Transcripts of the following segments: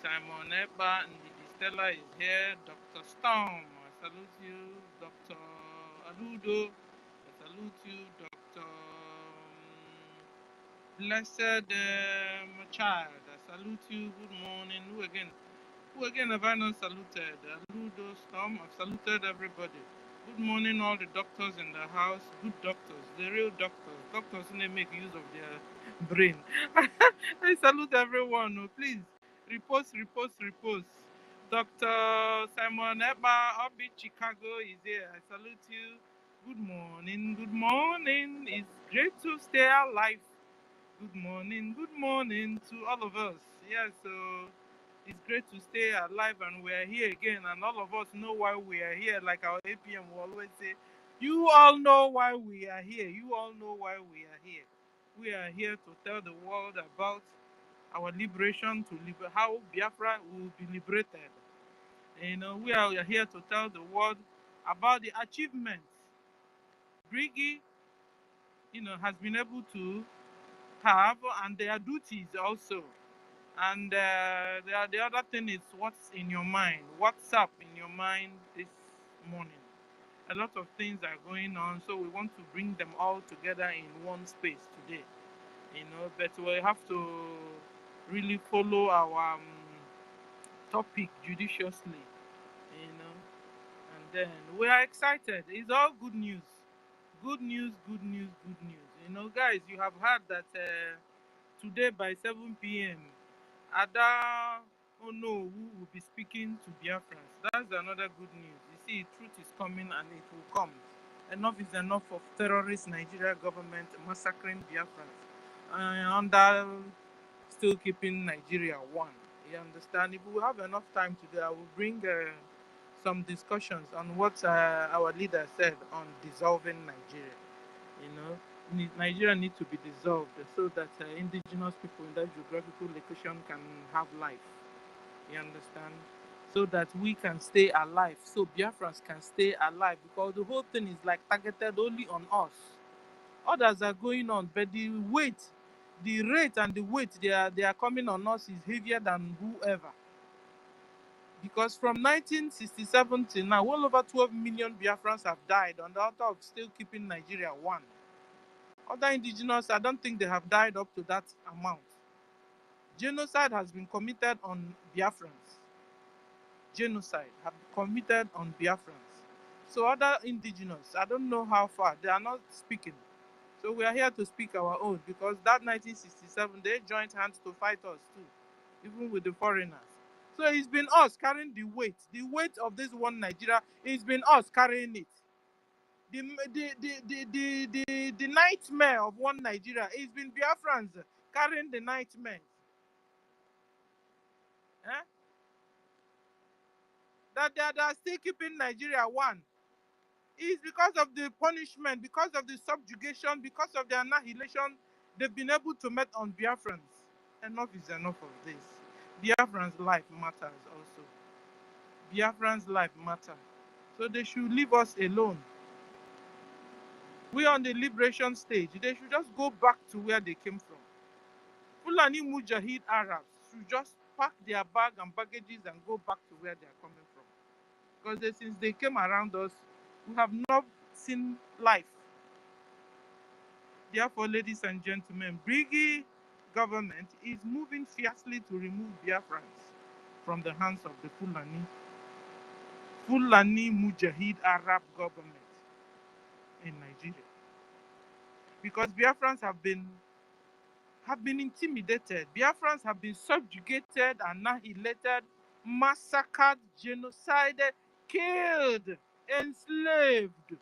Simon Eba and Stella is here. Dr. Storm, I salute you. Dr. Aludo, I salute you. Dr. Blessed Child, I salute you. Good morning. Who again? Who again have I not saluted? Aludo, Storm, I've saluted everybody. Good morning, all the doctors in the house. Good doctors, the real doctors. Doctors who make use of their brain. I salute everyone. Oh, please, repost, repost, repost. Dr. Simon Eba, Obi Chicago is here. I salute you. Good morning, good morning. It's great to stay alive. Good morning to all of us. Yeah, so it's great to stay alive and we're here again. And all of us know why we are here. Like our APM will always say, you all know why we are here. You all know why we are here. We are here to tell the world about our liberation, how Biafra will be liberated. We are here to tell the world about the achievements BRGIE, has been able to have and their duties also. And the other thing is what's in your mind. What's up in your mind this morning? A lot of things are going on, so we want to bring them all together in one space today. But we have to really follow our topic judiciously. And then we are excited. It's all good news. Good news, good news, good news. Guys, you have heard that today by 7 p.m. Ada Ono who will be speaking to Biafrans. That's another good news. You see, truth is coming and it will come. Enough is enough of terrorist Nigeria government massacring Biafrans under still keeping Nigeria one. You understand? If we have enough time today, I will bring some discussions on what our leader said on dissolving Nigeria. Nigeria needs to be dissolved so that indigenous people in that geographical location can have life. You understand? So that we can stay alive, so Biafrans can stay alive, because the whole thing is like targeted only on us. Others are going on, but the rate and the weight they are coming on us is heavier than whoever. Because from 1967 till now, well over 12 million Biafrans have died on the altar of still keeping Nigeria one. Other indigenous, I don't think they have died up to that amount. Genocide has been committed on Biafrans. Genocide have been committed on Biafrans. So other indigenous, I don't know how far, they are not speaking. So we are here to speak our own, because that 1967, they joined hands to fight us too, even with the foreigners. So it's been us carrying the weight of this one Nigeria. It's been us carrying it. The nightmare of one Nigeria. It's been Biafrans carrying the nightmare. Eh? That they are still keeping Nigeria one. It's because of the punishment, because of the subjugation, because of the annihilation they've been able to make on Biafrans. Enough is enough of this. Biafrans' life matters also. Biafrans' life matters. So they should leave us alone. We are on the liberation stage. They should just go back to where they came from. Fulani Mujahid Arabs should just pack their bag and baggages and go back to where they are coming from. Because since they came around us, we have not seen life. Therefore, ladies and gentlemen, BRGIE government is moving fiercely to remove Biafrans from the hands of the Fulani Mujahid Arab government in Nigeria. Because Biafrans have been intimidated. Biafrans have been subjugated, annihilated, massacred, genocided, killed, enslaved,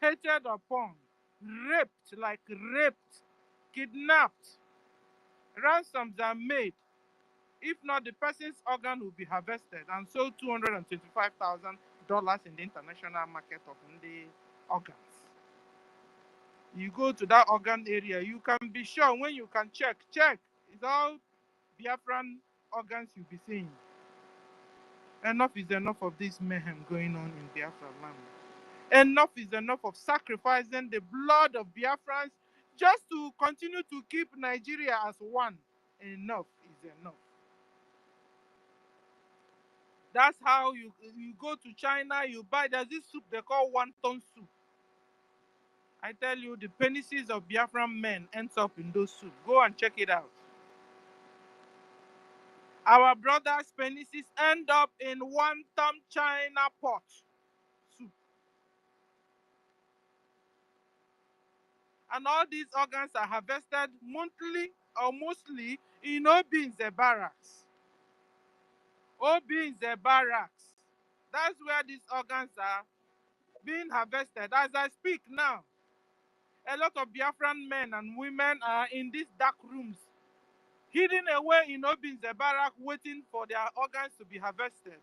hated upon, raped, kidnapped. Ransoms are made. If not, the person's organ will be harvested and sold $225,000 in the international market of the organs. You go to that organ area, you can be sure when you can check. It's all Biafran organs you'll be seeing. Enough is enough of this mayhem going on in Biafra land. Enough is enough of sacrificing the blood of Biafrans just to continue to keep Nigeria as one. Enough is enough. That's how you go to China, you buy, there's this soup they call wonton soup. I tell you, the penises of Biafran men ends up in those soup. Go and check it out. Our brothers' penises end up in wonton China pot soup. And all these organs are harvested monthly or mostly in Obinze barracks. Obinze barracks. That's where these organs are being harvested. As I speak now, a lot of Biafran men and women are in these dark rooms, hidden away in Obinze barrack, waiting for their organs to be harvested.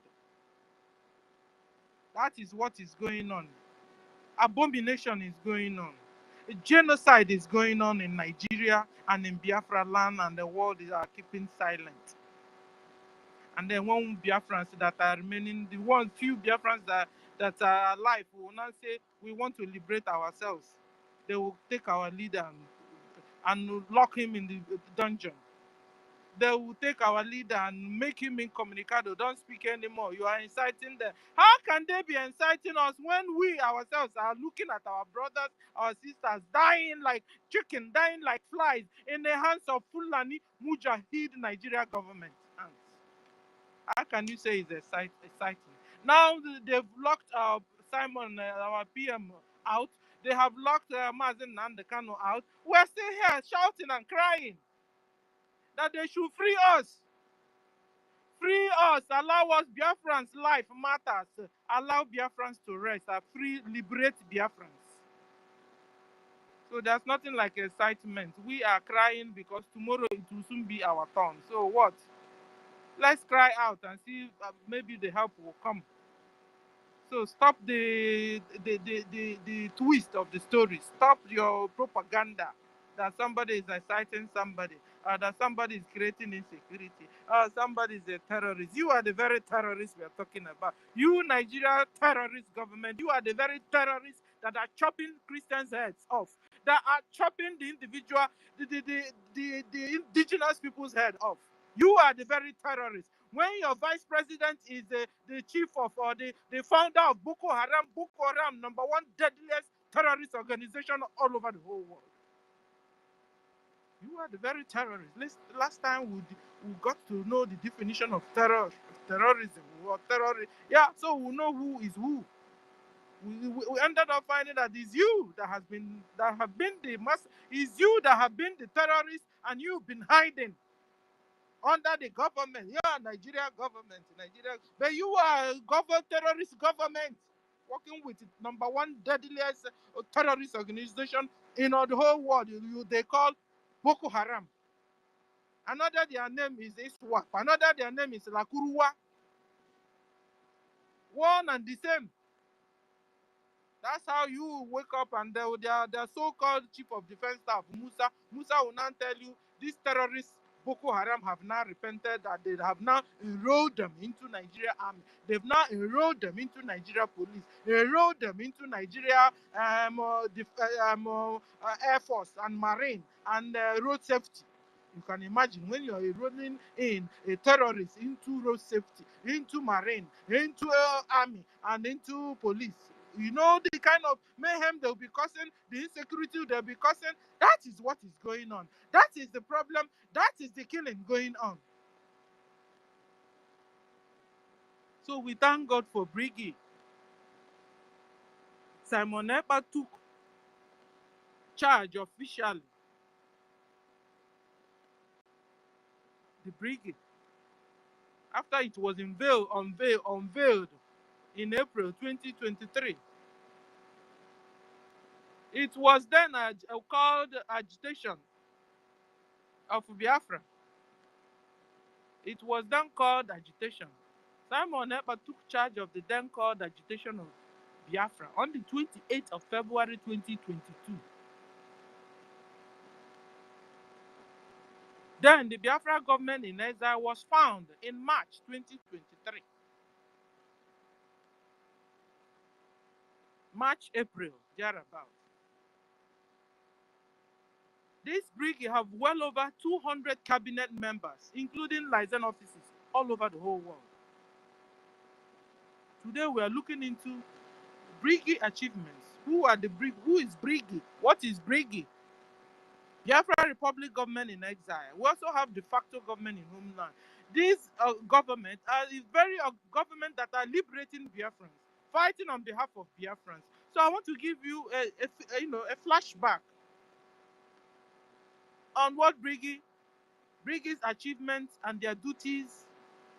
That is what is going on. Abomination is going on. Genocide is going on in Nigeria and in Biafra land, and the world is keeping silent. And then one Biafrans that are remaining, the one few Biafrans that are alive will not say, we want to liberate ourselves. They will take our leader and lock him in the dungeon. They will take our leader and make him incommunicado. Don't speak anymore. You are inciting them. How can they be inciting us when we ourselves are looking at our brothers, our sisters dying like chicken, dying like flies in the hands of Fulani Mujahid Nigeria government hands? How can you say it's exciting? Now they've locked Simon, our PM, out. They have locked Mazen Nandekano out. We're still here shouting and crying that they should free us. Free us. Allow us. Biafrans' life matters. Allow Biafrans to rest. Free, liberate Biafrans. So there's nothing like excitement. We are crying because tomorrow it will soon be our turn. So what? Let's cry out and see maybe the help will come. So stop the twist of the story. Stop your propaganda that somebody is inciting somebody, that somebody is creating insecurity, somebody is a terrorist. You are the very terrorists we are talking about. You, Nigeria terrorist government, you are the very terrorists that are chopping Christians' heads off, that are chopping the individual, the indigenous people's head off. You are the very terrorists. When your vice president is the chief of or the founder of Boko Haram, #1 deadliest terrorist organization all over the whole world. You are the very terrorist. Last time we got to know the definition of terrorism or terrorist. Yeah, so we know who is who. We ended up finding that it's you that have been the mass. It's you that have been the terrorist, and you've been hiding under the government. You are Nigeria government, but you are terrorist government working with #1 deadliest terrorist organization in the whole world. They call Boko Haram. Another their name is ISWAP. Another their name is Lakuruwa. One and the same. That's how you wake up and their so-called chief of defense staff, Musa will now tell you these terrorists Boko Haram have now repented, that they have now enrolled them into Nigeria army. They've now enrolled them into Nigeria police, enrolled them into Nigeria Air Force and Marine and road safety. You can imagine when you're enrolling in a terrorist into road safety, into Marine, into army, and into police. You know the kind of mayhem they'll be causing, the insecurity they'll be causing. That is what is going on. That is the problem. That is the killing going on. So we thank God for BRGIE. Simon Ekpa took charge officially. The BRGIE. After it was unveiled in April 2023. It was then called agitation of Biafra. It was then called agitation. Simon Ekpa took charge of the then called agitation of Biafra on the 28th of February 2022. Then the Biafra government in exile was found in March 2023. March, April, thereabouts. This BRGIE have well over 200 cabinet members, including liaison offices all over the whole world. Today we are looking into BRGIE achievements. Who are the BRGIE? Who is BRGIE? What is BRGIE? Biafra Republic government in exile. We also have de facto government in homeland. These government is very government that are liberating Biafrans, fighting on behalf of Biafrans. So I want to give you a flashback on what BRGIE's achievements and their duties,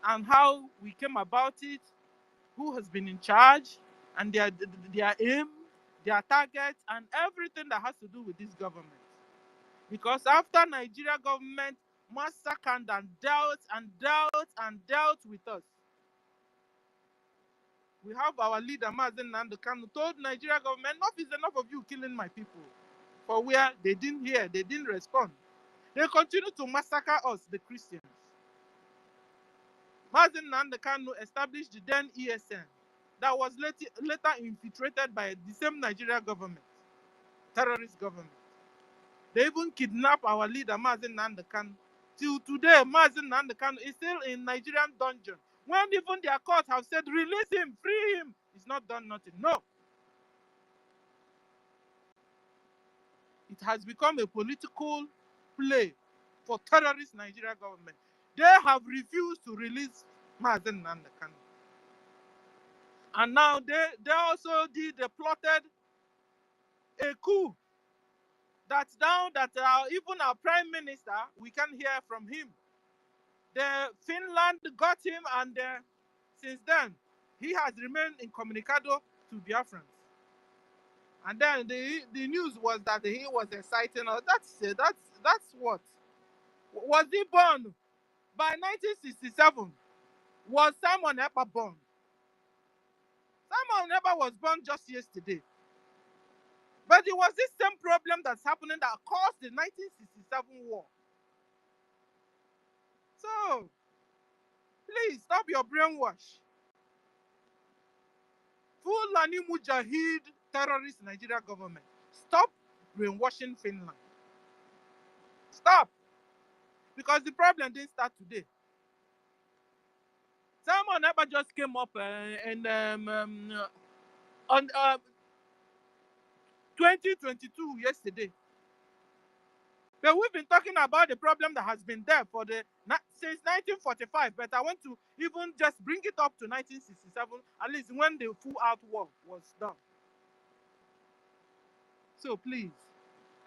and how we came about it, who has been in charge, and their aim, their targets, and everything that has to do with this government. Because after Nigeria government massacred and dealt with us, we have our leader Mazen Nandekanu told Nigeria government, enough is enough of you killing my people. For where they didn't hear, they didn't respond. They continue to massacre us, the Christians. Mazen Nandekanu established the then ESN that was later infiltrated by the same Nigeria government, terrorist government. They even kidnapped our leader, Mazen Nandekanu. Till today, Mazen Nandekanu is still in Nigerian dungeon. When even their court have said, release him, free him, he's not done nothing. No. It has become a political play for terrorist Nigeria government. They have refused to release Mazen Nandekanu. And now they also they plotted a coup. That's now that even our prime minister, we can hear from him. Finland got him, and since then, he has remained incommunicado to Biafrans. And then the news was that he was exciting us. That's what. Was he born by 1967? Was Simon Ekpa born? Simon Ekpa was born just yesterday. But it was this same problem that's happening that caused the 1967 war. So, please stop your brainwash. Fulani Mujahid terrorist Nigeria government. Stop brainwashing Finland. Stop. Because the problem didn't start today. Simon Ekpa just came up on 2022 yesterday. But we've been talking about the problem that has been there since 1945. But I want to even just bring it up to 1967, at least when the full-out war was done. So please,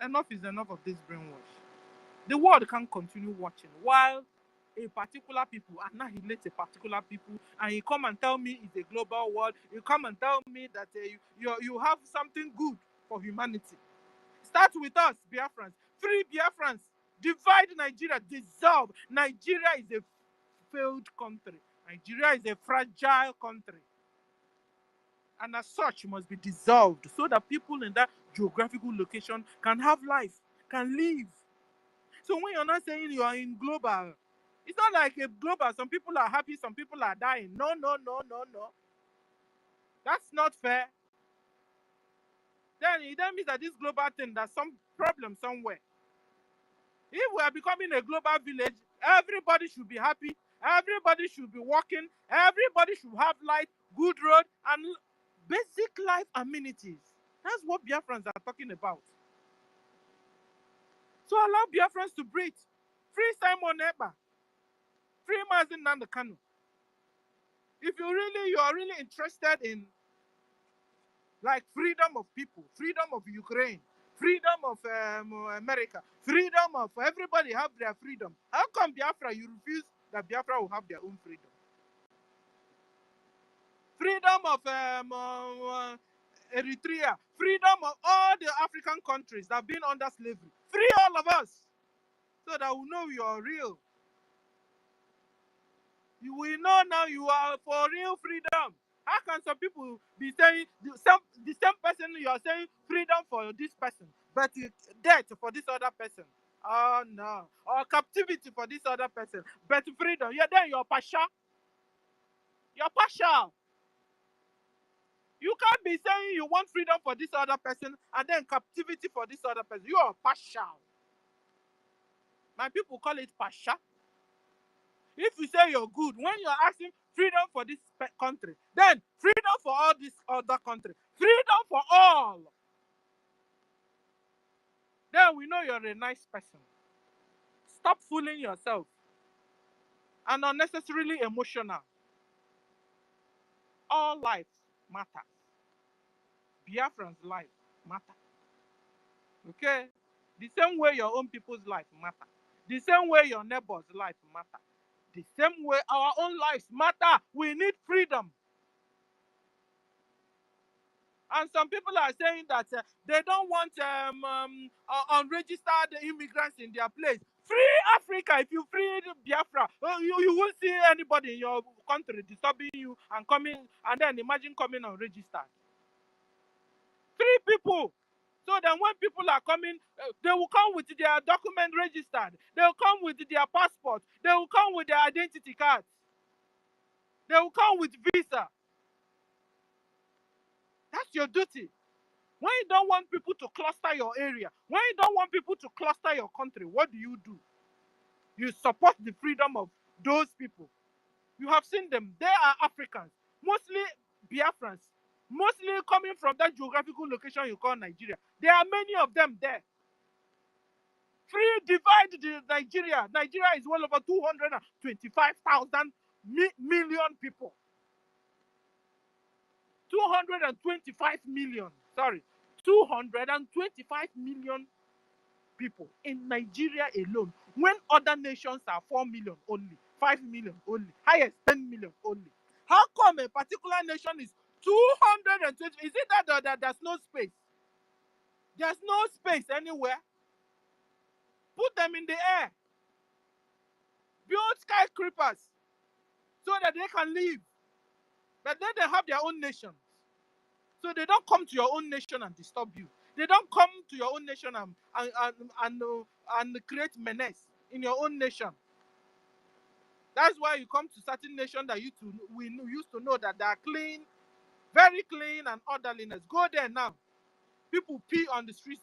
enough is enough of this brainwash. The world can't continue watching while a particular people annihilate a particular people, and you come and tell me it's a global world. You come and tell me that you have something good for humanity. Start with us, Biafrans. Free Biafrans. Divide Nigeria. Dissolve. Nigeria is a failed country. Nigeria is a fragile country. And as such, must be dissolved so that people in that geographical location can have life, can live. So when you're not saying you are in global, it's not like a global. Some people are happy, some people are dying. No. That's not fair. Then it means that this global thing, there's some problem somewhere. If we are becoming a global village, everybody should be happy, everybody should be working, everybody should have light, good road, and basic life amenities. That's what Biafrans are talking about. So allow Biafrans to breathe. Free Simon Ekpa. Free Mazen Nandekanu. If you are really interested in like freedom of people, freedom of Ukraine, freedom of America, freedom of everybody have their freedom. How come Biafra, you refuse that Biafra will have their own freedom? Freedom of Eritrea, freedom of all the African countries that have been under slavery. Free all of us so that we know you are real. You will know now you are for real freedom. How can some people be saying the same person you are saying freedom for this person, but death for this other person? Oh no. Or captivity for this other person, but freedom. Yeah, then you're partial. You're partial. You can't be saying you want freedom for this other person and then captivity for this other person. You are partial. My people call it partial. If you say you're good, when you're asking freedom for this country, then freedom for all this other country, freedom for all, then we know you're a nice person. Stop fooling yourself and unnecessarily emotional. All lives matter. Biafran's life matter. Okay? The same way your own people's life matter. The same way your neighbor's life matter. The same way our own lives matter. We need freedom. And some people are saying that they don't want unregistered immigrants in their place. Free Africa. If you free Biafra, you won't see anybody in your country disturbing you and coming, and then imagine coming unregistered. Free people. So then when people are coming, they will come with their document registered. They will come with their passport. They will come with their identity cards. They will come with visa. That's your duty. When you don't want people to cluster your area, when you don't want people to cluster your country, what do? You support the freedom of those people. You have seen them. They are Africans, mostly Biafrans, mostly coming from that geographical location you call Nigeria. There are many of them there. Free divide the Nigeria. Nigeria is well over 225,000 million people. 225 million. Sorry. 225 million people in Nigeria alone. When other nations are 4 million only, 5 million only, highest 10 million only. How come a particular nation is 220? Is it that there's no space? There's no space anywhere. Put them in the air. Build skyscrapers so that they can live. But then they have their own nations. So they don't come to your own nation and disturb you. They don't come to your own nation and create menace in your own nation. That's why you come to certain nations that we used to know that they are clean, very clean and orderliness. Go there now. People pee on the streets.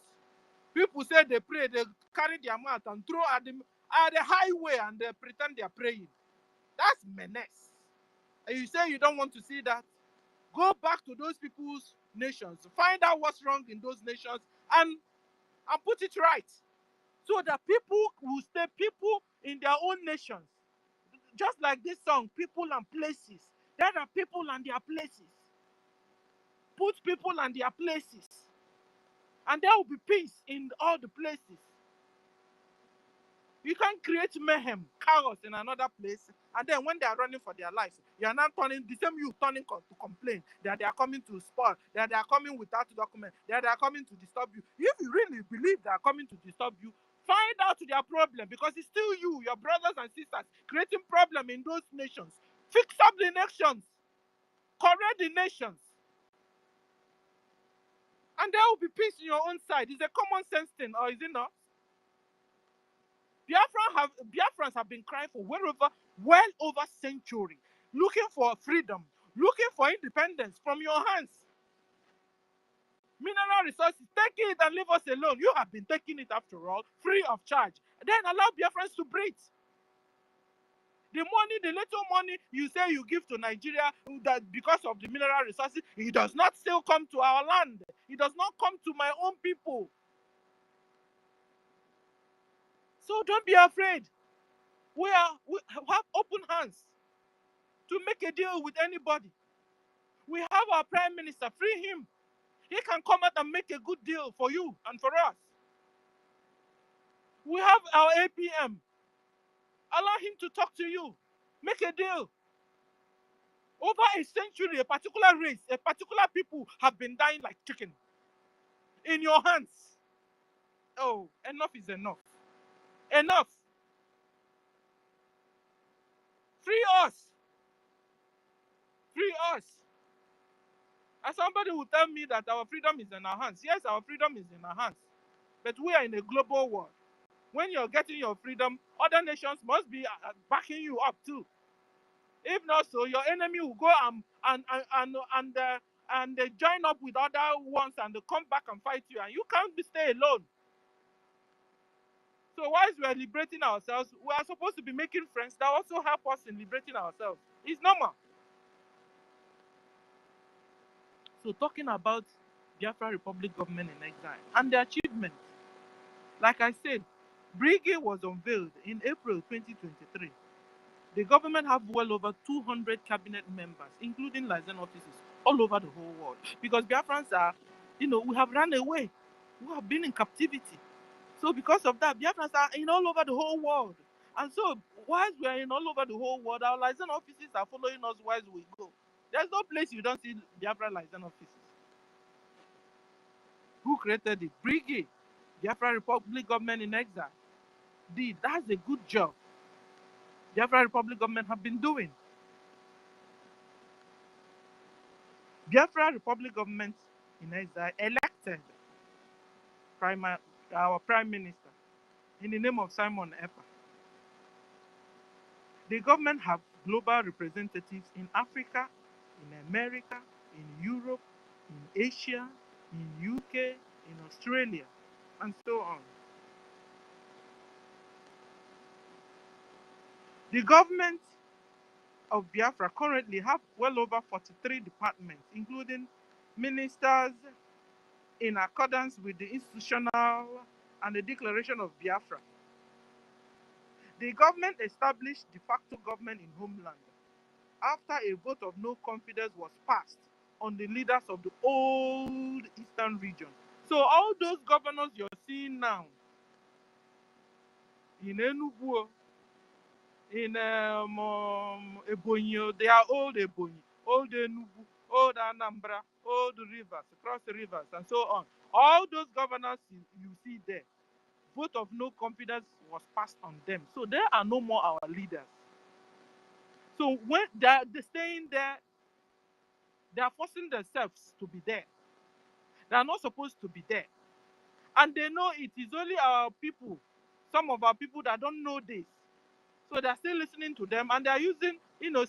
People say they pray, they carry their mouth and throw at the highway and they pretend they are praying. That's menace. And you say you don't want to see that? Go back to those people's nations, find out what's wrong in those nations, and put it right. So that people will stay people in their own nations. Just like this song, People and Places. There are people and their places. Put people and their places. And there will be peace in all the places. You can't create mayhem, chaos in another place, and then when they are running for their lives, you are not turning the same you turning to complain that they are coming to spoil, that they are coming without document, that they are coming to disturb you. If you really believe they are coming to disturb you, find out their problem, because it's still you, your brothers and sisters, creating problem in those nations. Fix up the nations, correct the nations, and there will be peace in your own side. It's a common sense thing, or is it not? Biafrans have been crying for well over century, looking for freedom, looking for independence from your hands. Mineral resources, take it and leave us alone. You have been taking it after all, free of charge. Then allow Biafrans to breathe. The money, the little money you say you give to Nigeria, that because of the mineral resources, it does not still come to our land. It does not come to my own people. So don't be afraid. We have open hands to make a deal with anybody. We have our prime minister, free him. He can come out and make a good deal for you and for us. We have our APM. Allow him to talk to you. Make a deal. Over a century, a particular race, a particular people have been dying like chicken. In your hands. Oh, enough is enough. Enough. Free us. Free us. And somebody will tell me that our freedom is in our hands. Yes, our freedom is in our hands. But we are in a global world. When you're getting your freedom, other nations must be backing you up too. If not so, your enemy will go and join up with other ones and they come back and fight you, and you can't stay alone. So whilst we are liberating ourselves, we are supposed to be making friends that also help us in liberating ourselves. It's normal. So talking about Biafra Republic government in exile and the achievements, like I said, BRGIE was unveiled in April 2023. The government have well over 200 cabinet members, including liaison officers, all over the whole world. Because Biafrans are, we have run away. We have been in captivity. So because of that, Biafrans are in all over the whole world. And so whilst we are in all over the whole world, our liaison officers are following us whilst we go. There's no place you don't see Biafra liaison officers. Who created it? BRGIE, Biafra Republic government in exile. That's a good job Biafra Republic government have been doing. Biafra Republic government in exile elected our prime minister in the name of Simon Epa. The government have global representatives in Africa, in America, in Europe, in Asia, in UK, in Australia, and so on. The government of Biafra currently have well over 43 departments, including ministers in accordance with the institutional and the declaration of Biafra. The government established de facto government in homeland after a vote of no confidence was passed on the leaders of the old eastern region. So all those governors you're seeing now in Enugu, in Ebonyi, they are old Ebonyi, old Enugu, old Anambra, old rivers, across the rivers, and so on. All those governors you see there, vote of no confidence was passed on them. So they are no more our leaders. So when they're staying there, they are forcing themselves to be there. They are not supposed to be there. And they know it is only our people, some of our people that don't know this. So they're still listening to them and they're using,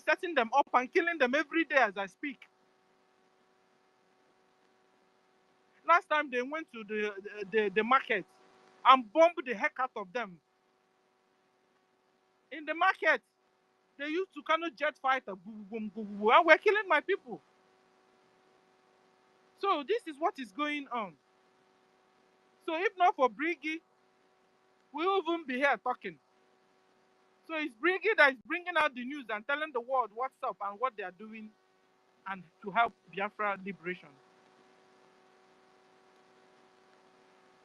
setting them up and killing them every day as I speak. Last time they went to the market and bombed the heck out of them. In the market, they used to kind of jet fighter, boom, boom, boom, boom, and we're killing my people. So this is what is going on. So if not for BRGIE, we won't even be here talking. So it's BRGIE that is bringing out the news and telling the world what's up and what they are doing and to help Biafra liberation.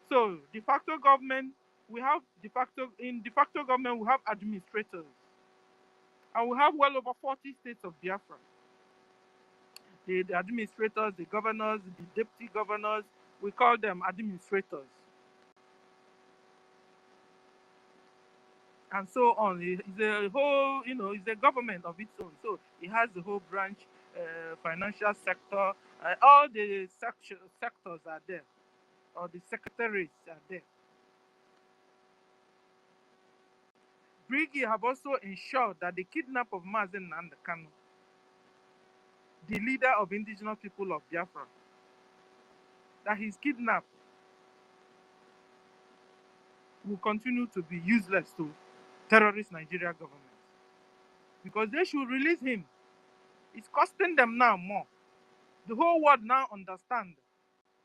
So de facto government, we have de facto government we have administrators. And we have well over 40 states of Biafra. The administrators, the governors, the deputy governors, we call them administrators. And so on. It's a whole, it's a government of its own. So it has the whole branch, financial sector, all the sectors are there, or the secretaries are there. BRGIE have also ensured that the kidnap of Mazen Nandekano, the leader of indigenous people of Biafra, that his kidnapped will continue to be useless to terrorist Nigeria government. Because they should release him. It's costing them now more. The whole world now understand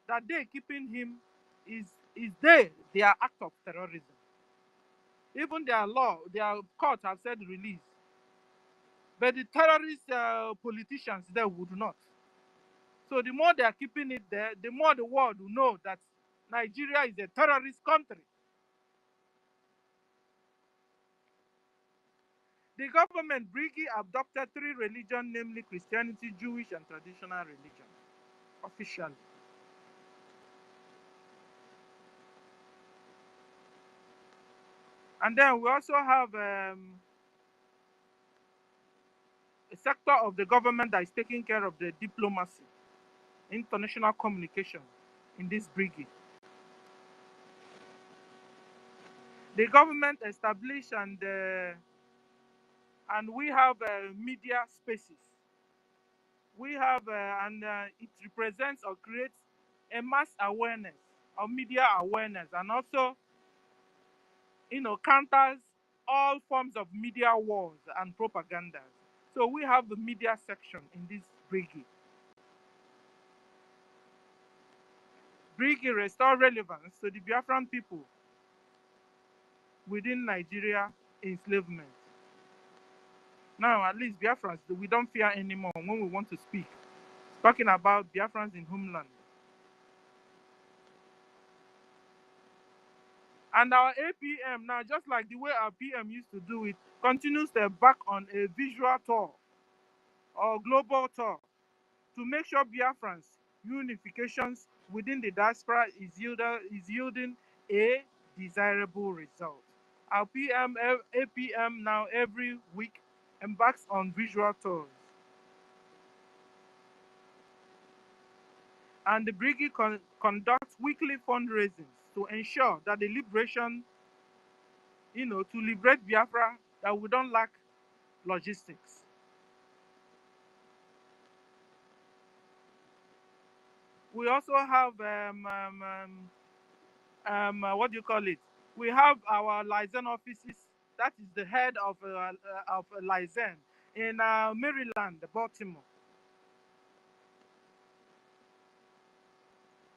that they keeping him is their act of terrorism. Even their law, their court have said release. But the terrorist politicians there would not. So the more they are keeping it there, the more the world will know that Nigeria is a terrorist country. The government BRGIE adopted 3 religions, namely Christianity, Jewish, and traditional religion, officially. And then we also have a sector of the government that is taking care of the diplomacy, international communication in this BRGIE. The government established and we have media spaces. We have and it represents or creates a mass awareness or media awareness, and also counters all forms of media wars and propaganda. So we have the media section in this BRGIE. BRGIE restore relevance to the Biafran people within Nigeria enslavement. Now, at least Biafrans, we don't fear anymore when we want to speak. Talking about Biafrans in homeland. And our APM now, just like the way our PM used to do it, continues to back on a visual tour or global tour to make sure Biafrans unifications within the diaspora is yielding a desirable result. Our APM now every week embarks on visual tours. And the BRGIE conducts weekly fundraisings to ensure that the liberation, to liberate Biafra, that we don't lack logistics. We also have what do you call it? We have our liaison offices. That is the head of liaison in Maryland, Baltimore.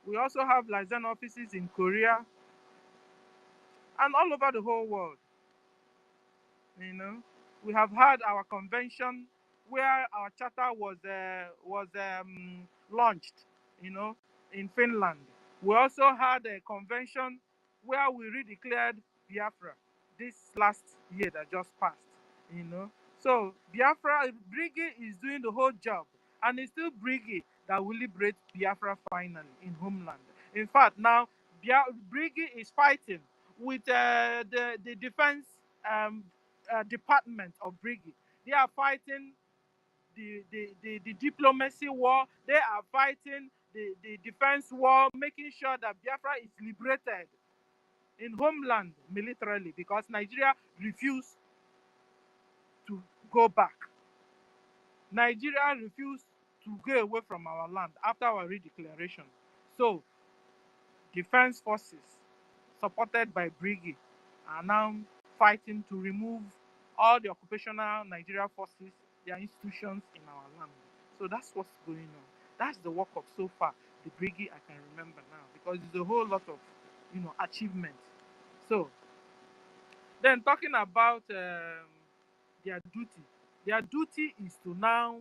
We also have liaison offices in Korea and all over the whole world. We have had our convention where our charter was launched, in Finland. We also had a convention where we redeclared Biafra this last year that just passed, So Biafra BRGIE is doing the whole job, and it's still BRGIE that will liberate Biafra finally in homeland. In fact, now BRGIE is fighting with the defense department of BRGIE. They are fighting the diplomacy war. They are fighting the defense war, making sure that Biafra is liberated in homeland militarily, because Nigeria refused to go back. Nigeria refused to go away from our land after our redeclaration. So defense forces supported by BRGIE are now fighting to remove all the occupational Nigeria forces, their institutions in our land. So that's what's going on. That's the work of so far, the BRGIE I can remember now, because it's a whole lot of achievements. So then talking about their duty is to now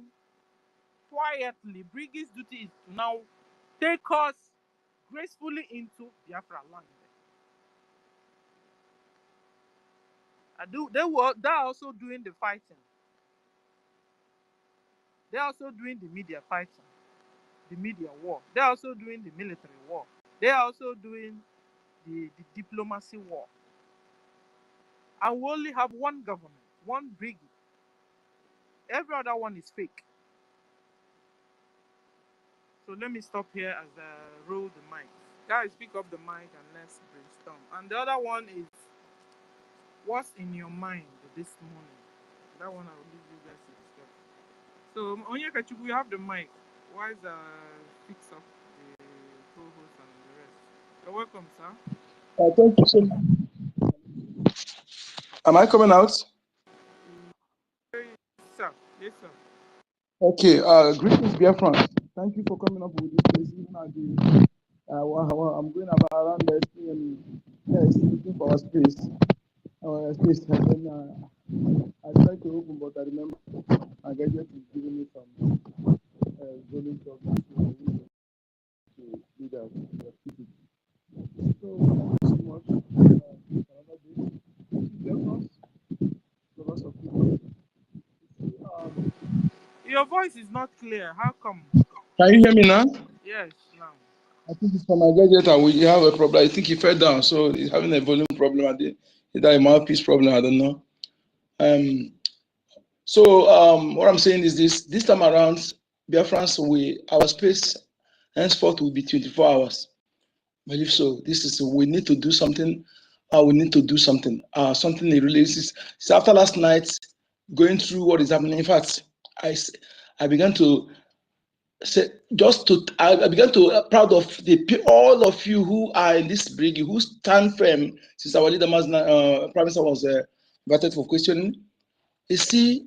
quietly, BRGIE's duty is to now take us gracefully into Biafra land. They're also doing the fighting. They're also doing the media fighting, the media war. They're also doing the military war. They're also doing the diplomacy war. And we only have one government, one BRGIE. Every other one is fake. So let me stop here as I roll the mic. Guys, pick up the mic and let's brainstorm. And the other one is, what's in your mind this morning? That one I will leave you guys to discuss. So Onyeka, we have the mic. Why is fix up the co-host and the rest? You're welcome, sir. Thank you so much. Am I coming out? Yes, sir. Yes, sir. Okay. Greetings, Biafrans. Thank you for coming up with this place. Even at the I'm going about around the looking for our space. Our space. And then I tried to open, but I remember my gadget is giving me some zoning problems to do that. So thank you so much. Another day. Biafrans. Lots of people. Your voice is not clear. How come? Can you hear me now? Yes, now. I think it's for my gadget and we have a problem. I think he fell down, so he's having a volume problem. Either a mouthpiece problem, I don't know. What I'm saying is this time around, Biafrans, our space henceforth will be 24 hours. I believe so. We need to do something. We need to do something. Something that releases. So after last night, going through what is happening, in fact, I began to say, just to, I began to proud of all of you who are in this BRGIE, who stand firm since our leader, Prime Minister, was invited for questioning. You see,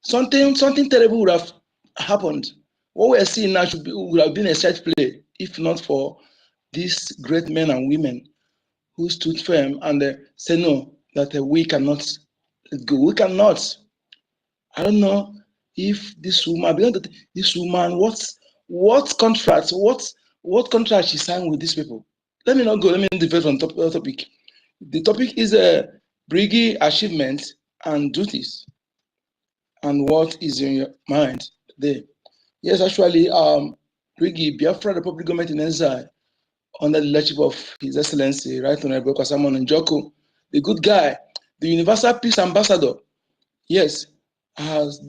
something terrible would have happened. What we are seeing now would have been a set play if not for these great men and women who stood firm and said no, that we cannot go. We cannot. I don't know if this woman, this woman, what contract she signed with these people. Let me not go. Let me divert on topic. The topic is BRGIE achievements and duties, and what is in your mind today. Yes, actually, BRGIE, Biafra Republic Government in Exile, under the leadership of His Excellency, Right Honorable Kwasamon Njoko, the good guy, the Universal Peace Ambassador, yes, has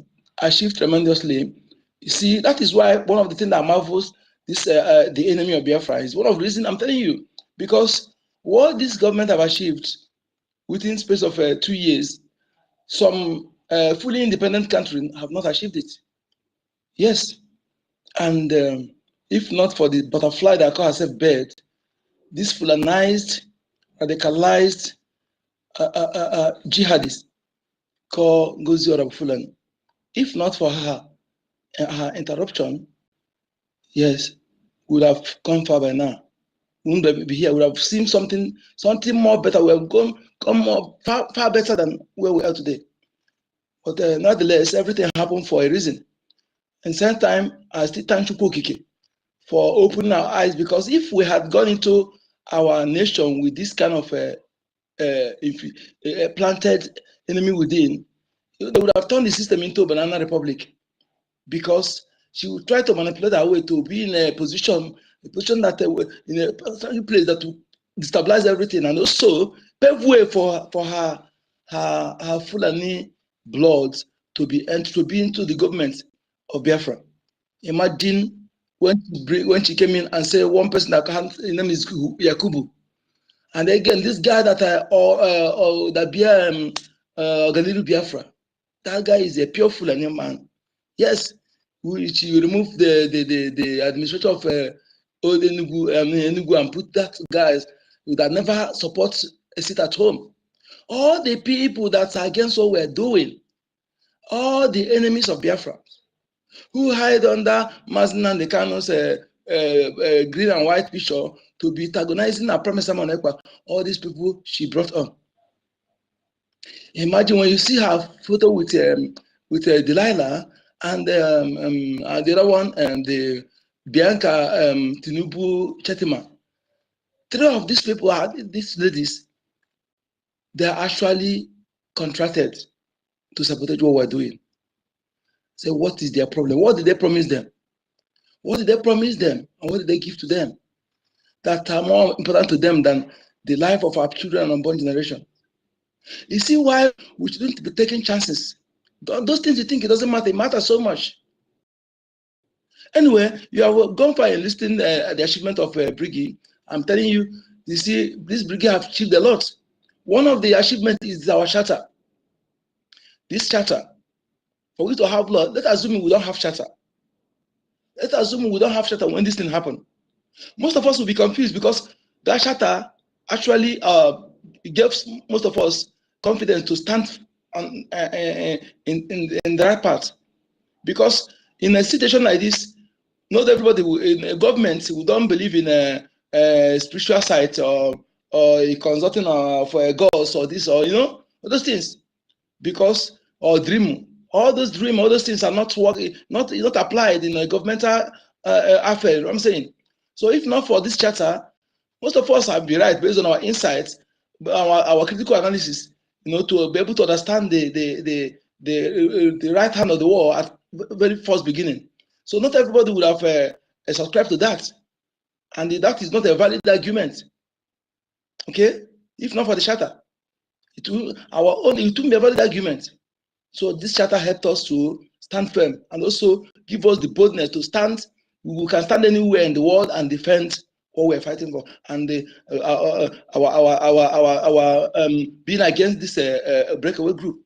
achieved tremendously. You see, that is why one of the things that marvels this the enemy of Biafra is one of the reasons I'm telling you, because what this government have achieved within space of 2 years, some fully independent countries have not achieved it. Yes, and if not for the butterfly that call herself bird, this fulanized, radicalized jihadist called NGOZI or Fulan, if not for her interruption, yes, would have gone far by now. We wouldn't be here. We would have seen something more better. We have come more far better than where we are today. But nonetheless, everything happened for a reason. And same time, I still thank Chukwukike for opening our eyes, because if we had gone into our nation with this kind of planted enemy within, they would have turned the system into a banana republic, because she would try to manipulate her way to be in a position that in a place that will destabilize everything, and also pave way for her Fulani blood to be into the government of Biafra. Imagine when she came in and said one person that his name is Yakubu, and again this guy that Galilu Biafra, that guy is a pure Fulani man. Yes, which you remove the administrator of old Enugu and put that guys that never support a seat at home. All the people that are against what we're doing, all the enemies of Biafra, who hide under Mazen and the Kano's green and white picture to be antagonizing our Prime Minister Ekpa, all these people she brought on. Imagine when you see her photo with Delilah and the other one, the Bianca Tinubu Chetima. Three of these people these ladies, they are actually contracted to sabotage what we're doing. So what is their problem? What did they promise them? What did they promise them? And what did they give to them that are more important to them than the life of our children and unborn generation? You see why we shouldn't be taking chances. Those things you think it doesn't matter, it matters so much. Anyway, you have gone far in listing the achievement of BRGIE. I'm telling you, you see, this BRGIE have achieved a lot. One of the achievements is our charter. This charter, for we to have law, let's assume we don't have charter. Let's assume we don't have charter when this thing happened. Most of us will be confused because that charter actually gives most of us confidence to stand on, in the right path. Because in a situation like this, not everybody in a government who don't believe in a spiritual side or consulting for a ghost or this, or all those things, because or dream, all those things are not working, not applied in a governmental affair. You know what I'm saying? So if not for this charter, most of us have been right based on our insights, our critical analysis, to be able to understand the right hand of the war at very first beginning. So not everybody would have subscribed to that, and that is not a valid argument. Okay, if not for the charter, it wouldn't be a valid argument. So this charter helped us to stand firm and also give us the boldness to stand. We can stand anywhere in the world and defend what we're fighting for, and our being against this breakaway group.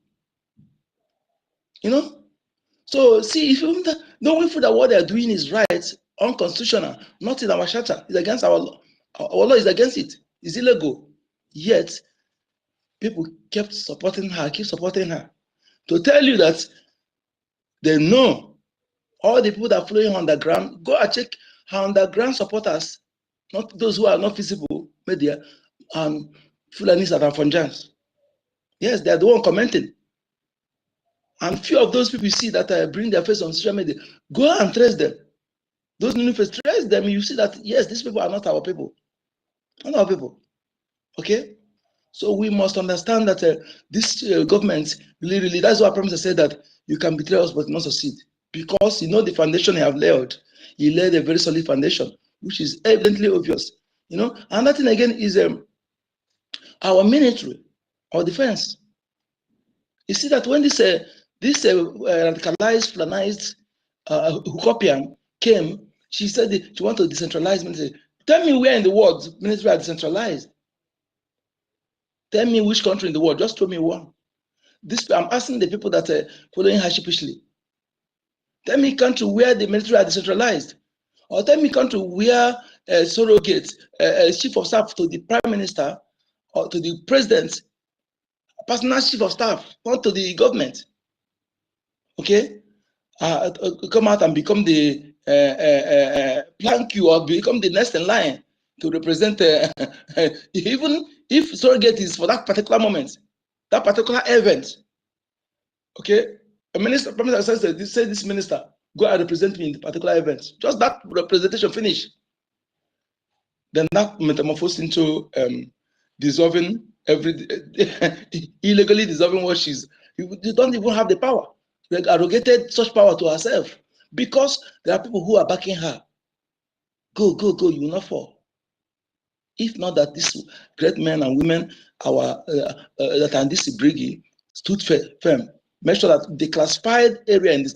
So see, if you don't feel that what they are doing is right, unconstitutional, not in our charter, it's against our law. Our law is against it. It's illegal. Yet people kept supporting her, keep supporting her. To tell you that they know all the people that are following her on the ground, go and check her underground supporters, not those who are not visible media, and Fulanis and Afonjans. Yes, they are the one commenting. And few of those people you see that bring their face on social media, go and trace them. Those new faces, trace them, you see that, yes, these people are not our people. Not our people. Okay? So we must understand that this government really, that's why I promised to say that you can betray us but not succeed. Because you know the foundation he have laid. He laid a very solid foundation, which is evidently obvious. You know, and that thing again is our military, our defense. You see that when this radicalized, flanized Hukopian came, she said she wanted to decentralize military. Tell me where in the world military are decentralized. Tell me which country in the world. Just tell me one. I'm asking the people that are following her sheepishly. Tell me country where the military are decentralized. Or tell me country where surrogate, chief of staff to the prime minister or to the president, personal chief of staff, not to the government. Okay? Come out and become the plank you or become the next in line to represent, even if surrogate is for that particular moment, that particular event. Okay, a minister, prime minister says, say this minister, go and represent me in the particular event. Just that representation finish. Then that metamorphosed into dissolving illegally dissolving what she's. You don't even have the power. They arrogated such power to herself because there are people who are backing her. Go, go, go! You will not fall. If not that these great men and women, our that are in this BRGIE, stood firm, make sure that the classified area in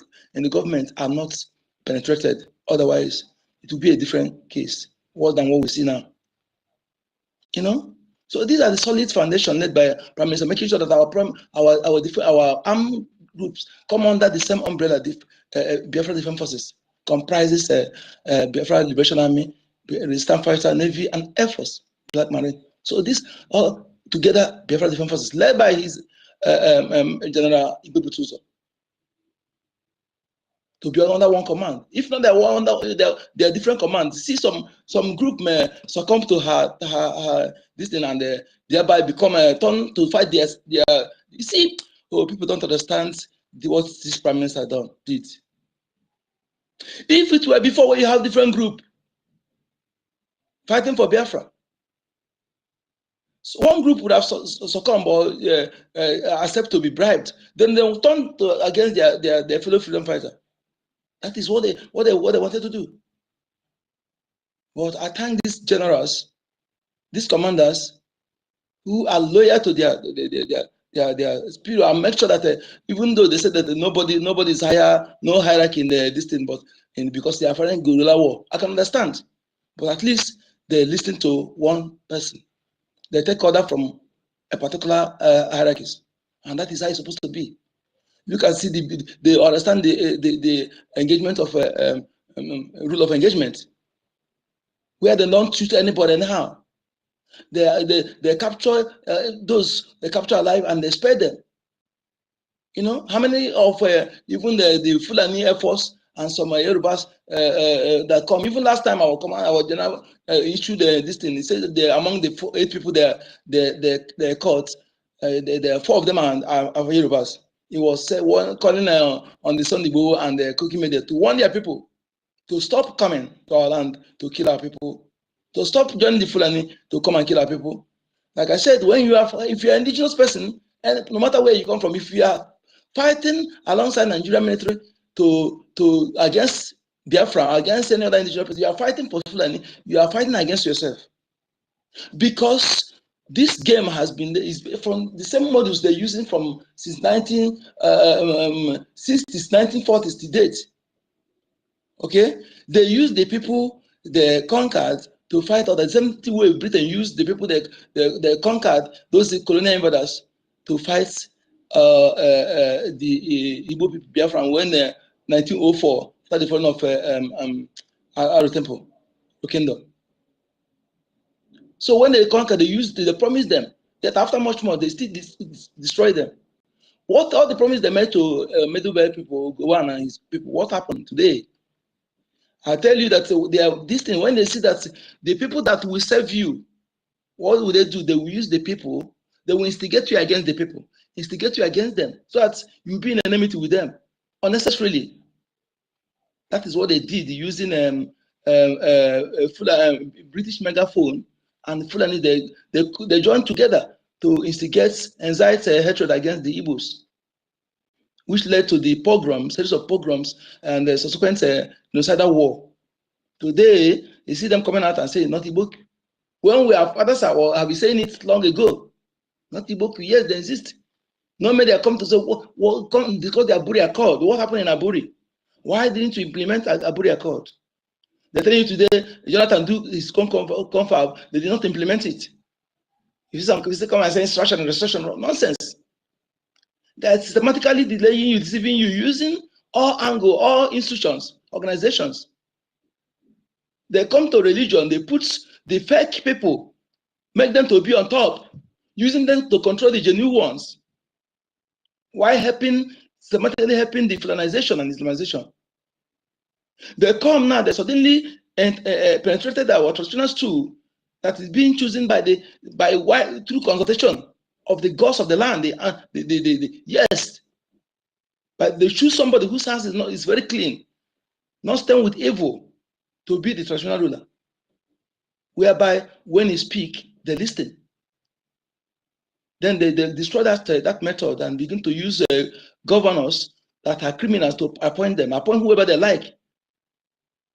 the government are not penetrated. Otherwise, it will be a different case, worse than what we see now. You know, so these are the solid foundation led by Prime Minister, making sure that our armed groups come under the same umbrella. Biafra Defense Forces comprises Biafra Liberation Army, Resistance Fighter, Navy, and Air Force, Black Marine. So this all together, Biafra Defense Forces, led by his General IBIBIO, to be under one command. If not, there are different commands. See, some group may succumb to her this thing and thereby become a turn to fight their. You see, people don't understand what this prime minister did. If it were before, where you have different group fighting for Biafra, so one group would have succumbed or accept to be bribed. Then they will turn against their fellow freedom fighter. That is what they wanted to do. But I thank these generals, these commanders, who are loyal to their spirit, and make sure that even though they said that nobody is higher, no hierarchy in this thing, but because they are fighting guerrilla war, I can understand. But at least they listen to one person. They take order from a particular hierarchies, and that is how it's supposed to be. You can see they understand the engagement of rule of engagement, where they don't treat anybody anyhow. They capture those they capture alive and they spare them. You know how many of even the Fulani Air Force and some Yorubas that come. Even last time our general issued this thing. He said that they among the 8 people they caught, the 4 of them are Yorubas. He was one calling on the Sunday Bowl and the cooking media to warn their people to stop coming to our land to kill our people, to stop joining the Fulani to come and kill our people. Like I said, if you're an indigenous person, and no matter where you come from, if you are fighting alongside Nigerian military to against Biafra, against any other indigenous person, you are fighting for Fulani, you are fighting against yourself. Because this game has been from the same models they're using since 1940s to date. Okay, they use the people they conquered to fight others. The same way Britain used the people they conquered, those colonial invaders, to fight the Igbo people, Biafran, when 1904, after the falling of our temple, the kingdom. So when they conquer, they promise them that after much more, they still destroy them. What all the promise they made to Middle people, Gowan and his people, what happened today? I tell you that they are this thing, when they see that the people that will serve you, what will they do? They will use the people, they will instigate you against the people, instigate you against them, so that you'll be in enmity with them unnecessarily. That is what they did using British megaphone and Fulani. They joined together to instigate anxiety, hatred against the Igbos, which led to the pogroms, series of pogroms, and the subsequent genocidal war. Today, you see them coming out and saying, not Igbo. When we have others have been saying it long ago, not Igbo. Yes, they exist. No media come to say, well, because the Aburi Accord. What happened in Aburi? Why didn't you implement Aburi Accord? They're telling you today, Jonathan do his confab, they did not implement it. You see some people come and say instruction and restriction, nonsense. They're systematically delaying you, deceiving you, using all angles, all institutions, organizations. They come to religion, they put the fake people, make them to be on top, using them to control the genuine ones, while systematically helping the Fulanization and Islamization. They come now, they suddenly penetrated our traditional tool that is being chosen through consultation of the gods of the land. Yes, but they choose somebody whose house is very clean, not stained with evil, to be the traditional ruler. Whereby when he speak, they listen. Then they destroy that method and begin to use governors that are criminals to appoint whoever they like.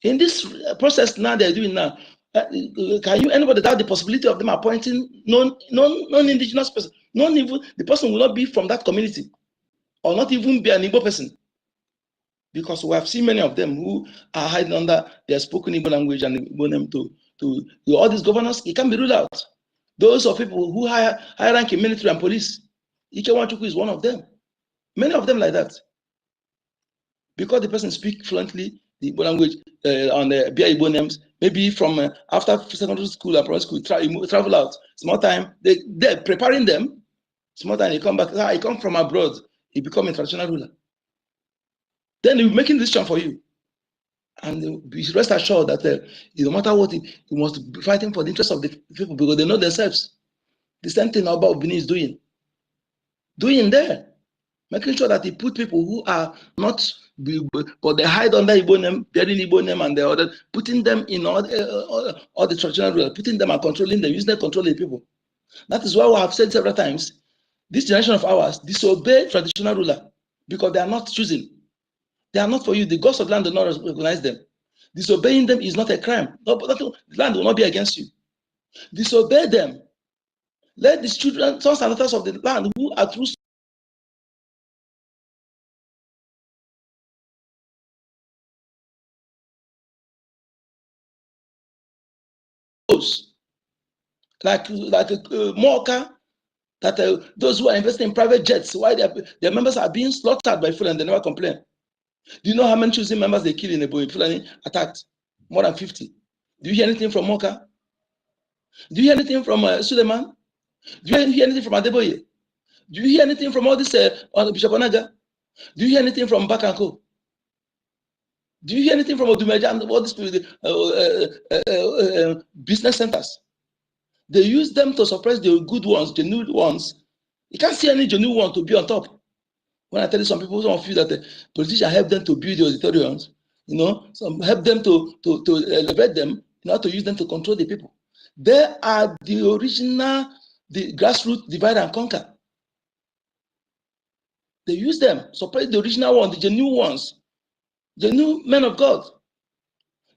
In this process now they're doing now, can anybody doubt the possibility of them appointing non-indigenous person? Not even the person will not be from that community, or not even be an Igbo person, because we have seen many of them who are hiding under their spoken Igbo language and Igbo name to all these governors. It can be ruled out. Those of people who high rank in military and police, Ike Wanchukwu is one of them. Many of them like that, because the person speaks fluently the Igbo language on the Igbo names, maybe from after secondary school and primary school, travel out. Small time, they're preparing them. Small time, they come back. I come from abroad. He become a traditional ruler. Then he'll be making decision for you. And be rest assured that no matter what, he must be fighting for the interest of the people, because they know themselves. The same thing about Benin is doing there. Making sure that he put people who are not, but they hide under Igbo name, bearing Igbo name, and the other, putting them in all the traditional rulers, putting them and controlling them, using them to control the people. That is why we have said several times, this generation of ours disobey traditional ruler because they are not choosing. They are not for you. The gods of the land do not recognize them. Disobeying them is not a crime. The land will not be against you. Disobey them. Let these children, sons and daughters of the land who are true like Mocha, that those who are investing in private jets, why their members are being slaughtered by Fulani, they never complain. Do you know how many choosing members they kill in a Fulani attacked? More than 50. Do you hear anything from Mocha? Do you hear anything from Suleiman? Do you hear anything from Adeboye? Do you hear anything from all this Bishop Onaga? Do you hear anything from Bakanko? Do you hear anything from Odumeja and all these business centers? They use them to suppress the good ones, the new ones. You can't see any genuine one to be on top. When I tell you some people, some of you that the politicians help them to build the auditoriums, some help them to elevate them, to use them to control the people. They are the original, the grassroots divide and conquer. They use them, suppress the original one, the genuine ones, the new men of God.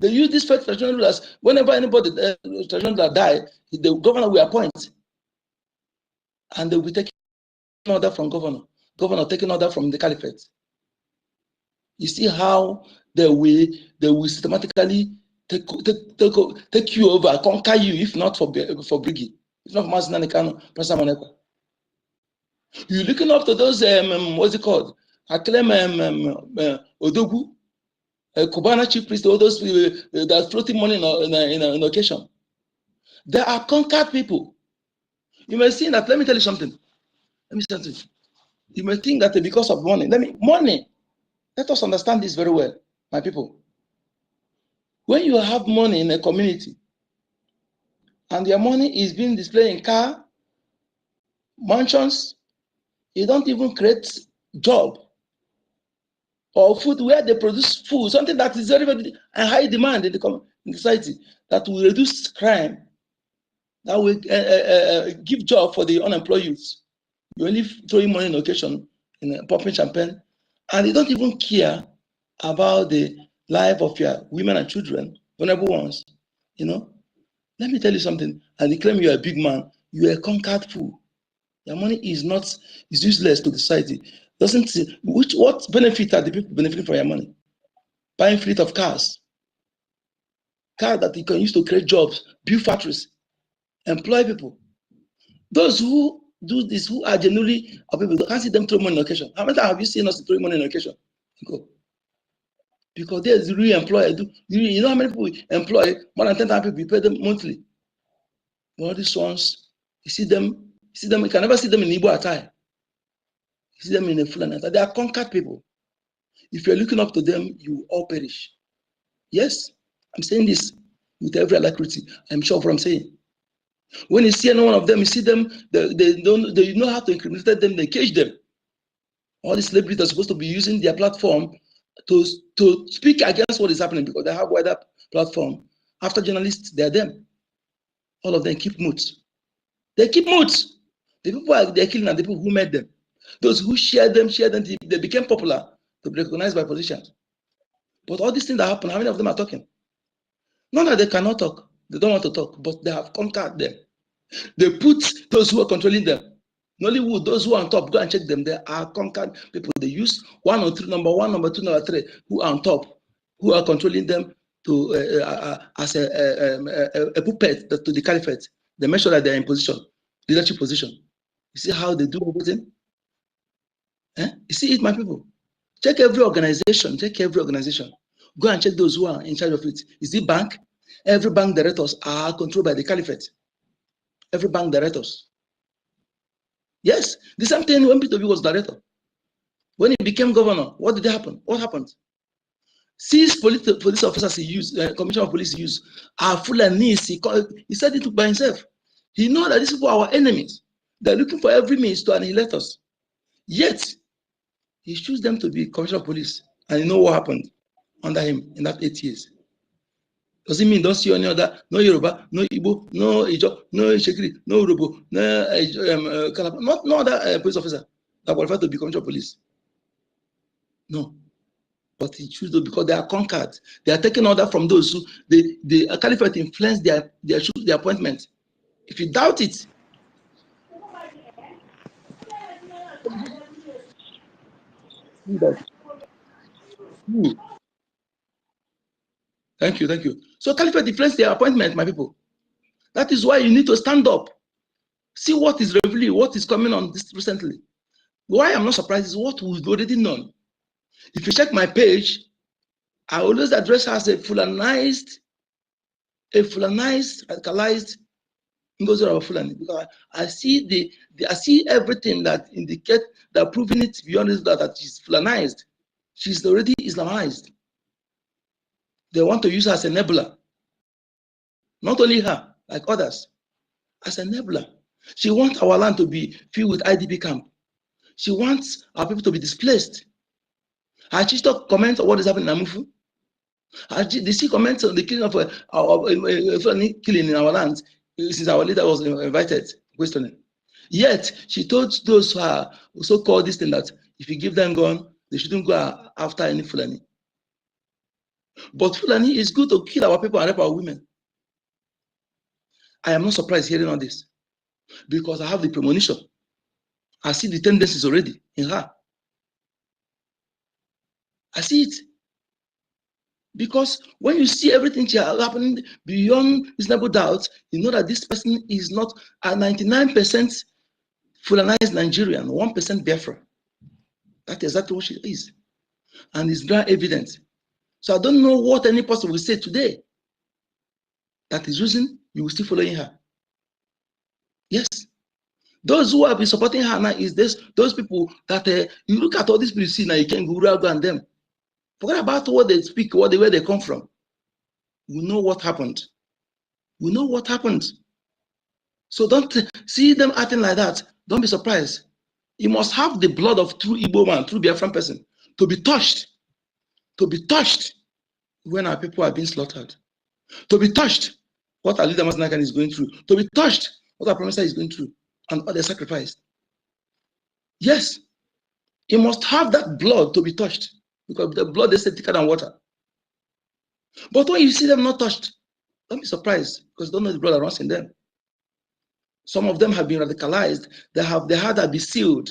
They use these fake traditional rulers. Whenever anybody traditional ruler die, the governor will appoint, and they will be taking order from governor taking order from the caliphate. You see how they will systematically take you over, conquer you, if not for BRGIE, if not for Mazinani Kano, President Monekwa. You're looking up to those what's it called, I claim Odogu, Kubana chief priest, all those that are floating money in occasion. They are conquered people. You may see that, let me tell you something. Let me say something. You may think that because of money, money, let us understand this very well, my people. When you have money in a community, and your money is being displayed in car, mansions, you don't even create job or food where they produce food, something that is very, very high demand in the society, that will reduce crime, that will give job for the unemployed youths. You only throwing money in occasion, in popping champagne, and you don't even care about the life of your women and children, vulnerable ones. You know, let me tell you something. And you claim you're a big man, you're a conquered fool. Your money is useless to the society. What benefit are the people benefiting from your money? Buying fleet of cars that you can use to create jobs, build factories, employ people. Those who do this, who are genuinely people, you can't see them throw money in occasion. How many times have you seen us throw money in occasion? Because there's re-employed. You know how many people we employ? More than 10,000 people, we pay them monthly. All these ones, you see them, you can never see them in Igbo attire. You see them in a Fulani attire. They are conquered people. If you're looking up to them, you all perish. Yes, I'm saying this with every alacrity. I'm sure of what I'm saying. When you see any one of them, you see them, they know how to incriminate them, they cage them. All these celebrities are supposed to be using their platform to speak against what is happening because they have wider platform. After journalists, they are them. All of them keep mute. They keep mute. The people they're killing are the people who made them. Those who share them, they became popular to be recognized by politicians. But all these things that happen, how many of them are talking? Not that they cannot talk, they don't want to talk, but they have conquered them. They put those who are controlling them. Nollywood, those who are on top, go and check them. They are conquered people. They use 1 or 3, number 1, number 2, number 3, who are on top, who are controlling them to as a puppet to the caliphate. They make sure that they're in position, leadership position. You see how they do everything? You see it, my people? Check every organization, Go and check those who are in charge of it. Is it bank? Every bank directors are controlled by the caliphate. Every bank directors. Yes, the same thing when Peter was director. When he became governor, what did happen? What happened? 6 police officers he used, commissioner of police he used, are Fulanis. He said it by himself. He knows that these people are our enemies. They're looking for every means to annihilate us. Yet, he chose them to be commissioner of police. And you know what happened under him in that 8 years? Does it mean don't see any other, no Yoruba, no Igbo, no Ijo, no Shekiri, no Urobo, no Kalaba, no other police officer that qualified to be commissioner of police? No. But he chose those because they are conquered. They are taking order from those who the caliphate influenced their appointment. If you doubt it, thank you. So caliphate influenced their appointment, my people. That is why you need to stand up. See what is revealing, what is coming on this recently. Why I'm not surprised is what we've already known. If you check my page, I always address her as a Fulanized, radicalized NGOZI of Fulani, because I see I see everything that indicate that proving it beyond that she's Fulanized. She's already Islamized. They want to use her as a enabler. Not only her, like others, as an enabler. She wants our land to be filled with IDP camp. She wants our people to be displaced. Has she stopped comment on what is happening in Amufu? Did she comment on the killing of killing in our land since our leader was invited, questioning? Yet she told those who are so-called this thing that if you give them gun, they shouldn't go after any Fulani. But Fulani is good to kill our people and rape our women. I am not surprised hearing all this because I have the premonition. I see the tendencies already in her. I see it. Because when you see everything happening beyond reasonable doubt, you know that this person is not a 99% Fulanized Nigerian, 1% Biafra. That's exactly what she is. And it's very evident. So I don't know what any person will say today that is reason you will still following her. Yes. Those who have been supporting her now is those people that you look at all these people you see now, you can go and them. Forget about what they speak, where they come from. We know what happened. We know what happened. So don't see them acting like that. Don't be surprised. You must have the blood of true Igbo man, true Biafran person, to be touched when our people are being slaughtered, to be touched what our leader Masnakan is going through, to be touched what our promisor is going through, and what they sacrificed. Yes, you must have that blood to be touched, because the blood is thicker than water. But when you see them not touched, don't be surprised, because you don't know the blood that runs in them. Some of them have been radicalized. Their heart have been sealed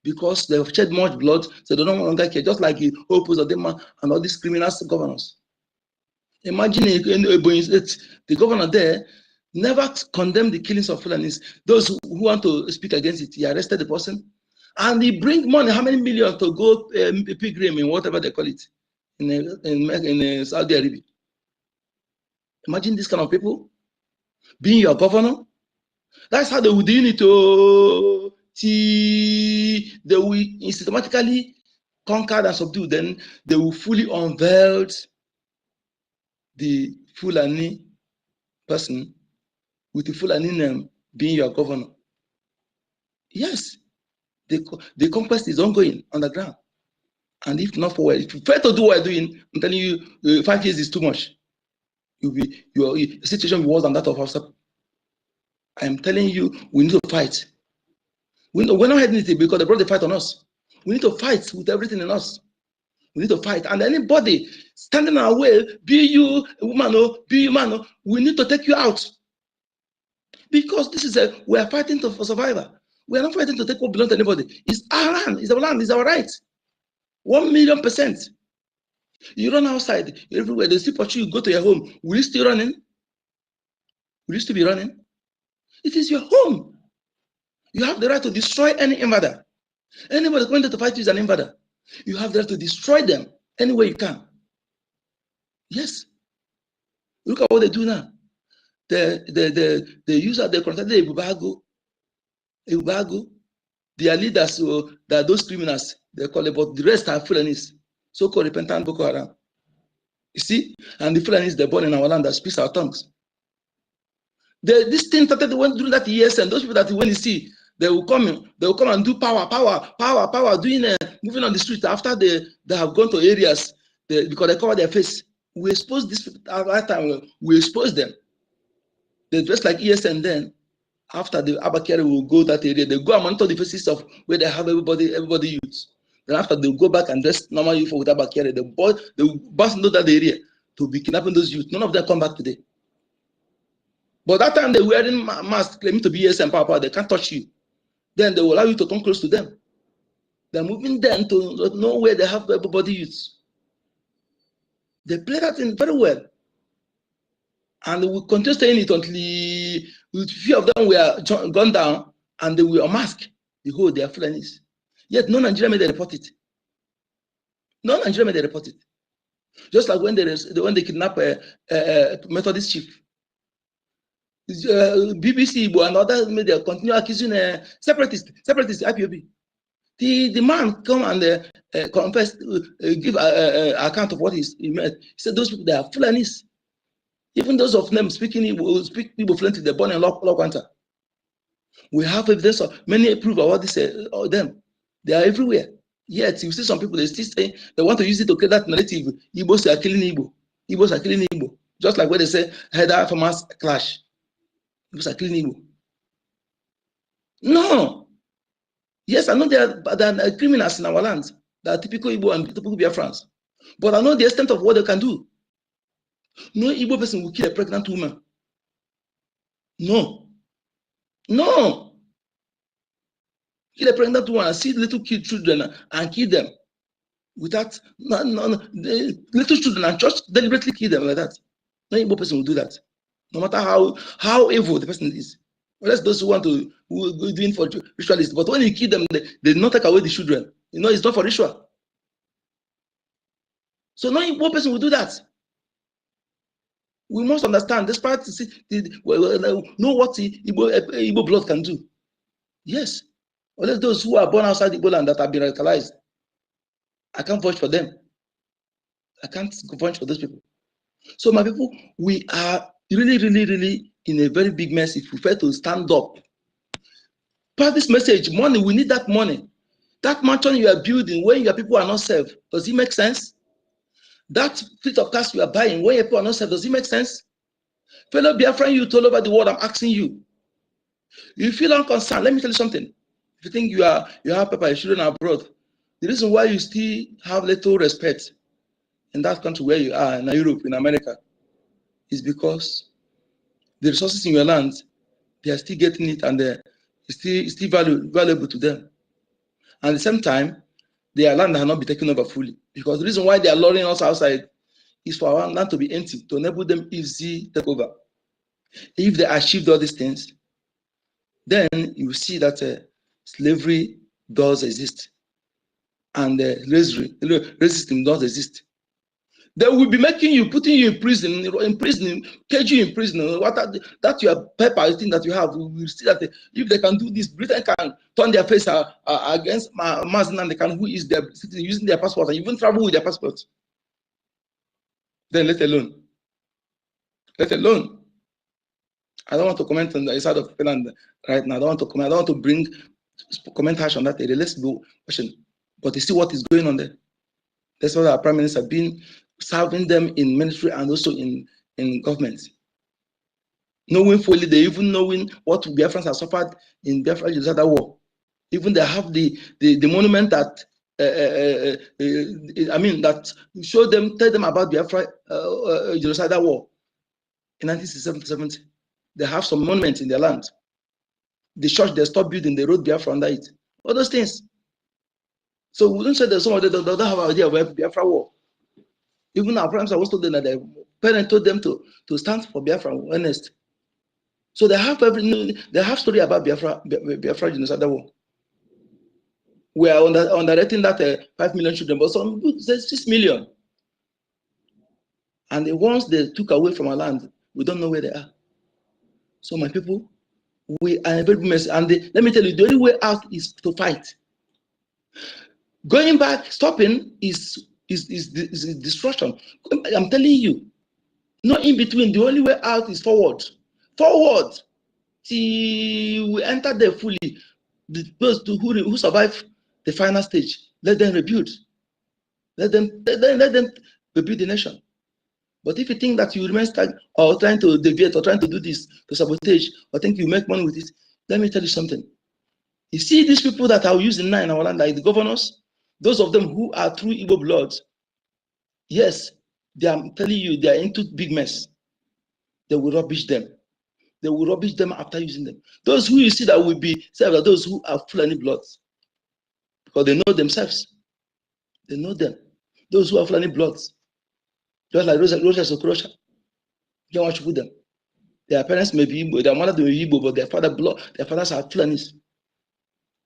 because they have shed much blood, so they don't longer care. Just like the Opus of them and all these criminal governors. Imagine the governor there never condemned the killings of Fulanis. Those who want to speak against it, he arrested the person, and he bring money, how many million to go pilgrim in whatever they call it in Saudi Arabia. Imagine this kind of people being your governor. That's how they will do it. They will systematically conquer and subdue. Then they will fully unveil the Fulani person with the Fulani name being your governor. Yes, the conquest is ongoing on the ground. And if not for if you fail to do what you're doing, I'm telling you, 5 years is too much. Your situation will be worse than that of us. I'm telling you, we need to fight. We're not heading it because they brought the fight on us. We need to fight with everything in us. We need to fight. And anybody standing our way, be you a woman or be you man, we need to take you out. Because this is we are fighting for survival. We are not fighting to take what belongs to anybody. It's our land, it's our land, it's our right. 1,000,000%. You run outside everywhere, they still pursue you, go to your home. Will you still running? Will you still be running? It is your home. You have the right to destroy any invader. Anybody going to fight you is an invader. You have the right to destroy them any way you can. Yes. Look at what they do now. They contacted Ebubago. Their leaders, that are those criminals, they call it, but the rest are Fulanis, so-called repentant Boko Haram. You see? And the Fulanis, they're born in our land that speaks our tongues. This thing started during that years, and those people that when you see, they will come and do power, doing moving on the street after they have gone to areas because they cover their face. We expose this at that time. We expose them. They dress like ESN. Then after the Abakari will go that area, they go and monitor the faces of where they have everybody youths. Then after they go back and dress normal youth with Abakari, they will bust into that area to be kidnapping those youths. None of them come back today. But that time they're wearing masks claiming to be ESN power, they can't touch you. Then they will allow you to come close to them. They're moving them to know where they have everybody youths. They play that in very well. And we will continue saying it until few of them were gone down and they will unmask the whole they are Fulanis. Yet no Nigerian made a report it. No Nigerian made a report it. Just like when they kidnap a Methodist chief. BBC Igbo and other media continue accusing separatists, IPOB. The man come and confess, give account of what he meant. He said those people, they are Fulanis. Even those of them speaking Igbo, speak Igbo fluently, they're born in Lokwanta. We have evidence of many proof of what this them. They are everywhere. Yet you see some people, they still say they want to use it to create that narrative. Igbos are killing Igbo. Igbos are killing Igbo. Just like when they say Heather Farmers clash. Igbos are killing Igbo. No. Yes, I know there are criminals in our land that are typical Igbo and typical Biafrans. But I know the extent of what they can do. No Igbo person will kill a pregnant woman. No. No. Kill a pregnant woman and see little children and kill them. Without, the little children and just deliberately kill them like that. No Igbo person will do that. No matter how evil the person is. Unless those who want to, who are doing for ritualists. But when you kill them, they do not take away the children. You know, it's not for ritual. So no one person will do that. We must understand this part. Know what Igbo blood can do. Yes. Only those who are born outside Igbo land that have been radicalized. I can't vouch for them. I can't vouch for those people. So my people, we are really in a very big mess if we fail to stand up. Pass this message, money, we need that money. That mansion you are building when your people are not served, does it make sense? That fleet of cars you are buying when your people are not served, does it make sense? Fellow Biafran youth all over the world, I'm asking you. You feel unconcerned, let me tell you something. If you think you have paper, your children are abroad, the reason why you still have little respect in that country where you are, in Europe, in America, is because the resources in your land, they are still getting it and it's still valuable to them. And at the same time, their land has not been taken over fully. Because the reason why they are luring us outside is for our land to be empty, to enable them easy take over. If they achieved all these things, then you will see that slavery does exist. And racism does exist. They will be making you, putting you in prison, caging you in prison. That your paper thing that you have, we will see that if they can do this, Britain can turn their face against Mazen, and they can who is their citizen using their passport and even travel with their passport. Then let alone. I don't want to comment on the side of Finland right now. I don't want to comment. I don't want to bring comment hash on that area. Let's go question. But you see what is going on there. That's why our prime minister have been serving them in ministry and also in government. Knowing fully, they even knowing what Biafrans have suffered in Biafra Genocide War. Even they have the monument that that show them, tell them about Biafra Genocide War in 1970. They have some monuments in their land. The church they stopped building, they wrote Biafra under it. All those things. So we don't say that some of them don't have an idea of Biafra war. Even our parents are also told them that their parents told them to stand for Biafra, honest. So they have story about Biafra Genocide War. We are underrating that 5 million children, but some say 6 million. And once they took away from our land, we don't know where they are. So my people, we are a very mess. And let me tell you, the only way out is to fight. Going back, stopping is destruction. I'm telling you, no in between. The only way out is forward. Forward till we enter there fully. Those who survive the final stage, let them rebuild. Let them rebuild the nation. But if you think that you remain stuck or trying to deviate or trying to do this to sabotage or think you make money with it, let me tell you something. You see these people that are using now in our land, like the governors, those of them who are true Igbo blood, yes, I'm telling you, they are into big mess. They will rubbish them. They will rubbish them after using them. Those who you see that will be served are those who are Fulani bloods. Because they know themselves. They know them. Those who are Fulani bloods. Just like Rosa Sokrosha. You don't want to put them. Their parents may be Igbo, their mother may be Igbo, but their fathers are Fulanis.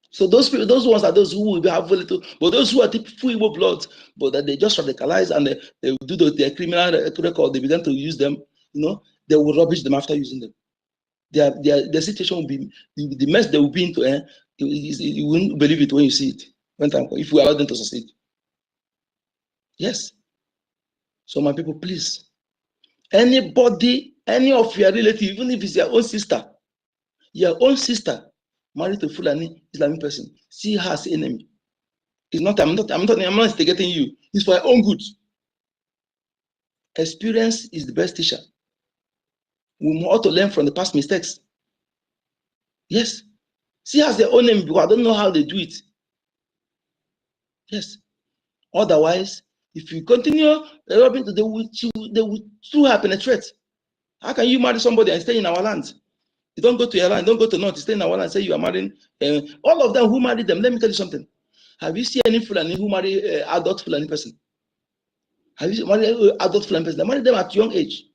So those people, those ones are those who will have very little, but those who are typical Igbo bloods, but that they just radicalize and they will do their criminal record, they begin to use them, they will rubbish them after using them. Their situation will be the mess they will be into. You won't believe it when you see it. If we allow them to succeed. Yes. So my people, please, anybody, any of your relative, even if it's your own sister married to Fulani Islamic person, see her as enemy. It's not. I'm not instigating you. It's for your own good. Experience is the best teacher. We ought to learn from the past mistakes. Yes. See her as their own enemy because I don't know how they do it. Yes. Otherwise, if you continue robbing, they will through her penetrate. How can you marry somebody and stay in our land? You don't go to your land, don't go to North, you stay in our land and say you are marrying. All of them who married them, let me tell you something. Have you seen any Fulani who marry adult Fulani person? Have you married adult Fulani person? They marry them at young age.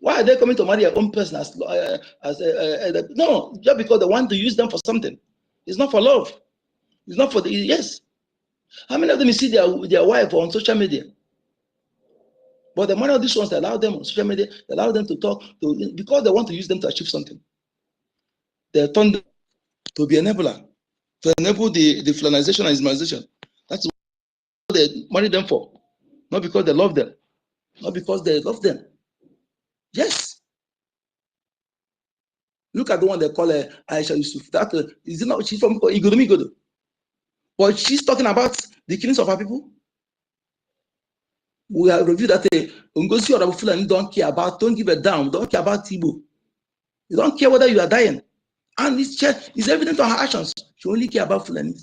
Why are they coming to marry their own person no, just because they want to use them for something. It's not for love. It's not for the, yes. How many of them you see their wife on social media? But the money of these ones that allow them on social media, they allow them to talk because they want to use them to achieve something. They turn them to be enabler, to enable the Fulanization and Islamization. That's what they marry them for. Not because they love them. Not because they love them. Yes. Look at the one they call Aisha Yusuf. That is it not? She's from Igodo. But she's talking about the killings of our people. We have reviewed that NGOZI or Fulani don't care about, don't give a damn, don't care about Igbo. You don't care whether you are dying. And it's evident on her actions. She only care about Fulani.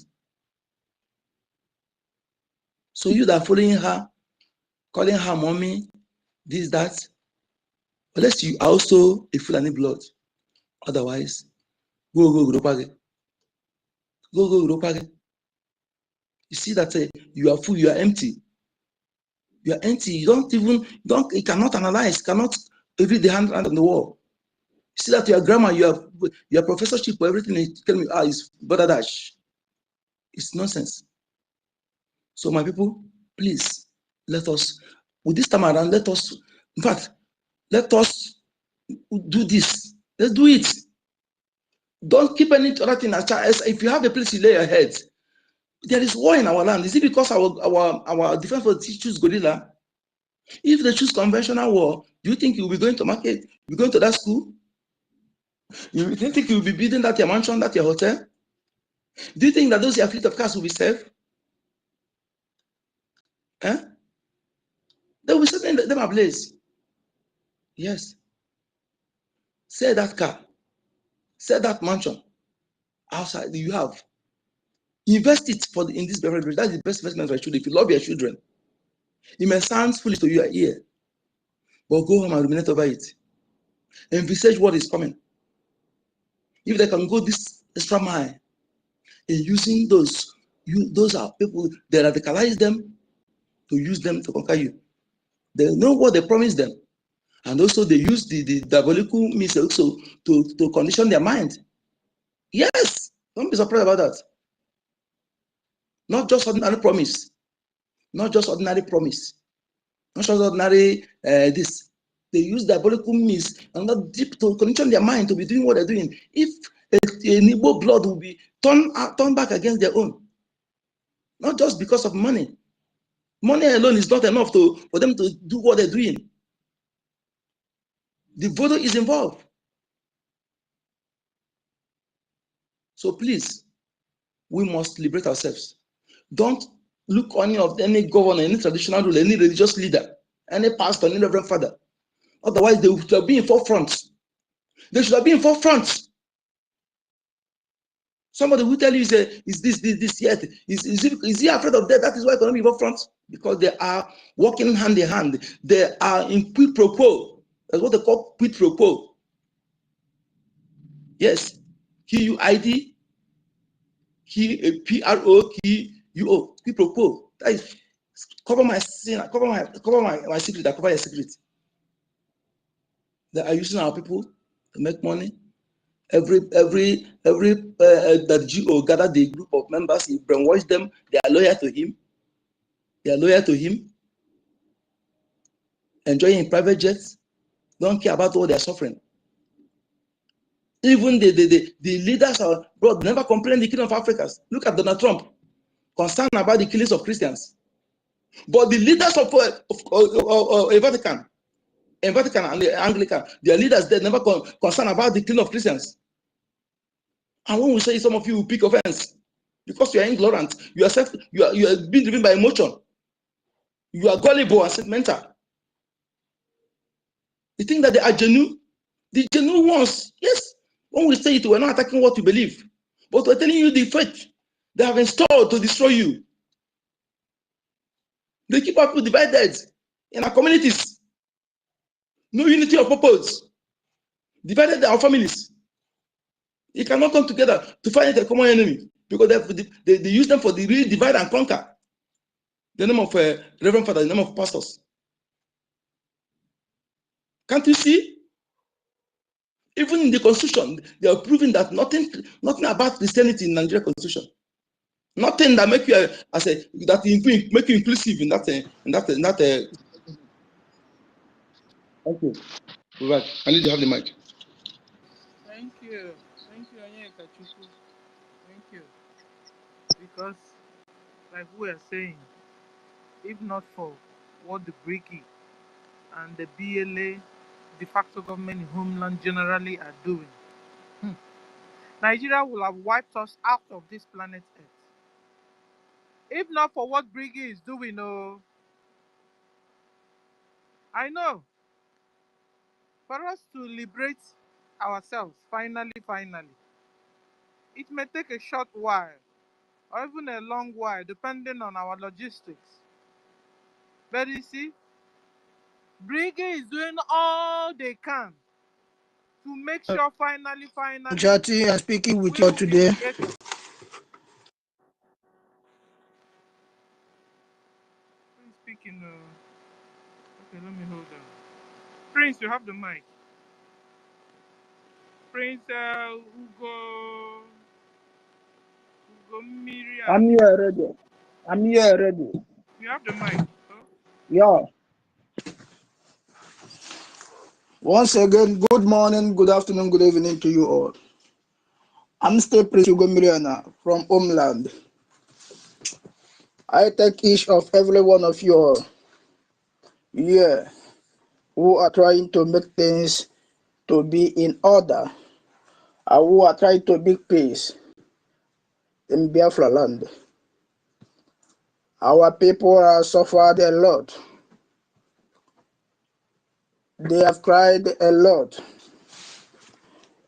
So you that are following her, calling her mommy, this, that, unless you are also a Fulani blood. Otherwise, go Gropage. Go Gropage. You see that you are full, you are empty. You are empty. You cannot analyze, cannot read the hand on the wall. You see that your grammar, your professorship or everything, you tell me, it's brother dash. It's nonsense. So my people, please, let us, with this time around, let us do this. Let's do it. Don't keep any other thing. If you have a place you lay your head, there is war in our land. Is it because our defense forces choose guerrilla? If they choose conventional war, do you think you'll be going to market? You'll be going to that school? Do you think you'll be building that your mansion, that your hotel? Do you think that those your fleet of cars will be safe? Eh? They will be setting them ablaze. Yes. Sell that car. Sell that mansion. Outside, you have. Invest it in this beverage. That's the best investment for children. If you love your children, it may sound foolish to your ear, but go home and ruminate over it. Envisage what is coming. If they can go this extra mile in using those are people, they radicalize them to use them to conquer you. They know what they promised them. And also they use the diabolical means also to condition their mind. Yes, don't be surprised about that. Not just ordinary promise. Not just ordinary promise. Not just ordinary this. They use diabolical means and not deep to condition their mind to be doing what they're doing. If a Igbo blood will be turned back against their own. Not just because of money. Money alone is not enough for them to do what they're doing. The voodoo is involved. So please, we must liberate ourselves. Don't look on any governor, any traditional ruler, any religious leader, any pastor, any reverend father. Otherwise, they should have been in forefront. They should have been in forefront. Somebody will tell you is this yet? Is he afraid of death? That is why he cannot be in forefront. Because they are working hand in hand. They are in quid pro quo. That's what they call quid pro quo. Yes. QUID, PRO, QUO, quid pro quo. That is cover my sin, cover my secret, I cover your secret. They are using our people to make money. Every that GO gather the group of members, he brainwash them. They are loyal to him. They are loyal to him. Enjoying private jets. Don't care about what they are suffering. Even the leaders are brought never complain the killing of Africans. Look at Donald Trump, concerned about the killings of Christians. But the leaders of Vatican and the Anglican, their leaders, they never concerned about the killing of Christians. And when we say some of you will pick offense because you are ignorant, you are being driven by emotion, you are gullible and sentimental. You think that they are genuine? The genuine ones, yes. When we say it, we're not attacking what you believe, but we're telling you the faith they have installed to destroy you. They keep people divided in our communities. No unity of purpose. Divided our families. You cannot come together to fight a common enemy because they use them for the real divide and conquer. The name of Reverend Father, the name of pastors. Can't you see? Even in the Constitution, they are proving that nothing about Christianity in Nigeria Constitution. Nothing that make you make you inclusive in that. Okay, right. I need to have the mic. Thank you. Thank you, Onyeka Chukwu. Thank you. Because, like we are saying, if not for what the BRGIE and the BLA, de facto government in homeland generally are doing, Nigeria will have wiped us out of this planet Earth. If not for what BRGIE is doing, oh, I know, for us to liberate ourselves, finally, it may take a short while or even a long while, depending on our logistics. But you see, BRGIE is doing all they can to make sure finally, Chati, I'm speaking with we you will be today. created. Who's speaking? Okay, let me hold on. Prince, you have the mic. Prince Ugo Miriam. I'm here already. I'm here already. You have the mic. Oh? Yeah. Once again, good morning, good afternoon, good evening to you all. I'm still Prince Ugo Miriana from Homeland. I take each of every one of you all, yeah, who are trying to make things to be in order, and who are trying to make peace in Biafra land. Our people have suffered a lot. They have cried a lot.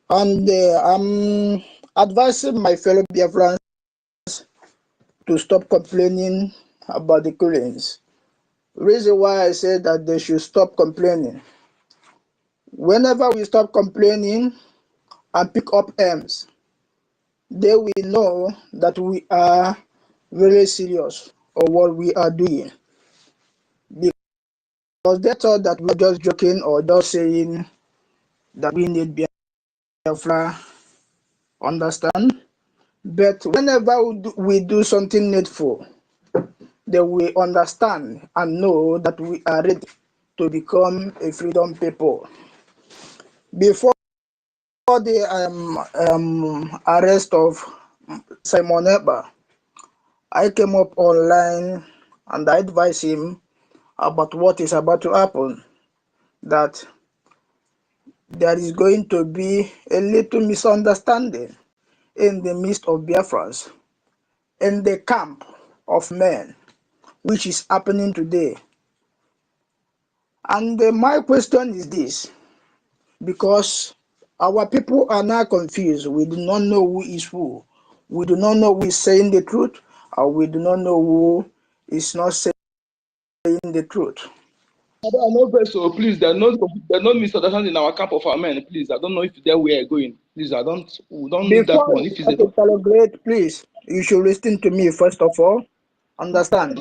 And I'm advising my fellow Biafrans to stop complaining about the killings. Reason why I say that they should stop complaining. Whenever we stop complaining and pick up arms, they will know that we are very serious on what we are doing. Because they thought that we were just joking or just saying that we need Biafra, understand? But whenever we do something needful, they will understand and know that we are ready to become a freedom people. Before the arrest of Simon Eber, I came up online and I advised him about what is about to happen, that there is going to be a little misunderstanding in the midst of Biafrans, in the camp of men, which is happening today. And my question is this, because our people are now confused. We do not know who is who. We do not know who is saying the truth, or we do not know who is not saying the truth. I know, so please, there's no misunderstanding in our camp of our men. Please, I don't know if there we are going. Please, we don't need that Before one. you If it's start to celebrate, please, you should listen to me first of all. Understand?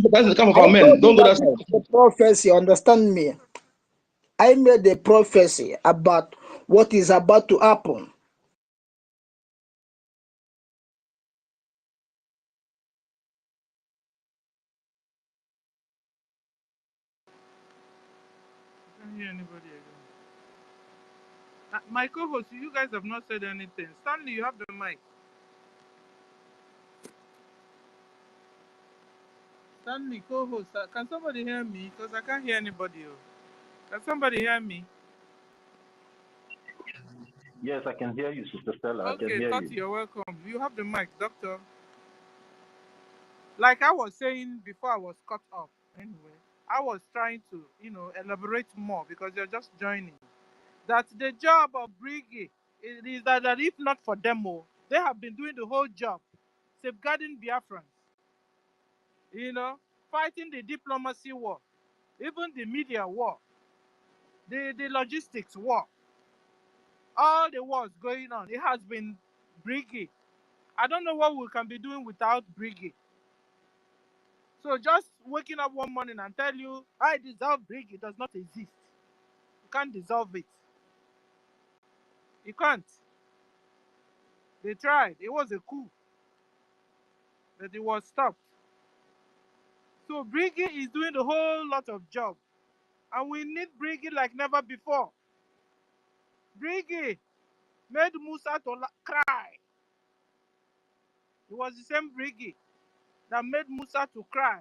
that's the camp of I our told men. you Don't go that that this side. is a prophecy. Understand me? I made a prophecy about what is about to happen. I can't hear anybody again. My co-host, you guys have not said anything. Stanley, you have the mic. Stanley, co-host, can somebody hear me? Because I can't hear anybody. Can somebody hear me? Yes, I can hear you, Sister Stella. I can Okay, hear Tati, you. you're welcome. You have the mic, doctor. Like I was saying before I was cut off, anyway, I was trying to, elaborate more because you're just joining. That the job of BRGIE is that if not for them, they have been doing the whole job, safeguarding Biafrans, fighting the diplomacy war, even the media war, the logistics war, all the wars going on. It has been BRGIE. I don't know what we can be doing without BRGIE. So just waking up one morning and tell you, I dissolve BRGIE does not exist. You can't dissolve it. You can't. They tried. It was a coup. that it was stopped. So BRGIE is doing a whole lot of job, and we need BRGIE like never before. BRGIE made Musa to cry. It was the same BRGIE that made Musa to cry.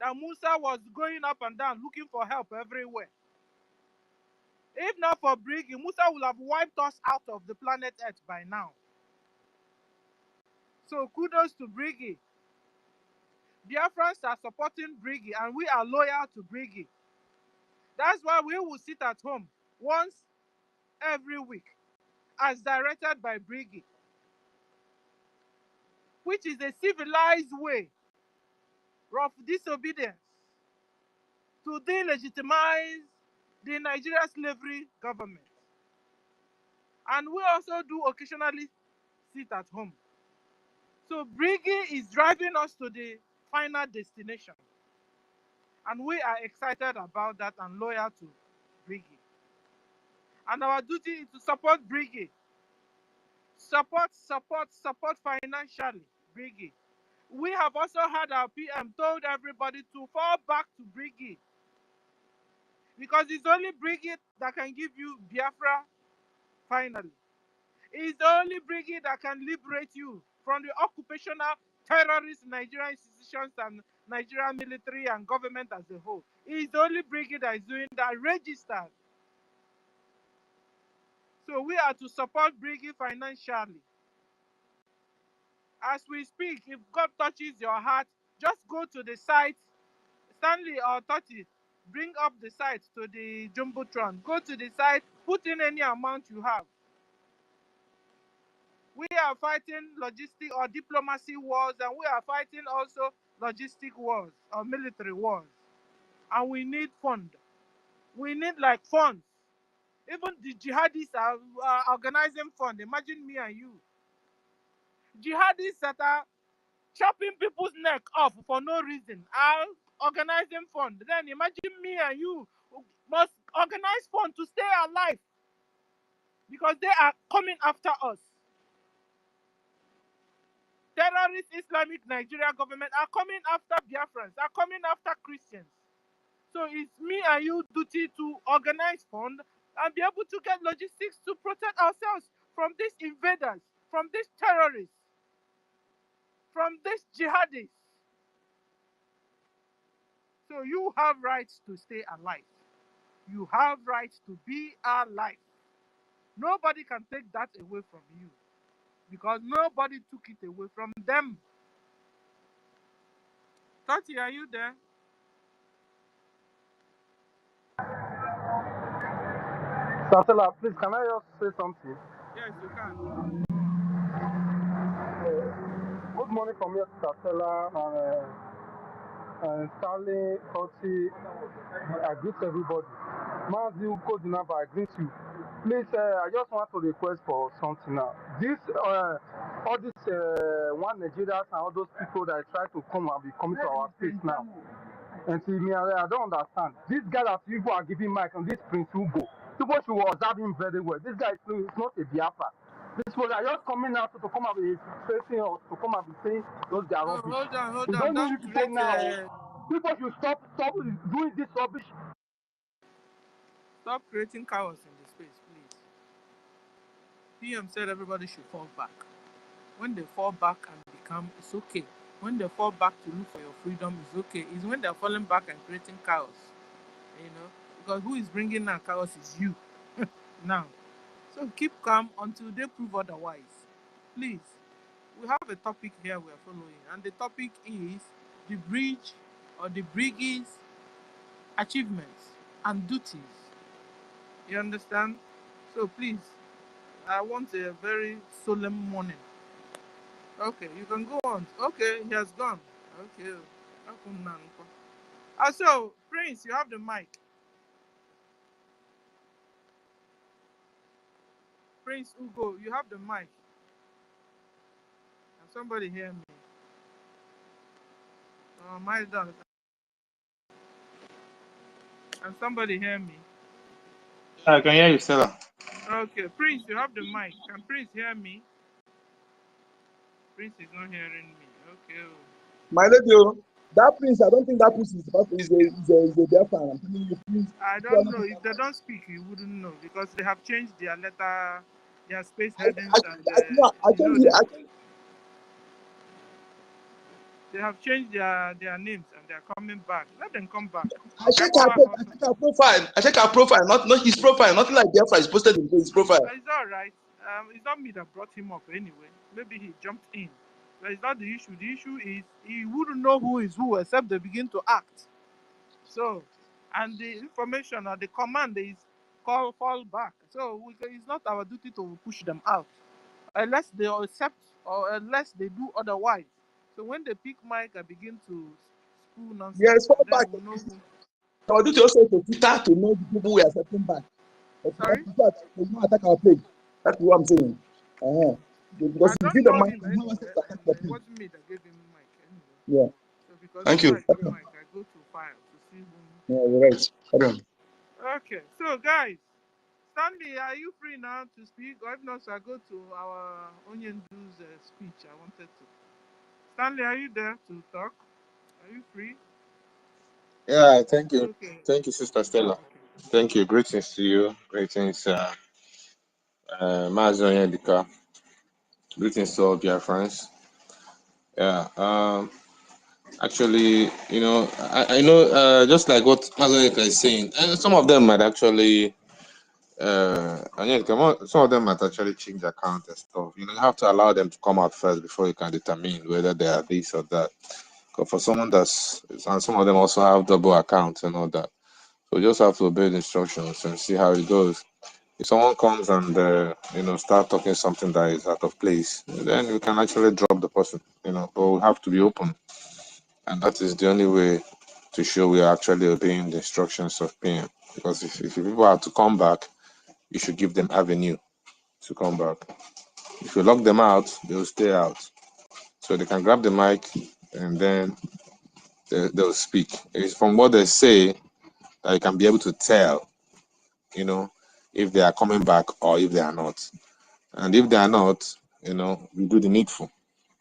That Musa was going up and down looking for help everywhere. If not for BRGIE, Musa would have wiped us out of the planet Earth by now. So kudos to BRGIE. Biafrans are supporting BRGIE and we are loyal to BRGIE. That's why we will sit at home once every week as directed by BRGIE, which is a civilized way of disobedience to delegitimize the Nigeria slavery government. And we also do occasionally sit at home. So BRGIE is driving us to the final destination. And we are excited about that and loyal to BRGIE. And our duty is to support BRGIE. Support financially, BRGIE. We have also had our PM told everybody to fall back to BRGIE, because it's only BRGIE that can give you Biafra finally. It's only BRGIE that can liberate you from the occupational terrorist Nigerian institutions and Nigerian military and government as a whole. It's only BRGIE that is doing that, registered. So we are to support BRGIE financially. As we speak, if God touches your heart, just go to the site, Stanley or Toti, bring up the site to the Jumbotron. Go to the site, put in any amount you have. We are fighting logistic or diplomacy wars, and we are fighting also logistic wars or military wars. And we need funds. We need like funds. Even the jihadists are organizing funds. Imagine me and you. Jihadists that are chopping people's neck off for no reason are organizing fund. Then imagine me and you must organize fund to stay alive, because they are coming after us. Terrorist Islamic Nigeria government are coming after Biafrans, are coming after Christians. So it's me and you duty to organize fund and be able to get logistics to protect ourselves from these invaders, from these terrorists, from these jihadists. So you have rights to stay alive. You have rights to be alive. Nobody can take that away from you, because nobody took it away from them. Tati, are you there? Sasela, please, can I just say something? Yes, you can. Good morning from here to Sasela and Stanley, Toti. I greet everybody. Mazi Ukodinaba, I greet you. Please, I just want to request for something now. This, all these one Nigerians and all those people that try to come and be coming to our space now. And see me, I don't understand. This guy that people are giving mic on this Prince Hugo, people should observe him very well. This guy is not a Biafra. This was just coming out to come and be facing us, to come and be saying those they are rubbish. Hold on. We don't Don't need people create now. People should stop doing this rubbish. Stop creating chaos in the space, please. PM said everybody should fall back. When they fall back and become, it's okay. When they fall back to look for your freedom, it's okay. It's when they're falling back and creating chaos, because who is bringing that chaos is you now. So keep calm until they prove otherwise. Please, we have a topic here we are following, and the topic is the bridge or the BRGIE's achievements and duties. You understand? So please, I want a very solemn morning. Okay, you can go on. Okay, he has gone. Okay. So, Prince, you have the mic. Prince Ugo, you have the mic. Can somebody hear me? Oh, my God. Can somebody hear me? I can hear you, Stella. Okay, Prince, you have the mic. Can Prince hear me? Prince is not hearing me. Okay. My lady, that prince, I don't think that prince is a Biafran. I'm telling you, please. I don't know. If they don't speak, you wouldn't know because they have changed their letter, their space headings, and they have changed their names and they're coming back. Let them come back. I check her profile. I check her profile, not his profile. Nothing like Biafra is posted in his profile. It's all right. It's not me that brought him up anyway. Maybe he jumped in. But it's not the issue. The issue is he wouldn't know who is who except they begin to act. So, and the information or the command is fall back. So it's not our duty to push them out unless they accept or unless they do otherwise. So when they pick mic and begin to spew nonsense, yes, fall back. We'll know who. Our duty also to Twitter to know the people we are setting back. Sorry? They don't attack our page. That's what I'm saying. Because I if don't you the know mic, him you anyway, have access to attack the and it page. wasn't me that gave him the mic anyway. Yeah. So because Thank you. I get mic, I go to file to see who. Yeah, you're right. Okay, so guys, Stanley, are you free now to speak? Or if not, so I go to our Onyendu's speech. I wanted to. Stanley, are you there to talk? Are you free? Yeah, thank you. Okay. Thank you, Sister Stella. Okay. Thank you. Greetings to you. Greetings, Mazi Onyedika. Greetings to all Biafrans. Yeah. Actually, I know, just like what Mazi Onyedika is saying, and some of them might actually, some of them might actually change account and stuff. You have to allow them to come out first before you can determine whether they are this or that. Because for someone and some of them also have double accounts and all that. So you just have to obey the instructions and see how it goes. If someone comes and start talking something that is out of place, then you can actually drop the person. But we have to be open, and that is the only way to show we are actually obeying the instructions of PM. Because if people are to come back, you should give them avenue to come back. If you lock them out, they will stay out. So they can grab the mic and then they'll speak. It's from what they say that you can be able to tell, if they are coming back or if they are not. And if they are not, we do the needful.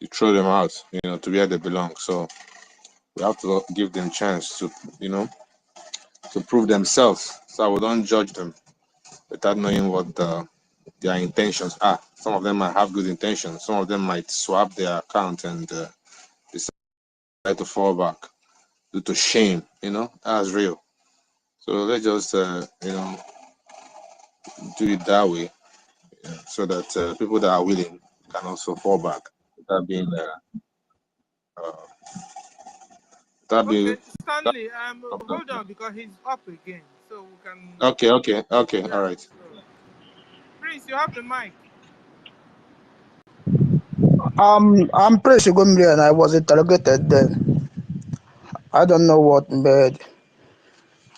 You throw them out, to where they belong. So we have to give them chance to, to prove themselves. So we don't judge them without knowing what their intentions are. Some of them might have good intentions. Some of them might swap their account and decide to fall back due to shame. That's real. So let's just, do it that way, so that people that are willing can also fall back without being Okay, Stanley, hold on because he's up again, so we can. Okay, yeah, all right. So, Prince, you have the mic. I'm Prince Ugumri and I was interrogated then. I don't know what made.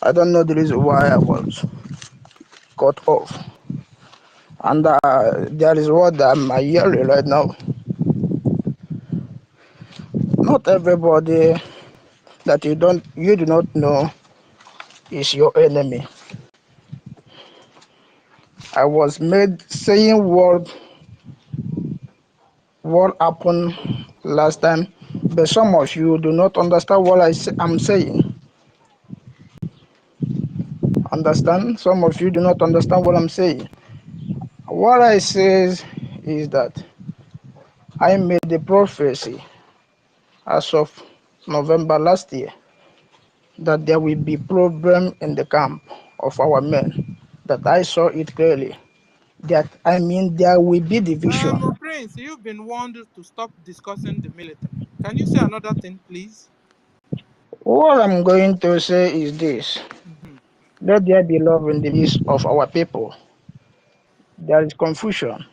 I don't know the reason why I was cut off. And there is what I'm hearing right now. Not everybody that you do not know is your enemy. I was made saying what happened last time, but some of you do not understand what I'm saying. Understand? Some of you do not understand what I'm saying. What I say is that I made a prophecy as of November last year that there will be problem in the camp of our men. That I saw it clearly. That there will be division. Prince, you've been warned to stop discussing the military. Can you say another thing, please? What I'm going to say is this. Let there be love in the midst of our people. There is confusion.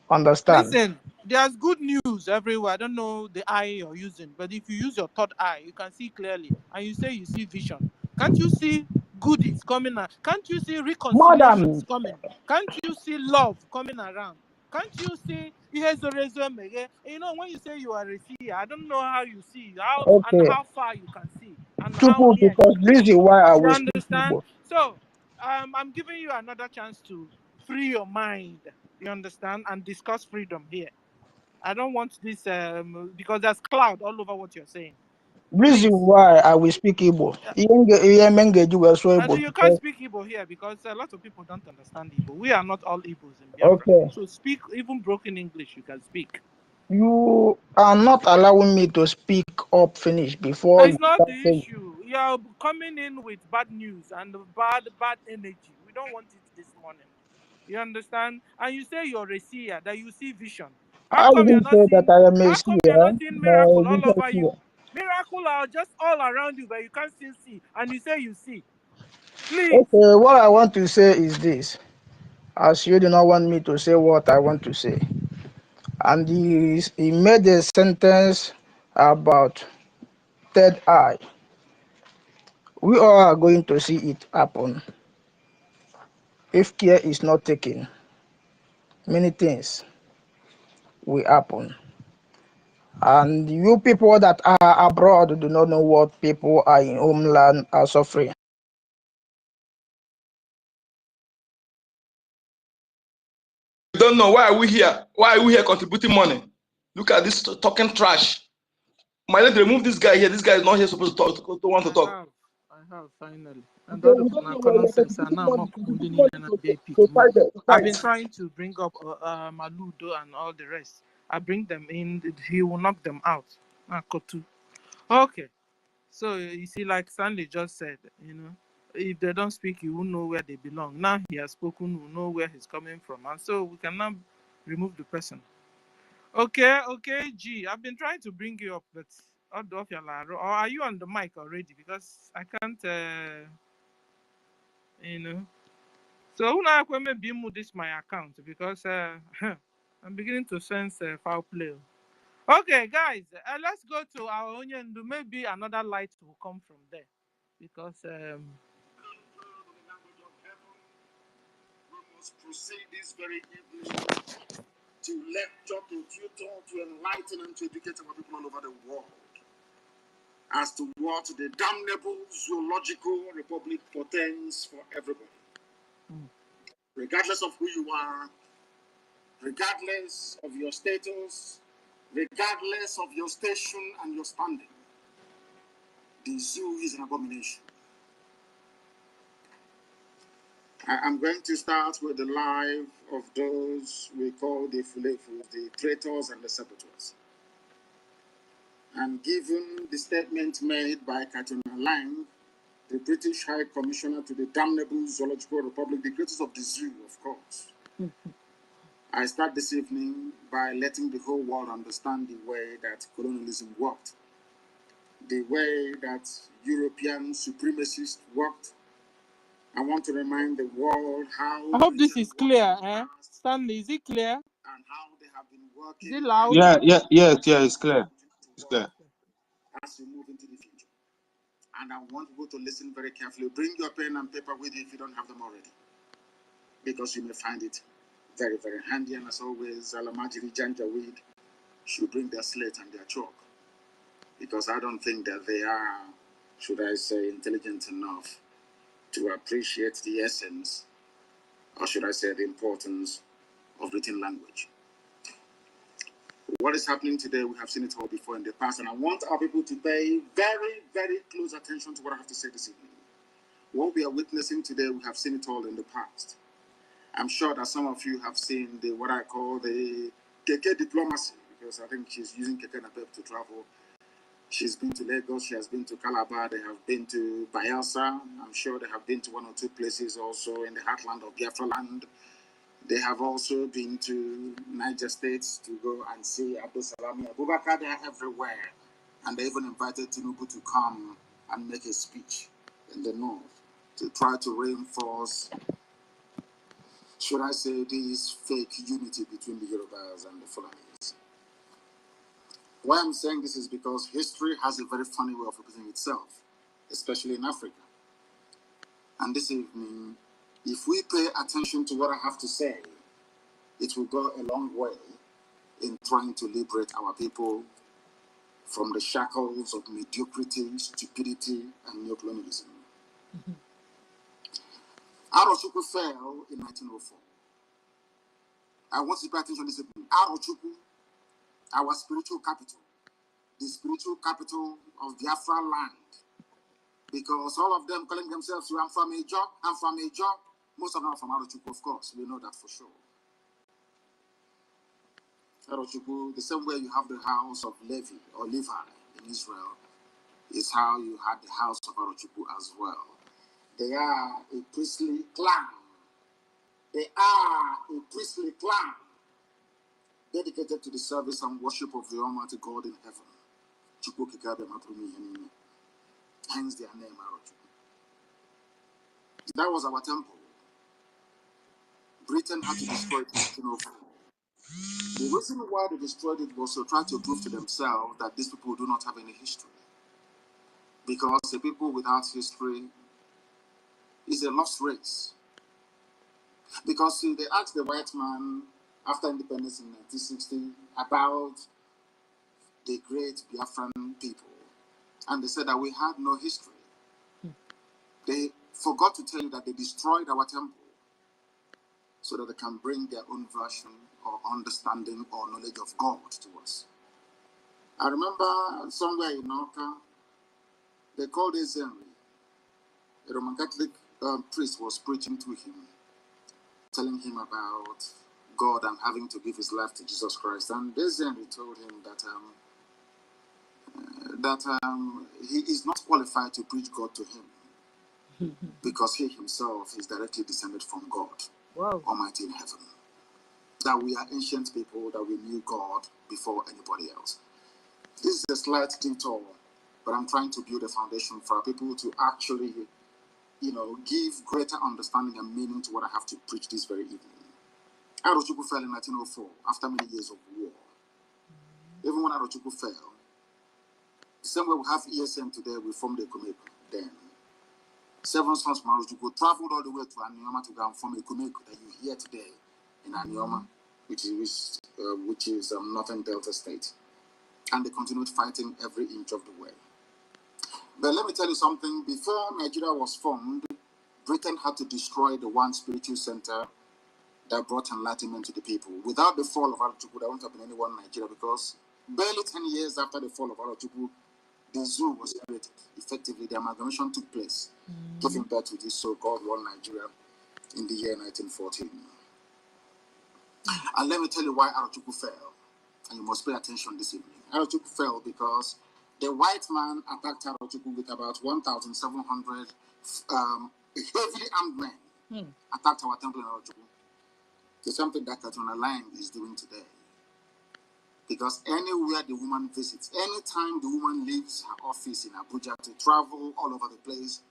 Understand? Listen, there's good news everywhere. I don't know the eye you're using, but if you use your third eye, you can see clearly. And you say you see vision. Can't you see goodies coming out? Can't you see reconciliations coming? Can't you see love coming around? Can't you see when you say you are a seer, I don't know how you see, and how far you can see, and how near you because can this see. is why I You will understand? So, I'm giving you another chance to free your mind. You understand? And discuss freedom here. I don't want this because there's cloud all over what you're saying. Reason Please. why I will speak Igbo. You can't speak Igbo here because a lot of people don't understand Igbo. We are not all Igbos in Biafra. Okay. So speak even broken English, you can speak. You are not allowing me to speak up finish before It's you not start the saying. issue. You're coming in with bad news and bad energy. We don't want it this morning. You understand? And you say you're a seer, that you see vision. How I come you're didn't not say that seeing? I am a How come you're not seer, seeing nor miracle a all visual over seer. you? Miracle are just all around you, but you can't still see. And you say you see. Please. Okay, what I want to say is this. As you do not want me to say what I want to say. And he made a sentence about third eye. We all are going to see it happen. If care is not taken, many things will happen. And you people that are abroad do not know what people are in homeland are suffering. We don't know why are we here. Why are we here contributing money? Look at this talking trash. My lady, remove this guy here. This guy is not here supposed to talk. To want to talk. I have finally. And Okay, all we of don't know where you're nonsense and contributing now money, mock contributing Kundini money and to mock. I've been fight. trying to bring up Maludo and all the rest. I bring them in, he will knock them out. Kotu. Okay. So you see, like Stanley just said, if they don't speak, you won't know where they belong. Now he has spoken, we'll know where he's coming from. And so we can now remove the person. Okay, G. I've been trying to bring you up, but or are you on the mic already? Because I can't, you know. So now I maybe move this my account because I'm beginning to sense foul play. Okay, guys, let's go to our onion. Maybe another light will come from there because we must proceed this very evening to lecture, to tutor, to enlighten, and to educate our people all over the world as to what the damnable zoological republic portends for everybody. Regardless of who you are, regardless of your status, regardless of your station and your standing, the zoo is an abomination. I'm going to start with the life of those we call the Fulefus, the traitors and the saboteurs. And given the statement made by Captain ANNANG, the British High Commissioner to the damnable Zoological Republic, the creators of the zoo, of course, I start this evening by letting the whole world understand the way that colonialism worked, the way that European supremacists worked. I want to remind the world how I hope this is clear, Stanley, is it clear? and how they have been working. Is it loud? Yeah, it's clear. It's clear. As we move into the future. And I want people to listen very carefully. Bring your pen and paper with you if you don't have them already, because you may find it very, very handy. And as always, Alamajiri Janjaweed should bring their slate and their chalk, because I don't think that they are, should I say, intelligent enough to appreciate the essence, or should I say, the importance of written language. What is happening today, we have seen it all before in the past, and I want our people to pay very, very close attention to what I have to say this evening. What we are witnessing today, we have seen it all in the past. I'm sure that some of you have seen the what I call the Keke diplomacy, because I think she's using Keke Napep to travel. She's been to Lagos, she has been to Calabar, they have been to Bayelsa. I'm sure they have been to one or two places also in the heartland of Biafra land. They have also been to Niger States to go and see Abdul Salami Abubakar. They are everywhere. And they even invited Tinubu to come and make a speech in the north to try to reinforce, should I say, this fake unity between the Yorubas and the Fulanis. Why I'm saying this is because history has a very funny way of repeating itself, especially in Africa. And this evening, if we pay attention to what I have to say, it will go a long way in trying to liberate our people from the shackles of mediocrity, stupidity, and neocolonialism. Arochukwu fell in 1904. I want you to pay attention to this evening. Arochukwu our spiritual capital, the spiritual capital of Biafra land. Because all of them calling themselves, I'm from a job, I'm from a job. Most of them are from Arochukwu, of course. We know that for sure. Arochukwu, the same way you have the house of Levi or Levi in Israel, is how you had the house of Arochukwu as well. They are a priestly clan. They are a priestly clan dedicated to the service and worship of the Almighty God in heaven. Hence their name, Arochukwu. That was our temple. Britain had to destroy it in 1904. The reason why they destroyed it was to try to prove to themselves that these people do not have any history. Because the people without history is a lost race. Because see, they asked the white man after independence in 1960 about the great Biafran people. And they said that we had no history. They forgot to tell you that they destroyed our temple so that they can bring their own version or understanding or knowledge of God to us. I remember somewhere in Norca, they called this Henry. A Roman Catholic priest was preaching to him, telling him about God and having to give his life to Jesus Christ. And this Henry told him that he is not qualified to preach God to him because he himself is directly descended from God, wow, Almighty in heaven. That we are ancient people, that we knew God before anybody else. This is a slight detour, but I'm trying to build a foundation for people to actually, give greater understanding and meaning to what I have to preach this very evening. Arochukwu fell in 1904 after many years of war. Even when Arochukwu fell, the same way we have ESM today, we formed a Kumeko then. 7 sons from Arochukwu traveled all the way to Anioma to go and form a Kumeko that you hear today in Anioma, which is Northern Delta State. And they continued fighting every inch of the way. But let me tell you something. Before Nigeria was formed, Britain had to destroy the one spiritual center that brought enlightenment to the people. Without the fall of Arochukwu, there wouldn't have been anyone in Nigeria, because barely 10 years after the fall of Arochukwu, the zoo was created. Effectively, the amalgamation took place, giving birth to this so-called one Nigeria in the year 1914. And let me tell you why Arochukwu fell. And you must pay attention this evening. Arochukwu fell because the white man attacked Arochukwu with about 1,700 heavily armed men. Attacked our temple in Arochukwu. It's something that Katrina Line is doing today. Because anywhere the woman visits, anytime the woman leaves her office in Abuja to travel all over the place,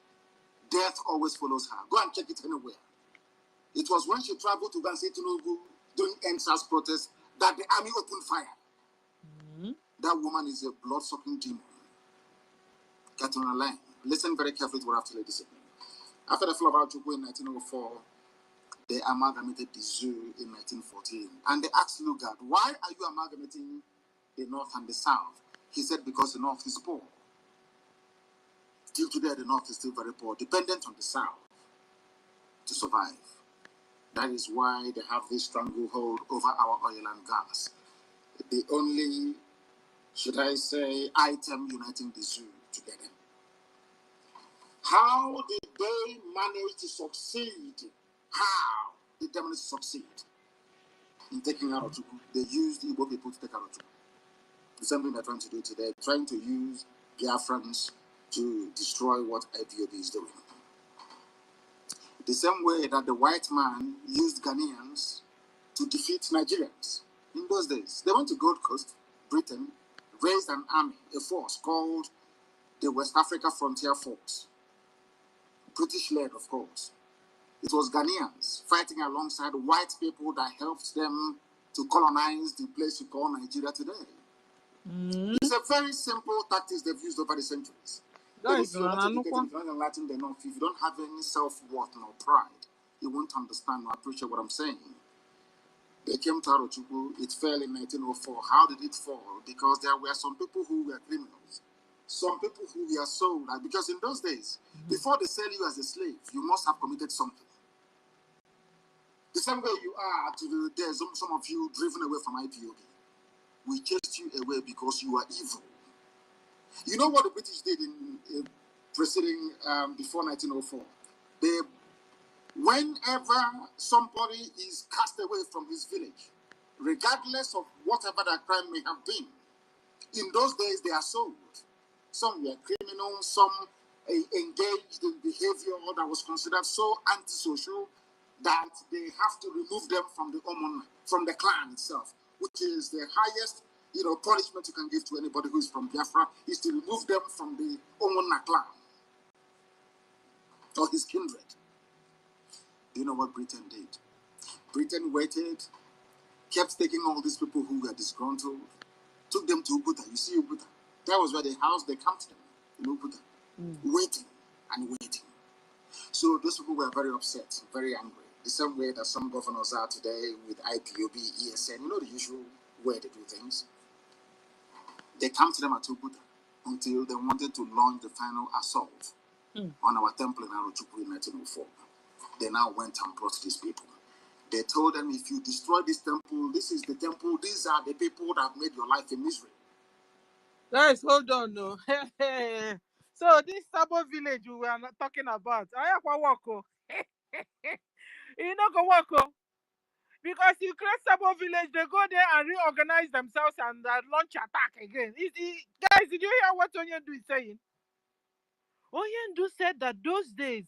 death always follows her. Go and check it anywhere. It was when she traveled to Gansi Tinubu during NSAS protest that the army opened fire. That woman is a blood-sucking demon. Katrina Line. Listen very carefully to what I have to say this evening. After the fall of Arochukwu in 1904, they amalgamated the zoo in 1914. And they asked Lugard, why are you amalgamating the North and the South? He said, because the North is poor. Till today, the North is still very poor, dependent on the South to survive. That is why they have this stranglehold over our oil and gas. The only, should I say, item uniting the zoo together. How did they manage to succeed? How did they manage to succeed in taking Arochukwu? They used Igbo people to take Arochukwu. The same thing they're trying to do today, trying to use Biafrans to destroy what IPOB is doing. The same way that the white man used Ghanaians to defeat Nigerians. In those days, they went to Gold Coast, Britain, raised an army, a force called the West Africa Frontier Force. British-led, of course. It was Ghanaians fighting alongside white people that helped them to colonize the place we call Nigeria today. It's a very simple tactic they've used over the centuries. But if you're not educated, if you're not enlightened enough, if you don't have any self-worth nor pride, you won't understand or appreciate what I'm saying. They came to Arochukwu, it fell in 1904. How did it fall? Because there were some people who were criminals. Some people who were sold. Because in those days, before they sell you as a slave, you must have committed something. The same way you are to there's some of you driven away from IPOB We chased you away because you are evil. You know what the British did in preceding before 1904? They, whenever somebody is cast away from his village, regardless of whatever their crime may have been, in those days they are sold. Some were criminals, some engaged in behavior that was considered so antisocial that they have to remove them from the Omon, from the clan itself, which is the highest, punishment you can give to anybody who is from Biafra, is to remove them from the Omona clan or his kindred. Do you know what Britain did? Britain waited, kept taking all these people who were disgruntled, took them to Ubuta. You see Ubuta? That was where they housed, they camped them in Ubuta, waiting and waiting. So those people were very upset, very angry. The same way that some governors are today with IPOB, ESN, the usual way they do things. They camped them at Ubuta until they wanted to launch the final assault on our temple in Arochukwu in 1904. They now went and brought these people. They told them, if you destroy this temple, this is the temple, these are the people that have made your life a misery. Guys, hold on, no. So this Sabo village we are not talking about, I have a walk. You know go walk. Because you create Sabo village, they go there and reorganize themselves and launch attack again. Guys, did you hear what Onyendu is saying? Onyendu said that those days,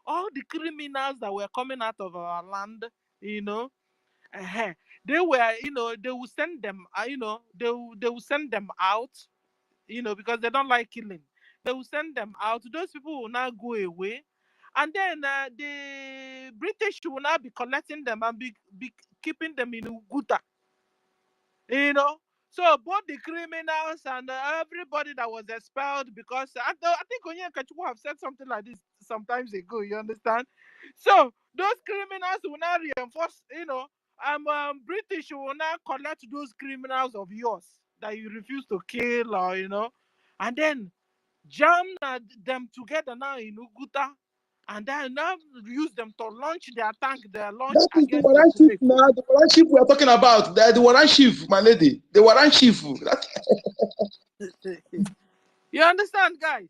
all the criminals that were coming out of our land, they were, they will send them, they will send them out, because they don't like killing. They will send them out. Those people will now go away. And then the British will now be collecting them and be keeping them in Uguta. So both the criminals and everybody that was expelled, because I think Onye Kachuku have said something like this sometimes ago, you understand? So those criminals will now reinforce, British will now collect those criminals of yours that you refuse to kill, or, and then jam them together now in Uguta, and then now use them to launch their tank, their launch That is the against warrant chief Okumeko. now. The warrant chief we are talking about. The warrant chief, my lady. The warrant chief. You understand, guys?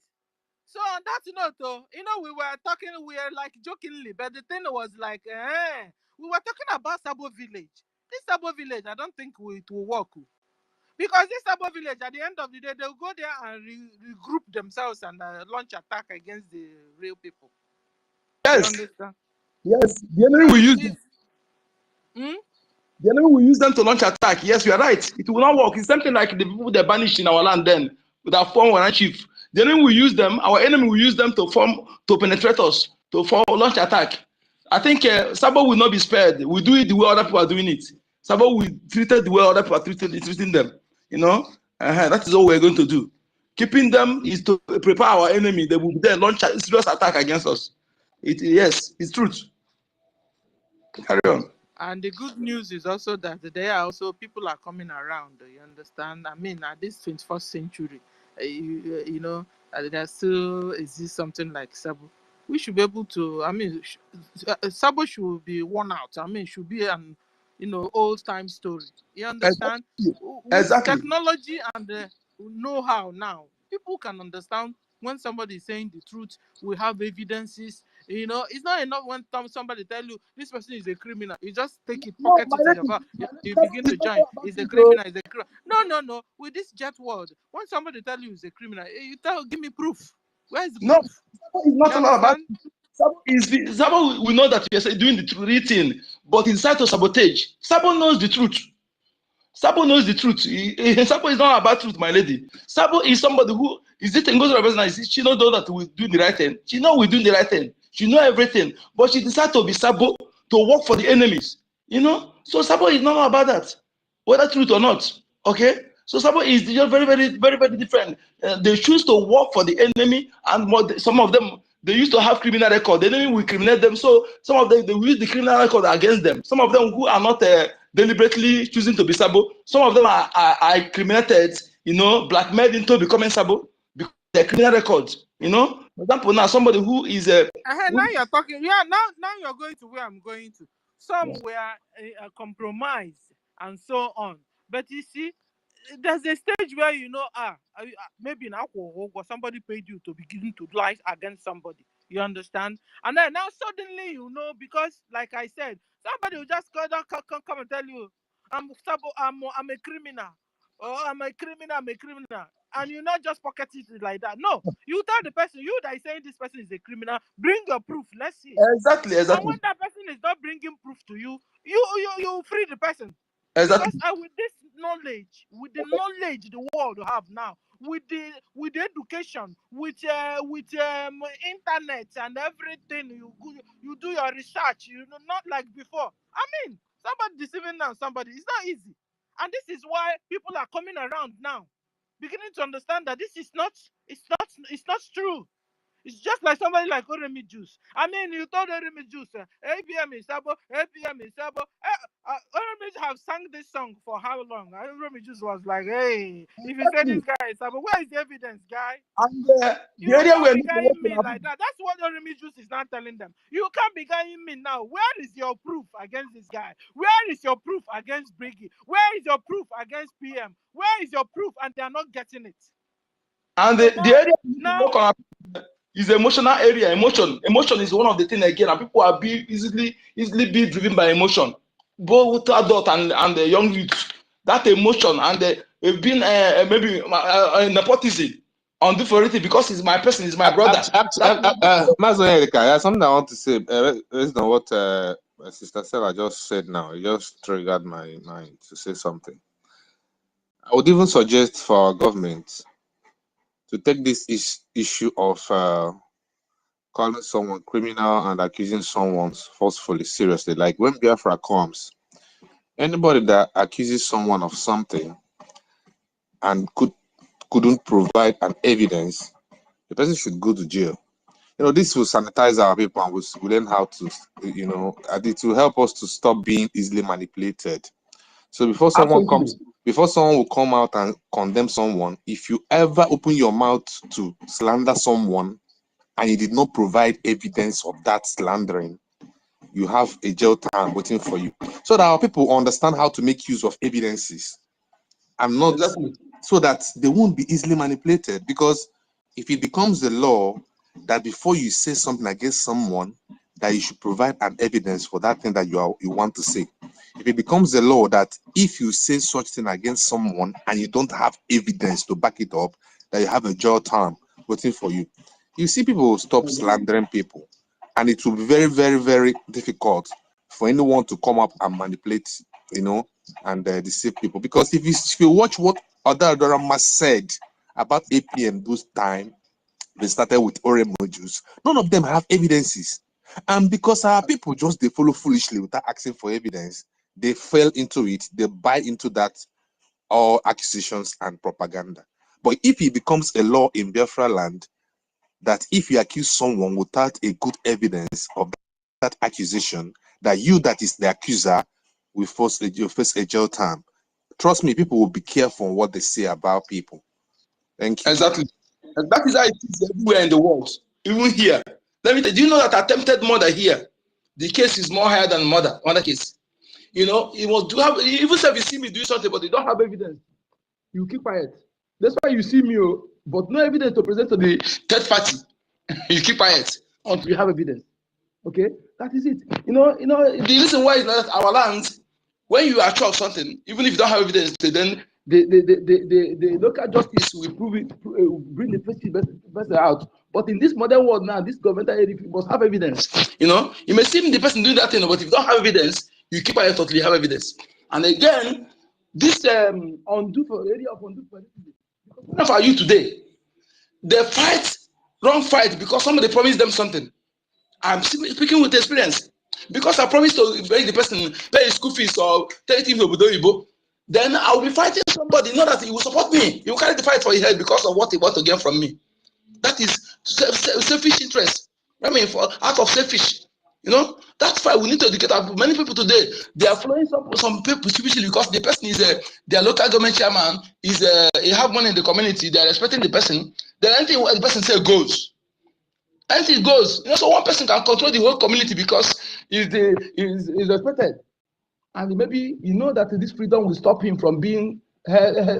So on that note, we were talking, we were like jokingly, but the thing was like, we were talking about Sabo village. This Sabo village, I don't think it will work. Because this Sabo village, at the end of the day, they'll go there and regroup themselves and launch attack against the real people. Yes. You understand? Yes. The enemy will use them. The enemy will use them to launch attack. Yes, you are right. It will not work. It's something like the people they banished in our land then, with our form warrant chief. The enemy will use them. Our enemy will use them to penetrate us, to launch attack. I think Sabo will not be spared. We do it the way other people are doing it. Sabo will treat it the way other people are treating them. That is all we're going to do. Keeping them is to prepare our enemy. They will then launch a serious attack against us. Yes, it's truth. Carry on. And the good news is also that there are also people are coming around. You understand? I mean, at this 21st century, there still exists something like Sabo. We should be able to. I mean, Sabo should be worn out. I mean, it should be an old time story. You understand? With technology and know-how now, people can understand when somebody is saying the truth. We have evidences. It's not enough when somebody tell you this person is a criminal. You just take it, pocket it in your mouth. You begin to join. He's a criminal. He's a criminal. No. With this jet world, when somebody tell you he's a criminal, give me proof. Where's the proof? No, it's not all about. Sabo will know that you're doing the real thing, but he decided to sabotage. Sabo knows the truth. Sabo knows the truth. Sabo is not about truth, my lady. Sabo is somebody who is it NGOZI representative. She knows that we do the right thing. She knows we do the right thing. She knows everything, but she decided to be Sabo to work for the enemies. So Sabo is not about that, whether truth or not. Okay. So Sabo is just very, very, very, very different. They choose to work for the enemy, and some of them they used to have criminal record. The enemy will criminate them. So some of them they will use the criminal record against them. Some of them who are not deliberately choosing to be Sabo. Some of them are criminated, blackmailed into becoming Sabo because their criminal records. For example, now somebody who is a. Now you're talking. Yeah, now you're going to where I'm going to. Some were compromised and so on. But you see, there's a stage where maybe now somebody paid you to begin to lie against somebody. You understand? And then now suddenly because like I said, somebody will just come and tell you, I'm a criminal, or I'm a criminal, and you not just pocket it like that. No, you tell the person, you that is saying this person is a criminal, bring your proof. Let's see. Exactly. And when that person is not bringing proof to you, you free the person. Exactly. Because with this knowledge, with the knowledge the world have now, with the education, with internet and everything, you do your research. Not like before. I mean, somebody deceiving now somebody, it's not easy, and this is why people are coming around now, beginning to understand that this is not. It's not true. It's just like somebody like Oremi Juice. I mean, you told Oremi Juice, ABM is Sabo, ABM is Sabo. Oremi have sung this song for how long? Oremi Juice was like, hey, if you say this guy is Sabo, where is the evidence, guy? And you can't be guiding me like that. That's what Oremi Juice is not telling them. You can't be guiding me now. Where is your proof against this guy? Where is your proof against BRGIE? Where is your proof against PM? Where is your proof? And they are not getting it. And So the area now is emotional area. Emotion is one of the things again, and people are easily be driven by emotion, both adult and the young youth. That emotion and being maybe nepotism on different because he's my person, he's my brother. Mazo Erika, there's something I want to say based on what Sister Stella just said now. It just triggered my mind to say something. I would even suggest for our government to take this issue of calling someone criminal and accusing someone forcefully seriously. Like when Biafra comes, anybody that accuses someone of something and couldn't provide an evidence, the person should go to jail. This will sanitize our people and we'll learn how to, and it will help us to stop being easily manipulated. So before someone will come out and condemn someone, if you ever open your mouth to slander someone and you did not provide evidence of that slandering, you have a jail time waiting for you. So that our people understand how to make use of evidences and not so that they won't be easily manipulated. Because if it becomes the law that before you say something against someone, that you should provide an evidence for that thing that you want to say. If it becomes the law that if you say such thing against someone and you don't have evidence to back it up, that you have a jail term waiting for you. You see people stop slandering people, and it will be very, very, very difficult for anyone to come up and manipulate, and deceive people. Because if you watch what Adorama said about APM those time, they started with Oremo Juice. None of them have evidences. And because our people just they follow foolishly without asking for evidence, they fell into it, they buy into that all accusations and propaganda. But if it becomes a law in Biafra land that if you accuse someone without a good evidence of that accusation, that you that is the accuser will face a jail time. Trust me, people will be careful on what they say about people. Thank you. Exactly. And that is how it is everywhere in the world, even here. Let me tell you, do you know that attempted murder here, the case is more higher than murder case? It was even if you see me do something, but you don't have evidence, you keep quiet. That's why you see me, but no evidence to present to the third party. You keep quiet until you have evidence. Okay, that is it. The reason why is that our land, when you are charged something, even if you don't have evidence, then the local justice will prove it, bring the person out. But in this modern world now, this governmental area must have evidence. You may see the person doing that thing, but if you don't have evidence, you keep quiet until you have evidence. And again, this undo for area of undo for because for you today, they wrong fight because somebody promised them something. I'm speaking with experience. Because I promised to make the person pay his school fees or take him to Obodo, then I will be fighting somebody, not that he will support me. He will carry the fight for his head because of what he wants to get from me. That is selfish interest. I mean, out of selfish. That's why we need to educate many people today. They are following some people especially because the person is their local government chairman, he have money in the community, they are respecting the person. Then anything the person says goes. Anything goes. So one person can control the whole community because he's respected. And maybe that this freedom will stop him from being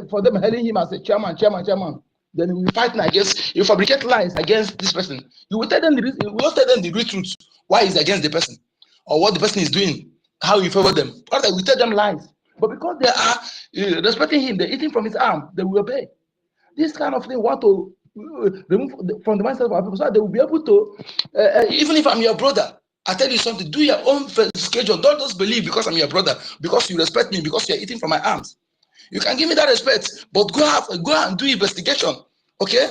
for them hailing him as a chairman. Then we fighting against, you fabricate lies against this person. You will tell them the reason, you will tell them the real truth, why he's against the person, or what the person is doing, how you favor them. Rather, we tell them lies. But because they are respecting him, they're eating from his arm, they will obey. This kind of thing want to remove from the mindset of our people so that they will be able to, even if I'm your brother, I tell you something, do your own schedule. Don't just believe because I'm your brother, because you respect me, because you're eating from my arms. You can give me that respect, but go and do investigation, okay,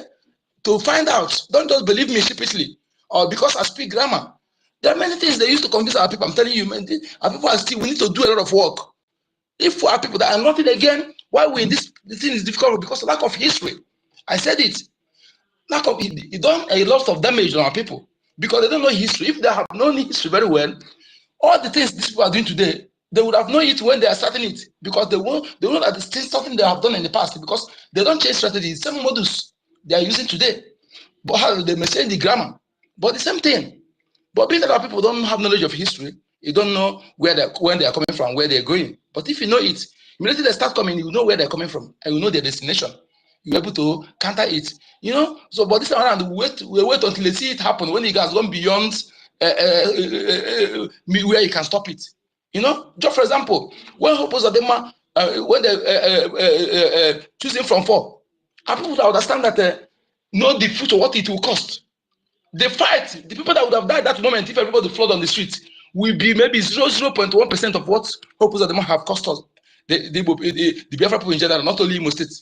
to find out. Don't just believe me sheepishly, or because I speak grammar. There are many things they used to convince our people. I'm telling you, man, our people are still, we need to do a lot of work. If for our people that are nothing again, why we in this thing is difficult? Because of lack of history. I said it. Lack of it done a lot of damage on our people because they don't know history. If they have known history very well, all the things these people are doing today, they would have known it when they are starting it, because they know that it's still something they have done in the past, because they don't change strategies. Same models they are using today, but how they may change the grammar, but the same thing. But being that our people don't have knowledge of history, you don't know when they are coming from, where they're going. But if you know it, immediately they start coming, you know where they're coming from, and you know their destination. You're able to counter it, you know. So, but this time around, we wait until they see it happen when it has gone beyond where you can stop it. You know, just for example, when Hope Uzodinma, when they choosing from four, people that understand that know the future, what it will cost. The fight, the people that would have died that moment if everybody flood on the street will be maybe 0.1% of what Hope Uzodinma have cost us. The Biafra people in general, not only Imo State.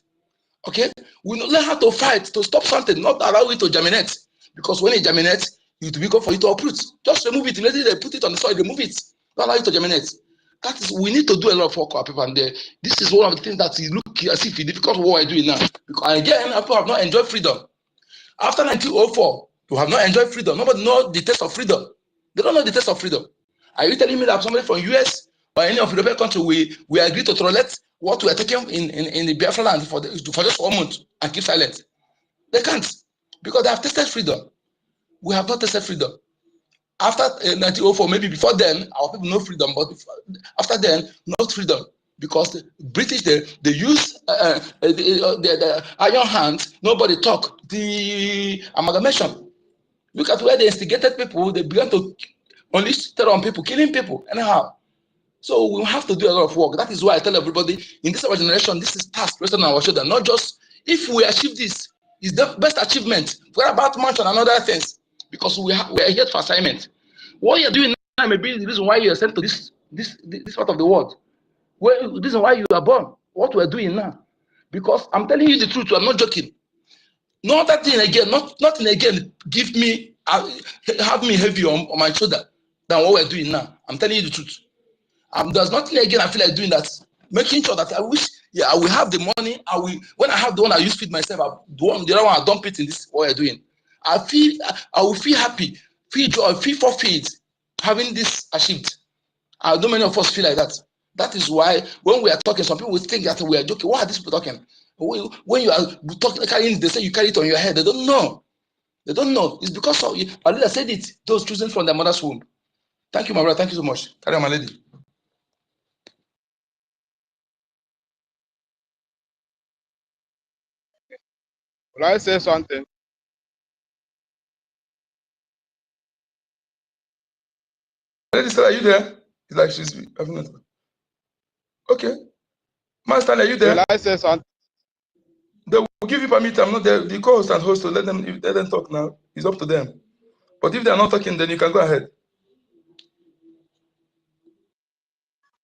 Okay, we learn how to fight to stop something, not allow it to germinate. Because when it germinates, it will be good for you to uproot. Just remove it. Immediately they put it on the soil, remove it. Don't allow it to germinate. That is, we need to do a lot of work for our people. And this is one of the things that is look as if it's difficult what we're doing now. Because again, people have not enjoyed freedom. After 1904, we have not enjoyed freedom. Nobody knows the taste of freedom. They don't know the taste of freedom. Are you telling me that somebody from US or any of the European country we agree to tolerate what we are taking in the Biafra land for just 1 month and keep silent? They can't, because they have tasted freedom. We have not tasted freedom. After 1904, maybe before then, our people know freedom, but after then, not freedom. Because the British, they use the iron hand, nobody talk, the amalgamation. Look at where they instigated people, they began to unleash terror on people, killing people, anyhow. So we have to do a lot of work. That is why I tell everybody, in this our generation, this is task resting on our shoulder. Not just if we achieve this, is the best achievement. What about mansion and other things? Because we are here for assignment. What you're doing now may be the reason why you are sent to this part of the world. The reason why you are born. What we're doing now. Because I'm telling you the truth, I'm not joking. Not that thing again, nothing again give me, have me heavy on my shoulder than what we're doing now. I'm telling you the truth. There's nothing again I feel like doing that. Making sure that I wish, yeah, I will have the money. When I have the one I use to feed myself, the other one I dump it in this what we're doing. I will feel happy, feel joy, feel fulfilled having this achieved. I know many of us feel like that. That is why when we are talking, some people will think that we are joking. Why are these people talking? When you are talking, carrying, they say you carry it on your head. They don't know. They don't know. It's because of you. My leader said it. Those choosing from their mother's womb. Thank you, my brother. Thank you so much. Carry on, my lady. Will I say something? Lady Stella, are you there? It's like she's having it. Okay. Master, are you there? Will I say something? They will give you permit. I'm not there. The co-host and host, so let them talk now. It's up to them. But if they are not talking, then you can go ahead.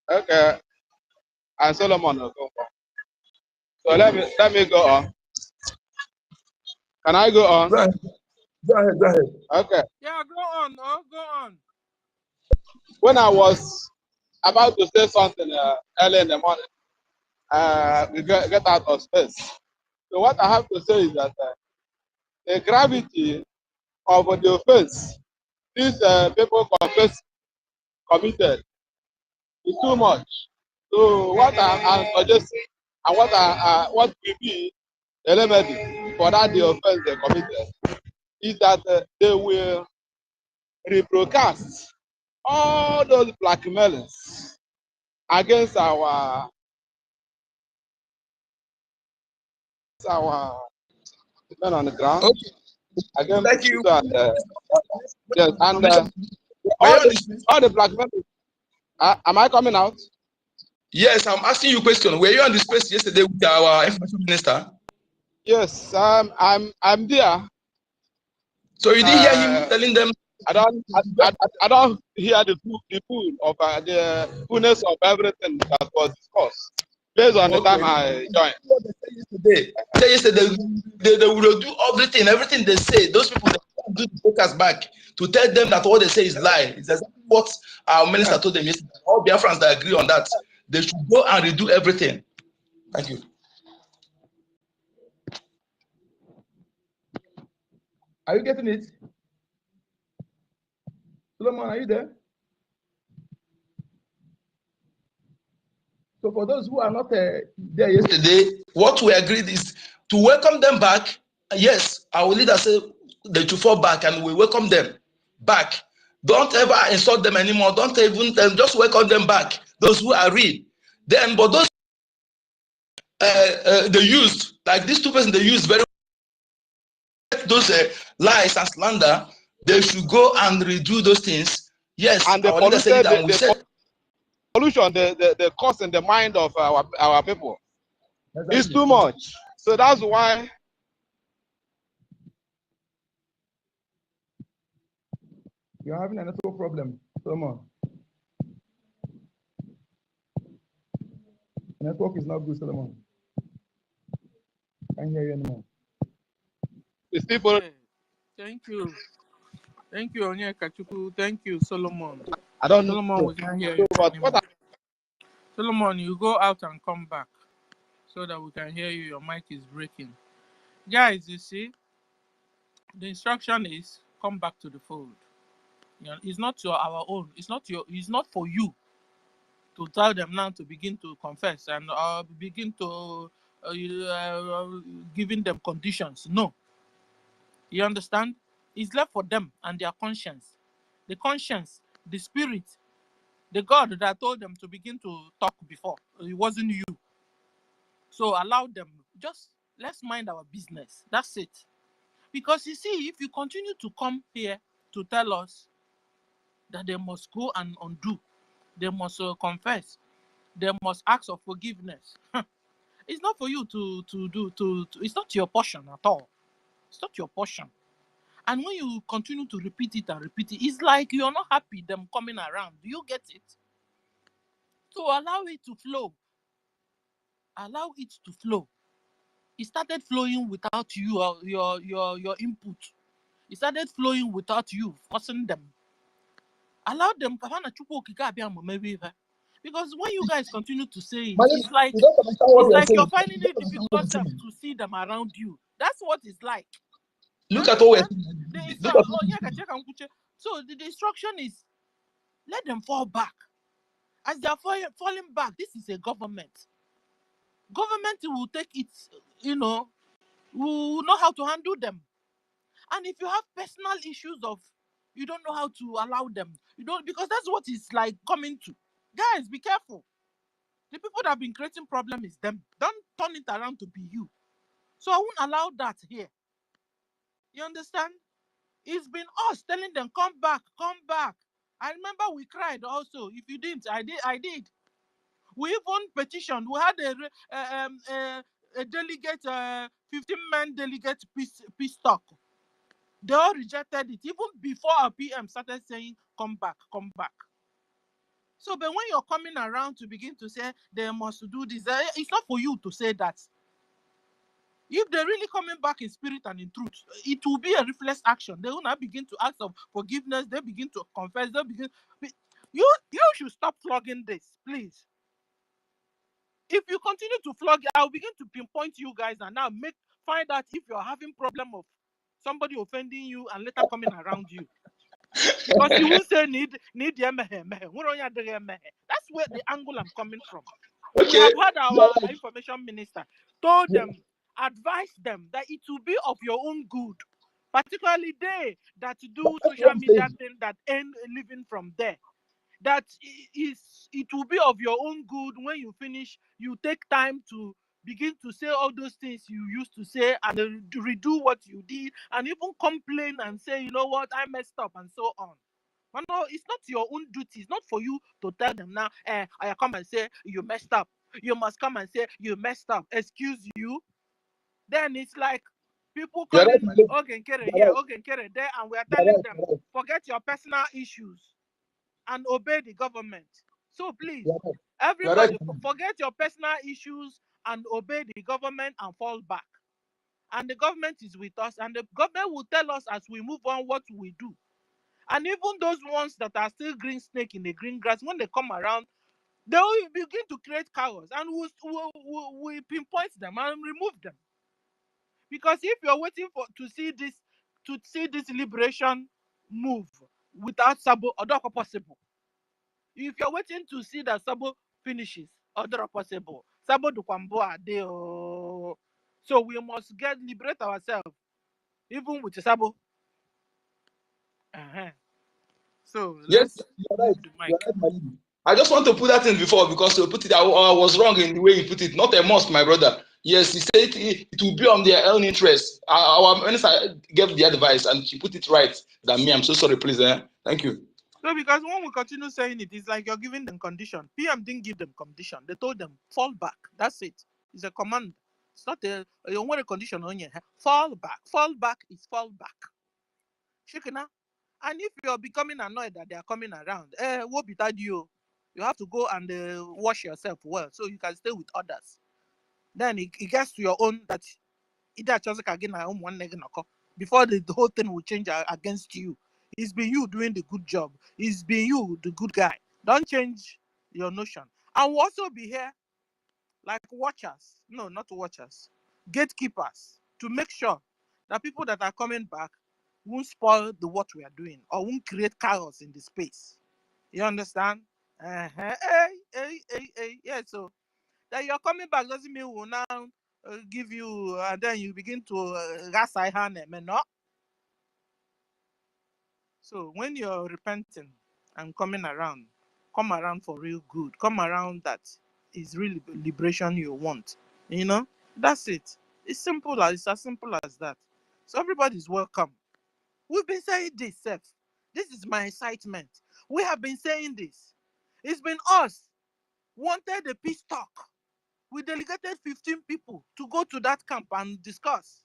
Okay. And Solomon will go on. So let me go on. Can I go on? Go ahead. Go ahead. Okay. Yeah, go on. Oh, go on. When I was about to say something early in the morning, we get out of space. So what I have to say is that the gravity of the offense these people committed is too much. So what I'm suggesting and what will be a remedy for that the offense they committed is that they will rebroadcast all those blackmailings against our our men on the ground. Okay, Again, thank you. yes, and all the black men. Am I coming out? Yes, I'm asking you a question. Were you on the space yesterday with our information minister? Yes, I'm there. So you didn't hear him telling them? I don't hear the full of the fullness of everything that was discussed based on the time I joined. What they said yesterday, they will do everything they say. Those people that do the focus back to tell them that what they say is lie. It's exactly what our minister told them yesterday. All Biafrans that agree on that, they should go and redo everything. Thank you. Are you getting it? Solomon, are you there? So for those who are not there yesterday, what we agreed is to welcome them back. Yes, our leader said they should fall back and we welcome them back. Don't ever insult them anymore. Don't even just welcome them back. Those who are real. Then, but those they used, like these two persons, they used very those lies and slander. They should go and redo those things. Yes, and the our leader said it, and we said pollution, the cause in the mind of our people is too much. So that's why. You're having a network problem, Solomon. Network is not good, Solomon. Can't hear you anymore. It's people. Thank you. Thank you, Onyeka Chukwu. Thank you, Solomon. I don't know. Solomon, we can't hear you anymore. Solomon, you go out and come back so that we can hear you. Your mic is breaking. Guys, you see, the instruction is come back to the fold. You know, it's not our own. It's not for you to tell them now to begin to confess and begin to giving them conditions. No. You understand? It's left for them and their conscience. The conscience, the spirit, the God that told them to begin to talk before. It wasn't you. So allow them. Just let's mind our business. That's it. Because you see, if you continue to come here to tell us that they must go and undo, they must confess, they must ask for forgiveness. It's not for you to do. It's not your portion at all. It's not your portion. And when you continue to repeat it and repeat it, it's like you're not happy them coming around. Do you get it? So allow it to flow. Allow it to flow. It started flowing without you, your input. It started flowing without you forcing them. Allow them. Because when you guys continue to say it, it's like you're finding it difficult to see them around you. That's what it's like. Look at what So the instruction is let them fall back. As they are falling back, this is a government. Government will take it, will know how to handle them. And if you have personal issues of you don't know how to allow them, because that's what it's like coming to. Guys, be careful. The people that have been creating problem is them. Don't turn it around to be you. So I won't allow that here. You understand? It's been us telling them, come back, come back. I remember we cried also. If you didn't, I did. We even petitioned. We had a delegate, 15-man delegate peace talk. They all rejected it, even before our PM started saying, come back, come back. So, but when you're coming around to begin to say they must do this, it's not for you to say that. If they're really coming back in spirit and in truth, it will be a reflex action. They will now begin to ask for forgiveness. They begin to confess. They begin. You should stop flogging this, please. If you continue to flog it, I'll begin to pinpoint you guys and now find out if you're having problem of somebody offending you and later coming around you. Because you will say need that's where the angle I'm coming from. Okay. We have had our information minister told them, advise them that it will be of your own good, particularly they that do social media thing that earn a living from there. That it will be of your own good when you finish. You take time to begin to say all those things you used to say and redo what you did and even complain and say, you know what, I messed up and so on. But no, it's not your own duty. It's not for you to tell them now, I come and say you messed up. You must come and say you messed up. Excuse you. Then it's like people You're right, calling my lady. Ogenkere You're here, right. Ogenkere there, and we are You're telling right. them, You're right. forget your personal issues and obey the government. So please, You're right. You're right. everybody, forget your personal issues and obey the government and fall back. And the government is with us, and the government will tell us as we move on what we do. And even those ones that are still green snake in the green grass, when they come around, they will begin to create chaos, and we pinpoint them and remove them. Because if you're waiting to see this liberation move without Sabo, or not possible. If you're waiting to see that Sabo finishes, or not possible. Sabo do kwambo ade o. So we must liberate ourselves, even with Sabo. So Yes, let's you're right. move the You're mic. right, my lady. I just want to put that in before because you put it. I was wrong in the way you put it. Not a must, my brother. Yes, he said it will be on their own interest. Our minister gave the advice and she put it right than me. I'm so sorry, please. Thank you. So because when we continue saying it, it's like you're giving them condition. PM didn't give them condition. They told them fall back. That's it. It's a command. It's not you don't want a condition on your head. Fall back. Fall back is fall back. Shikina. And if you're becoming annoyed that they are coming around, what betide you? You have to go and wash yourself well so you can stay with others. Then it gets to your own that before the whole thing will change against you. It's been you doing the good job. It's been you, the good guy. Don't change your notion. And we'll also be here like watchers. No, not watchers. Gatekeepers to make sure that people that are coming back won't spoil what we are doing or won't create chaos in the space. You understand? Yeah, so that you're coming back doesn't mean we'll now give you, and then you begin to no. So when you're repenting and coming around, come around for real good. Come around that is really liberation you want. You know, that's it. It's as simple as that. So everybody's welcome. We've been saying this, Seth. This is my excitement. We have been saying this. It's been us wanted a peace talk. We delegated 15 people to go to that camp and discuss.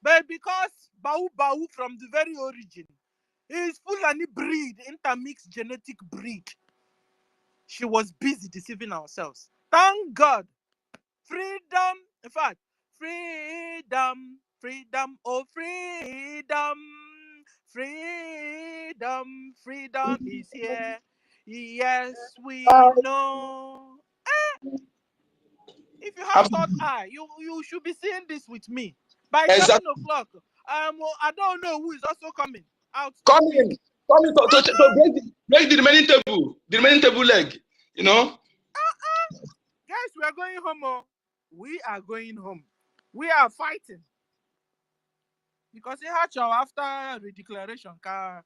But because Bau from the very origin is Fulani breed, intermixed genetic breed, she was busy deceiving ourselves. Thank God. Freedom. In fact, freedom, oh freedom, freedom is here. Yes, we know. If you have thought eye, you should be seeing this with me. By 7 o'clock, I don't know who is also coming out. Come in to break the remaining table leg. You know. Guys, we are going home. Oh. We are going home. We are fighting. Because after the declaration, I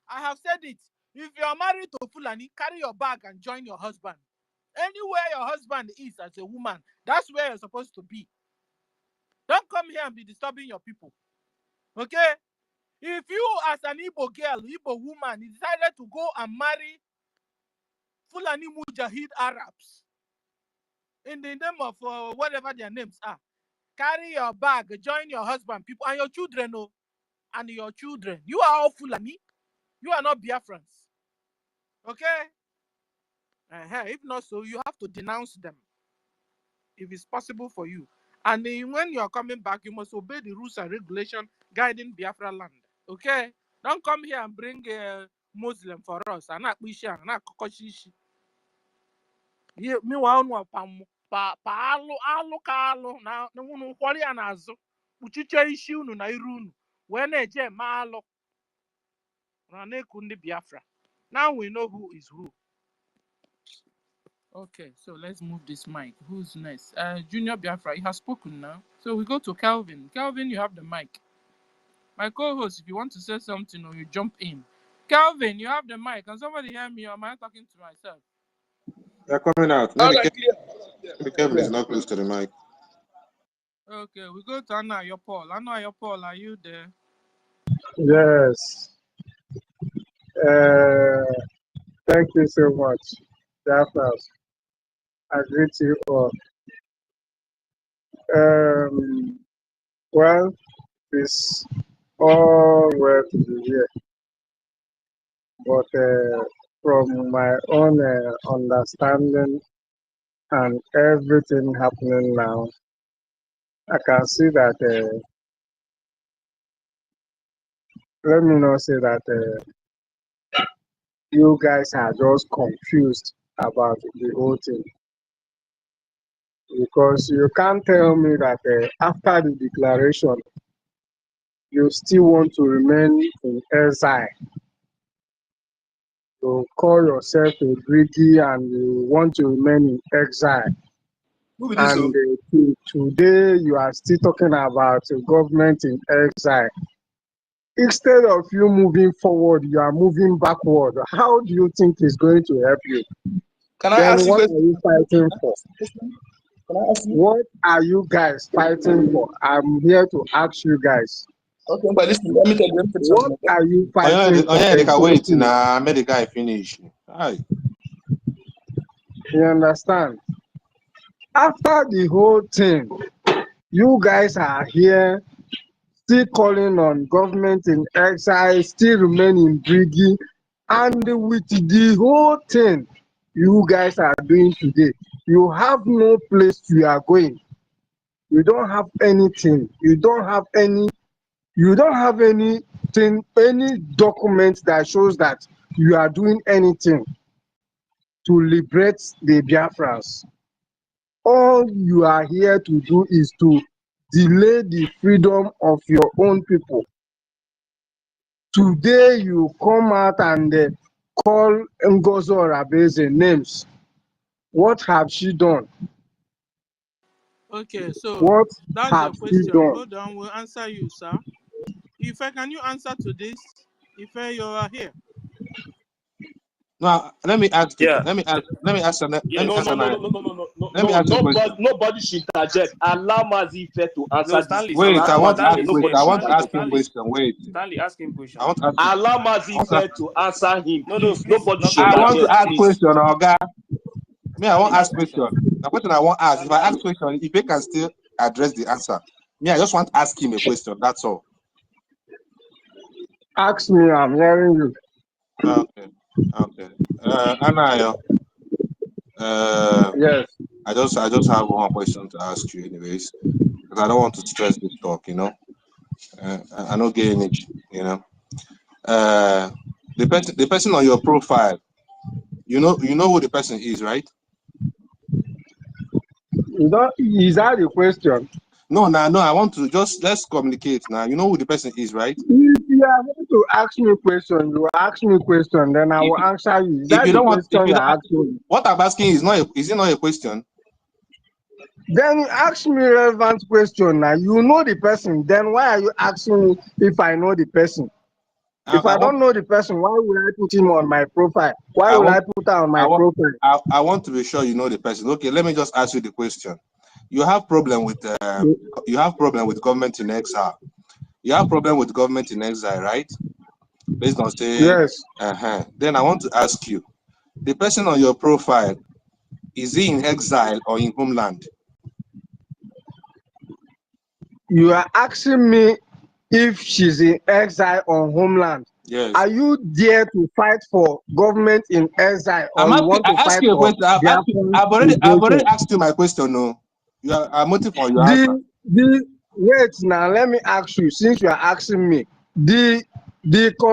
have said it. If you are married to Fulani, carry your bag and join your husband. Anywhere your husband is as a woman, that's where you're supposed to be. Don't come here and be disturbing your people. Okay? If you, as an Igbo girl, Igbo woman, decided to go and marry Fulani Mujahid Arabs in the name of whatever their names are, carry your bag, join your husband, people, and your children, and your children. You are all Fulani. You are not Biafrans. Okay? If not so, you have to denounce them if it's possible for you. And when you're coming back, you must obey the rules and regulations guiding Biafra land. Okay? Don't come here and bring a Muslim for us. Meanwhile, alụ ka alụ na unu kwọrọ ya n'azụ kpuchiche isi unu na iru unu wee na-eje eme alụ na na-eku ndị Biafra. Now we know who is who. Okay, so let's move this mic. Who's next? Junior Biafra, he has spoken now. So we go to Calvin. Calvin, you have the mic. My co-host, if you want to say something or you jump in, Calvin, you have the mic. Can somebody hear me, or am I talking to myself? They're coming out. All Maybe right, clear. Kevin is not close to the mic. Okay, we go to Anna Paul. Anna Paul, are you there? Yes. Thank you so much, Biafrans. I greet you all. Well, it's all well to be here, but from my own understanding and everything happening now, I can see that, let me not say that you guys are just confused about the whole thing. Because you can't tell me that after the declaration, you still want to remain in exile. You call yourself a BRGIE and you want to remain in exile. Who will do so? And today you are still talking about government in exile. Instead of you moving forward, you are moving backward. How do you think it's going to help you? Can I Then ask you a what are question? you fighting for? Can I ask you? What are you guys fighting for? I'm here to ask you guys. Okay, but listen, let me tell you What something. are you Oh yeah, fighting for? they can wait. Exactly. I made the guy finish. Hi. You understand? After the whole thing, you guys are here still calling on government in exile, still remaining BRGIE, and with the whole thing you guys are doing today, you have no place you are going. You don't have anything. You don't have anything, any document that shows that you are doing anything to liberate the Biafrans. All you are here to do is to delay the freedom of your own people. Today you come out and call NGOZI or Abeze names. What have she done? Okay, so What that's have your she question. done? Hold on, we'll answer you, sir. Ife, can you answer to this? Ife, you are here. Now let me ask. Yeah. Let me ask. Let me ask. Let me ask. Nobody should interject. Allow Mazife to answer No, this Stanley, question. Wait, I Stanley, want to ask Stanley is question. here. I want to ask him Stanley, question. Wait. Stanley, ask him question. I want to ask. Allow I want to ask, Mazife to answer him, No, please. please, Nobody not should I want to interject, ask please. question, Oga. Me, I want Stanley, to ask ask question. question. The question I want to ask, if I ask question, if they can still address the answer. Me, I just want to ask him a question. That's all. Ask me, I'm hearing you. Okay. Okay. Anna, Yes. I just have one question to ask you, anyways, because I don't want to stress this talk. I don't get energy. The person on your profile, you know who the person is, right? Is that the question? No. I want to let's communicate now. You know who the person is, right? If you are going to ask me a question, you ask me a question, then I will answer you. Is If that you the don't want, if question you you're don't, asking me? what I'm asking is it not a question? Then you ask me relevant question now. You know the person. Then why are you asking me if I know the person? If I don't know the person, why would I put him on my profile? Why would I put her on my profile? I want to be sure you know the person. Okay, let me just ask you the question. You have problem with government in exile. You have problem with government in exile, right? Based on say, Yes. Then I want to ask you, the person on your profile, is he in exile or in homeland? You are asking me if she's in exile or homeland. Yes. Are you there to fight for government in exile, or you want to fight you a for question. I've already asked you my question. No, I'm waiting for your answer. Wait now. Let me ask you. Since you are asking me, the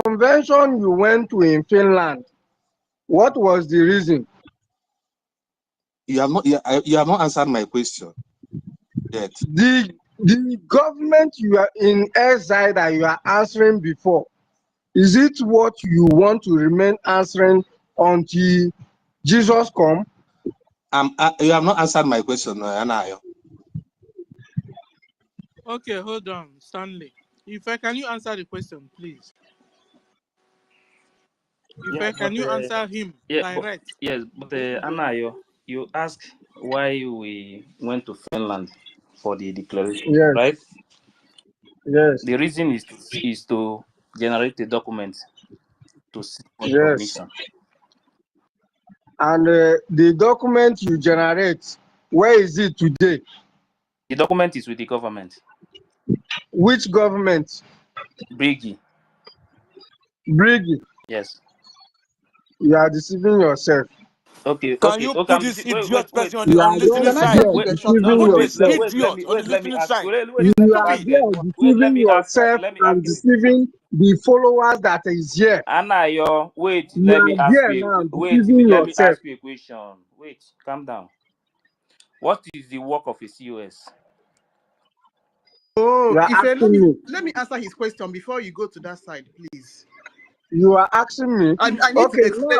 convention you went to in Finland, what was the reason? You have not answered my question yet. The government you are in exile that you are answering before, is it what you want to remain answering until Jesus come? You have not answered my question, Anayo. Okay, hold on, Stanley. Can you answer the question, please? Yeah, Can you answer him direct? but Anayo, you ask why we went to Finland for the declaration, Yes, right? yes, The reason is to generate the document to seek for yes. recognition. And the document you generate, where is it today? The document is with the government. Which government? BRGIE. BRGIE. Yes. You are deceiving yourself. Okay. Can you put this idiot person You on are the listening just Can I side? just there make a short No, deceiving no, point? Put this yourself. let idiot me on the let me listening ask. side. You He's are stupid. there Let deceiving me ask. yourself Let me and ask you. deceiving the followers that is here. Anayo, wait. You Let me are ask there you. now Wait. deceiving Let me yourself. ask you a question. Wait. Calm down. What is the work of a COS? Oh, You are Ife, asking me. let me answer his question before you go to that side, please. You are asking me. I need to Okay, explain.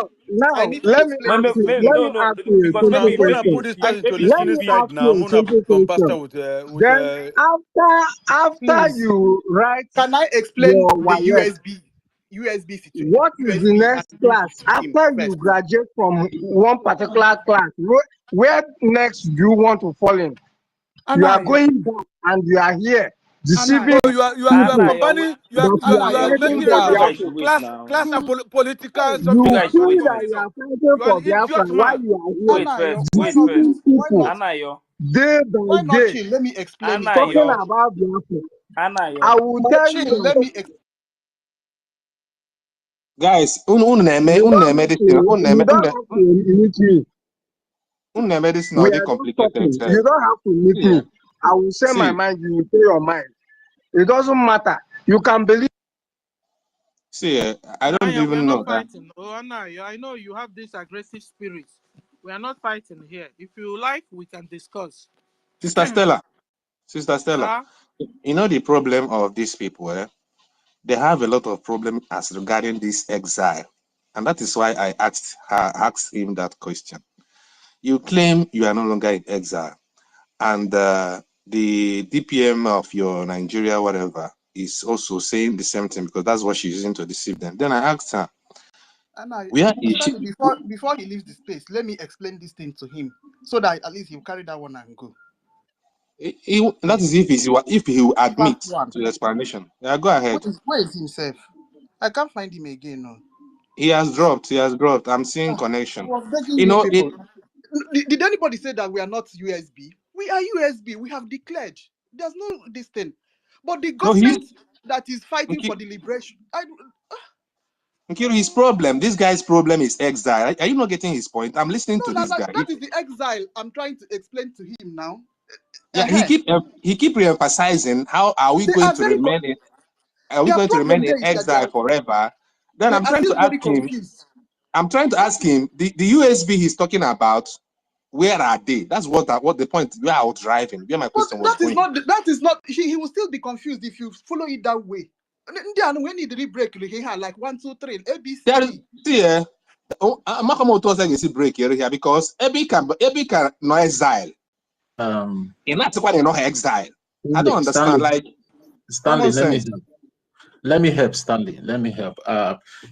I now need to let me explain ask this you. thing. Let me No, ask you a because Now, simple maybe, I'm gonna question. put this I, person to maybe, Let listening me maybe. side ask now. you I'm a gonna simple compass question. with Then after Please, you write can I explain your the WAEC, USB situation, what is the USB and next BRGIE class scheme after you first? graduate from one particular class? Where next do you want to fall in? You are Anayo, going back and you are here deceiving so Anayo, you are people Anayo, combining that you are you are Anayo, fighting cool making for reference down. guys of should Biafra. wait class now. and political You You something. guys should feel wait that first. you are fighting You are for an Biafra idiot while man. you are here Wait first. Anayo, Wait first. deceiving people Anayo. day by why not day chill? Let me explain it to talking him. Anayo. about Biafra. I Anayo. will tell Chill, you let me Guys, unu you don't have to meet me. na-eme We ọ dị are just complicated talking. sef. You don't have to meet See, me. I will say my see, mind, you will say your mind. It doesn't matter. You can believe. I don't Anaya, we are even not know that. fighting. Oh, Anaya, I know you have this aggressive spirit. We are not fighting here. If you like, we can discuss. Sister Stella, Sister Stella, Sir? you know the problem of these people, they have a lot of problem as regarding this exile. And that is why I asked him that question. You claim you are no longer in exile, and the DPM of your Nigeria, whatever, is also saying the same thing because that's what she's using to deceive them. Then I asked her, Anayo, where is she? actually before he leaves the space, let me explain this thing to him so that at least he'll carry that one and go. That Please. is if he will admit Part one. to the explanation. Yeah, go ahead. Where is himself? I can't find him again. No. He has dropped. He has dropped. I'm seeing I connection. was begging You you know, people. Did anybody say that we are not USB? We are USB. We have declared. There's no this thing. But the no, government that is fighting for Nki- the liberation. Nkiru, his problem, this guy's problem is exile. Are you not getting his point? I'm listening to No, this guy. that is the exile I'm trying to explain to him now. Yeah, he keep re-emphasizing how are we They going are to very. remain in Their remain problem in there is that exile forever. Then they I'm are trying still to ask very him. confused. I'm trying to ask him the USB he's talking about. Where are they? That's what the point where I was driving, where my But question was going. that is not he will still be confused if you follow it that way. And when he did break like 1, 2, 3, A, B, C, There is D. see, I'm not coming to say break here because Ebi can no exile. In that's why they no exile. I don't understand. Like Stanley, common sense. let me help Stanley. Let me help.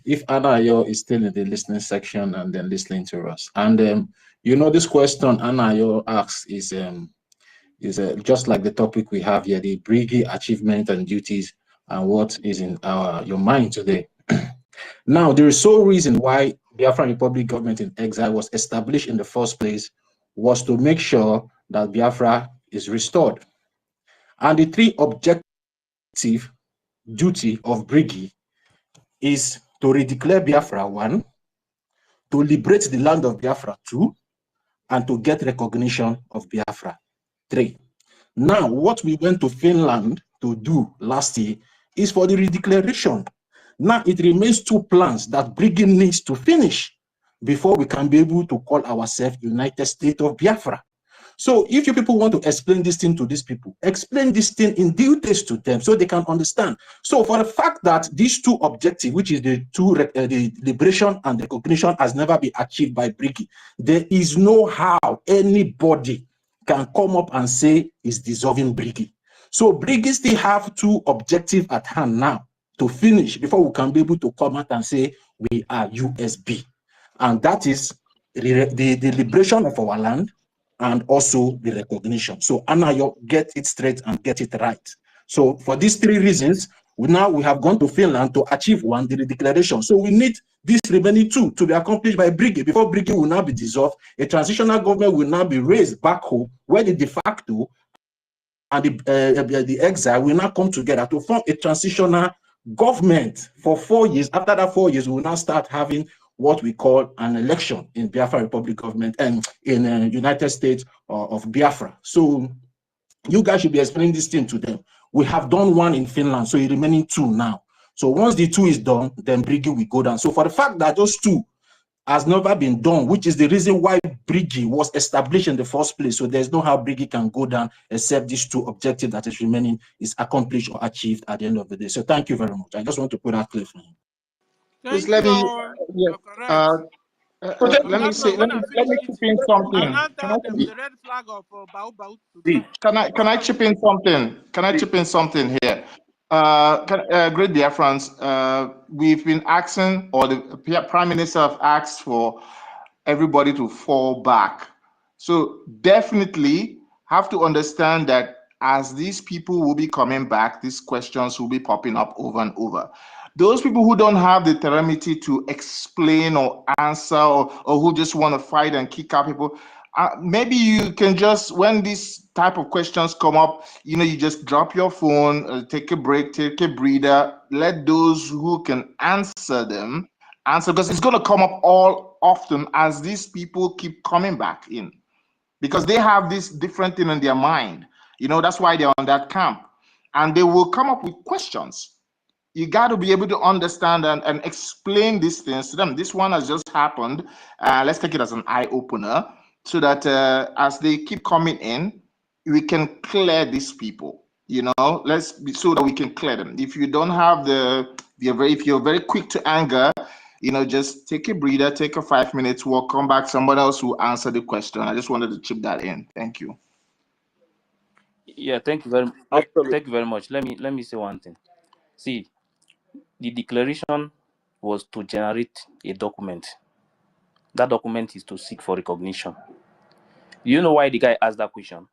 If Anayo is still in the listening section and then listening to us, and you know this question Anayo asks is just like the topic we have here, the BRGIE achievement and duties, and what is in your mind today. Now, the sole reason why Biafran Republic government in exile was established in the first place was to make sure that Biafra is restored. And the three objective duty of BRGIE is to redeclare Biafra 1, to liberate the land of Biafra 2, and to get recognition of Biafra 3. Now, what we went to Finland to do last year is for the redeclaration. Now, it remains 2 plans that BRGIE needs to finish before we can be able to call ourselves United States of Biafra. So if you people want to explain this thing to these people, explain this thing in details to them so they can understand. So for the fact that these 2 objectives, which is the liberation and recognition, has never been achieved by BRGIE, there is no how anybody can come up and say is dissolving BRGIE. So BRGIE still have 2 objectives at hand now to finish before we can be able to come out and say we are USB. And that is the liberation of our land and also the recognition. So Anayo, get it straight and get it right. So for these three reasons, we have gone to Finland to achieve one, the declaration. So we need these remaining two to be accomplished by BRGIE. Before BRGIE will now be dissolved, a transitional government will now be raised back home, where the de facto and the exile will now come together to form a transitional government for 4 years. After that 4 years, we will now start having what we call an election in Biafra Republic government and in United States of Biafra. So you guys should be explaining this thing to them. We have done one in Finland, so it's remaining two now. So once the two is done, then BRGIE will go down. So for the fact that those two has never been done, which is the reason why BRGIE was established in the first place. So there's no how BRGIE can go down except these two objectives that is remaining is accomplished or achieved at the end of the day. So thank you very much. I just want to put that clear for you. Thank Let me, you. You're correct. let me say, When I let finish me chip in eating, I'll something. not tell them the red flag of Bao Bao to See, drop. Can I chip in something? Can I chip in something here? Great Biafrans, we've been asking, or the Prime Minister have asked for everybody to fall back. So definitely have to understand that as these people will be coming back, these questions will be popping up over and over. Those people who don't have the temerity to explain or answer, or who just want to fight and kick out people, maybe you can just, when these type of questions come up, you just drop your phone, take a break, take a breather, let those who can answer them answer, because it's going to come up all often as these people keep coming back in, because they have this different thing in their mind. That's why they're on that camp, and they will come up with questions. You got to be able to understand and explain these things to them. This one has just happened. Let's take it as an eye-opener, so that as they keep coming in, we can clear these people. So that we can clear them. If you don't have if you're very quick to anger, just take a breather, take a 5 minutes walk, come back, somebody else will answer the question. I just wanted to chip that in. Thank you. yeah, thank you very much. Absolutely. Thank you very much. Let me say one thing. See, the declaration was to generate a document. That document is to seek for recognition. You know why the guy asked that question?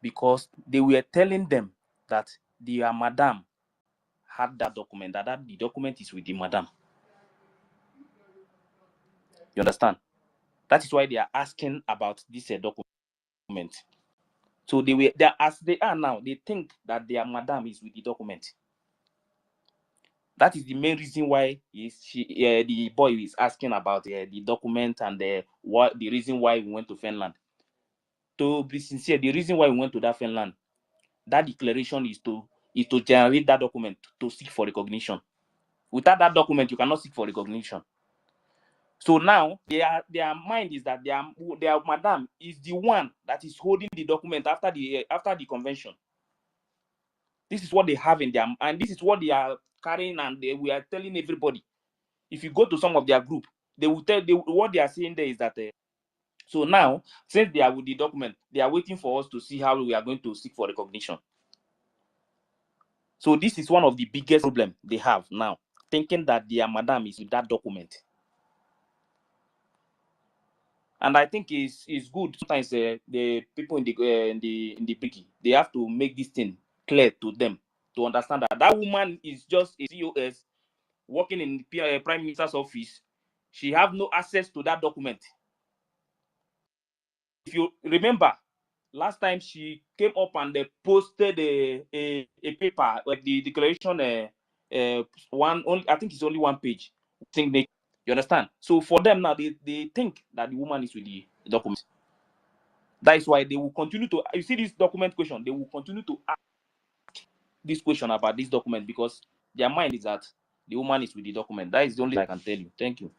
Because they were telling them that their madam had that document, that the document is with the madam. You understand? That is why they are asking about this document. So as they are now, they think that their madam is with the document. That is the main reason why the boy is asking about the document and the reason why we went to Finland. To be sincere, the reason why we went to that Finland, that declaration is to generate that document to seek for recognition. Without that document, you cannot seek for recognition. So now their mind is that their madam is the one that is holding the document after the convention. This is what they have in them, and this is what they are carrying, and we are telling everybody. If you go to some of their group, they will tell what they are saying there is that. So now, since they are with the document, they are waiting for us to see how we are going to seek for recognition. So this is one of the biggest problems they have now, thinking that their madam is with that document. And I think it's good. Sometimes the people in the BRGIE, they have to make this thing clear to them to understand that woman is just a COS working in the Prime Minister's office. She have no access to that document. If you remember, last time she came up and they posted a paper, like the declaration, I think it's only one page. You understand? So for them now, they think that the woman is with the document. That is why they will continue to, you see this document question, they will continue to ask this question about this document, because their mind is that the woman is with the document. That is the only thing I can tell you. Thank you.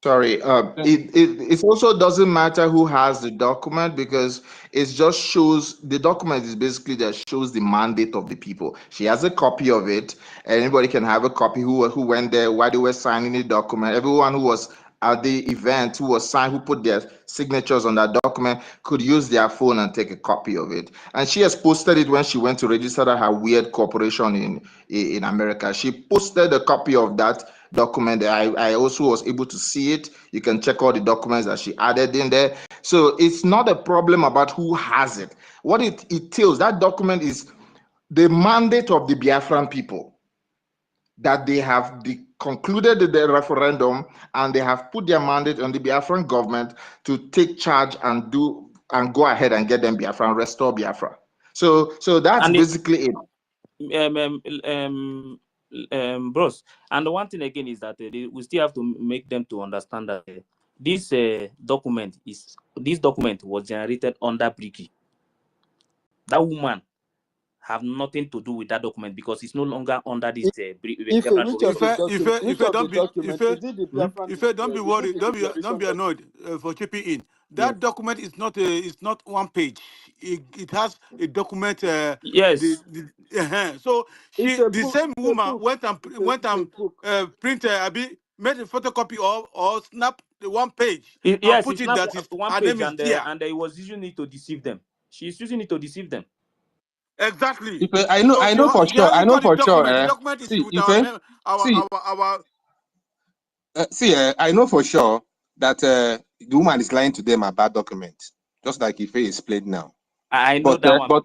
Sorry, it also doesn't matter who has the document, because it just shows, the document is basically that shows the mandate of the people. She has a copy of it. Anybody can have a copy who went there, why they were signing the document. Everyone who was at the event who was signed, who put their signatures on that document, could use their phone and take a copy of it. And she has posted it when she went to register her weird corporation in America. She posted a copy of that document. I also was able to see it. You can check all the documents that she added in there. So it's not a problem about who has it. What it tells, that document is the mandate of the Biafran people, that they have concluded the referendum and they have put their mandate on the Biafran government to take charge and go ahead and get them Biafran, restore Biafra. So that's basically it. Bros, and the one thing again is that we still have to make them to understand that this document was generated under BRGIE. That woman have nothing to do with that document because it's no longer under this. If don't be worried, don't be annoyed for chipping in. That document is not one page. It has a document. Yes. So the same woman went and print made a photocopy or snap the one page and put it that is one her page name is there. And he was using it to deceive them. She's using it to deceive them. Exactly. I know for sure. The document is with I know for sure that the woman is lying to them about document, just like Ife explained now. I know that one.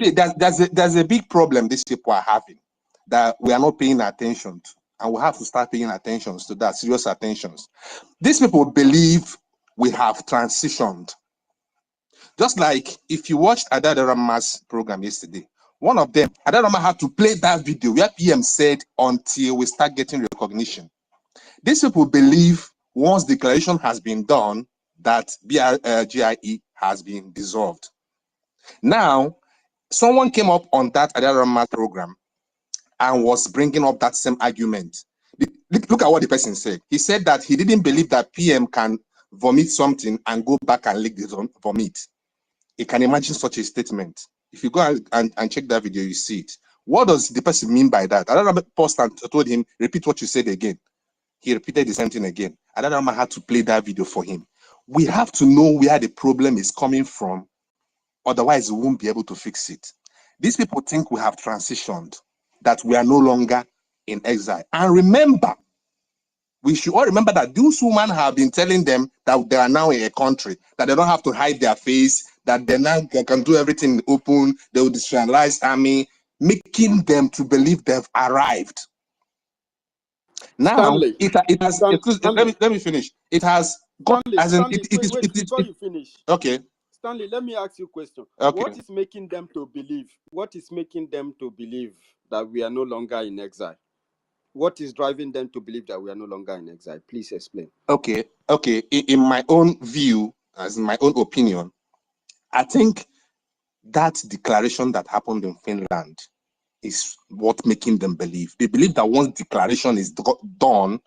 See, there's a big problem these people are having that we are not paying attention to, and we have to start paying attention to that, serious attentions. These people believe we have transitioned. Just like if you watched Adadarama's program yesterday, one of them, Adadarama had to play that video where PM said, until we start getting recognition. These people believe once declaration has been done, that BRGIE has been dissolved. Now, someone came up on that Adadarama program and was bringing up that same argument. Look at what the person said. He said that he didn't believe that PM can vomit something and go back and lick the vomit. You can imagine such a statement. If you go and check that video, you see it. What does the person mean by that? Another post and told him, repeat what you said again. He repeated the same thing again. Another man had to play that video for him. We have to know where the problem is coming from, otherwise we won't be able to fix it. These people think we have transitioned, that we are no longer in exile. And remember, we should all remember that those women have been telling them that they are now in a country, that they don't have to hide their face, that they can do everything open, they will decentralize army, making them to believe they've arrived. Now, Stanley, it has. Stanley, let me finish. It has got as in it is. Before you finish. Okay. Stanley, let me ask you a question. Okay. What is making them to believe? What is making them to believe that we are no longer in exile? What is driving them to believe that we are no longer in exile? Please explain. Okay. In my own view, as in my own opinion, I think that declaration that happened in Finland is what making them believe. They believe that once declaration is done,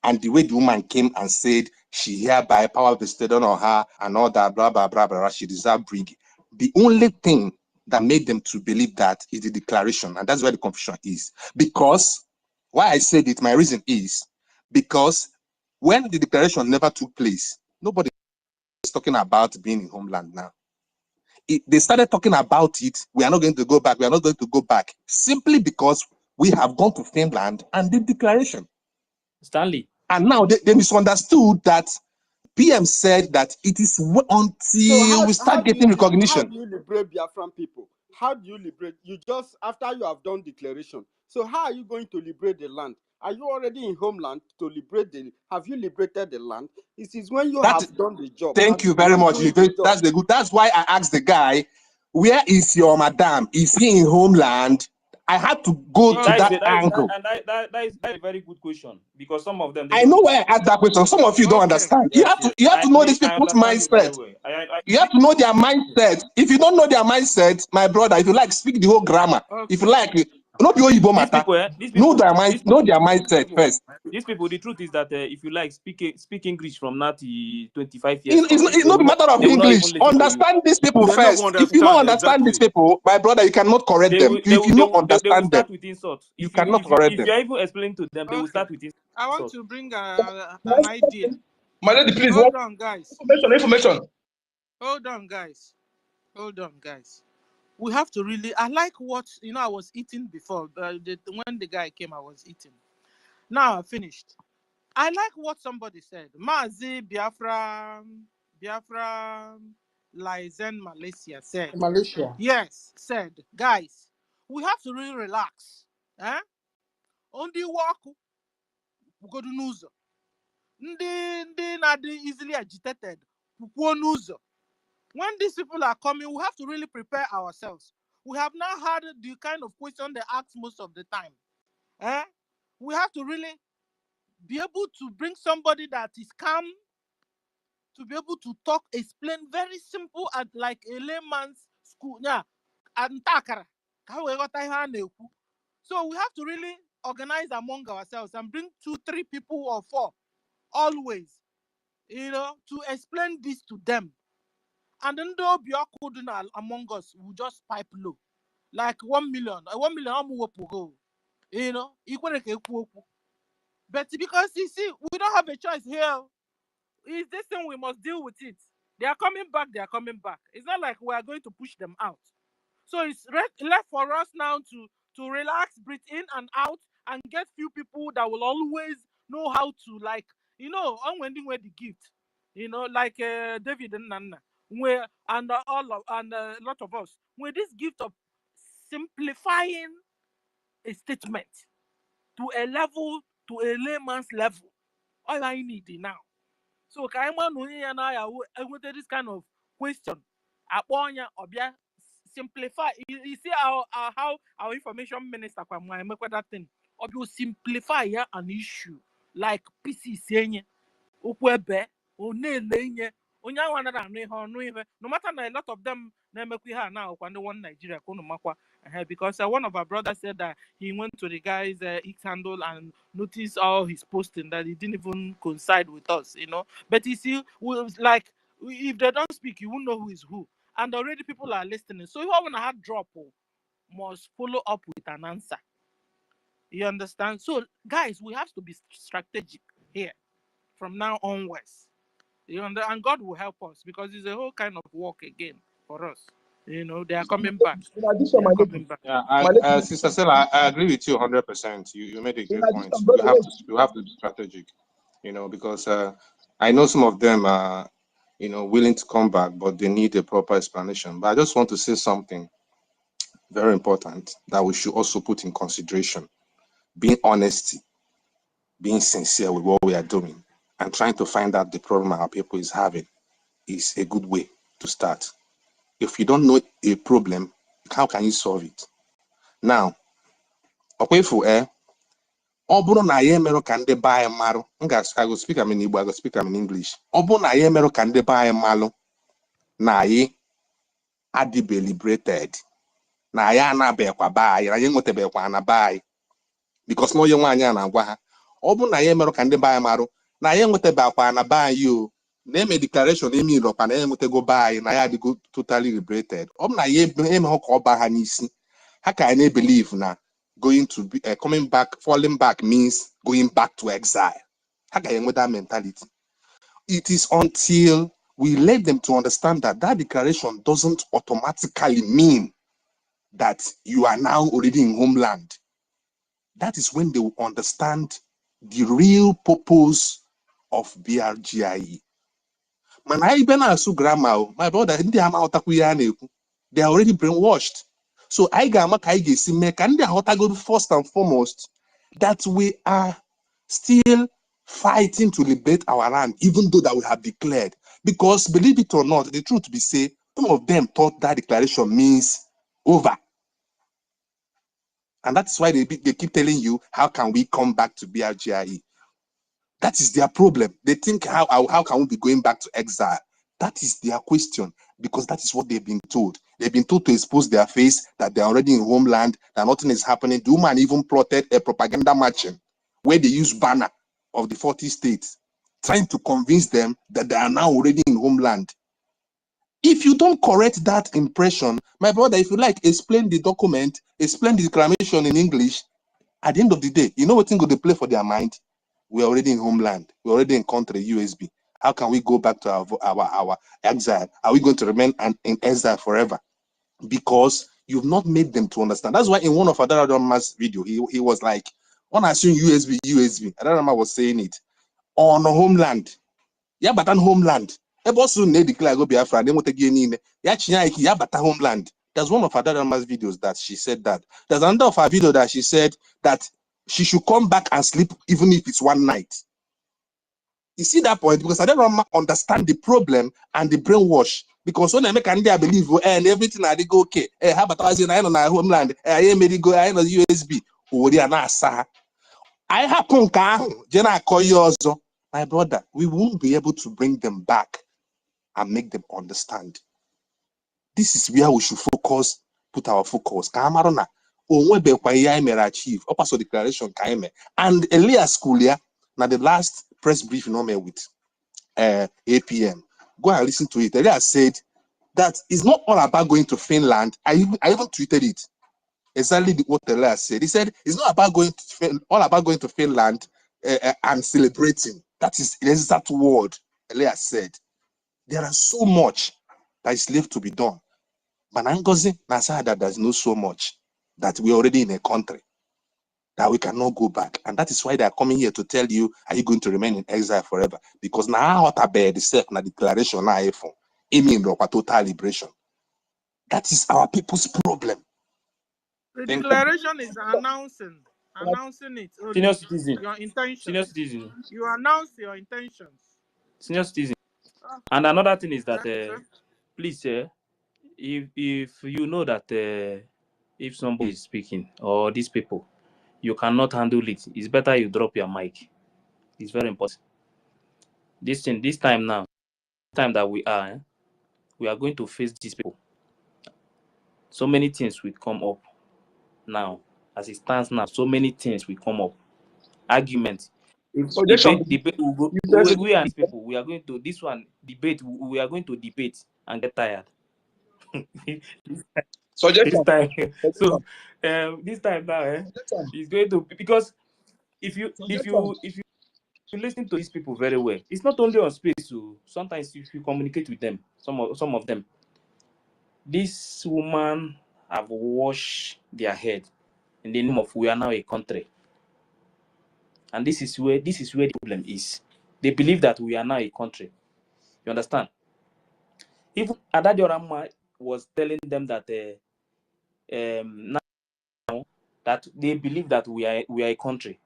and the way the woman came and said she hereby power vested on her and all that, blah, blah, blah, blah, she deserved BRGIE. The only thing that made them to believe that is the declaration. And that's where the confusion is. Because, why I said it, my reason is, because when the declaration never took place, nobody is talking about being in homeland now. They started talking about it. We are not going to go back. We are not going to go back. Simply because we have gone to Finland and did declaration. Stanley. And now they misunderstood that PM said that it is until we start getting recognition. How do you liberate Biafran people? How do you liberate? You just, after you have done declaration. So how are you going to liberate the land? Are you already in homeland to liberate have you liberated the land? It is when you have done the job. Thank you very much. That's why I asked the guy, where is your madam? Is he in homeland? I had to go to that angle. That is a very good question, because some of them. I know why I asked that question. Some of you don't understand. Yes, you have to know these people's mindset. You have to know their mindset. If you don't know their mindset, my brother, if you like, speak the whole grammar. Okay. If you like, Not your Igbo These matter. people, these Know people, their mind, know their mindset first. These people, the truth is that if you like speak English from now to 25 years, It's not a matter of they will not even English. listen to you. Understand these people They're not first. going to If you don't understand understand these exactly. people, my brother, you cannot correct They them. will, If you don't they will understand them, start with insults. you If you cannot correct if them. you're even explaining to them, they will Okay. start with I want insults. to bring an idea. My lady, please. Hold on, guys. Information. Hold on, guys. Hold on, guys. We have to really. I like what I was eating before. When the guy came, I was eating. Now I finished. I like what somebody said. Mazi Biafra, Lizen Malaysia said. Malaysia. Yes, said, guys, we have to really relax. On the walk, we go to news. Ndị not easily agitated. News. When these people are coming, we have to really prepare ourselves. We have now had the kind of question they ask most of the time. We have to really be able to bring somebody that is calm, to be able to talk, explain very simple and like a layman's school. Yeah, and takara. So we have to really organize among ourselves and bring 2, 3 people or 4 always, to explain this to them. And then they'll be among us will just pipe low. Like 1 million. 1 million go. But because you see, we don't have a choice here. Is this thing we must deal with it? They are coming back. It's not like we are going to push them out. So it's left for us now to relax, breathe in and out, and get few people that will always know how to, like, unwinding where the gift, like David and Nana, where and a lot of us, with this gift of simplifying a statement to a layman's level. All I need now. So this kind of question. Simplify. You see how our information minister make that thing. Or you simplify an issue like PC saying ukwebe onye no matter na a lot of them make we have now one Nigeria because one of our brothers said that he went to the guy's X handle and noticed all his posting that he didn't even coincide with us, but you see, if they don't speak, you won't know who is who, and already people are listening. So if I want to have drop, must follow up with an answer. You understand? So guys, we have to be strategic here from now onwards. And God will help us because it's a whole kind of work again for us. They are coming back. In addition, my lady. Yeah, Sister Stella, I agree with you 100%. You made a great point. You have to be strategic, because I know some of them are, willing to come back, but they need a proper explanation. But I just want to say something very important that we should also put in consideration. Being honest, being sincere with what we are doing, and trying to find out the problem our people is having is a good way to start. If you don't know a problem, how can you solve it? Now, ọ bụrụ na ya emerụ ka ndị be anyị marụ, I go speak in Igbo, I go speak in English. Ọ bụrụ na ya emerụ ka ndị be anyị marụ na anyị adịbe liberated, na anyị anabekwa be anyị, na anyị enwetebekwa na be anyị, because na onye nwaanyị a na-agwa ha, ọ bụrụ na ya emerụ ka ndị be anyị marụ na anyị enwetebekwa na be anyị o, na-eme declaration eme Iropa na ya enwetego be anyị na ya adịgo totally liberated. Ọ bụrụ na ya emehụ ka ọ ba ha n'isi, ha ka anyị na-believe na going to be coming back, falling back means going back to exile. How can you with that mentality? It is until we let them to understand that that declaration doesn't automatically mean that you are now already in homeland. That is when they will understand the real purpose of BRGIE. Man, I been asu grammar, my brother, they are already brainwashed. So I first and foremost that we are still fighting to liberate our land, even though that we have declared. Because believe it or not, the truth be said, some of them thought that declaration means over. And that's why they keep telling you, how can we come back to BRGIE? That is their problem. They think, how can we be going back to exile? That is their question, because that is what they've been told. They've been told to expose their face, that they're already in homeland, that nothing is happening. The woman even plotted a propaganda marching where they use banner of the 40 states, trying to convince them that they are now already in homeland. If you don't correct that impression, my brother, if you like, explain the document, explain the declaration in English. At the end of the day, you know what thing going to play for their mind? We're already in homeland. We're already in country, USB. How can we go back to our exile? Are we going to remain in exile forever? Because you've not made them to understand. That's why in one of Adarama's video, he was like, on assume USB. Adarama was saying it. On homeland. Yeah, but on homeland. Ebosu ne declare go Biafra, then what again in yeah, but homeland. There's one of Adarama's videos that she said that. There's another of her video that she said that she should come back and sleep even if it's one night. You see that point? Because I don't understand the problem and the brainwash. Because when I make India believe and everything I go okay. How about I know my homeland? I go I know USB. I happen Jenna call you also. My brother, we won't be able to bring them back and make them understand. This is where we should focus, put our focus. Kamarona. Achieve. Also declaration and Elias Kulia, now the last press brief with APM. Go and listen to it. Elias said that it's not all about going to Finland. I even tweeted it. Exactly what Elias said. He said it's not about all about going to Finland and celebrating. That is the exact word Elias said. There are so much that is left to be done. But NGOZI, that there's no so much, that we're already in a country that we cannot go back. And that is why they are coming here to tell you, are you going to remain in exile forever? Because now what about the self na declaration now aiming for total liberation. That is our people's problem. The declaration is announcing it. Senior citizen. Your intentions. Senior citizen. You announce your intentions. Senior citizen. And another thing is that please, if you know that if somebody is speaking or these people, you cannot handle it, it's better you drop your mic. It's very important. This time that we are going to face these people. So many things will come up now. As it stands now, so many things will come up. Argument. Debate will go. We and these people, we are going to this one debate. We are going to debate and get tired. This time, so this time now, it's going to, because if you listen to these people very well, it's not only on space. So sometimes if you communicate with them, some of them, this woman have washed their head in the name of we are now a country, and this is where the problem is. They believe that we are now a country. You understand? Even Adadorama was telling them that now that they believe that we are a country.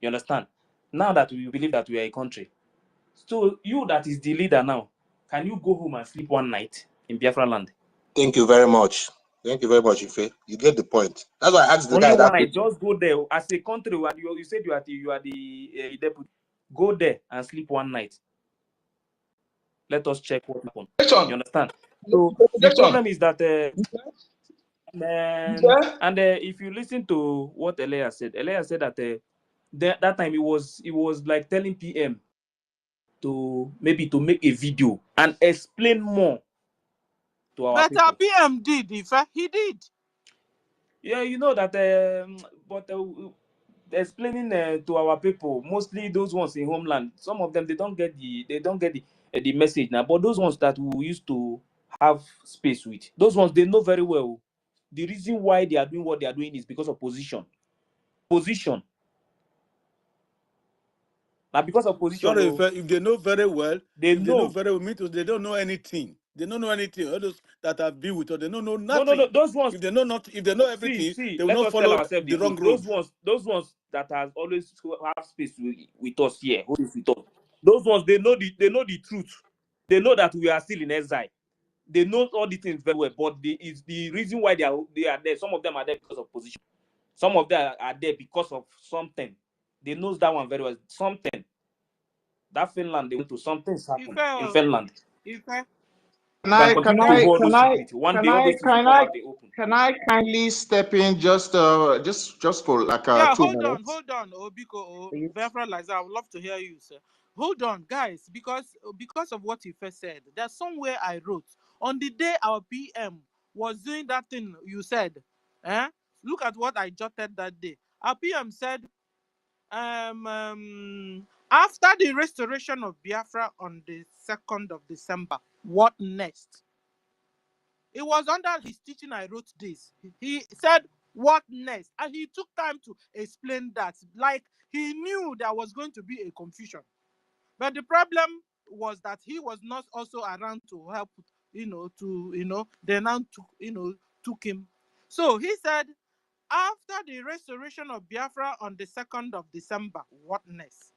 You understand? Now that we believe that we are a country, so you that is the leader now, can you go home and sleep one night in Biafra land? Thank you very much. Thank you very much, Ife. You get the point. That's why I asked the Only guy one that night. Just go there as a country. You said you are the deputy. Go there and sleep one night. Let us check what happened. You understand? So the problem is that and if you listen to what Elia said that that time it was like telling PM to maybe to make a video and explain more to our people. But PM did, he did. Yeah, you know that, but explaining to our people, mostly those ones in homeland, some of them they don't get the message now. But those ones that we used to have space with, those ones they know very well. The reason why they are doing what they are doing is because of position. Position. Now because of position. Sorry, if they know very well, they know very well, means they don't know anything. They don't know anything. All those that have been with us, they don't know nothing. No. Those ones. If they know everything, see, they will not follow the wrong road. Those ones that has always have space with us here, with us. Those ones they know the truth. They know that we are still in exile. They know all the things very well, but is the reason why they are there. Some of them are there because of position. Some of them are there because of something. They knows that one very well. Something. That Finland, they went to something happened in Finland. Can I kindly step in just for like Yeah, 2 hold on, minutes? Obiko, Please. Biafra Liza, I would love to hear you, sir. Hold on, guys, because of what you first said, there's somewhere I wrote on the day our PM was doing that thing you said. Look at what I jotted that day. Our PM said, after the restoration of Biafra on the 2nd of December, what next? It was under his teaching I wrote this. He said, what next? And he took time to explain that. Like he knew there was going to be a confusion. But the problem was that he was not also around to help, they now took him. So he said, after the restoration of Biafra on the 2nd of December, what next?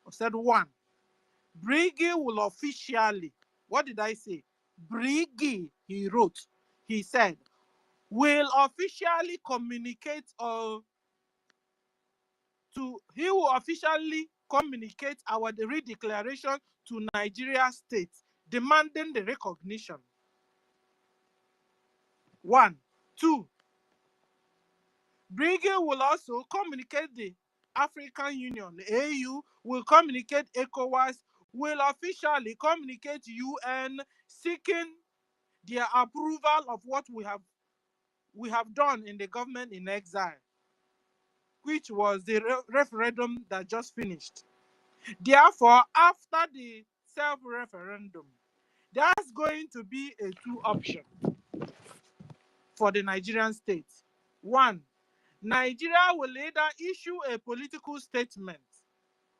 I said, 1, BRGIE will officially, what did I say? BRGIE, he wrote, he said, will officially communicate he will officially communicate our redeclaration to Nigeria states, demanding the recognition. 1. 2. BRGIE will also communicate the African Union, the AU, will communicate ECOWAS, will officially communicate UN, seeking their approval of what we have done in the government in exile, which was the referendum that just finished. Therefore, after the self-referendum, there's going to be a 2 option for the Nigerian state. 1, Nigeria will either issue a political statement,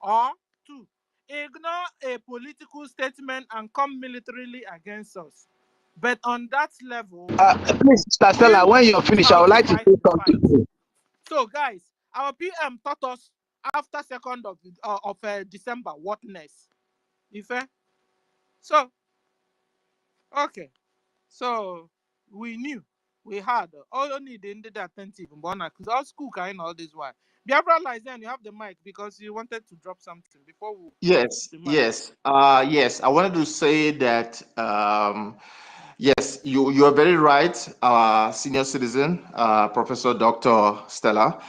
or 2, ignore a political statement and come militarily against us. But on that level, Please, Mr. Stella, when you're finished, I would like to say something. So, guys, our PM taught us after 2nd of December what next. Ife? So, okay. So, we knew. We had. All you need in the attentive. Because all school kind all this while. Biafra Lizen, you have the mic because you wanted to drop something before we Yes, the mic. yes, yes. I wanted to say that yes, you are very right, senior citizen, Professor Dr. Stella.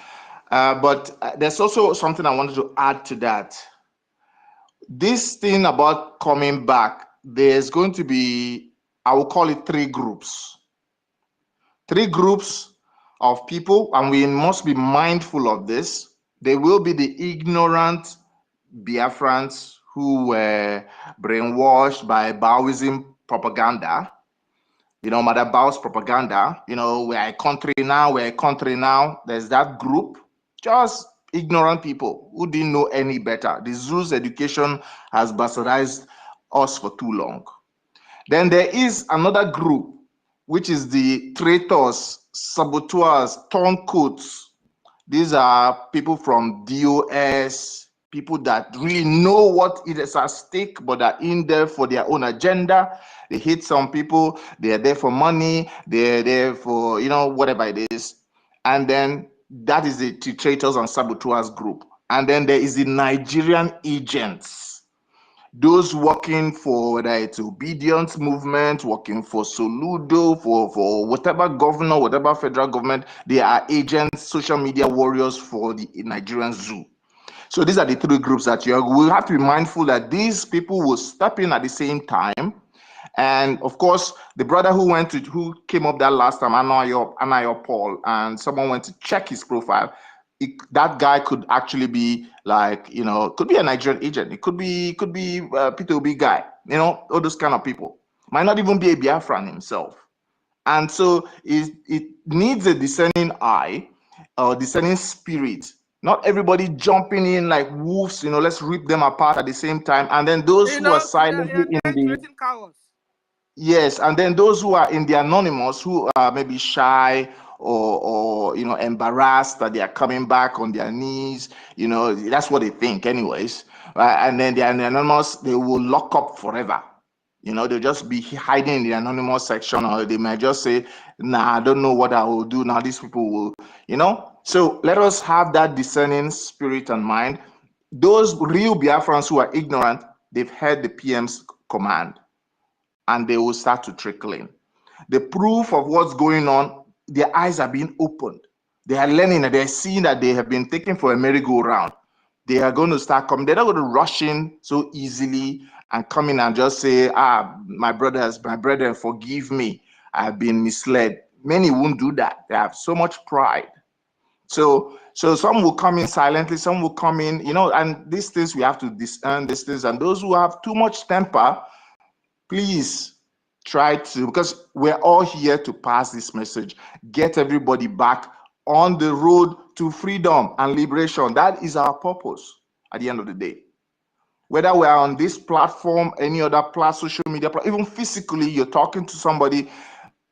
But there's also something I wanted to add to that. This thing about coming back, there's going to be, I will call it 3 groups. 3 groups of people, and we must be mindful of this. There will be the ignorant Biafrans who were brainwashed by Baoism propaganda, Mother Bao's propaganda, we're a country now, There's that group, just ignorant people who didn't know any better. The Zeus education has bastardized us for too long. Then there is another group, which is the traitors, saboteurs, turncoats. These are people from DOS, people that really know what is at stake, but are in there for their own agenda. They hate some people, they are there for money, they're there for, whatever it is. And then that is the traitors and saboteurs group. And then there is the Nigerian agents. Those working for whether it's obedience movement, working for Soludo, for whatever governor, whatever federal government, they are agents, social media warriors for the Nigerian zoo. So these are the 3 groups that we'll have to be mindful that these people will step in at the same time. And of course, the brother who came up that last time, Anayo Paul, and someone went to check his profile. That guy could actually be like, could be a Nigerian agent. It could be a P2B guy, all those kind of people. Might not even be a Biafran himself. And so it needs a discerning eye, or discerning spirit. Not everybody jumping in like wolves, let's rip them apart at the same time. And then those who are silently in the... Yes, and then those who are in the anonymous, who are maybe shy or embarrassed that they are coming back on their knees, that's what they think anyways. And then the anonymous, they will lock up forever. They'll just be hiding in the anonymous section, or they might just say, nah, I don't know what I will do now. These people will, So let us have that discerning spirit and mind. Those real Biafrans who are ignorant, they've heard the PM's command. and they will start to trickle in. The proof of what's going on, their eyes are being opened. They are learning and they're seeing that they have been taken for a merry-go-round. They are going to start coming. They're not going to rush in so easily and come in and just say, my brother, forgive me. I've been misled. Many won't do that. They have so much pride. So some will come in silently, some will come in, and these things we have to discern these things. And those who have too much temper, please try to, because we're all here to pass this message, get everybody back on the road to freedom and liberation. That is our purpose at the end of the day. Whether we're on this platform, any other social media, even physically, you're talking to somebody,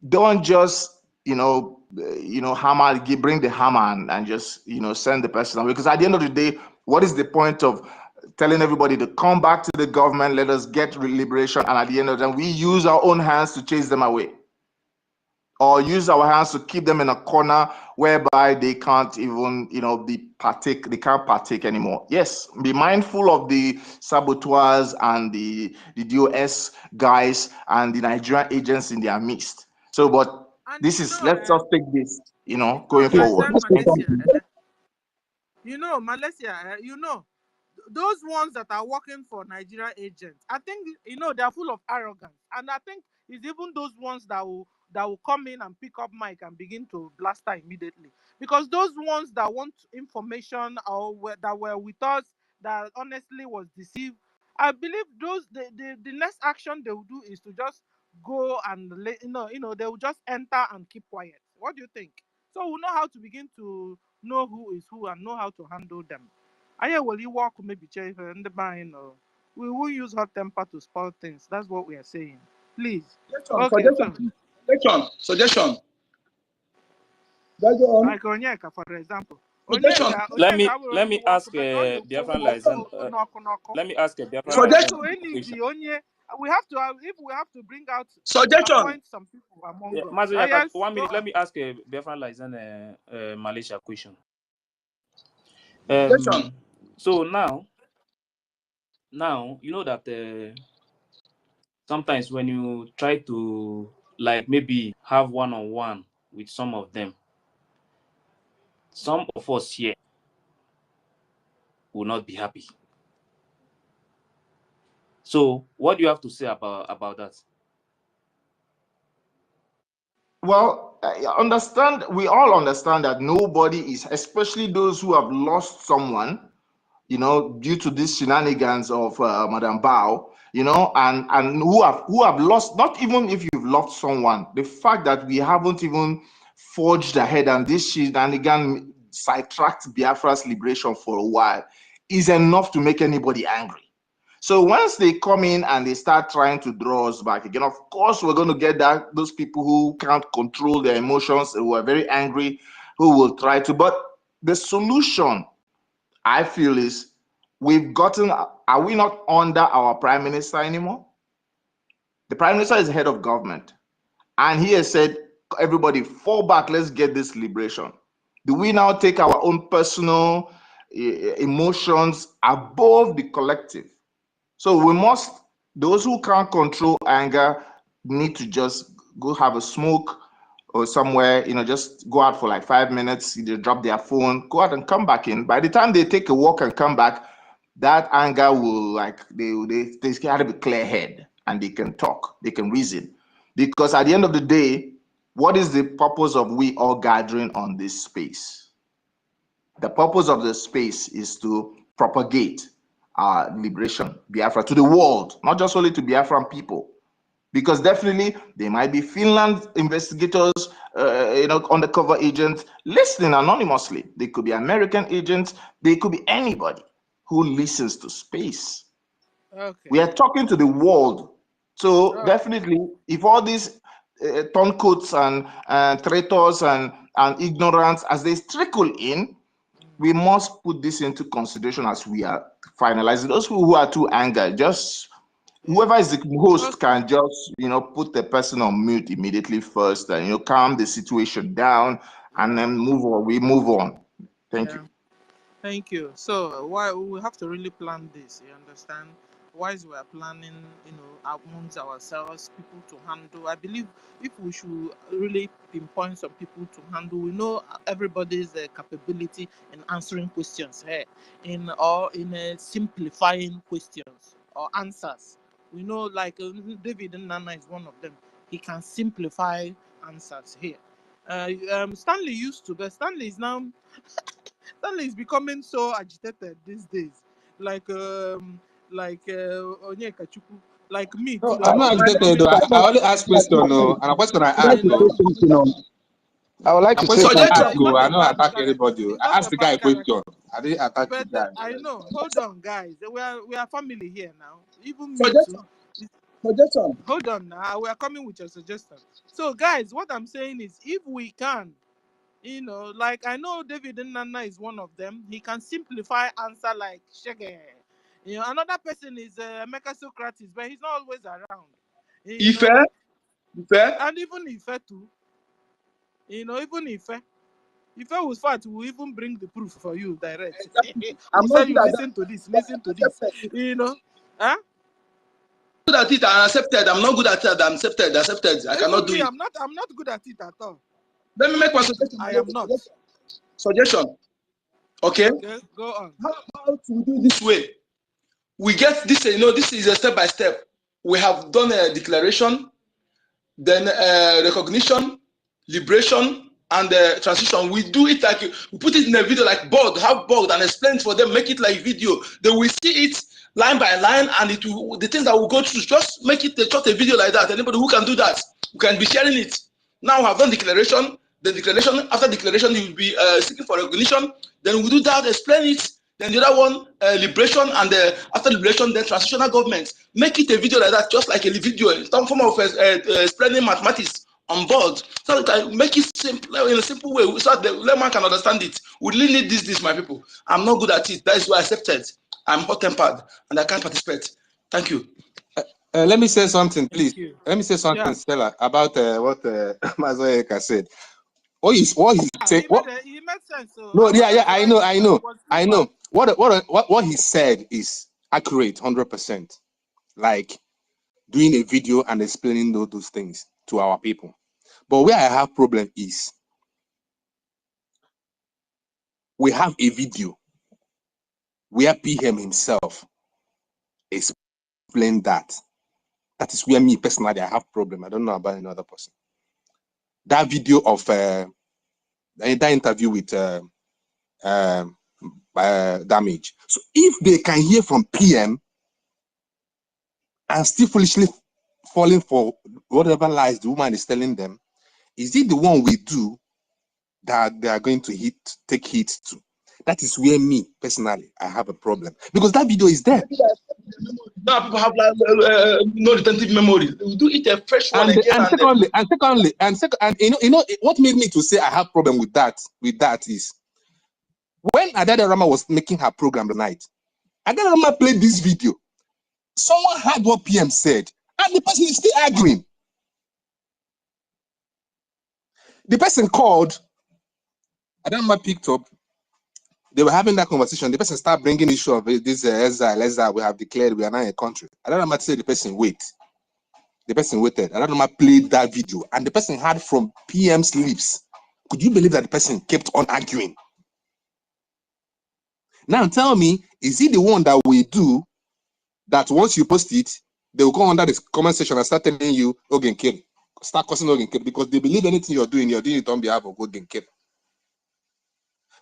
don't just, hammer, bring the hammer and just, send the person away. Because at the end of the day, what is the point of telling everybody to come back to the government, let us get liberation, and at the end of the day, we use our own hands to chase them away, or use our hands to keep them in a corner whereby they can't even, they can't partake anymore. Yes, be mindful of the saboteurs and the DOS guys and the Nigerian agents in their midst. So, but And this is, let's just take this, going Okay, forward. Malaysia, those ones that are working for Nigeria agents, I think they're full of arrogance, and I think it's even those ones that will come in and pick up mic and begin to blast her immediately, because those ones that want information or that were with us that honestly was deceived, I believe the next action they will do is to just go and they will just enter and keep quiet. What do you think? So we'll know how to begin to know who is who and know how to handle them. Will you walk maybe chair in the buying, or we will use hot temper to spoil things. That's what we are saying. Please. Okay, so Suggestion. like Onyeka, for example. Suggestion. Let me Onyeka ask will Biafran license. Let me ask a Biafran Suggestion. license. we have to have, if we have to bring out Suggestion. appoint some people among us. Yes, 1 minute. Let me ask a Biafran license Malaysia question. Suggestion. So now you know that sometimes when you try to like maybe have one-on-one with some of them, some of us here will not be happy. So what do you have to say about that? Well, we all understand that nobody is, especially those who have lost someone, due to these shenanigans of Madam Bao, and who have lost, not even if you've lost someone, the fact that we haven't even forged ahead and this shenanigan sidetracked Biafra's liberation for a while is enough to make anybody angry. So once they come in and they start trying to draw us back again, of course, we're going to get those people who can't control their emotions, who are very angry, who will try to. But the solution, I feel, is are we not under our prime minister anymore? The prime minister is head of government. And he has said, everybody fall back, let's get this liberation. Do we now take our own personal emotions above the collective? So those who can't control anger need to just go have a smoke or somewhere, just go out for like 5 minutes, they drop their phone, go out and come back in. By the time they take a walk and come back, that anger will they have a clear head and they can talk, they can reason. Because at the end of the day, what is the purpose of we all gathering on this space? The purpose of the space is to propagate our liberation, Biafra, to the world, not just only to Biafran people. Because definitely there might be Finland investigators, undercover agents listening anonymously. They could be American agents. They could be anybody who listens to space. Okay. We are talking to the world. So definitely, if all these turncoats and traitors and ignorance, as they trickle in, we must put this into consideration as we are finalizing. Those who are too angry, just whoever is the host can just put the person on mute immediately first, and calm the situation down, and then move on. We move on. Thank you. Thank you. So why we have to really plan this, you understand? whilst we are planning, amongst ourselves, people to handle. I believe if we should really pinpoint some people to handle, we know everybody's capability in answering questions here, in simplifying questions or answers. We know, like David Nana is one of them. He can simplify answers here. Stanley used to, but Stanley is becoming so agitated these days. Like Onyeka Chukwu, like me No, too. I'm not agitated though. I only ask question, no, and a question I ask, though. I would like A to say question I something. ask, It's though. not I a don't bad attack character. anybody. It's I not ask a the guy bad a question. character. I didn't attack the But guy. I know. Hold on, guys. We are family here now. Even me too. Suggestion. Suggestion. Hold on now. We are coming with your suggestion. So, guys, what I'm saying is, if we can, like I know David Nana is one of them. He can simplify answer like Shege. Another person is Emeka Socrates, but he's not always around. Ife. And even Ife too. Even Ife was fat, will even bring the proof for you direct. I'm Who not say good you at listen to this? Listen to this. Huh? Good at it and accepted. I'm not good at it. I'm accepted. I cannot do Me, it. I'm not good at it at all. Let me make one suggestion. I am not. Suggestion. Okay. Okay, go on. How to do this way? We get this. This is a step by step. We have done a declaration, then recognition, liberation, and transition. We do it like we put it in a video, like have board, and explain it for them. Make it like video. They will see it line by line, and the things that will go through. Just make it just a video like that. Anybody who can do that, we can be sharing it. Now we have done declaration. The declaration, after declaration, you will be seeking for recognition. Then we do that, explain it. Then the other one, liberation, and after liberation, then transitional government. Make it a video like that, just like a video, some form of explaining mathematics on board. So that I make it simple in a simple way, so that the layman can understand it. We really need this, my people. I'm not good at it. That is why I accepted. I'm hot-tempered, and I can't participate. Thank you. Let me say something, please. You. Let me say something, Yeah. Stella, about what Mazoyeka said. What he said? He made sense. So No, I know. What he said is accurate, 100%. Like doing a video and explaining those things to our people. But where I have problem is we have a video where PM himself explained that. That is where me personally I have problem. I don't know about another person. That video of that interview with Damage. So if they can hear from PM and still foolishly falling for whatever lies the woman is telling them, is it the one we do that they are going to take hit to? That is where me personally I have a problem, because that video is there. Now people have no retentive memory. We do it a fresh one again. And secondly, you know what made me to say I have problem with that is when Adada Rama was making her program tonight, Adada Rama played this video. Someone heard what PM said, and the person is still arguing. The person called, Adada Rama picked up. They were having that conversation. The person started bringing the issue of this Ezra, we have declared we are not a country. Adada Rama said the person wait. The person waited. Adada Rama played that video, and the person heard from PM's lips. Could you believe that the person kept on arguing? Now tell me, is he the one that we do that once you post it, they will go under the comment section and start telling you Ogen kill, start cursing Ogen kill, because they believe anything you're doing it on behalf of Ogen kill.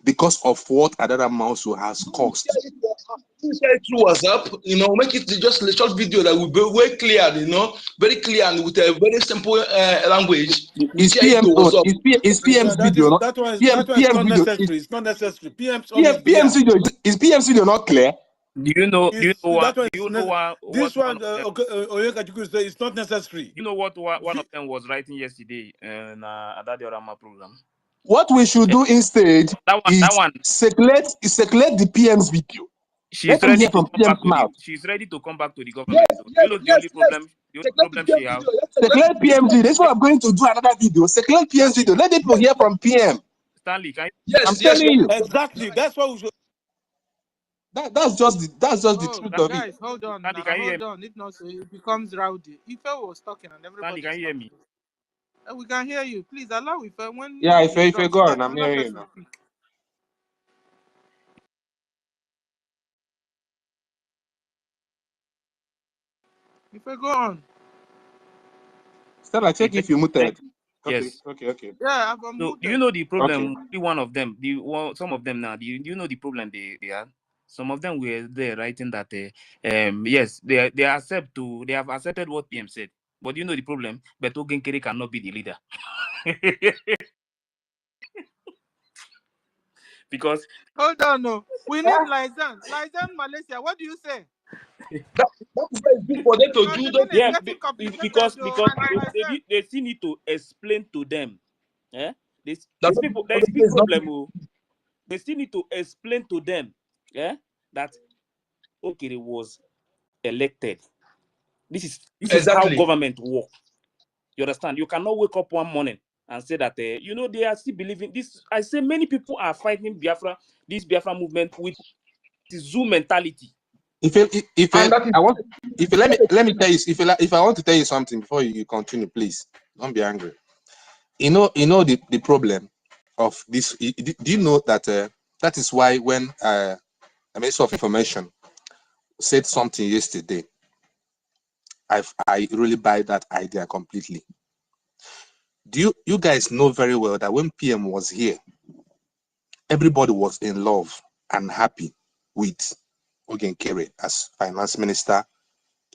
Because of what Adada Mauso has caused. Share it through WhatsApp, make it just a short video that will be very clear, very clear and with a very simple language. Is PM's video not? That one is not necessary. It's not necessary. Is PM's video not clear? Do you know what? This one, Oyeka say it's not necessary. You know what one of them was writing yesterday in Adadi Orama program? What we should do instead is circulate the PM's video. She's ready to come back to the, she's ready to come back to the government. The only problem she has. Circulate PM's. That's what I'm going to do, another video. Circulate PM's video. Let people hear from PM. Stanley, can you? I'm telling you. Exactly. That's what we should. That's just the Oh, truth of it. guys, hold on Sandy, now, can you hear hold me? on. If not, so it becomes rowdy. Ife was talking and Sandy, everybody can you hear stopped. me? We can hear you. Please allow Ife when Yeah, he's if you done go so on, that I'm another hearing you person now. will speak. Ife, go on. Stella, check If if you muted. Okay, yes. okay. Yeah, I'm So do muted. you know the Okay. problem? Only one of them. Some of them now. Do you know the problem they had? Some of them were there writing that yes, they have accepted what PM said. But you know the problem? Beto Genkere cannot be the leader. Because Hold on, no. We need Lizan. Lizan, Malaysia. What do you say? That is why it's good for them to Because do the those. thing is yeah, getting complicated, because though. Lizan. they still need to explain to them. Eh? That's These people, there is a big it's not. problem. Oh. They still need to explain to them, that Okere was elected. This is how Exactly. government work. You understand? You cannot wake up one morning and say that they are still believing this. I say many people are fighting this Biafra movement with the zoo mentality. And that is I want, if you let me tell you, if I want to tell you something before you continue, please don't be angry. You know the problem of this. Do you know that that is why when the Minister of Information said something yesterday, I really buy that idea completely. Do you guys know very well that when PM was here, everybody was in love and happy with Ogenkere as finance minister,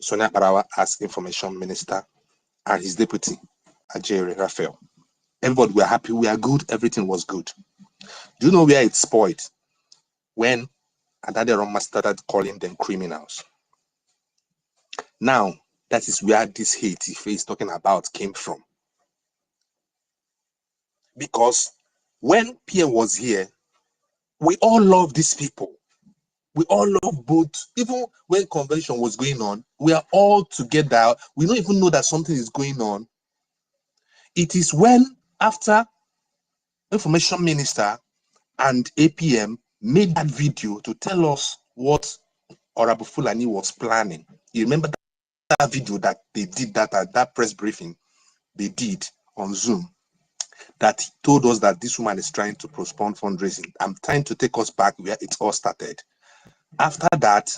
Sonia Barawa as information minister, and his deputy, Ajere Raphael. Everybody were happy, we are good, everything was good. Do you know where it spoiled? When Adade Roma started calling them criminals. Now, that is where this hate he is talking about came from. Because when PM was here, we all love these people. We all love both. Even when convention was going on, we are all together. We don't even know that something is going on. It is when, after information minister and APM made that video to tell us what Honorable Fulani was planning. You remember that video that they did that press briefing they did on Zoom that told us that this woman is trying to postpone fundraising. I'm trying to take us back where it all started. After that,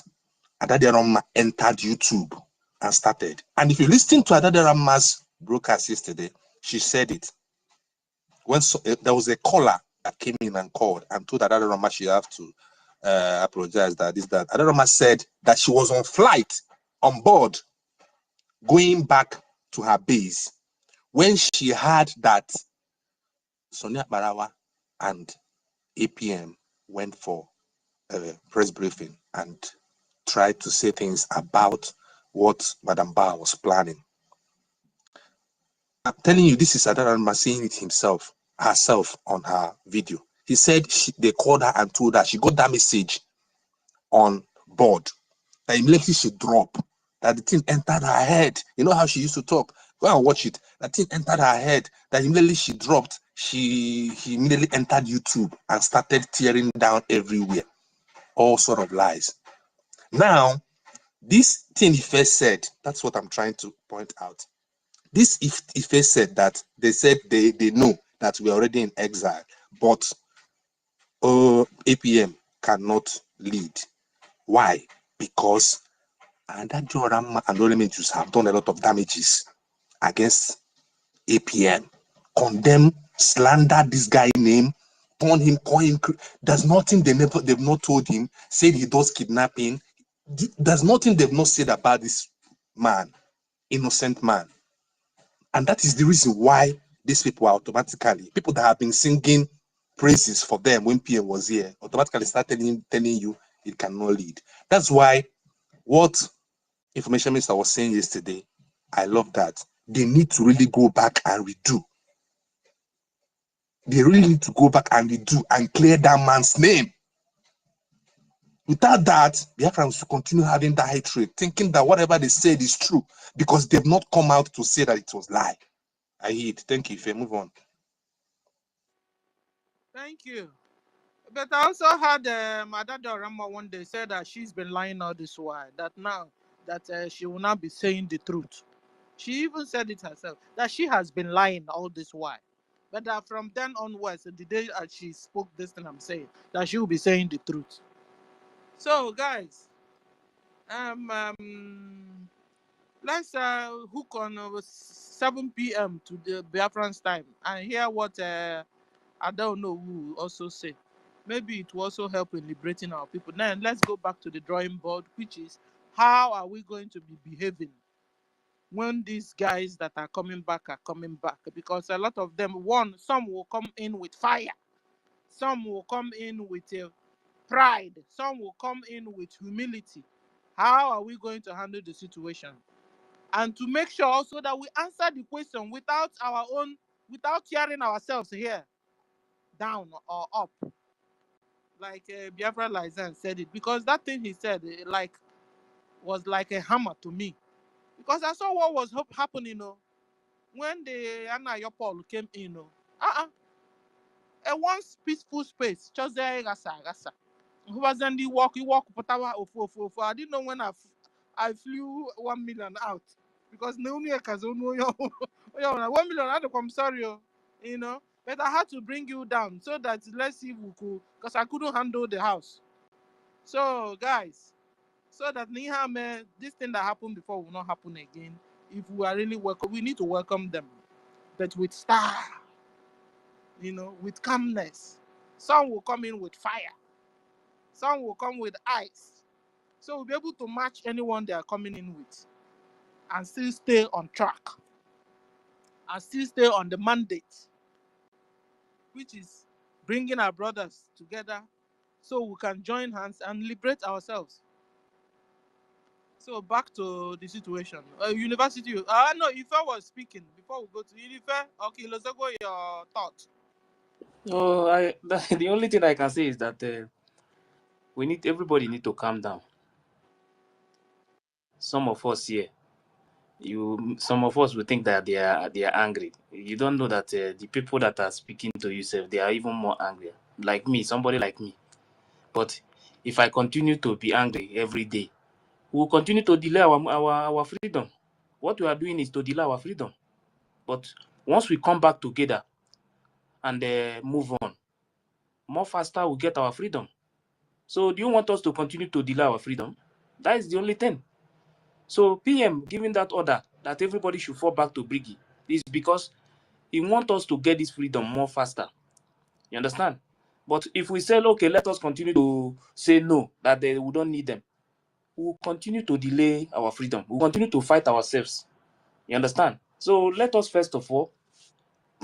Adade Roma entered YouTube and started. And if you listen to Adade Roma's broadcast yesterday, she said it. When there was a caller that came in and called and told Adade Roma she have to apologize that Adade Roma said that she was on flight on board going back to her base when she heard that Sonia Barawa and APM went for a press briefing and tried to say things about what Madam Ba was planning. I'm telling you, this is Adade Roma saying it herself on her video. He said they called her and told her she got that message on board. That immediately she dropped. That the thing entered her head. You know how she used to talk? Go and watch it. That thing entered her head. That immediately she dropped. He immediately entered YouTube and started tearing down everywhere. All sort of lies. Now, this thing he first said, that's what I'm trying to point out. This Ife said that they said they know that we're already in exile, but APM cannot lead. Why? Because that Joram and Olemetus have done a lot of damages against APM. Condemn, slander this guy name, call him. There's nothing they've not told him. Said he does kidnapping. There's nothing they've not said about this man, innocent man. And that is the reason why these people are automatically, people that have been singing praises for them when PM was here, automatically start telling you it cannot lead. That's why what Information Minister was saying yesterday, I love that. They need to really go back and redo. They really need to go back and redo and clear that man's name. Without that, Biafrans will continue having that hatred, thinking that whatever they said is true because they've not come out to say that it was lie. I hear it. Thank you. If you move on. Thank you. But I also heard Madada Rama one day said that she's been lying all this while. That now that she will not be saying the truth. She even said it herself that she has been lying all this while. But that from then onwards, the day she spoke this thing, I'm saying that she will be saying the truth. So guys, let's hook on 7 p.m. to the Biafran's time and hear what I don't know who also say. Maybe it will also help in liberating our people. Then let's go back to the drawing board, which is how are we going to be behaving when these guys that are coming back are coming back? Because a lot of them, some will come in with fire, some will come in with pride, some will come in with humility. How are we going to handle the situation? And to make sure also that we answer the question without hearing ourselves here, down or up. Like Biafra Lizen said it, because that thing he said was like a hammer to me, because I saw what was happening, when the Anayopol came in, a once peaceful space, just there, gasa. Who was then the walk? You walk, Potawa, I didn't know when I flew 1 million out, because no one can know 1 million. I'm sorry, but I had to bring you down so that let's see if we could, because I couldn't handle the house. So guys, so that this thing that happened before will not happen again. If we are really welcome, we need to welcome them, but with style, with calmness. Some will come in with fire, some will come with ice. So we'll be able to match anyone they are coming in with and still stay on track and still stay on the mandate, which is bringing our brothers together so we can join hands and liberate ourselves. So back to the situation. University. No, if I was speaking before we go to Unife. Okay, let's go your thoughts. No, the only thing I can say is that everybody need to calm down. Some of us here, some of us will think that they are angry. You don't know that the people that are speaking to you, they are even more angry. Like me, somebody like me. But if I continue to be angry every day, we will continue to delay our freedom. What we are doing is to delay our freedom. But once we come back together and move on, more faster we get our freedom. So do you want us to continue to delay our freedom? That is the only thing. So PM giving that order that everybody should fall back to BRGIE is because he wants us to get this freedom more faster. You understand? But if we say, okay, let us continue to say no, that we don't need them, we will continue to delay our freedom. We will continue to fight ourselves. You understand? So let us first of all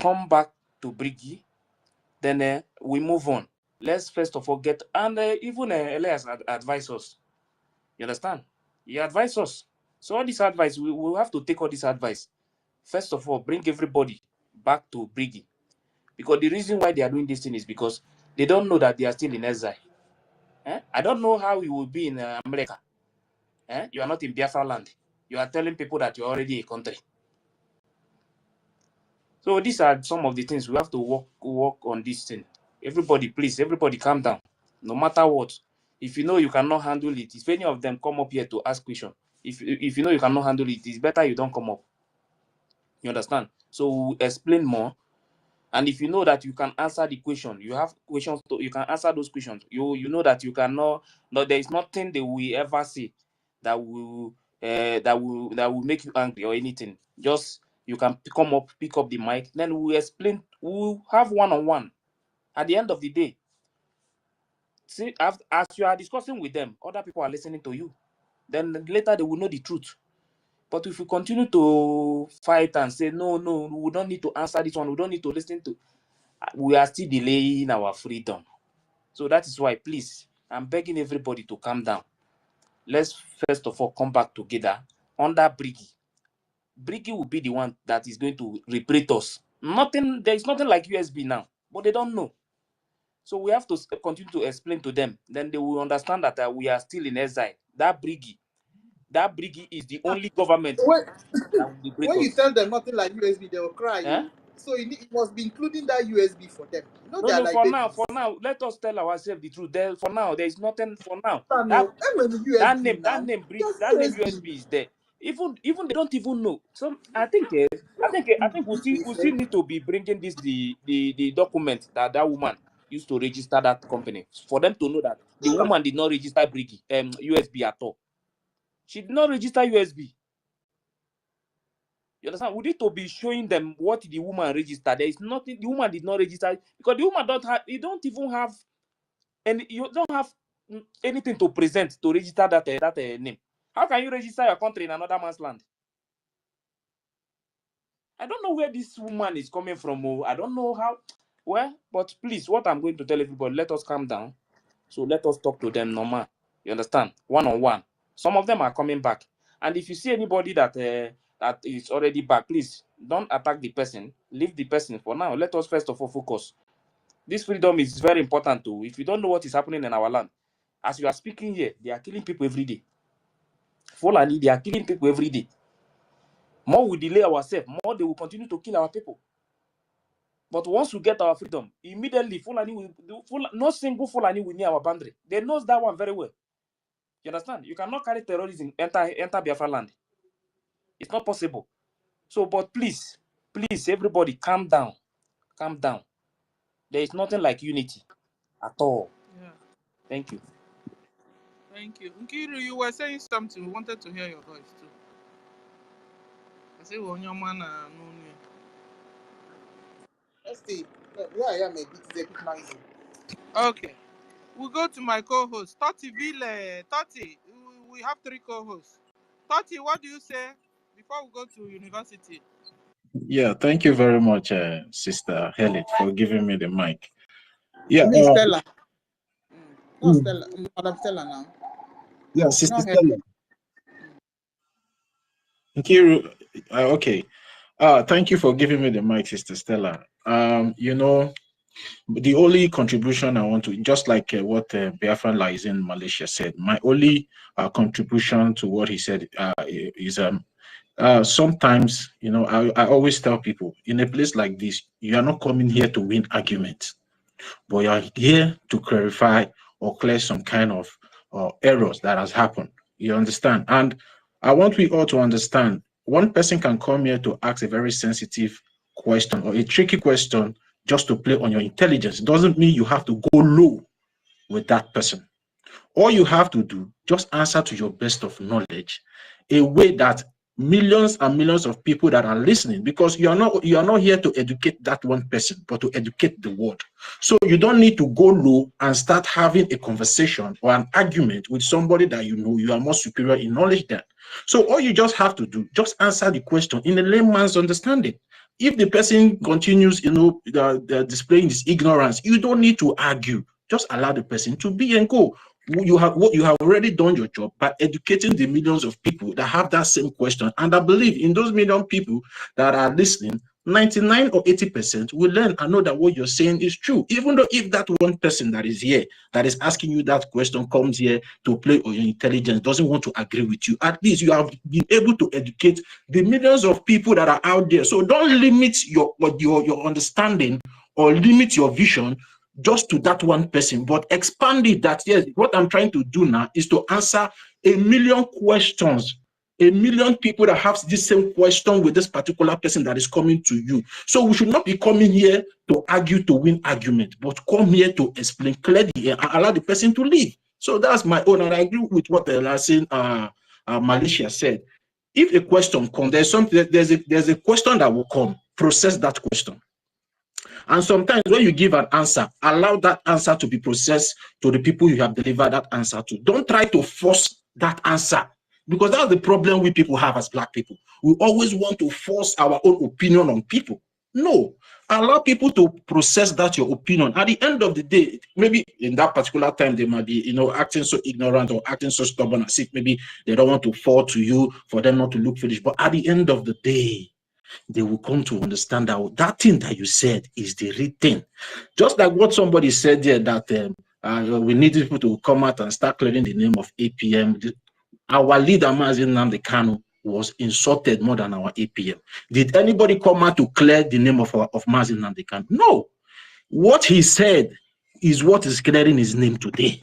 come back to BRGIE, then we move on. Let's first of all get, and even Elias advise us. You understand? He advised us. So all this advice, we will have to take all this advice. First of all, bring everybody back to BRGIE. Because the reason why they are doing this thing is because they don't know that they are still in exile. I don't know how it will be in America. You are not in Biafra land. You are telling people that you're already a country. So these are some of the things we have to work on this thing. Everybody, please, everybody calm down. No matter what. If you know you cannot handle it, if any of them come up here to ask questions, if you know you cannot handle it, it's better you don't come up. You understand? So we'll explain more. And if you know that you can answer the question, you have questions, you can answer those questions. You know that you cannot, no, there is nothing they will ever say that will make you angry or anything. Just you can come up, pick up the mic, then we'll explain. We'll have one-on-one. At the end of the day, see, as you are discussing with them, other people are listening to you. Then later they will know the truth. But if we continue to fight and say no, we don't need to answer this one, we don't need to listen to, we are still delaying our freedom. So that is why, please, I'm begging everybody to calm down. Let's first of all come back together under BRGIE. BRGIE will be the one that is going to liberate us. There is nothing like USB now, but they don't know. So we have to continue to explain to them. Then they will understand that we are still in exile. That BRGIE is the only government When, that will liberate when you us. tell them nothing like USB, they will cry. You. So it must be including that USB for them. You know, No, they're no, like babies. for now, let us tell ourselves the truth. For now, there is nothing for now. No, That USB name just USB is there. Even they don't even know. So I think we still need to be bringing this the document that woman used to register that company for them to know that the woman did not register BRGIE, USB at all. She did not register USB. You understand? We need to be showing them what the woman registered. There is nothing. The woman did not register because the woman don't even have any. You don't have anything to present to register that name. How can you register your country in another man's land? I don't know where this woman is coming from. I don't know how. Well, but please, what I'm going to tell everybody, let us calm down. So let us talk to them normal. You understand? One-on-one. Some of them are coming back. And if you see anybody that is already back, please don't attack the person. Leave the person for now. Let us first of all focus. This freedom is very important too. If you don't know what is happening in our land, as you are speaking here, they are killing people every day. Fulani, they are killing people every day. More we delay ourselves, more they will continue to kill our people. But once we get our freedom, immediately Fulani will do. No single Fulani will near our boundary. They know that one very well. You understand? You cannot carry terrorism enter Biafra land. It's not possible. So, but please, everybody, calm down. Calm down. There is nothing like unity at all. Yeah. Thank you. Thank you. Nkiru, you were saying something. We wanted to hear your voice too. I say, when your man Let's see. Where I am a bit noisy. Okay. We'll go to my co-host, Toti Ville. Toti, we have 3 co-hosts. Toti, what do you say before we go to university? Yeah, thank you very much, Sister Helen, for giving me the mic. Yeah, Miss Stella. No, Stella. Madam Stella now. Yeah, Sister Stella. Nkiru, okay. Thank you for giving me the mic, Sister Stella. You know, the only contribution I want to, just like what Biafran lies in Malaysia said, my only contribution to what he said is sometimes, you know, I always tell people, in a place like this, you are not coming here to win arguments, but you are here to clarify or clear some kind of errors that has happened. You understand? And I want we all to understand, one person can come here to ask a very sensitive question or a tricky question just to play on your intelligence. It doesn't mean you have to go low with that person. All you have to do, just answer to your best of knowledge, a way that millions and millions of people that are listening, because you are not here to educate that one person, but to educate the world. So you don't need to go low and start having a conversation or an argument with somebody that you know you are more superior in knowledge than. So all you just have to do, just answer the question in a layman's understanding. If the person continues, you know, displaying this ignorance, you don't need to argue. Just allow the person to be and go. You have already done your job by educating the millions of people that have that same question. And I believe in those million people that are listening, 99 or 80% will learn and know that what you're saying is true. Even though if that one person that is here, that is asking you that question, comes here to play on your intelligence, doesn't want to agree with you, at least you have been able to educate the millions of people that are out there. So don't limit your understanding or limit your vision just to that one person, but expand it. That yes, what I'm trying to do now is to answer a million questions, a million people that have this same question with this particular person that is coming to you. So we should not be coming here to argue to win argument, but come here to explain clearly and allow the person to leave. So that's my own, and I agree with what the last Malaysia said. If a question comes, there's a question that will come. Process that question. And sometimes when you give an answer, allow that answer to be processed to the people you have delivered that answer to. Don't try to force that answer, because that's the problem we people have as Black people. We always want to force our own opinion on people. No, allow people to process that your opinion. At the end of the day, maybe in that particular time, they might be, you know, acting so ignorant or acting so stubborn as if maybe they don't want to fall to you for them not to look foolish. But at the end of the day, they will come to understand that that thing that you said is the real thing. Just like what somebody said there, that we need people to come out and start clearing the name of APM. Our leader, Mazi Nnamdi Kanu, was insulted more than our APM. Did anybody come out to clear the name of Mazi Nnamdi Kanu? No. What he said is what is clearing his name today.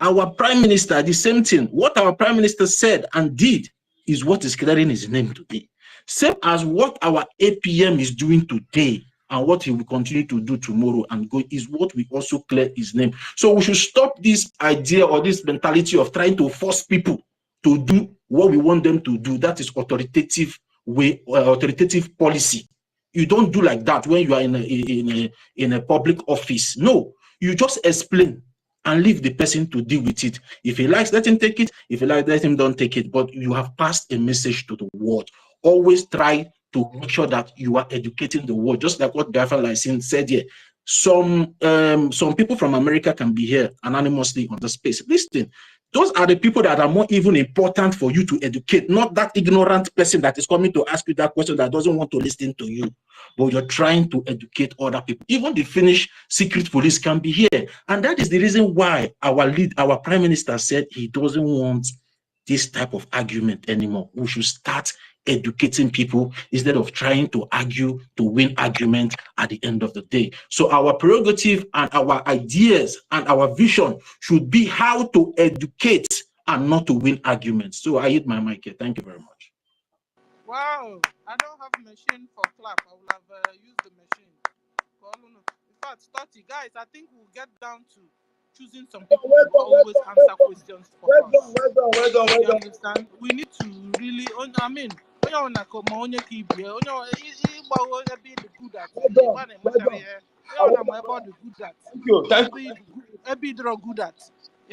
Our prime minister, the same thing. What our prime minister said and did is what is clearing his name today. Same as what our APM is doing today and what he will continue to do tomorrow and go is what we also clear his name. So we should stop this idea or this mentality of trying to force people to do what we want them to do. That is authoritative way, authoritative policy. You don't do like that when you are in a public office. No, you just explain and leave the person to deal with it. If he likes, let him take it. If he likes, let him don't take it. But you have passed a message to the world. Always try to make sure that you are educating the world, just like what Biafra Lycine said here. Some people from America can be here anonymously on the space. Listen, those are the people that are more even important for you to educate, not that ignorant person that is coming to ask you that question that doesn't want to listen to you. But you're trying to educate other people. Even the Finnish secret police can be here. And that is the reason why our prime minister said he doesn't want this type of argument anymore. We should start educating people instead of trying to argue to win argument at the end of the day. So our prerogative and our ideas and our vision should be how to educate and not to win arguments. So I hit my mic here. Thank you very much. Wow, I don't have a machine for clap. I will have used the machine. In fact, 30 guys, I think we'll get down to choosing some people who always answer questions for us. You understand? We need to really, I mean, you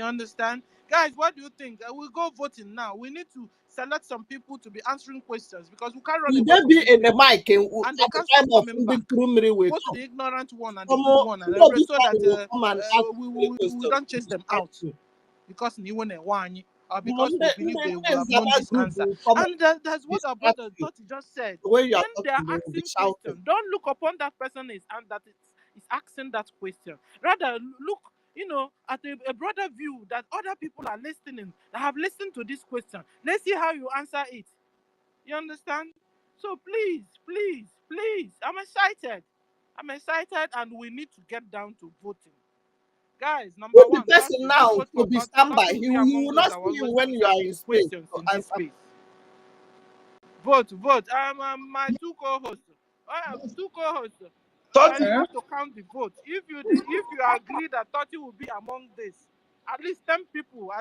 understand? Guys, what do you think? We'll go voting now. We need to select some people to be answering questions because we can't run away from be in the mic and they can't stop coming back. Go to the ignorant one and the good one and everything so that we don't chase them out because ni one or because we believe they will have known this answer. And that's what our brother Totti just said. When they are asking questions, don't look upon that person is asking that question. Rather, look, at a broader view that other people are listening, that have listened to this question. Let's see how you answer it. You understand? So please, I'm excited, and we need to get down to voting. Guys, number one, the person now to be standby. He will not see you when you are in space. Vote. My two co-hosts. You have to count the vote. If you agree that 30 will be among this, at least 10 people,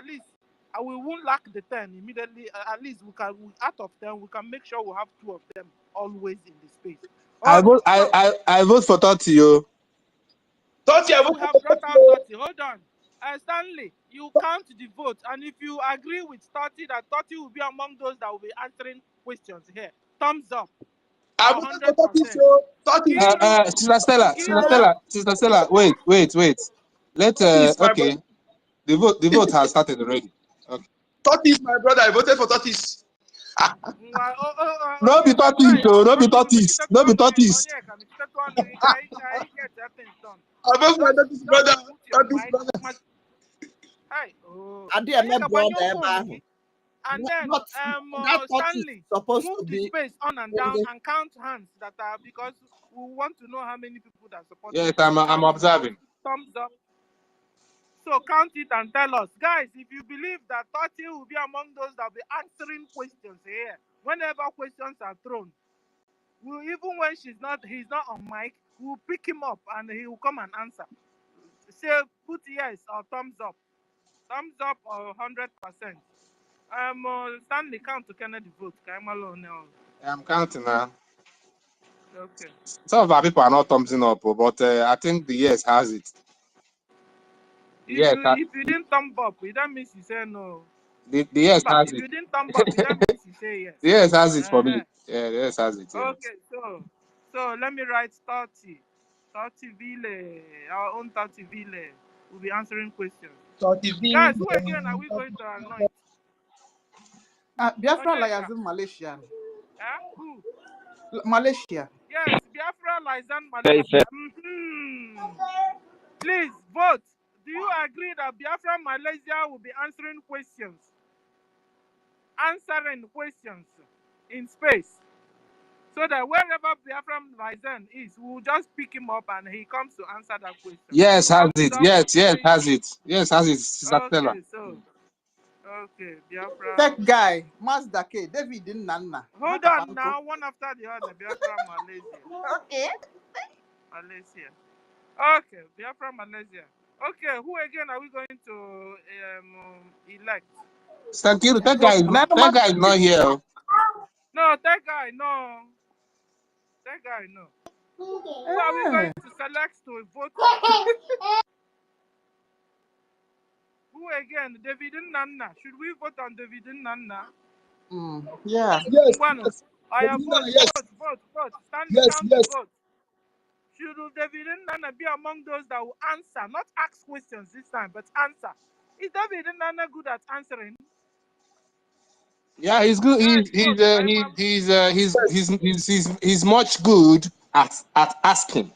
we won't lack the 10 immediately. At least we can, out of 10, we can make sure we have 2 of them always in the space. I vote for 30. 30, we have brought out 30. Hold on. Stanley, you count the vote, and if you agree with 30, that 30 will be among those that will be answering questions here. Thumbs up. 100%. Sister Stella, wait. Okay. The vote has started already. Okay. 30 is my brother. I voted for 30. No be 30, so no be 30. No be 30. I vote for 30's brother. 30's brother. Hey, and then Stanley, move the space on and down and count hands that are, because we want to know how many people that support. Yes, I'm observing. Thumbs up. So count it and tell us, guys, if you believe that 30 will be among those that will be answering questions here. Whenever questions are thrown, even when he's not on mic, we'll pick him up and he will come and answer. Say, put yes or thumbs up. Thumbs up or 100%. Stanley, count to Kennedy vote. I'm counting now. Okay. Some of our people are not thumbsing up, but I think the yes has it. If you didn't thumb up, that means you say no. The yes has it. If you didn't thumb up, that means you say yes. The yes has it for me. Yeah, the yes has it. Yes. Okay, so let me write 30. 30 Ville, our own 30 Ville will be answering questions. 30 Ville. Guys, who again are we going to anoint? Biafra Lyazin Malaysia. Who? Malaysia. Yes, Biafra Lyazin Malaysia. Please vote. Do you agree that Biafra Malaysia will be answering questions? answering questions in space. So that wherever Biafran Lizen is, we'll just pick him up and he comes to answer that question. Yes, has Thumbs it. up Yes, or yes, please. has it. Yes, has it. Sister Stella. Okay, so okay, Biafra. Tech guy, Mazda K, David Nana. Hold on now, one after the other. Biafra Malaysia. Okay. Malaysia. Okay, Biafra Malaysia. Okay, who again are we going to elect? Stankiru, that guy is not here. No, that guy, no. That guy, no. Who are we going to select to vote for? Who again? David Nana. Should we vote on David Nana? Yeah. Yes, Yes. I have vote. Stanley, yes, count yes. the vote. Should David Nana be among those that will answer, not ask questions this time, but answer? Is David Nana good at answering? Yeah, he's good. He's much good at asking.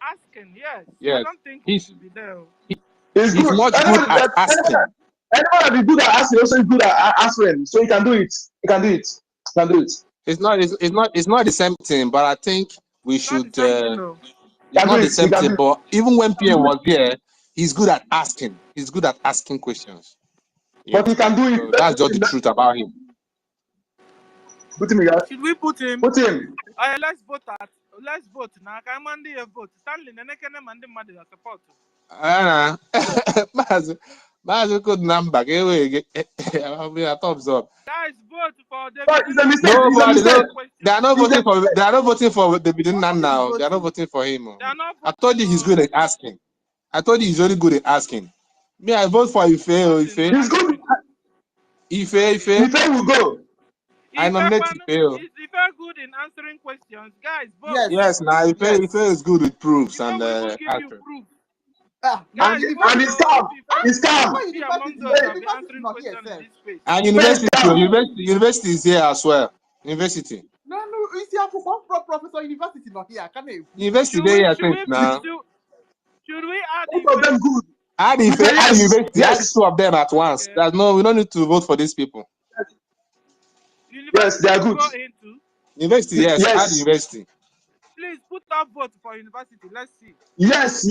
Asking, yes. Yes. I don't think he should be there. It's He's good. much good at asking. Anyone that is good at asking also is good at answering. So he can do it. He can do it. He can do it. It's not the same thing, but I think we should. Not the same thing, no. It's not the same thing, but even when PM was here, he's good at asking. He's good at asking questions. Yeah. But he can do it. So that's just the truth about him. Put him, guys. Should we put him? Put him. Let's vote now. Can Monday vote? Stanley, Nenekene Monday Monday support. Mazu could number. I'll be a thumbs up. Guys, vote for David. Nobody. They are not voting for. They are not voting for David Nana now. They are not voting for him. I told you he's good at asking. I told you he's very good at asking. Me, I vote for Ife. He's good. Ife will go. I nominate Ife. Is Ife good in answering questions? Guys, vote. Yes, now Ife is good with proofs and give you proof. And it's calm. It's calm. And university is here as well. University. No, it's here for professor university not here. Can you? University there, I think now. Should we add both of them good? Add university. Yes. Add two of them at once. Okay. We don't need to vote for these people. Yes, they are good. University, yes. Add university. Please put up vote for university. Let's see. Yes.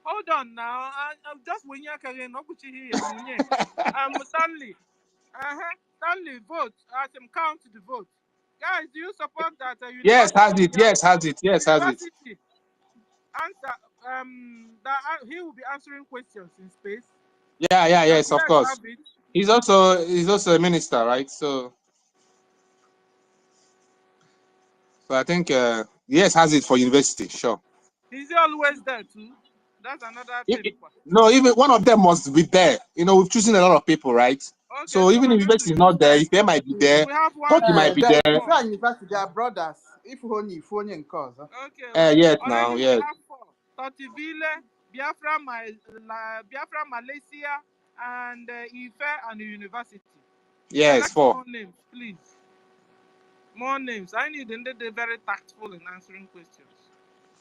Hold on now. I'm just when you're carrying Stanley. Stanley, vote. As him count the vote. Guys, do you support that? Yes, has it. Yes, has it. Yes, has it. Answer. That he will be answering questions in space. Yeah, yes, of course. He's also a minister, right? So I think yes, has it for university, sure. Is he always there too? That's another thing. No, even one of them must be there. We've chosen a lot of people, right? Okay, so even if university is not there, if they might be there, Koki might be there. University, they are brothers. If only and cause. Okay. Yes, now, yes. We have 4. Totivile, Biafra, Malaysia, and Ife and the university. Yes, 4. More names, please. More names. I need them. They're very tactful in answering questions.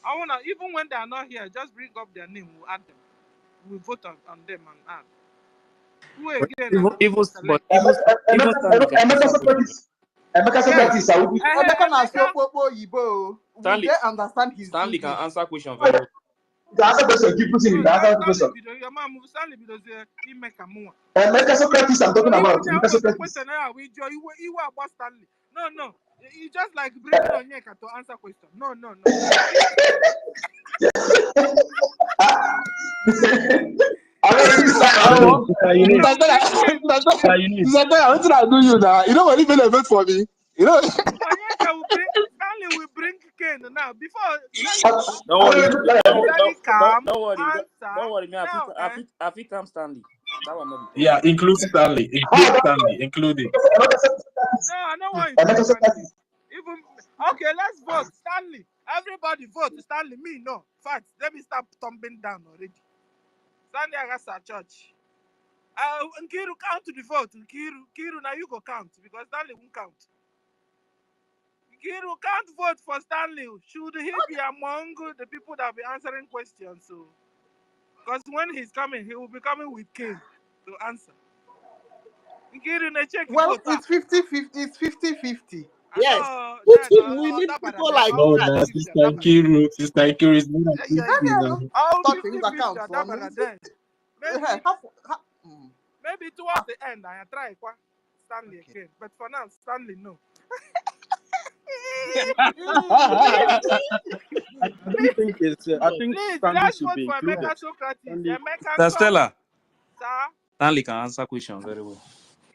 I wanna, even when they are not here, just bring up their name. We'll add them. We'll vote on them and add. Who again? Stanley can answer question very well. The answer question, keep putting in the answer question. Socrates, I'm talking about. No. You just like bring Onyeka to answer question. No. You know what? Even a vote for me. Stanley will bring Ken now. Before don't worry, me. I think I'm Stanley. That one not yeah, include Stanley. Include it. No, I don't want you. Even okay, let's vote. Stanley. Everybody vote. Stanley, me no. Fact, let me start tumbling down already. Stanley Agasa Church. Nkiru count to the vote. Nkiru, now you go count because Stanley won't count. Nkiru can't vote for Stanley. Should he be among the people that will be answering questions? So, because when he's coming, he will be coming with King to answer. Well, it's 50-50. It's 50-50. Yes. Put him. We need people like No, that. no, Sister Nkiru. Sister Nkiru is not a Christian now. Hello. Start things account for me. Maybe towards the end, I try Stanley again. But for now, Stanley, no. I don't think it's. I think Please, Stanley let's should vote be for included. Emeka Socrates. Stanley. Emeka Stella. Sir? Stanley can answer questions very well.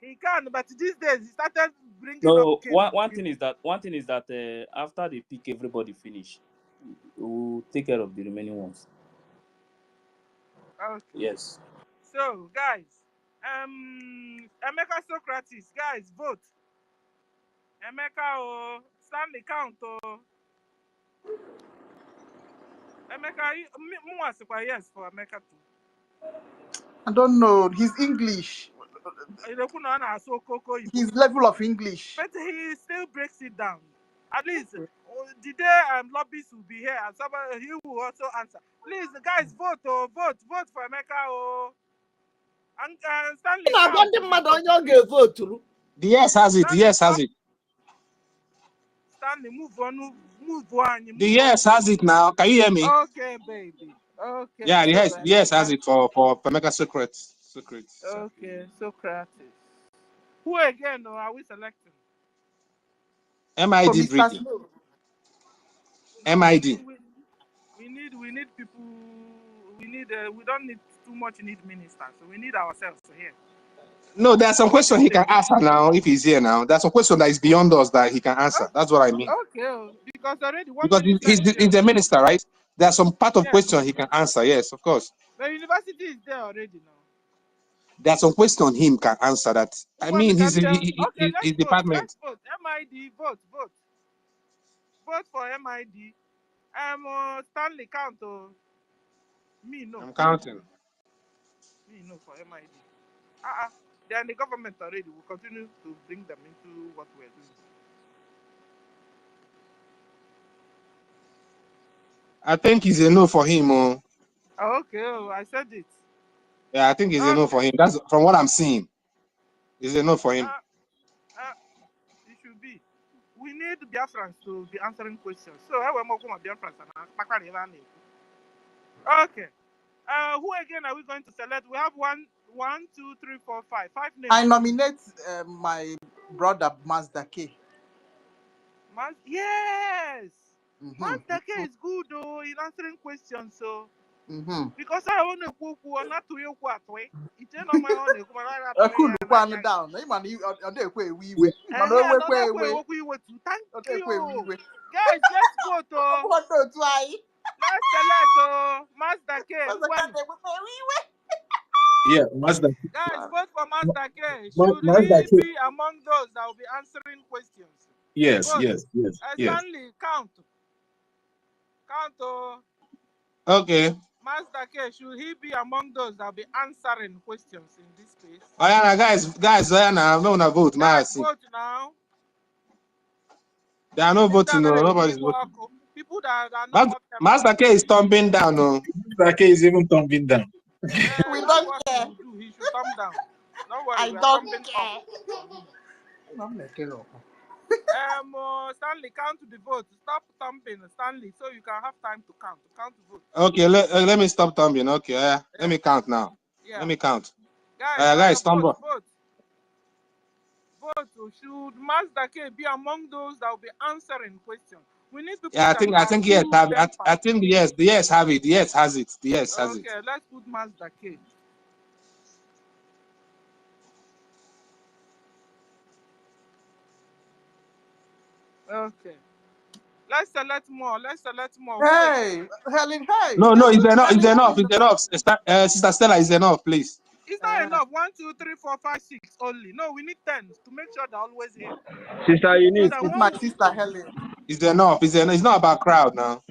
He can, but these days he started bringing No, up kids. one thing is that after they pick everybody finish, we'll take care of the remaining ones. Okay. Yes. So, guys, Emeka Socrates, guys, vote. Emeka, oh, Stanley count, oh. Emeka, yes for Emeka too. I don't know. He's English. His level of English. But he still breaks it down. At least the day lobbyists will be here and somebody he will also answer. Please, guys, vote for Emeka. Oh, and Stanley. The yes has it. The yes has it. Stanley, move on. The yes has it now. Can you hear me? Okay, baby. Okay. Yeah, the yes has it for Emeka Socrates. Okay, Socrates. Who again are we selecting? MID breathing. MID. We need people. We don't need too much need ministers. So we need ourselves here. No, there's some question he can answer now if he's here now. There's some question that is beyond us that he can answer. That's what I mean. Okay, because already he's the minister, right? There's some part of question he can answer. Yes, of course. The university is there already now. There's some question him can answer that. I mean, his department. Let's vote. MID, vote. Vote for MID. Stanley count. Me no. I'm counting. Me no for MID. They are in the government already. We'll continue to bring them into what we're doing. I think it's a no for him. Okay, I said it. Yeah, I think it's a no for him. That's from what I'm seeing. It's a no for him. It should be. We need Biafrans to be answering questions. So how am I going to Biafrans? Okay. Who again are we going to select? We have 1, 2, 3, 4, 5. 5 names. I nominate my brother Mazda K. Yes. Mazda K is good though in answering questions. So because I own a kuku or not to you way. It's not my own. Down. Thank you. Guys, let's vote. Let's select Mazda K. Yeah, Mazda. Guys, vote for Mazda K. Should he be among those that will be answering questions? Yes. Stanley, count. Okay. Mazda K, should he be among those that will be answering questions in this case? Oh yeah, guys, I'm not gonna vote. Guys, vote now. They are not voting. No, nobody's voting. People that are not. Mazda K is thumbing down. No. Mazda K is even thumbing down. We don't care. He should thumb down. Don't worry, I don't care. Stanley, count the vote. Stop thumping, Stanley, so you can have time to count. Count the vote. Okay, let me stop thumping. Okay, let me count now. Yeah. Let me count. Guys, vote. Should Mazda K be among those that will be answering questions? We need people. Yeah, I think yes. I think yes. The yes have it. The yes has it. The yes has it. Okay, let's put Mazda K. Okay. Let's select more. Hey, Helen, hey. No, it's enough. It's enough. Sister Stella, is enough, please. It's not enough. 1, 2, 3, 4, 5, 6 only. No, we need 10 to make sure they're always here. Sister Eunice. It's my sister Helen. It's enough. It's not about crowd now.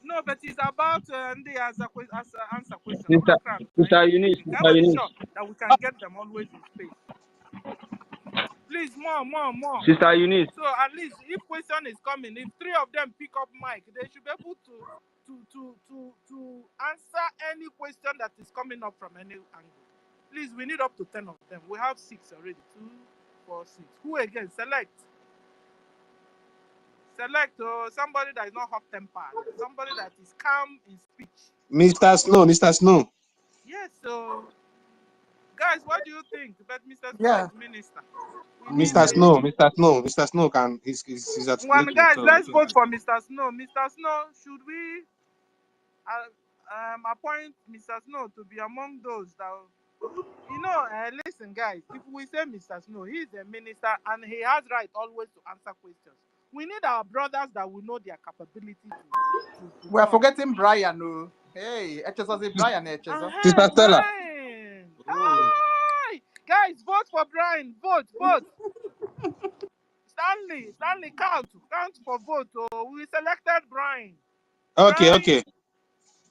No, but it's about the answer question. Sister Eunice. Can we sure that we can get them always in space? Please, more. Sister Eunice. So at least if question is coming, if 3 of them pick up mic, they should be able to answer any question that is coming up from any angle. Please, we need up to 10 of them. We have 6 already. 2, 4, 6. Who again? Select. Select somebody that is not hot-tempered. Somebody that is calm in speech. Mr. Snow, Mr. Snow. Yes, so guys, what do you think? But Mr. Snow Yeah. is minister. Mr. Snow can he's One articulating. guys, So let's vote for Mr. Snow. Mr. Snow, should we appoint Mr. Snow to be among those that, listen, guys, if we say Mr. Snow, he is a minister and he has right always to answer questions. We need our brothers that will know their capability to We are come. forgetting Brian. Oh. Hey, HSS Brian. HSS. Sister Stella. Brian. Hi. Guys, vote for Brian. Vote. Stanley, count for vote. Oh, we selected Brian. Okay, Brian, okay.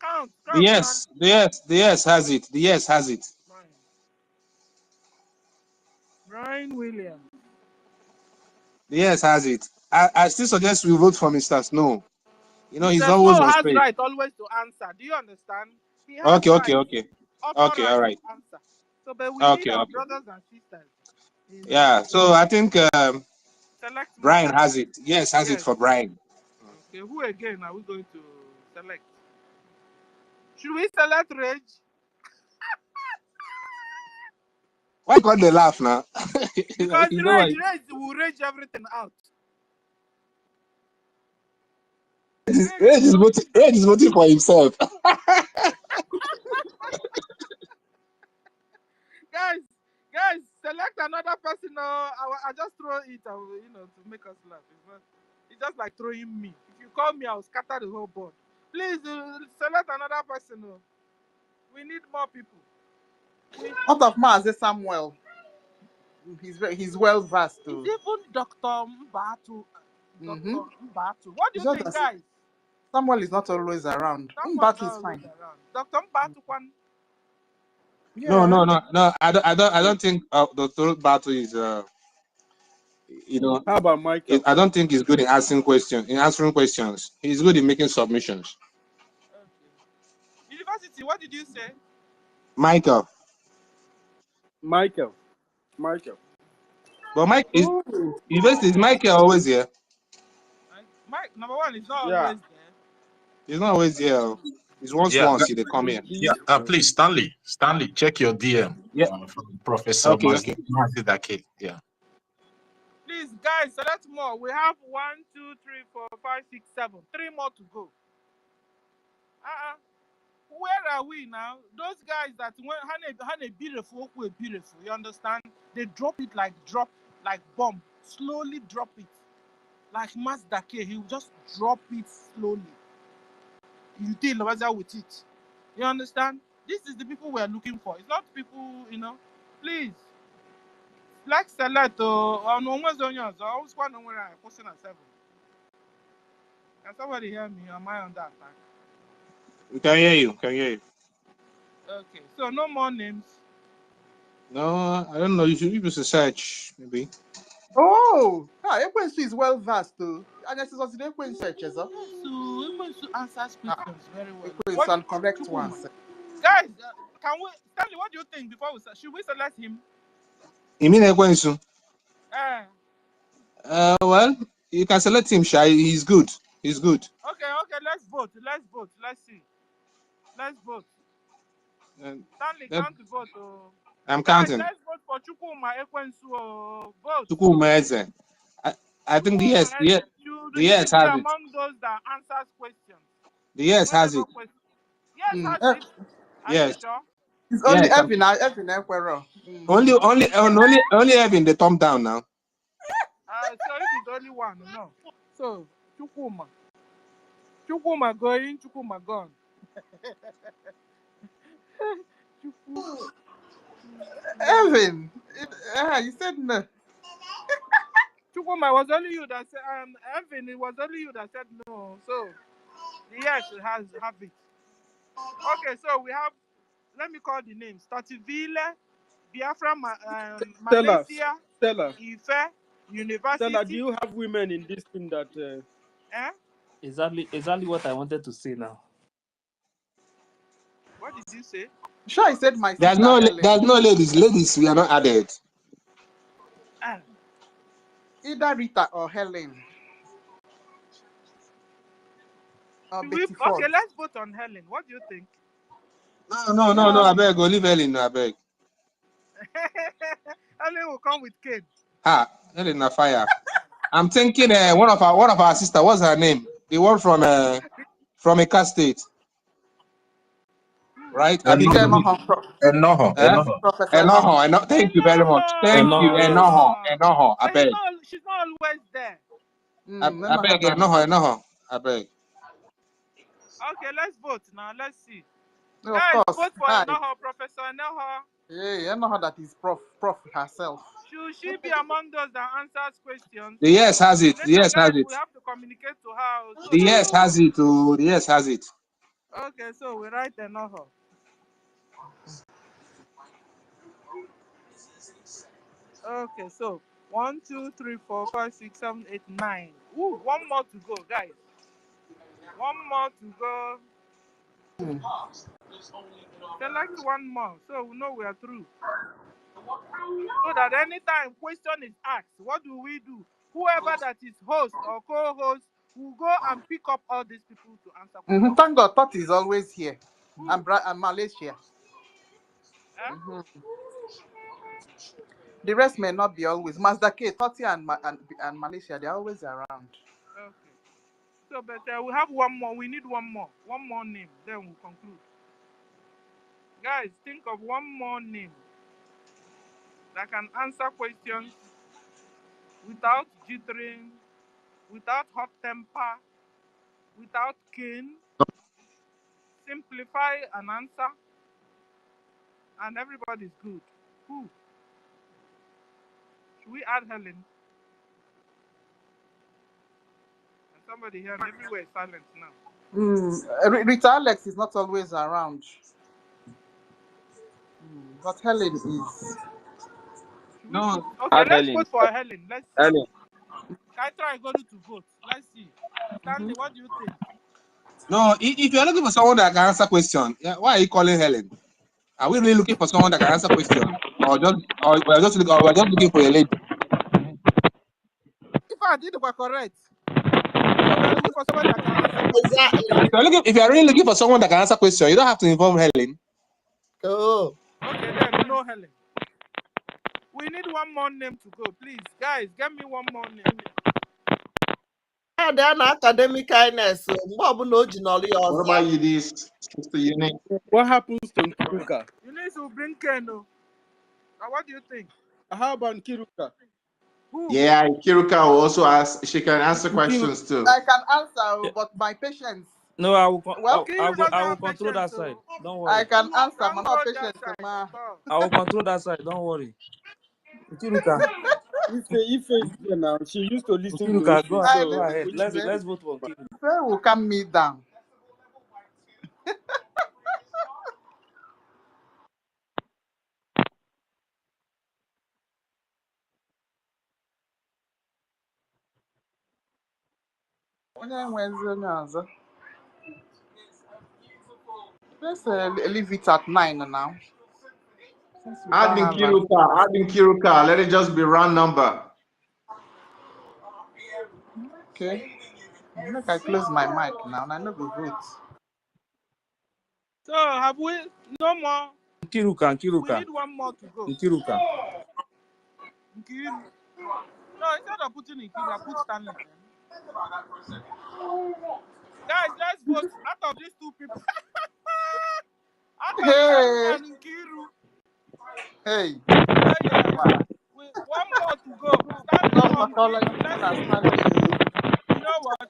count. The yes has it. The yes has it. Brian Williams. The yes has it. I still suggest we vote for Mr. Snow. He's Mr. always Snow on has space. right always to answer. Do you understand? He has Okay. right. Okay, Right all right. to answer. So, but we need Okay, our okay. brothers and sisters. Yeah, so I think Select Brian more. has it. Yes, has it for Brian. Okay, who again are we going to select? Should we select Rage? Why can't they laugh now? Because You know why? Rage will rage everything out. Rage is voting for himself. Guys, select another person. I just throw it, to make us laugh. It's just like throwing me. If you call me, I'll scatter the whole board. Please select another person. We need more people. Out of Mazi Samuel. He's well versed too. It's even Dr. Mbatu. Dr. Mbatu. What do you think, guys? Samuel is not always around. Mbatu is fine. Dr. Mbatu one. Yeah. No. I don't think Dr. Batu is How about Michael? I don't think he's good in answering questions. He's good in making submissions. Okay. University, what did you say? Michael. But Mike is University, is Michael always here? Mike, number one, is not always there. He's not always here. He's once they come here. Yeah, please, Stanley, check your DM. From Professor Dake. Yeah. Please, guys, select more. We have 1, 2, 3, 4, 5, 6, 7. 3 more to go. Where are we now? Those guys that when beautiful, you understand? They drop it like bomb. Slowly drop it. Like Mazda K, he will just drop it slowly. You deal with it. You understand? This is the people we are looking for. It's not people, Please. Like select on almost on yours. I always want to know where I'm posting at 7. Can somebody hear me? Am I under attack? We can hear you. Okay. So no more names. No, I don't know. You should search, maybe. Oh, Ekwensu is well versed too. And this is also the Ekwensu searches. Ekwensu answers questions very well. Ekwensu and correct ones. Guys, Stanley, what do you think before we should we select him? You mean Ekwensu? Well, you can select him, Shai. He's good. Okay, let's vote. Let's see. Let's vote. Stanley, count the vote. I'm counting. Let's vote for Chukwuma Ekwensu. Vote. Chukwuma Eze. I think the yes has it. Among those that answers questions. The yes has it. Yes, has it. Are you sure? It's only Evan Ekwero. Only Evan the thumb down now. So if it's only one, no. So Chukwuma going, Chukwuma gone. Evan, you said no. Chukwuma, was only you that said Evan, it was only you that said no. So yes, it have it. Okay, so we have, let me call the names. Tativile, Biafra, Malaysia, Ife, University. Stella, do you have women in this thing that Exactly what I wanted to say now. What did you say? Sure, I said my sister Helen. There's no ladies. Ladies, we are not added. Either Rita or Helen. Okay, let's vote on Helen. What do you think? No. I beg. Go leave Helen. I beg. Helen will come with kids. Helen na fire. I'm thinking one of our sister. What's her name? The one from Eka State. Right? Enoho. Thank you very much. Thank you. Enoho. I beg. She's not always there. I beg. Enoho. I beg. Okay, let's vote now. Let's see. No, guys, of course. vote for Enoho, Professor Enoho. Yeah, Enoho that is prof herself. Should she be among those that answers questions? The yes has it. The yes has it. We have to communicate to her. So the yes has it. The yes has it. Okay, so we write Enoho. Okay, so 1, 2, 3, 4, 5, 6, 7, 8, 9. Ooh, one more to go, guys. One more to go. Select one more, so we know we are through. So that anytime question is asked, what do? Whoever that is host or co-host will go and pick up all these people to answer questions. Thank God, Toti is always here. And Malaysia. The rest may not be always. Mazda K, Toti and Malaysia, they're always around. Okay. So, but we have one more. We need one more. One more name. Then we'll conclude. Guys, think of one more name that can answer questions without jittering, without hot temper, without cane. Simplify an answer, and everybody's good. Who? Should we add Helen? And somebody here, everywhere is silent now. Rita Alex is not always around. But Helen is. No. Okay, let's vote for Helen. Let's see. Helen. I try go to vote. Let's see. Stanley, what do you think? No, if you're looking for someone that can answer questions, why are you calling Helen? Are we really looking for someone that can answer questions, or we're just looking for a lady? If I did it correct, we're looking for somebody that can answer questions. Exactly. If you're really looking for someone that can answer questions, you don't have to involve Helen. Oh. Okay, then no Helen. We need one more name to go, please, guys. Get me one more name. They're an academic kindness. What about you, this Sister Eunice? What happens to Nkiruka? Eunice will bring Keno. What do you think? How about Nkiruka? Who? Yeah, Nkiruka will also ask. She can answer questions too. I can answer, but my patience. No, I will. I will control that side. Don't worry. I can answer. I'm not patient, ma. I will control that side. Don't worry. Nkiruka. Ife now. She used to listen to Nkiruka, it. go ahead. Let's vote for Nkiruka. Ife will calm me down. Let's leave it at 9 now. Add Nkiruka. Let it just be round number. Okay. Look, I close my mic now, and I know the vote. So have we no more? Nkiruka. We need one more to go. Nkiruka. Nkiru. No, instead of putting Nkiru, I put Stanley. Guys, let's vote out of these two people. Out of Stanley and Nkiru. Hey. One more to go. Stanley. You know what?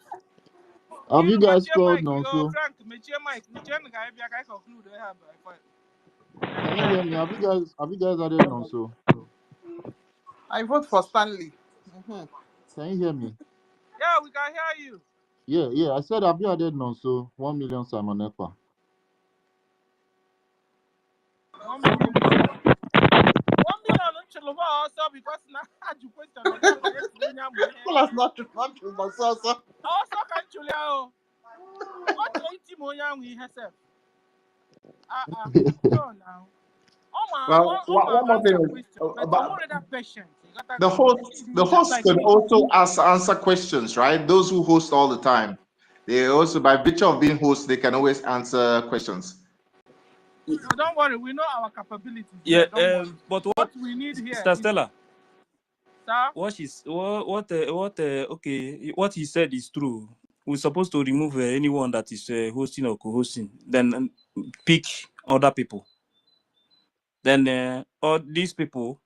Have you guys scored now? So Frank, can you hear me? Have you guys added now? So I vote for Stanley. Can you hear me? Yeah, we can hear you. Yeah. I said have you added now? So 1 million Simon Ekpa. 1 million. 1 million also because now you question. That's not true. Also can What 80 million we herself? No, now. Well, one more Answer thing question, but about that patient. the host could also answer questions, right? Those who host all the time, they also, by virtue of being hosts, they can always answer questions. No, don't worry. We know our capabilities. Yeah, but what we need here Sister is, Stella, sir? okay, what he said is true. We're supposed to remove anyone that is hosting or co-hosting, then pick other people. Then all these people,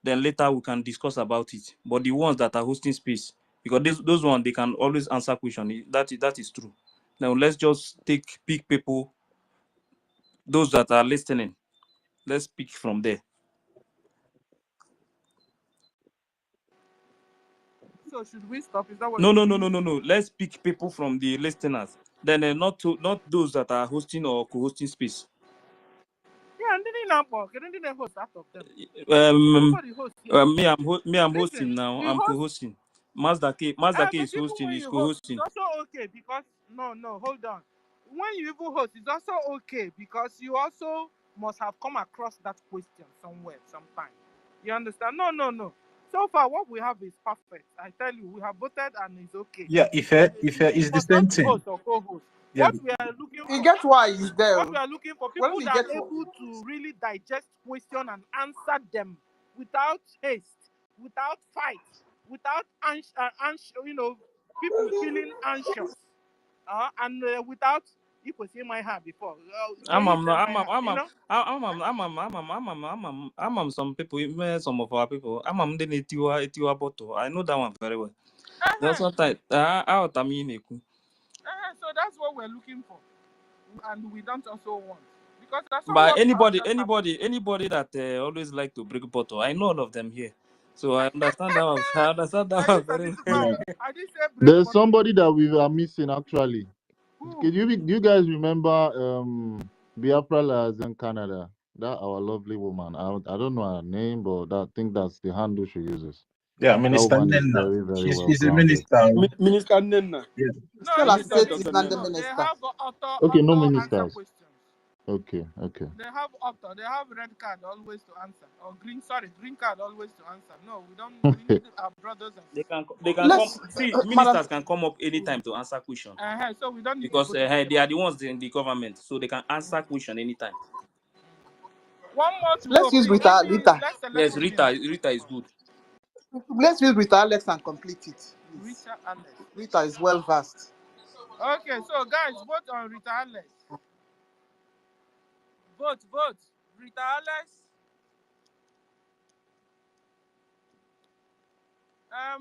then later we can discuss about it. But the ones that are hosting space, because those ones, they can always answer questions. That is true. Now let's just pick people, those that are listening. Let's pick from there. So should we stop? Is that what? No. Let's pick people from the listeners. Then not those that are hosting or co-hosting space. Yeah, and then host out of them. I'm hosting now. I'm co-hosting. Mazda K is hosting. Is co-hosting. It's also okay because no, hold on. When you even host, it's also okay because you also must have come across that question somewhere, sometime. You understand? No. So far, what we have is perfect. I tell you, we have voted and it's okay. Yeah, if it's the same thing. Host or co-host. Yeah. What we are looking for. You get why he's there. What we are looking for, people that are able to really digest question and answer them without haste, without fight, without people feeling anxious, and without you could see my hair before. Some people, some of our people. Etiwa bottle. I know that one very well. Sometimes so that's what we're looking for, and we don't also want because that's but anybody that always like to break bottle. I know all of them here, so I understand that one. I understand that one very well. There's somebody that we are missing actually. Do you guys remember Biafra in Canada? That our lovely woman. I don't know her name, but I think that's the handle she uses. Yeah, Minister Nenna. Very, very she's well a minister. Minister Nenna. Yeah. Still associated is not the minister. Okay, no ministers. Okay. They have author, they have red card always to answer, or green card always to answer. No, we don't. We need our brothers and sisters. They can come. See, ministers can come up anytime to answer questions. So we don't need because they are the ones in the government, so they can answer question anytime. One more to Let's use Rita. Yes, Rita is good. Let's use Rita Alex and complete it. Please. Rita Alex. Rita is well versed. Okay, so guys, vote on Rita Alex. Vote. Rita Alex.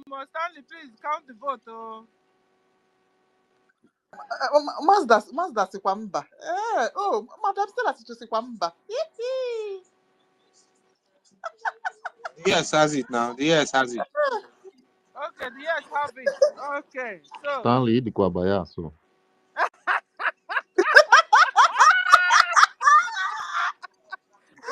Stanley, please count the vote. Mazda Sikwamba. Madam Stella Sikwamba. Yes, has it now. Yes, has it. Okay, the yes have it. Okay, so. Stanley the Kwabaya, so.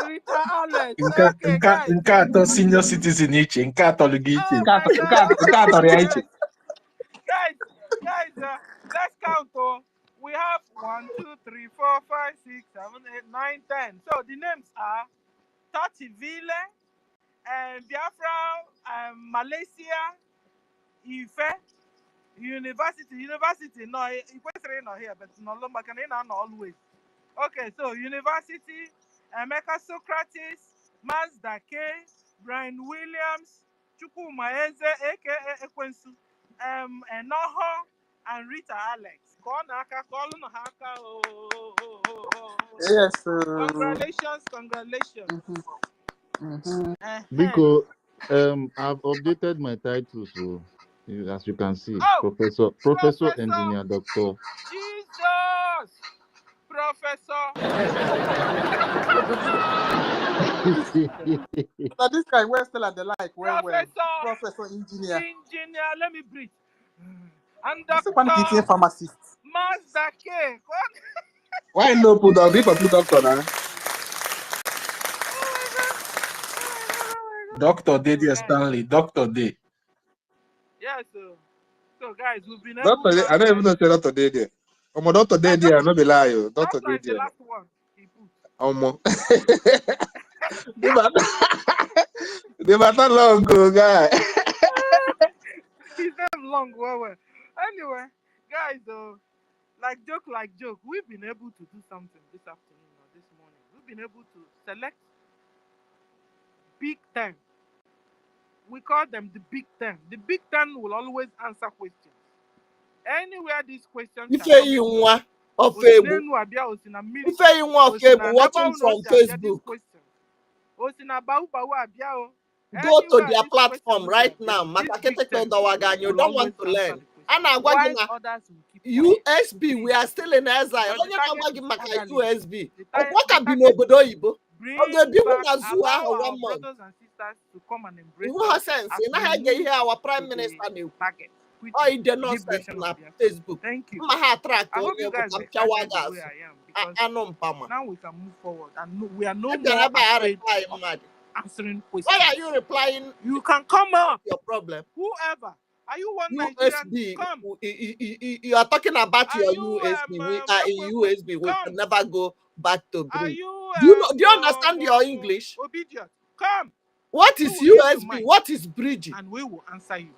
Rita Alex. Okay, guys. Nkato senior citizen ichi. Nkato lugichi. Nkato riaichi. Guys, let's count. We have 1, 2, 3, 4, 5, 6, 7, 8, 9, 10. So the names are Tativile, Biafra, Malaysia, Ife, University. No, Equestrian not here, but no longer can always. Okay, so University, Emeka Socrates, Mazda K, Brian Williams, Chukwu Maeze, aka Ekwensu, Enoho, and Rita Alex. Yes. Congratulations. Because I've updated my titles, so as you can see, Professor, Engineer, Doctor. Jesus, Professor. But this guy, we're still at the like. Professor Engineer. Let me breathe. And Doctor. Pharmacist. Mazda K. Why no put down? People put doctor now. Doctor Day, Stanley. Doctor Day. Yeah, so guys, we've been able to. I don't even know if Doctor Day there. Doctor Day there, no be lie. Doctor Day there. The last one he put. Omo. The matter long go, guy. His name long, well. Anyway, guys, like joke, we've been able to do something this afternoon or this morning. We've been able to select Big Ten. We call them the Big Ten. The Big Ten will always answer questions. Anywhere these questions shall come Ifeyinwa of from. Ebu. Osinenu abia, Osina Miri, Ifeyinwa of Osina Ebu watching Naba from unosi abia these Facebook. questions. Osina Bau abia o. Go to Anywhere their these platform questions right will now. appear, this Big Ten You will don't always want to answer learn. the question. Ana While agwagina others will keep quiet. USB, we are still in exile. Because the Onye target na-agwagi is maka orderly. USB. The Ọkwaka bi target n'obodo is oyibo. Ọ bring ga-ebi hụ back, na zoo allow ahụ our 1 month. brothers and sisters to come and embrace Iwu ha us sense. as Ị we naghị ege move ihe our to prime the minister na-ekwu. target, which Ọ is ide nonsense liberation na of Biafra. Facebook. Thank you. Mma ha attract I hope onye you bụ guys ka were mpịawa excited the way ga-asụ. I am, because Anụ mpama. now we can move forward and we are no Ị bịara more ebe a afraid reply of mmadụ. answering Why questions. are you replying? You can come up, Your problem. whoever. Are you one Nigerian? USB, Come. you are talking about Are your you USB. We are in USB. We come? can never go back to Are bridge. you Do you understand your English? obedient? Come. What We is will give you USB? mic What is bridge? and we will answer you.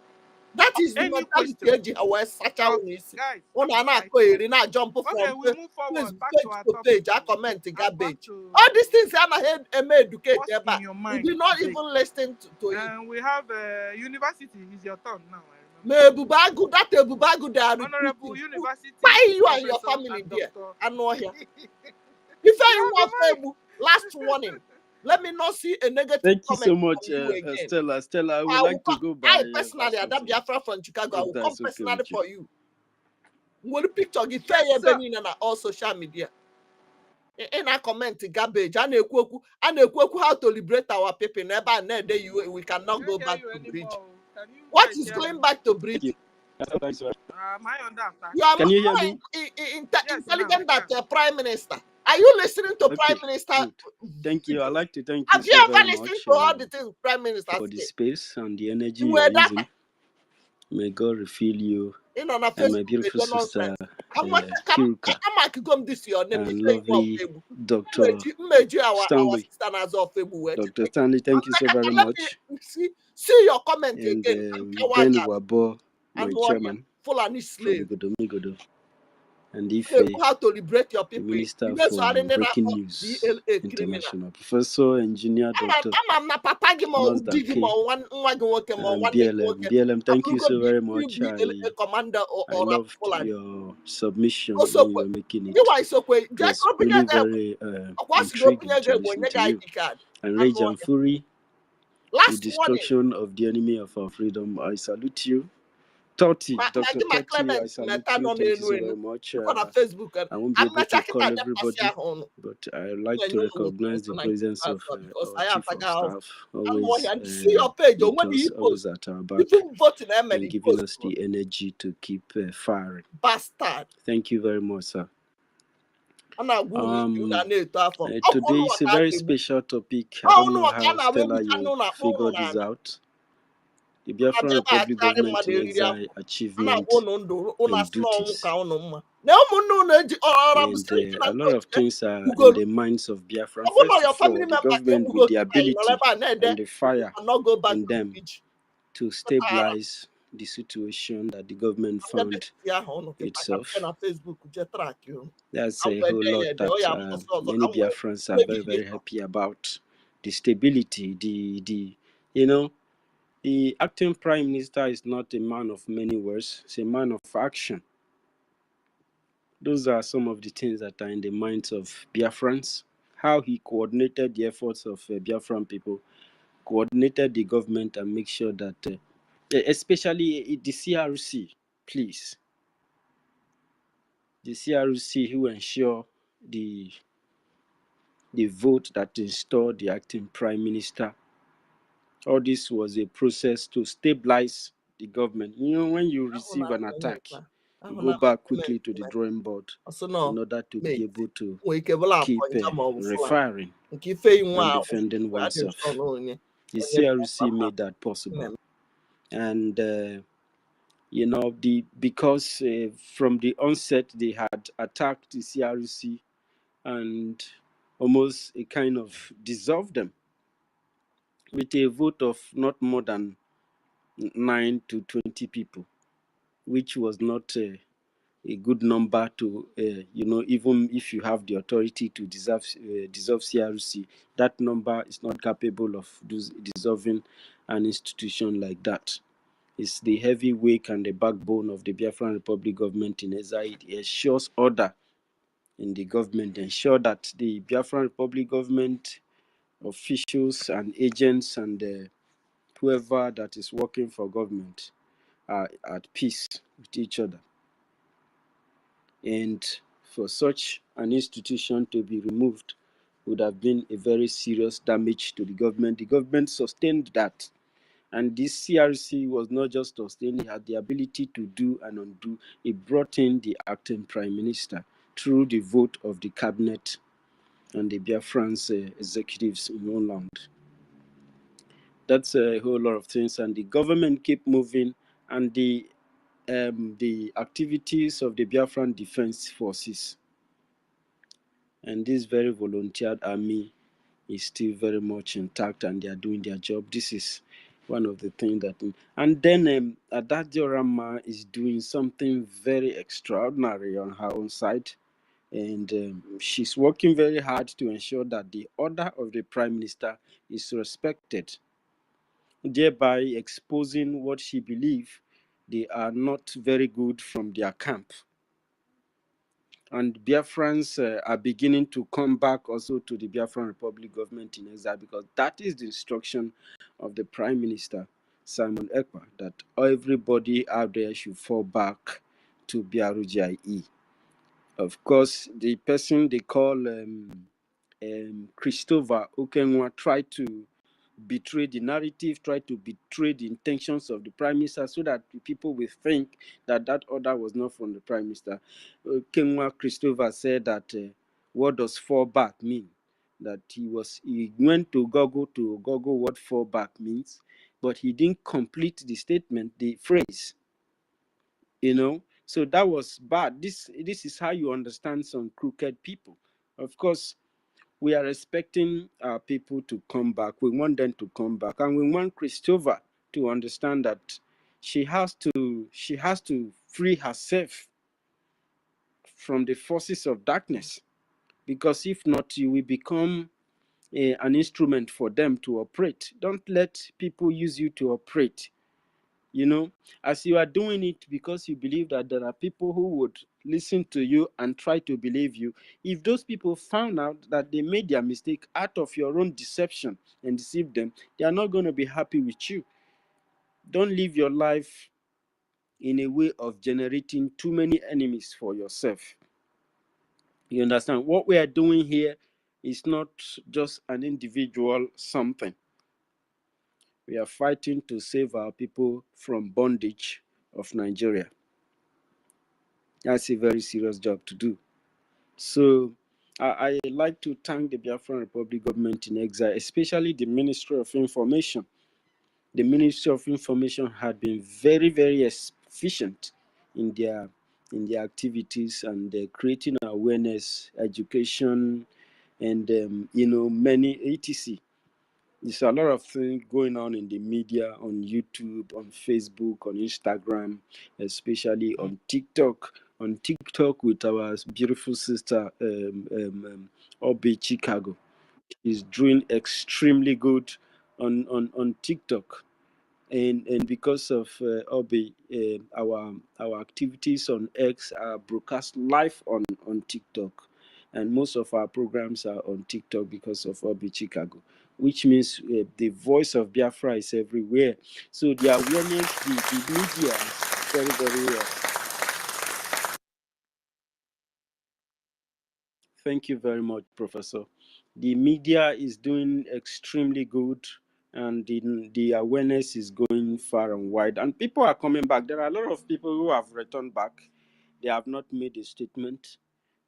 That is the Any mentality question. such a Guys, One I'm and excited. I jump from Okay, we move forward back to our to topic. page. I comment garbage. To All these things I'm educated what's about. in your We mind did not today? even listen to it. And we have university. It's your turn now. Ebubagu, that Ebubagu they are Honorable recruiting. University. Why you and your family there? I know here. If I want last warning, let me not see a negative Thank you comment so much, from you again. Stella. Stella, I would like to go by. I personally, Ada Biafra from Chicago, I will come okay personally for you. What the picture get Yes, fair on all social media. In a comment garbage, and a how to liberate our people. Never you we cannot go back to bridge. What is going back to bridge? You are Can you hear me? Intelligent that Prime Minister. Are you listening to Prime Minister? Good. Thank you. I'd like to thank you Have so you ever very listened much to all the things Prime Minister for the say? space and the energy you are using. May God refill you and my beautiful sister Kiruka and lovely Dr. Stanley. Dr. Stanley, thank you so very much. See your comment and again. Ben Wabo, my chairman for Migodo. And if how to liberate your the people. Minister for Breaking News International, Professor Engineer Dr. BLM, thank you so very much. I loved your submission when you were making it. It was really very intriguing to listen to you. And Rage and Fury, the destruction of the enemy of our freedom, I salute you. Dr. Totti, I salute you. Thank you so very much. I won't be able to call everybody, but I like to recognize the presence of our Chief of Staff, always with us, always at our back, and giving us the energy to keep firing. Bastard. Thank you very much, sir. Today is a very special topic. I don't know how Stella you figured this out. The Biafran Republic government in exile achievement and duties. And a lot of things are in the minds of Biafran. First of all, the government with the ability and the fire in them to stabilize the situation that the government found itself. That's a whole lot that many Biafrans are very, very happy about. The stability, the acting prime minister is not a man of many words, he's a man of action. Those are some of the things that are in the minds of Biafrans. How he coordinated the efforts of Biafran people, coordinated the government and make sure that, especially the CRC, please. The CRC who ensure the vote that installed the acting prime minister. All this was a process to stabilize the government. You know, when you receive an attack, you go back quickly to the drawing board in order to be able to keep refiring and defending oneself. The CRC made that possible. And, because from the onset they had attacked the CRC and almost a kind of dissolve them with a vote of not more than 9 to 20 people, which was not a good number to, even if you have the authority to dissolve CRC, that number is not capable of dissolving an institution like that. It's the heavyweight and the backbone of the Biafran Republic government in exile. It ensures order in the government, ensure that the Biafran Republic government officials and agents and whoever that is working for government are at peace with each other. And for such an institution to be removed would have been a very serious damage to the government. The government sustained that. And this CRC was not just sustained, it had the ability to do and undo. It brought in the acting prime minister through the vote of the cabinet and the Biafrans executives in one land. That's a whole lot of things. And the government keep moving, and the activities of the Biafran Defense Forces and this very volunteered army is still very much intact, and they are doing their job. This is one of the things that, and then Adadiorama is doing something very extraordinary on her own side, and she's working very hard to ensure that the order of the prime minister is respected, thereby exposing what she believes they are not very good from their camp. And Biafrans are beginning to come back also to the Biafran Republic government in exile, because that is the instruction of the Prime Minister, Simon Ekpa, that everybody out there should fall back to BRGIE. Of course, the person they call Christopher Okenwa tried to betray the narrative, try to betray the intentions of the prime minister, so that people will think that that order was not from the prime minister. Kenwa Christopher said that what does fall back mean? That he went to Google what fall back means, but he didn't complete the statement, the phrase. So that was bad. This is how you understand some crooked people. Of course, we are expecting our people to come back. We want them to come back, and we want Christopher to understand that she has to free herself from the forces of darkness, because if not, you will become an instrument for them to operate. Don't let people use you to operate. As you are doing it because you believe that there are people who would listen to you and try to believe you. If those people found out that they made their mistake out of your own deception and deceive them, they are not going to be happy with you. Don't live your life in a way of generating too many enemies for yourself. You understand? What we are doing here is not just an individual something. We are fighting to save our people from bondage of Nigeria. That's a very serious job to do. So I like to thank the Biafran Republic government in exile, especially the Ministry of Information. The Ministry of Information had been very, very efficient in their activities, and creating awareness, education, and many etc. There's a lot of things going on in the media, on YouTube, on Facebook, on Instagram, especially on TikTok. On TikTok with our beautiful sister, Obi Chicago. She's doing extremely good on TikTok. And because of Obi, our activities on X are broadcast live on TikTok, and most of our programs are on TikTok because of Obi Chicago, which means the voice of Biafra is everywhere. So the awareness, the media is very, very Thank you very much, Professor. The media is doing extremely good, and the awareness is going far and wide, and people are coming back. There are a lot of people who have returned back. They have not made a statement.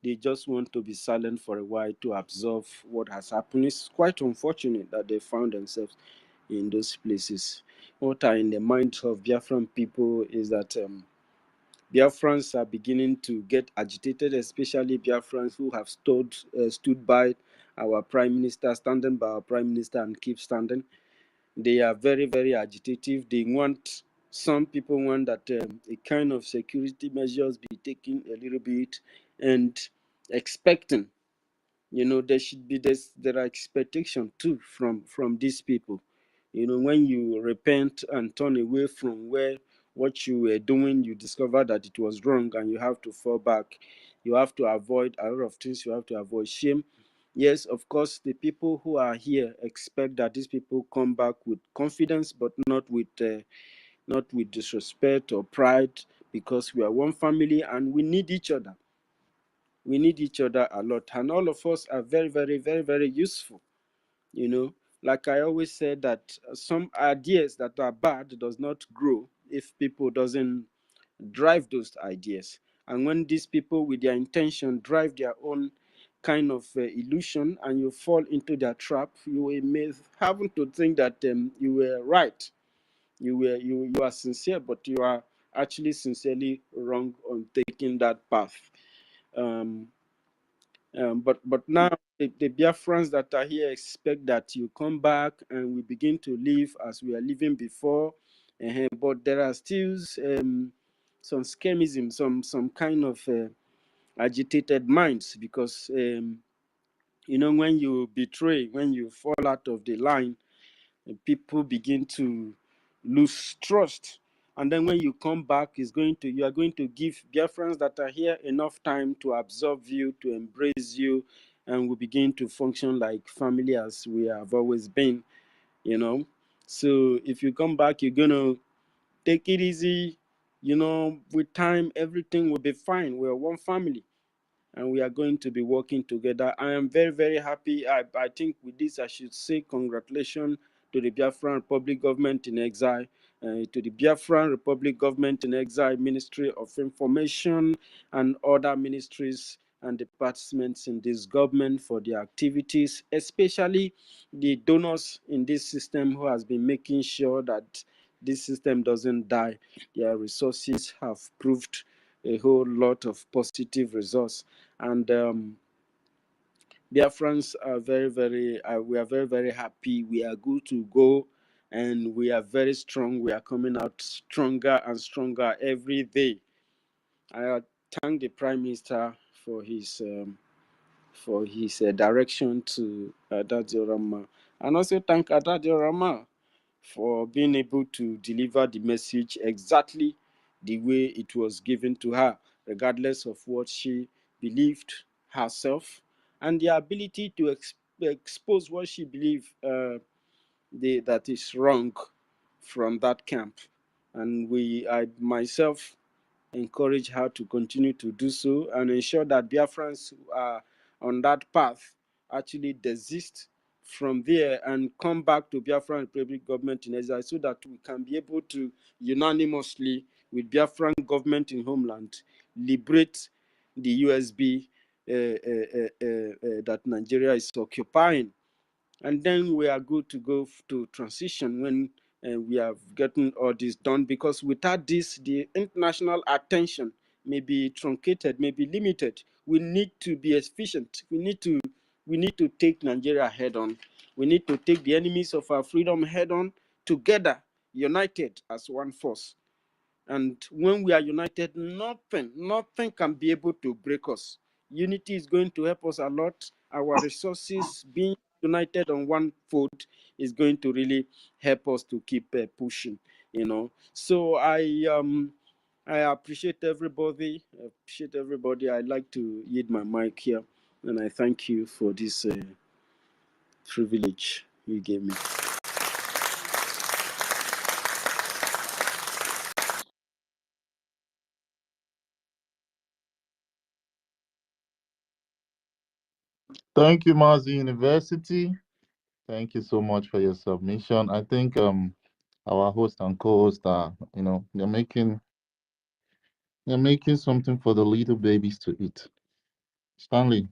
They just want to be silent for a while to absorb what has happened. It's quite unfortunate that they found themselves in those places. What are in the minds of Biafran people is that Biafrans are beginning to get agitated, especially Biafrans who have stood by our prime minister, standing by our prime minister and keep standing. They are very, very agitative. They want, some people want that a kind of security measures be taken a little bit, and expecting, there should be there are expectation too from these people. When you repent and turn away from what you were doing, you discover that it was wrong and you have to fall back. You have to avoid a lot of things. You have to avoid shame. Yes, of course, the people who are here expect that these people come back with confidence, but not with disrespect or pride, because we are one family and we need each other. We need each other a lot, and all of us are very, very, very, very useful. Like I always said, that some ideas that are bad does not grow if people doesn't drive those ideas. And when these people with their intention drive their own kind of illusion, and you fall into their trap, you may happen to think that you were right, you are sincere, but you are actually sincerely wrong on taking that path. But now the Biafrans that are here expect that you come back and we begin to live as we are living before. But there are still some schemism, some kind of agitated minds, because when you betray, when you fall out of the line, people begin to lose trust. And then when you come back, you are going to give Biafrans that are here enough time to absorb you, to embrace you, and we begin to function like family as we have always been. So if you come back, you're gonna take it easy. With time, everything will be fine. We're one family, and we are going to be working together. I am very, very happy. I think with this, I should say congratulations to the Biafran Republic Government in Exile, to the Biafran Republic Government in Exile, Ministry of Information, and other ministries and departments in this government for their activities, especially the donors in this system who has been making sure that this system doesn't die. Their resources have proved a whole lot of positive results. And Biafrans are very, very, we are very, very happy. We are good to go, and we are very strong. We are coming out stronger and stronger every day. I thank the Prime Minister for his direction to Adadiorama, and also thank Adadiorama for being able to deliver the message exactly the way it was given to her, regardless of what she believed herself, and the ability to expose what she believed that is wrong from that camp. And I myself encourage her to continue to do so and ensure that Biafrans who are on that path actually desist from there and come back to Biafran Republic government in exile, so that we can be able to unanimously, with Biafran government in homeland, liberate the USB that Nigeria is occupying. And then we are good to go to transition when we have gotten all this done, because without this, the international attention may be truncated, may be limited. We need to be efficient. We need to take Nigeria head on. We need to take the enemies of our freedom head on, together, united as one force. And when we are united, nothing can be able to break us. Unity is going to help us a lot. Our resources being united on one foot is going to really help us to keep pushing. So I appreciate everybody. I'd like to yield my mic here, and I thank you for this privilege you gave me. Thank you, Mazi University. Thank you so much for your submission. I think our host and co-host are, they're making something for the little babies to eat. Stanley.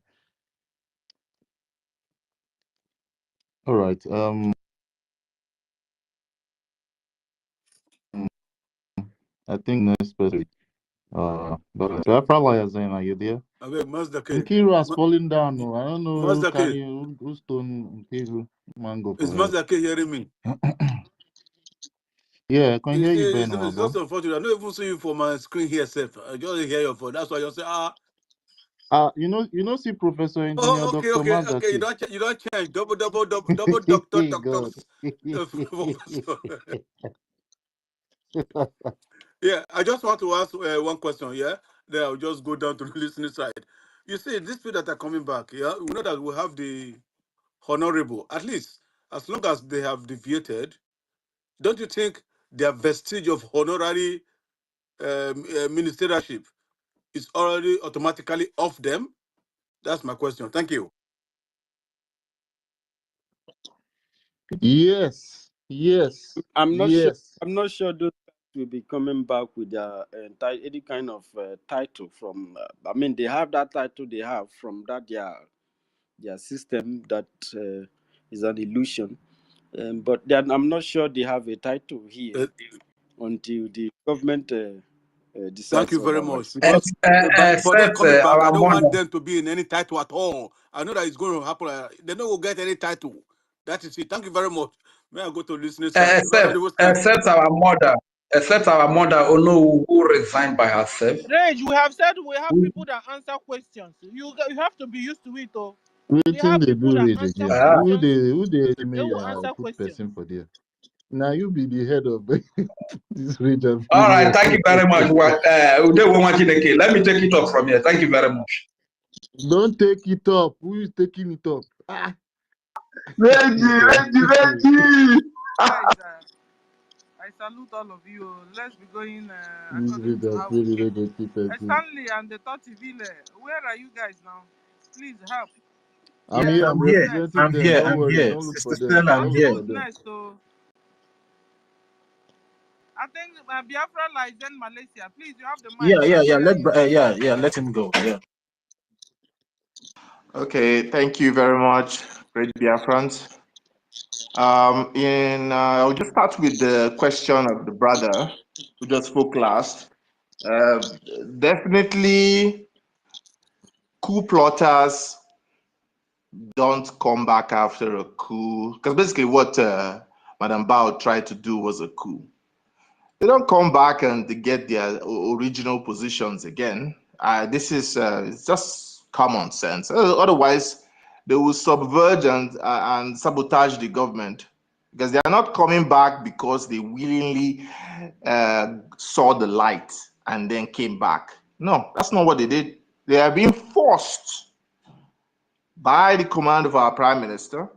All right. I think next person. But Biafra Liazine, are you there? I mean, Mazda K. Nkiru has fallen down. No, I don't know Mazda K. who stone Nkiru mango Is for head. Mazda K hearing me? Yeah, I can hear you, Ben. It's just unfortunate. I don't even see you for my screen here, Seth. I just hear your phone. That's why you say, you know, see Professor Engineer oh, okay, Dr. okay, Mazda okay. K. You don't change. Double doctor, God. doctors. Yeah, I just want to ask one question. Yeah, then I'll just go down to the listening side. You see, these people that are coming back, yeah, we know that we have the honorable. At least, as long as they have deviated, don't you think their vestige of honorary ministership is already automatically off them? That's my question. Thank you. Yes. I'm not sure. I'm not sure those guys will be coming back with their any kind of title from. I mean, they have that title they have from that their system that is an illusion. But then I'm not sure they have a title here until the government Thank decides you very otherwise. much. Because for them Except coming back, I our don't want mother. them to be in any title at all. I know that it's going to happen. They don't go get any title. That is it. Thank you very much. May I go to listening side? Because of the waste time. Except our mother, Ono, who resigned by herself. Rage, we have said we have people that answer questions. You have to be used to it, oh. We Waiting have they people do that rage answer again. questions. Who they They may will answer put questions. person for there. Now you be the head of this rage and All right, fury. thank you very much. Let me take it up from here. Thank you very much. Don't take it up. Who is taking it up? Reggie. Guys, I salute all of you. Let's be going according to how we came. Stanley and the Totiville, where are you guys now? Please help. I'm here. I'm representing them. Don't worry. Don't look for them. I'm here. Who's next? So, I think Biafra lies in Malaysia. Please, you have the mic. Yeah. Let him go. Yeah. Okay, thank you very much, great Biafrans. I'll just start with the question of the brother who just spoke last. Definitely, coup plotters don't come back after a coup, because basically what Madam Bao tried to do was a coup. They don't come back and they get their original positions again. This is it's just common sense. Otherwise, they will subverge and sabotage the government, because they are not coming back because they willingly saw the light and then came back. No, that's not what they did. They are being forced by the command of our prime minister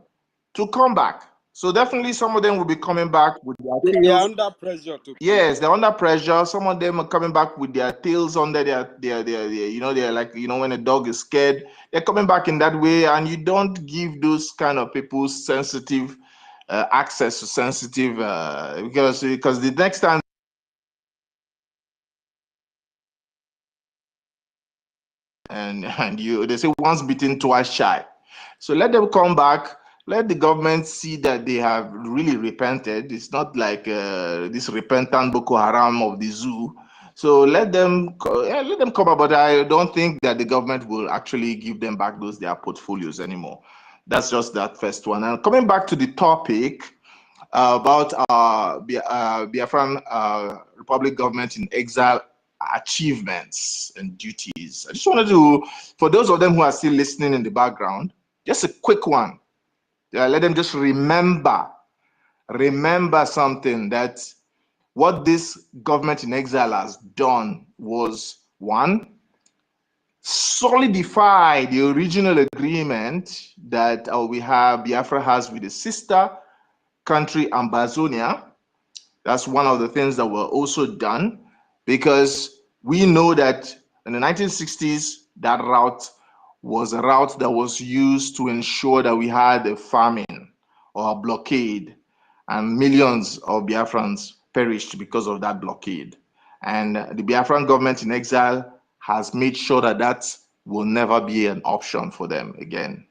to come back. So definitely some of them will be coming back with their tails. They are under pressure to. Yes, they're under pressure. Some of them are coming back with their tails under their they're like, when a dog is scared, they're coming back in that way. And you don't give those kind of people sensitive access to sensitive because the next time and they say once bitten, twice shy. So let them come back. Let the government see that they have really repented. It's not like this repentant Boko Haram of the zoo. So let them come back. But I don't think that the government will actually give them back their portfolios anymore. That's just that first one. And coming back to the topic about Biafran Republic government in exile achievements and duties. I just wanted to, for those of them who are still listening in the background, just a quick one. Let them just remember something, that what this government in exile has done was, one, solidify the original agreement that Biafra has with the sister country Ambazonia. That's one of the things that were also done, because we know that in the 1960s, that route was a route that was used to ensure that we had a famine or a blockade, and millions of Biafrans perished because of that blockade. And the Biafran government in exile has made sure that that will never be an option for them again.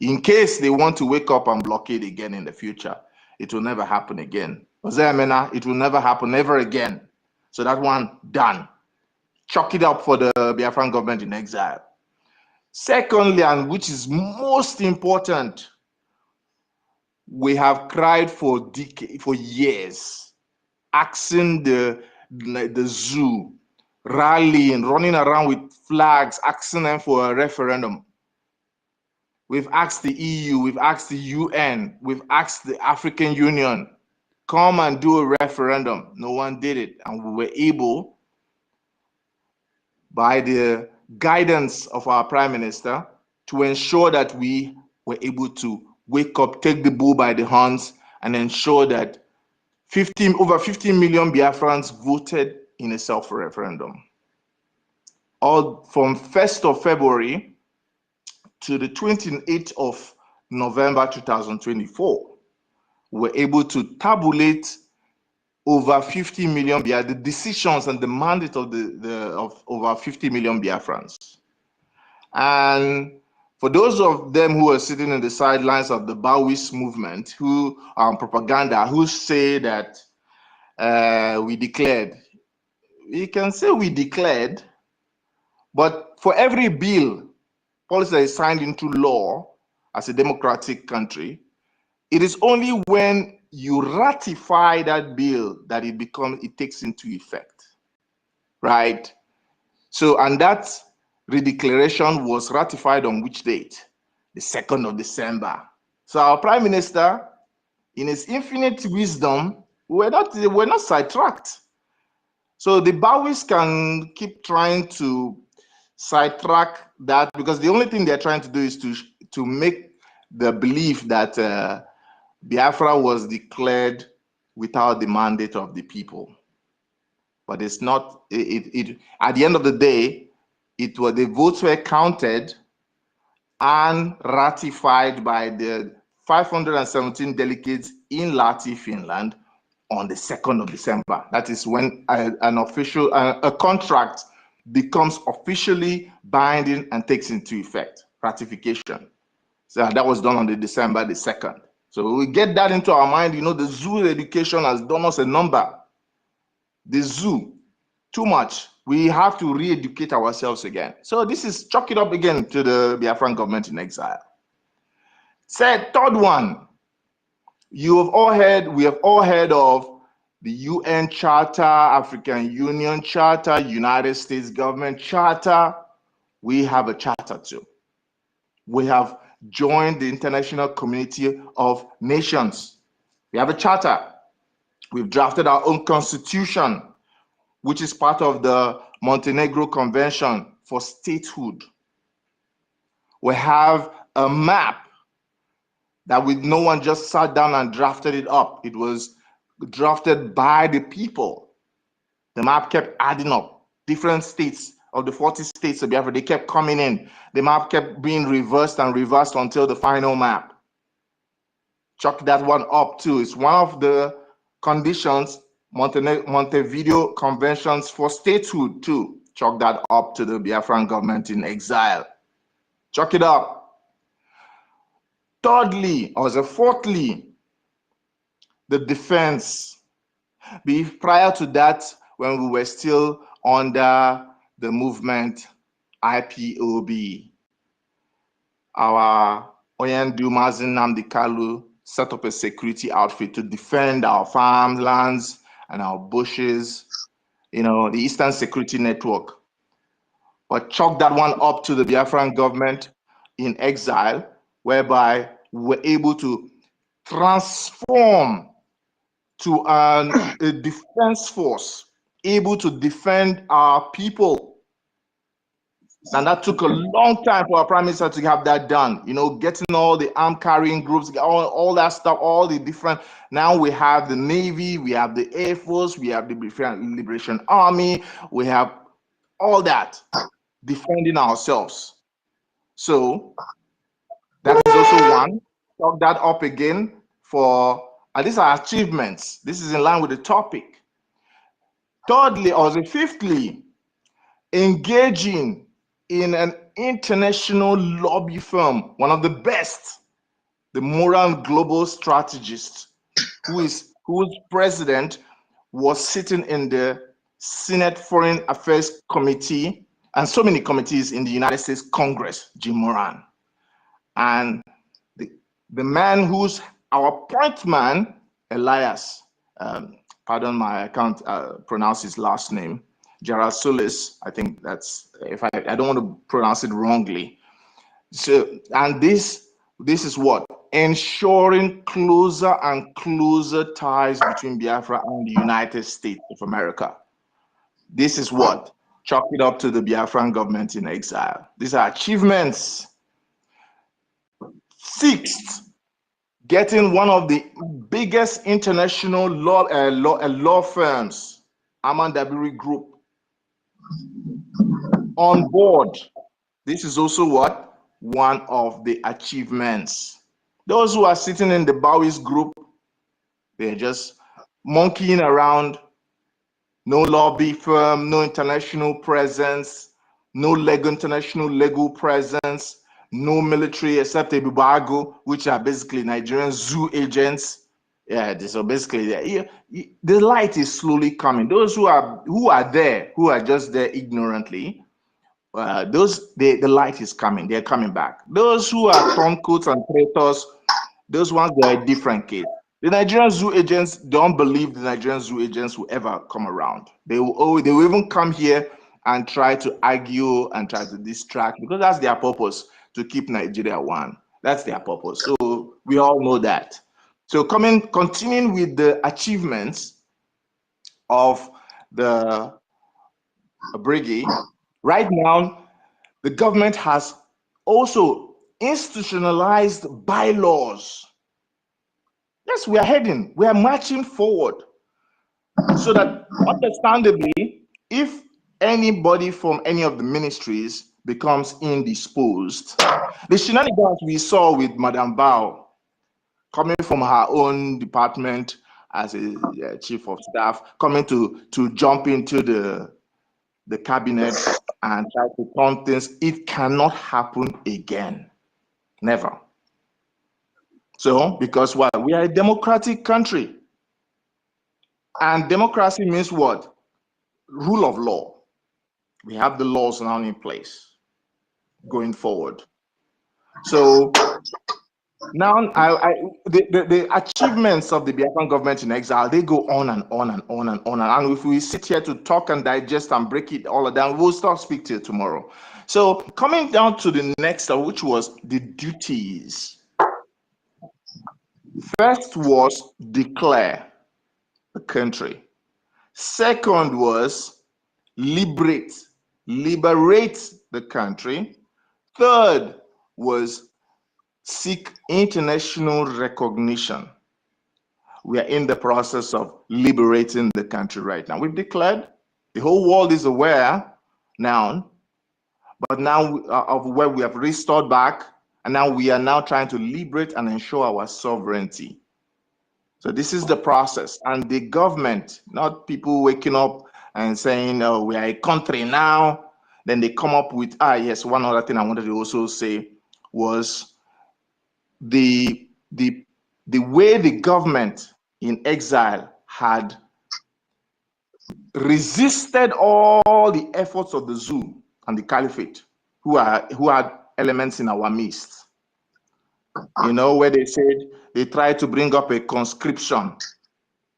In case they want to wake up and blockade again in the future, it will never happen again. It will never happen ever again. So that one, done. Chalk it up for the Biafran government in exile. Secondly, and which is most important, we have cried for years, asking the zoo, rallying, running around with flags, asking them for a referendum. We've asked the EU, we've asked the UN, we've asked the African Union, come and do a referendum. No one did it. And we were able, by the guidance of our Prime Minister, to ensure that we were able to wake up, take the bull by the horns, and ensure that over 15 million Biafrans voted in a self-referendum. All from 1st of February to the 28th of November 2024, we were able to tabulate over 50 million the decisions and the mandate of over 50 million Biafrans. And for those of them who are sitting in the sidelines of the Bawis movement, who are propaganda, who say that we declared, we can say we declared, but for every bill, policy that is signed into law as a democratic country, it is only when you ratify that bill that it takes into effect, right? So, and that redeclaration was ratified on which date? The 2nd of December. So our Prime Minister, in his infinite wisdom, we're not sidetracked. So the Bawis can keep trying to sidetrack that, because the only thing they're trying to do is to make the belief that Biafra was declared without the mandate of the people. But it's not, at the end of the day, the votes were counted and ratified by the 517 delegates in Lahti, Finland on the 2nd of December. That is when a contract becomes officially binding and takes into effect, ratification. So that was done on December the 2nd. So we get that into our mind. You know, the zoo education has done us a number. The zoo, too much. We have to re-educate ourselves again. So this is chalk it up again to the Biafran government in exile. Third one, we have all heard of the UN Charter, African Union Charter, United States government charter. We have a charter too. We have joined the International Community of Nations. We have a charter. We've drafted our own constitution, which is part of the Montenegro Convention for Statehood. We have a map that no one just sat down and drafted it up. It was drafted by the people. The map kept adding up. Different states of the 40 states of Biafra, they kept coming in. The map kept being reversed and reversed until the final map. Chalk that one up too. It's one of the conditions, Montevideo Conventions for Statehood too. Chalk that up to the Biafran government in exile. Chalk it up. Fourthly, the defense. Prior to that, when we were still under the movement IPOB, our Oyendu Mazi Nnamdi Kalu set up a security outfit to defend our farmlands and our bushes, you know, the Eastern Security Network. But chalk that one up to the Biafran government in exile, whereby we were able to transform to a defense force able to defend our people. And that took a long time for our Prime Minister to have that done. You know, getting all the armed carrying groups, all that stuff, all the different. Now we have the Navy, we have the Air Force, we have the Liberation Army, we have all that defending ourselves. So that is also one. Talk that up again for, and these are achievements. This is in line with the topic. Thirdly, or fifthly, engaging in an international lobby firm, one of the best, the Moral Global Strategist, whose president was sitting in the Senate Foreign Affairs Committee and so many committees in the United States Congress, Jim Moran. And the man who's our point man, Elias, pardon my, I can't pronounce his last name, Gerald Solis, I think that's, if I don't want to pronounce it wrongly. So, and this is what? Ensuring closer and closer ties between Biafra and the United States of America. This is what? Chalk it up to the Biafran government in exile. These are achievements. Sixth, getting one of the biggest international law firms, Amandabiri Group, on board. This is also what? One of the achievements. Those who are sitting in the Bowie's group, they're just monkeying around. No lobby firm, no international presence, no international legal presence, no military except Ebubago, which are basically Nigerian zoo agents. Yeah, so basically the light is slowly coming. Those who are there, who are just there ignorantly, the light is coming. They're coming back. Those who are turncoats and traitors, those ones, they're a different case. The Nigerian zoo agents don't believe the Nigerian zoo agents will ever come around. They will even come here and try to argue and try to distract, because that's their purpose, to keep Nigeria one. That's their purpose. So we all know that. So continuing with the achievements of the BRGIE, right now, the government has also institutionalized bylaws. Yes, we are marching forward, so that understandably, if anybody from any of the ministries becomes indisposed, the shenanigans we saw with Madame Bao coming from her own department as a chief of staff, coming to jump into the cabinet and try to turn things, it cannot happen again. Never. So, because what? We are a democratic country. And democracy means what? Rule of law. We have the laws now in place going forward. So now the achievements of the Biafran government in exile, they go on and on and on and on. And if we sit here to talk and digest and break it all down, we'll start speak till tomorrow. So coming down to the next, which was the duties. First was declare the country. Second was liberate the country. Third was seek international recognition. We are in the process of liberating the country right now. We've declared, the whole world is aware now, but now of where we have restored back, and now we are now trying to liberate and ensure our sovereignty. So this is the process, and the government, not people waking up and saying, oh, we are a country now. Then they come up with, yes, one other thing I wanted to also say was the way the government in exile had resisted all the efforts of the zoo and the caliphate, who had elements in our midst. You know, where they said they tried to bring up a conscription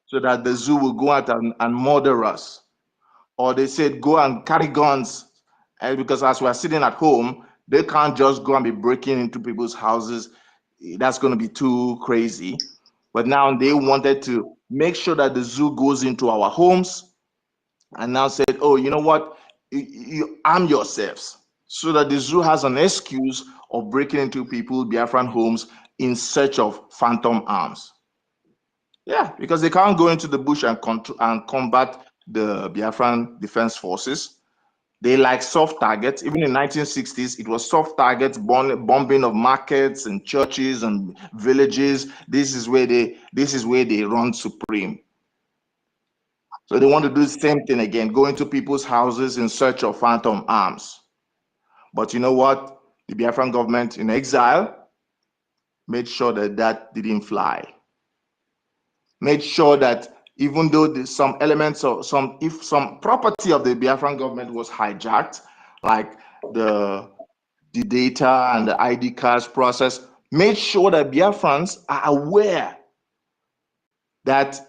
so that the zoo will go out and murder us. Or they said, go and carry guns. Because as we're sitting at home, they can't just go and be breaking into people's houses. That's going to be too crazy. But now they wanted to make sure that the zoo goes into our homes, and now said, oh, you know what? You arm yourselves, so that the zoo has an excuse of breaking into people's Biafran homes in search of phantom arms. Yeah, because they can't go into the bush and combat the Biafran defense forces. They like soft targets. Even in 1960s, it was soft targets, bombing of markets and churches and villages. This is where they run supreme. So they want to do the same thing again, go into people's houses in search of phantom arms. But you know what? The Biafran government in exile made sure that didn't fly. Made sure that even though some elements of some property of the Biafran government was hijacked, like the data and the ID cards process, made sure that Biafrans are aware that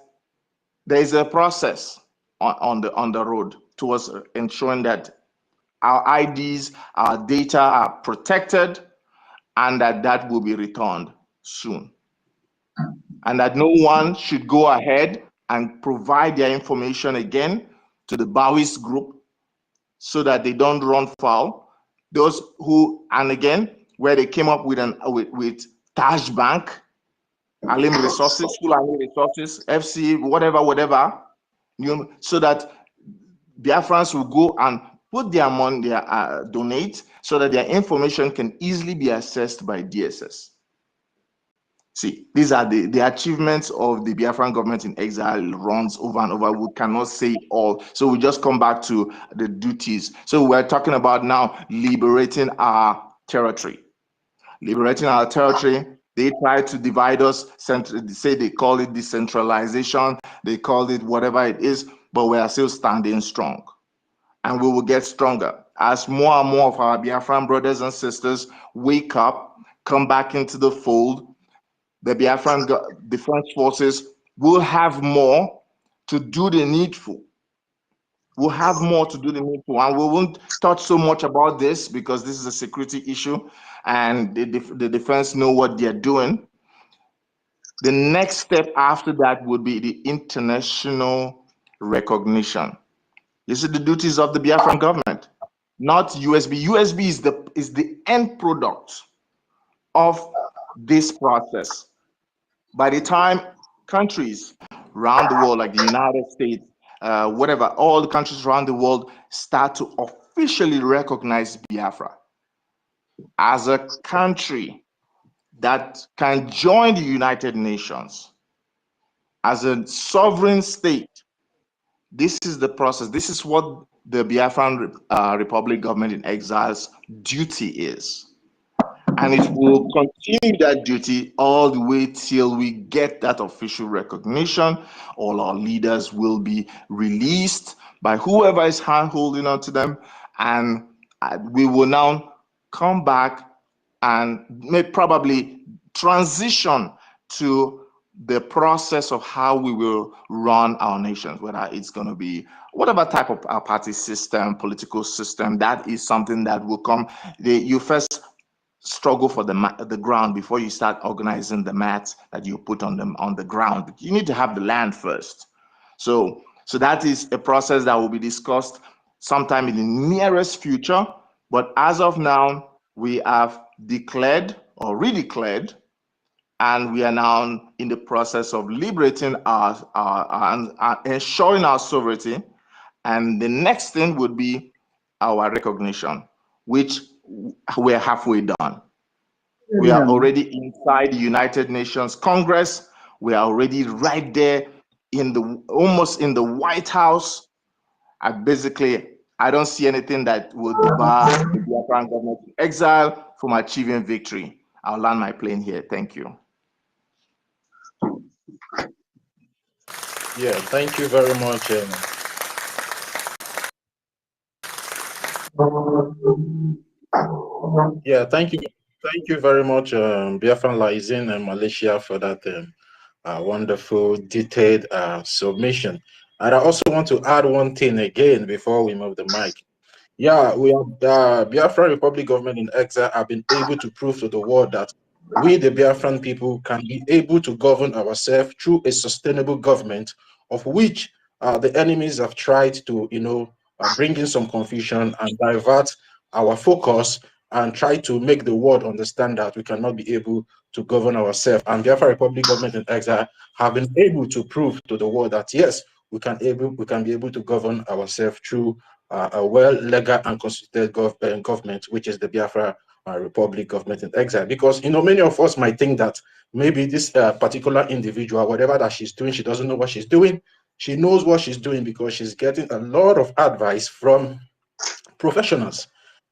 there is a process on the road towards ensuring that our IDs, our data are protected, and that will be returned soon. And that no one should go ahead and provide their information again to the Bawis group so that they don't run foul. Those who, and again, where they came up with with Taj Bank, Alim Resources, Fulani Resources, FC, whatever, so that Biafrans will go and put their money, donate, so that their information can easily be accessed by DSS. See, these are the achievements of the Biafran government in exile. Runs over and over. We cannot say it all. So we just come back to the duties. So we're talking about now liberating our territory. Liberating our territory. They try to divide us, say they call it decentralization, they call it whatever it is, but we are still standing strong. And we will get stronger as more and more of our Biafran brothers and sisters wake up, come back into the fold. The Biafran Defense Forces will have more to do the needful. We'll have more to do the needful, and we won't touch so much about this because this is a security issue, and the defense know what they're doing. The next step after that would be the international recognition. These are the duties of the Biafran government, not USB. USB is the end product of this process. By the time countries around the world, like the United States, whatever, all the countries around the world start to officially recognize Biafra as a country that can join the United Nations as a sovereign state, this is the process. This is what the Biafran Republic government in exile's duty is. And it will continue that duty all the way till we get that official recognition. All our leaders will be released by whoever is hand-holding onto them. And we will now come back and may probably transition to the process of how we will run our nations, whether it's going to be whatever type of party system, political system. That is something that will come. You first struggle for the ground before you start organizing the mats that you put on the ground. You need to have the land first. So that is a process that will be discussed sometime in the nearest future. But as of now, we have declared or redeclared, and we are now in the process of liberating our ensuring our sovereignty. And the next thing would be our recognition, which we're halfway done. We are already inside the United Nations Congress. We are already right there almost in the White House. I don't see anything that would bar the Biafran government in exile from achieving victory. I'll land my plane here. Thank you. Yeah, thank you very much. Yeah, thank you very much, Biafran Laizin and Malaysia, for that wonderful, detailed submission. And I also want to add one thing again before we move the mic. Yeah, we have Biafran Republic government in exile have been able to prove to the world that we, the Biafran people, can be able to govern ourselves through a sustainable government, of which the enemies have tried to, bring in some confusion and divert our focus and try to make the world understand that we cannot be able to govern ourselves. And Biafra Republic government in exile have been able to prove to the world that yes, we can be able to govern ourselves through a well legal and constituted government, which is the Biafra Republic government in exile. Because many of us might think that maybe this particular individual, whatever that she's doing, she doesn't know what she's doing. She knows what she's doing because she's getting a lot of advice from professionals.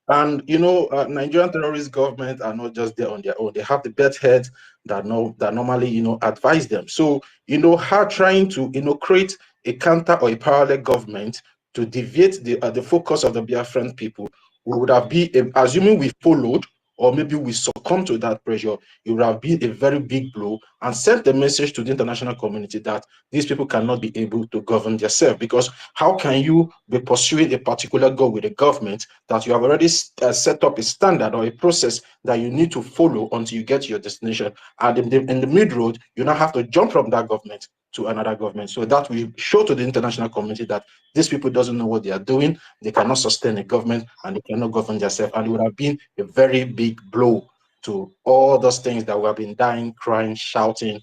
And Nigerian terrorist government are not just there on their own. They have the best heads that normally advise them. So her trying to create a counter or a parallel government to deviate the focus of the Biafran people we would have been, assuming we followed, or maybe we succumb to that pressure, it would have been a very big blow and sent a message to the international community that these people cannot be able to govern themselves. Because how can you be pursuing a particular goal with a government that you have already set up a standard or a process that you need to follow until you get to your destination? And in the mid-road, you now have to jump from that government to another government. So that will show to the international community that these people doesn't know what they are doing, they cannot sustain a government, and they cannot govern themselves. And it would have been a very big blow to all those things that we have been dying, crying, shouting,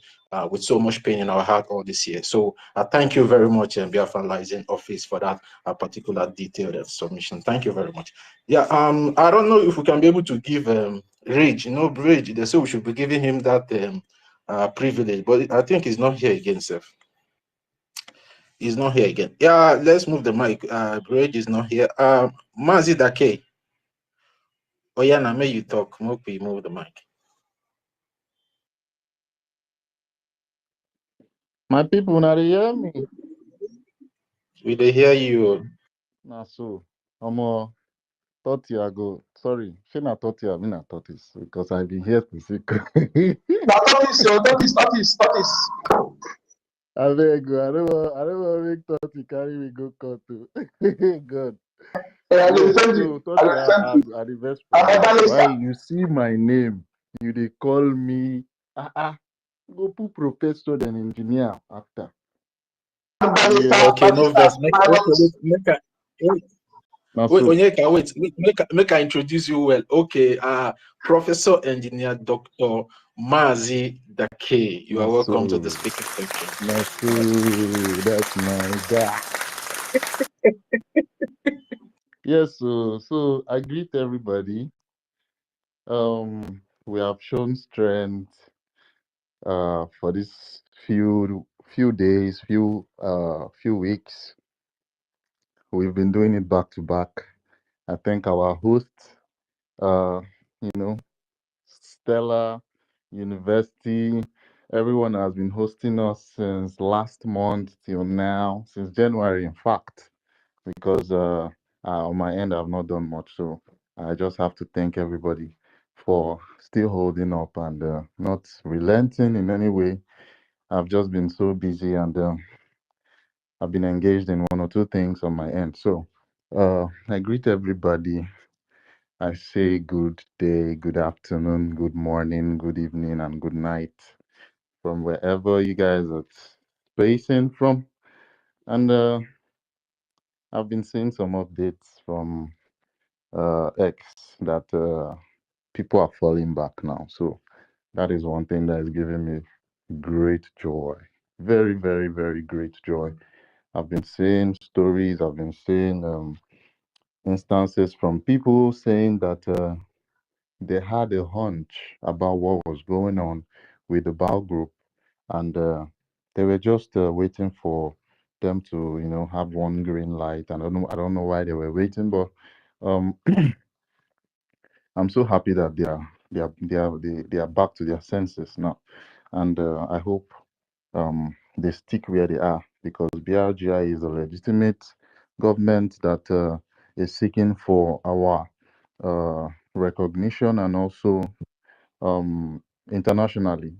with so much pain in our heart all this year. So thank you very much, Biafran Liaison Office, for that particular detailed submission. Thank you very much. Yeah, I don't know if we can be able to give Rage, Rage, they say we should be giving him that privilege, but I think he's not here again, sir. He's not here again. Yeah, let's move the mic. Rage is not here. Mazi Dake. Oh yeah, now may you talk. Move the mic. My people, now they hear me. We they hear you. Nah, so I'm 30 ago. Sorry, she not 30, I mean not 30, because I've been here to see. That is. I beg you, I don't want to make 30 carry me go cut to. God. Yes, so 30 are the best friends. Why you see my name, they call me go put professor and engineer after. Yeah. Okay, no verse. Make I introduce you well. Okay, Professor Engineer Dr. Mazi Dake. You are welcome to the speaking section. That's my guy. Yes, so I greet everybody. We have shown strength for this few days, few weeks. We've been doing it back to back. I think our host, you know, Stella University, everyone has been hosting us since last month till now, since January, in fact, because on my end, I've not done much. So I just have to thank everybody for still holding up and not relenting in any way. I've just been so busy and I've been engaged in one or two things on my end. So I greet everybody. I say good day, good afternoon, good morning, good evening, and good night from wherever you guys are spacing from. And I've been seeing some updates from X that people are falling back now. So that is one thing that is giving me great joy. Very, very, very great joy. I've been seeing stories, I've been seeing instances from people saying that they had a hunch about what was going on with the Bao group, and they were just waiting for them to, have one green light. And I don't know why they were waiting, but um, I'm so happy that they are back to their senses now, and I hope they stick where they are, because BRGIE is a legitimate government that is seeking for our recognition, and also internationally,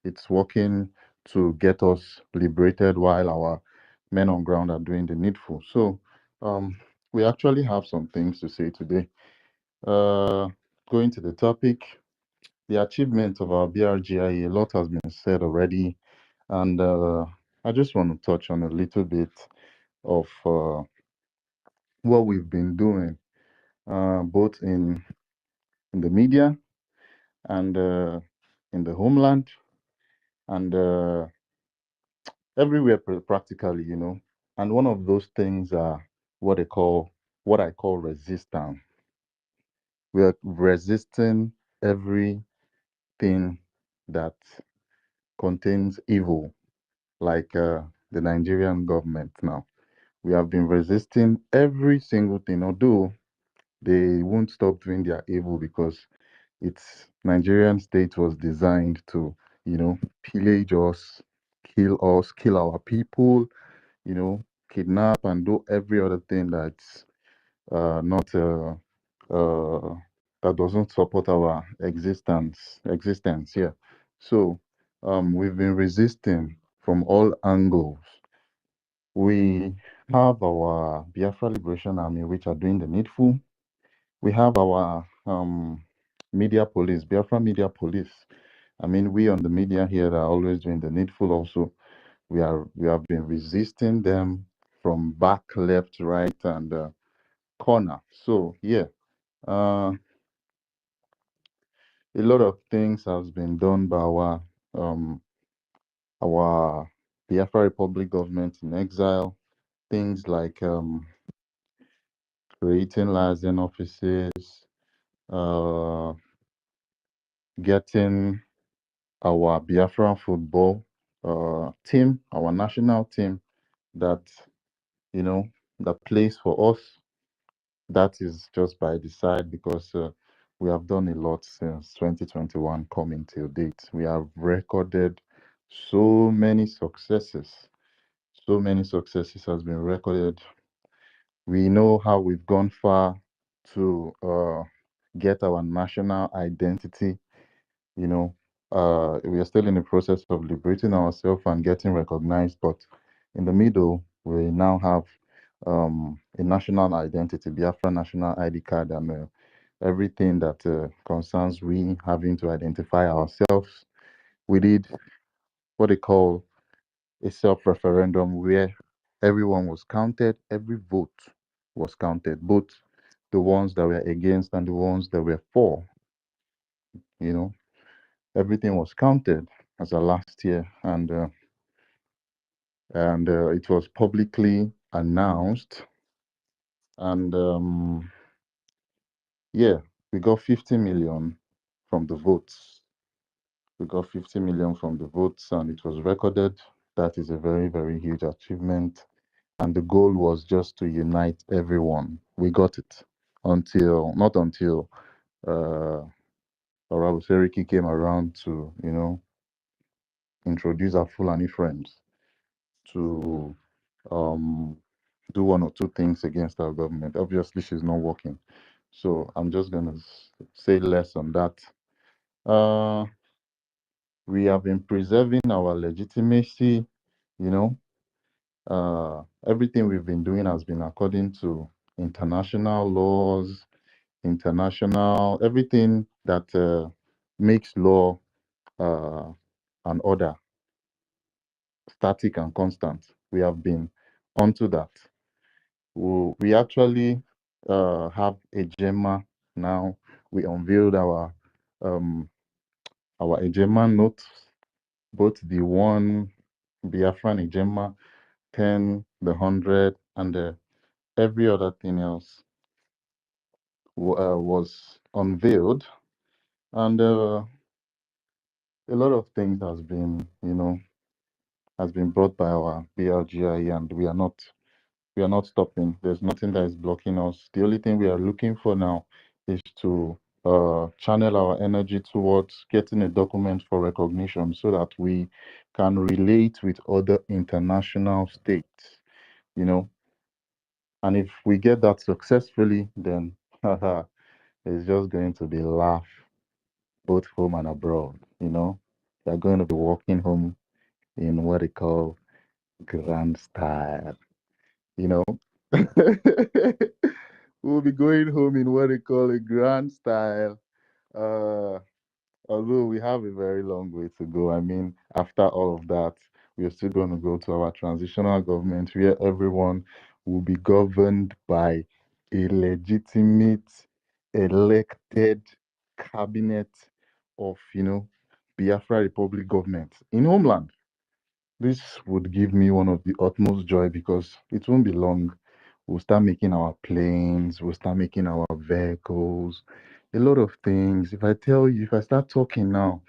it's working to get us liberated while our men on ground are doing the needful. So we actually have some things to say today. Going to the topic, the achievement of our BRGIE, a lot has been said already, and I just want to touch on a little bit of what we've been doing, both in the media and in the homeland, and everywhere practically, And one of those things are what I call resistance. We are resisting everything that contains evil, like the Nigerian government now. We have been resisting every single thing, although they won't stop doing their evil, because its Nigerian state was designed to, pillage us, kill our people, kidnap and do every other thing that's not uh, that doesn't support our existence here. So we've been resisting from all angles. We have our Biafra Liberation Army, which are doing the needful. We have our media police, Biafra Media Police. I mean, we on the media here are always doing the needful also. We have been resisting them from back, left, right, and corner. So yeah, uh, a lot of things has been done by our Biafra Republic government in exile. Things like creating liaison offices, uh, getting our Biafra football team, our national team that you know that plays for us. That is just by the side because we have done a lot since 2021 coming till date. We have recorded so many successes. So many successes has been recorded. We know how we've gone far to get our national identity. You know, we are still in the process of liberating ourselves and getting recognized, but in the middle, we now have a national identity, Biafra national ID card, and everything that concerns we having to identify ourselves. We did what they call a self-referendum where everyone was counted, every vote was counted, both the ones that were against and the ones that were for. You know, everything was counted as a last year, and it was publicly announced. And yeah, we got 50 million from the votes. We got 50 million from the votes, and it was recorded. That is a very, very huge achievement. And the goal was just to unite everyone. We got it not until Honorable Seriki came around to, introduce our Fulani friends to um, do one or two things against our government. Obviously, she's not working. So I'm just going to say less on that. We have been preserving our legitimacy, you know. Everything we've been doing has been according to international laws, everything that makes law and order static and constant. We have been onto that. We actually have a GEMA now. We unveiled our EGEMA notes, both the one Biafran EGEMA 10, the 100, and every other thing else was unveiled. And a lot of things has been brought by our BRGIE, and we are not stopping. There's nothing that is blocking us. The only thing we are looking for now is to channel our energy towards getting a document for recognition so that we can relate with other international states, you know. And if we get that successfully, then it's just going to be laugh both home and abroad, you know. They're going to be walking home in what they call grand style, you know. We'll be going home in what they call a grand style. Uh, Although we have a very long way to go. I mean, after all of that, we are still going to go to our transitional government where everyone will be governed by a legitimate, elected cabinet of, Biafra Republic government in homeland. This would give me one of the utmost joy because it won't be long. We'll start making our planes, we'll start making our vehicles, a lot of things. If I tell you, if I start talking now,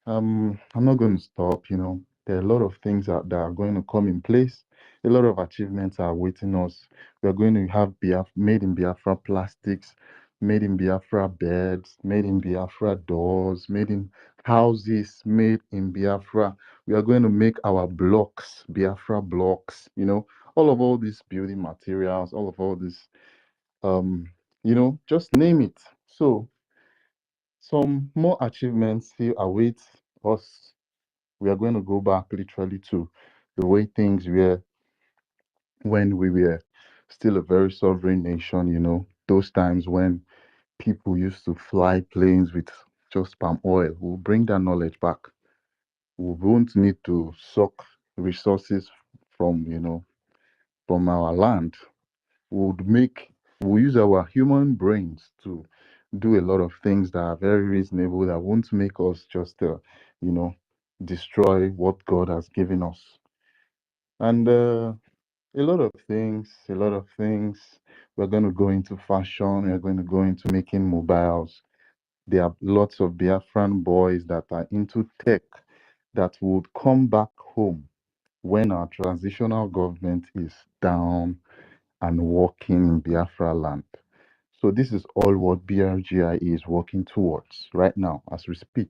I'm not going to stop, you know. There are a lot of things that are going to come in place. A lot of achievements are awaiting us. We are going to have made in Biafra plastics, made in Biafra beds, made in Biafra doors, made in houses, made in Biafra. We are going to make our blocks, Biafra blocks, all these building materials, all these um, just name it. So some more achievements still await us. We are going to go back literally to the way things were when we were still a very sovereign nation, those times when people used to fly planes with just palm oil. We'll bring that knowledge back. We won't need to suck resources from, from our land. Would make we'll use our human brains to do a lot of things that are very reasonable that won't make us just you know destroy what God has given us. And a lot of things we're going to go into fashion, we're going to go into making mobiles. There are lots of Biafran boys that are into tech that would come back home when our transitional government is down and working in Biafra land. So this is all what BRGIE is working towards right now as we speak.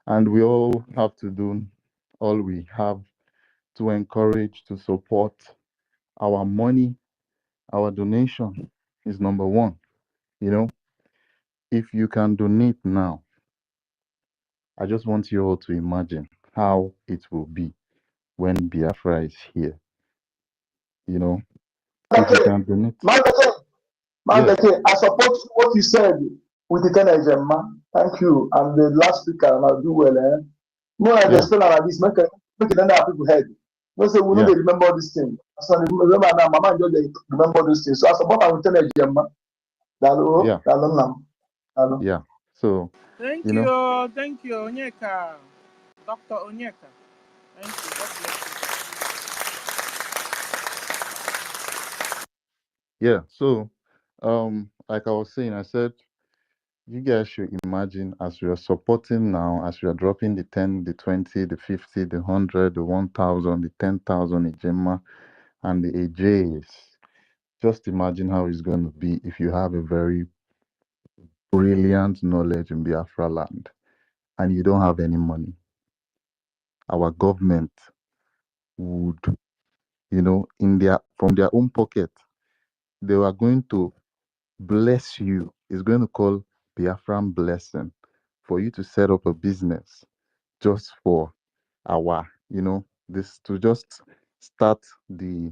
And we all have to do all we have to encourage, to support. Our money, our donation is number one. You know, if you can donate now, I just want you all to imagine how it will be when Biafra is here. You know, if you can donate. Yeah, I support what you said with the energy, man. Thank you. And the last speaker, and I'll do well, eh? No, I yeah, just feel like this, make it under people head. No, say we know yeah, they remember this thing. So remember now, Mama just they remember those things. So I support our with energy, man. yeah, Dalo. yeah. So, Thank you know, you. Thank you, Onyeka. Dr. Onyeka. Thank you. God bless yeah. So, like I was saying, I said you guys should imagine as we are supporting now, as we are dropping the 10, the 20, the 50, the 100, the 1,000, the 10,000 Ejema, and the AJs. Just imagine how it's going to be if you have a very brilliant knowledge in Biafra land and you don't have any money. Our government would, in their from their own pocket, they are going to bless you. It's going to call Biafran blessing for you to set up a business just for our, this to just start the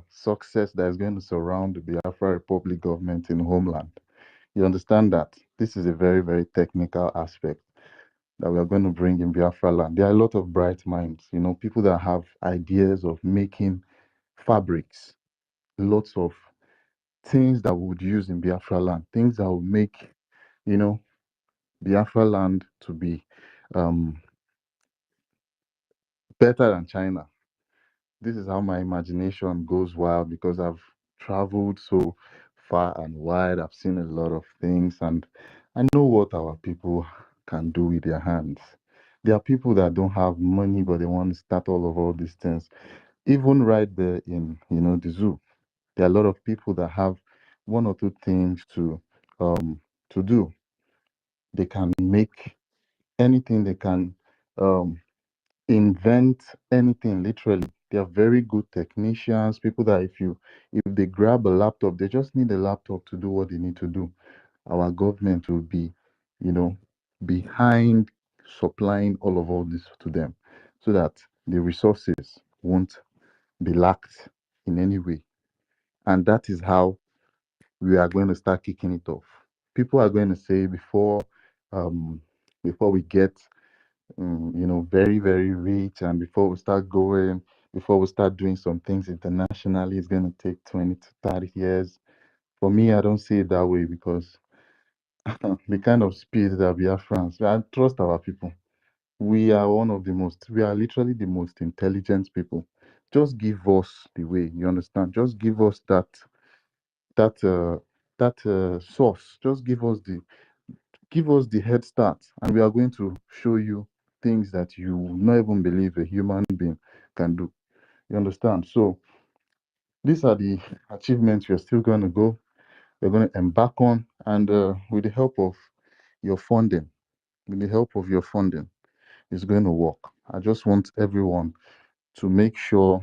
success that is going to surround the Biafra Republic government in homeland. You understand that this is a very, very technical aspect that we are going to bring in Biafra land. There are a lot of bright minds, people that have ideas of making fabrics, lots of things that we would use in Biafra land, things that will make, you know, Biafra land to be um, better than China. This is how my imagination goes wild because I've traveled so far and wide. I've seen a lot of things and I know what our people can do with their hands. There are people that don't have money but they want to start all these things. Even right there in, the zoo, there are a lot of people that have one or two things to do. They can make anything, they can um invent anything literally. They are very good technicians, people that if they grab a laptop, they just need a laptop to do what they need to do. Our government will be, you know, behind supplying all this to them so that the resources won't be lacked in any way. And that is how we are going to start kicking it off. People are going to say um before we get very, very rich. And before we start doing some things internationally, it's going to take 20 to 30 years. For me, I don't see it that way because the kind of speed that we are France, I trust our people. We are literally the most intelligent people. Just give us the way, you understand? Just give us that, source. Just give us the head start and we are going to show you things that you will not even believe a human being can do. You understand? So these are the achievements we're still going to we're going to embark on. And with the help of your funding, it's going to work. I just want everyone to make sure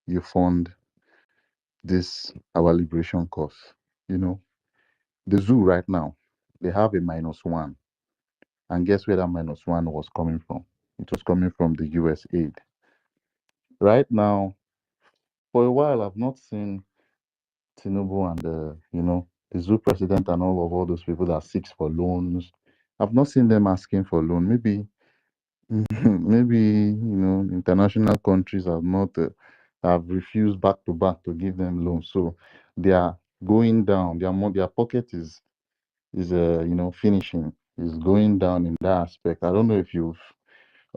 you fund this our liberation cause. You know, The zoo right now, they have a -1. And guess where that -1 was coming from? It was coming from the US aid. Right now, for a while, I've not seen Tinubu and the zoo president and all those people that seeks for loans. I've not seen them asking for loan. Maybe, maybe international countries have not have refused back to back to give them loans, so they are going down. Their pocket is finishing, is going down in that aspect. I don't know if you've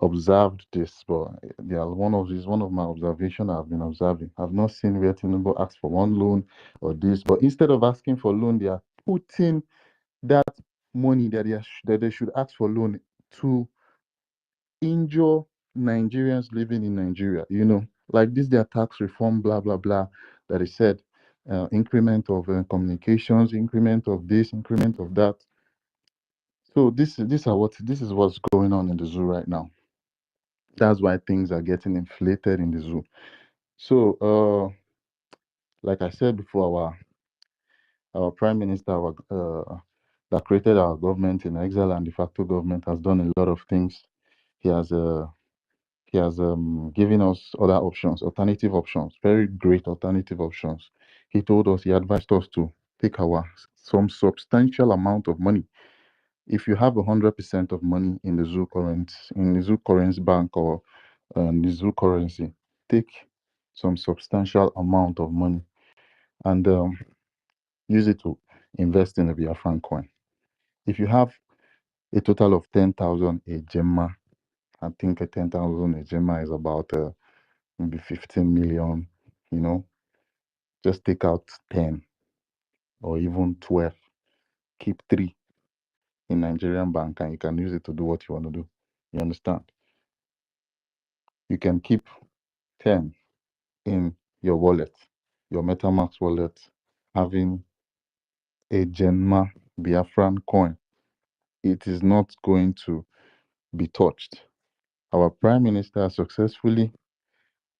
observed this, but they are one of my observations I've been observing. I've not seen where Tinubu asks for one loan or this, but instead of asking for loan, they are putting that money that they should ask for loan to injure Nigerians living in Nigeria. Like this, their tax reform, blah blah blah, that is said, increment of communications, increment of this, increment of that. So this is what's going on in the zoo right now. That's why things are getting inflated in the zoo. So, like I said before, our prime minister, that created our government in exile and de facto government, has done a lot of things. He has given us other options, alternative options, very great alternative options. He told us, he advised us to take some substantial amount of money. If you have 100% of money in the zoo currency bank or the zoo currency, take some substantial amount of money and use it to invest in the Biafran coin. If you have a total of 10,000 a gemma, I think a 10,000 a gemma is about maybe 15 million, just take out 10 or even 12, keep 3 in Nigerian bank, and you can use it to do what you want to do. You understand? You can keep 10 in your wallet, your MetaMask wallet, having a Genma Biafran coin. It is not going to be touched. Our Prime Minister successfully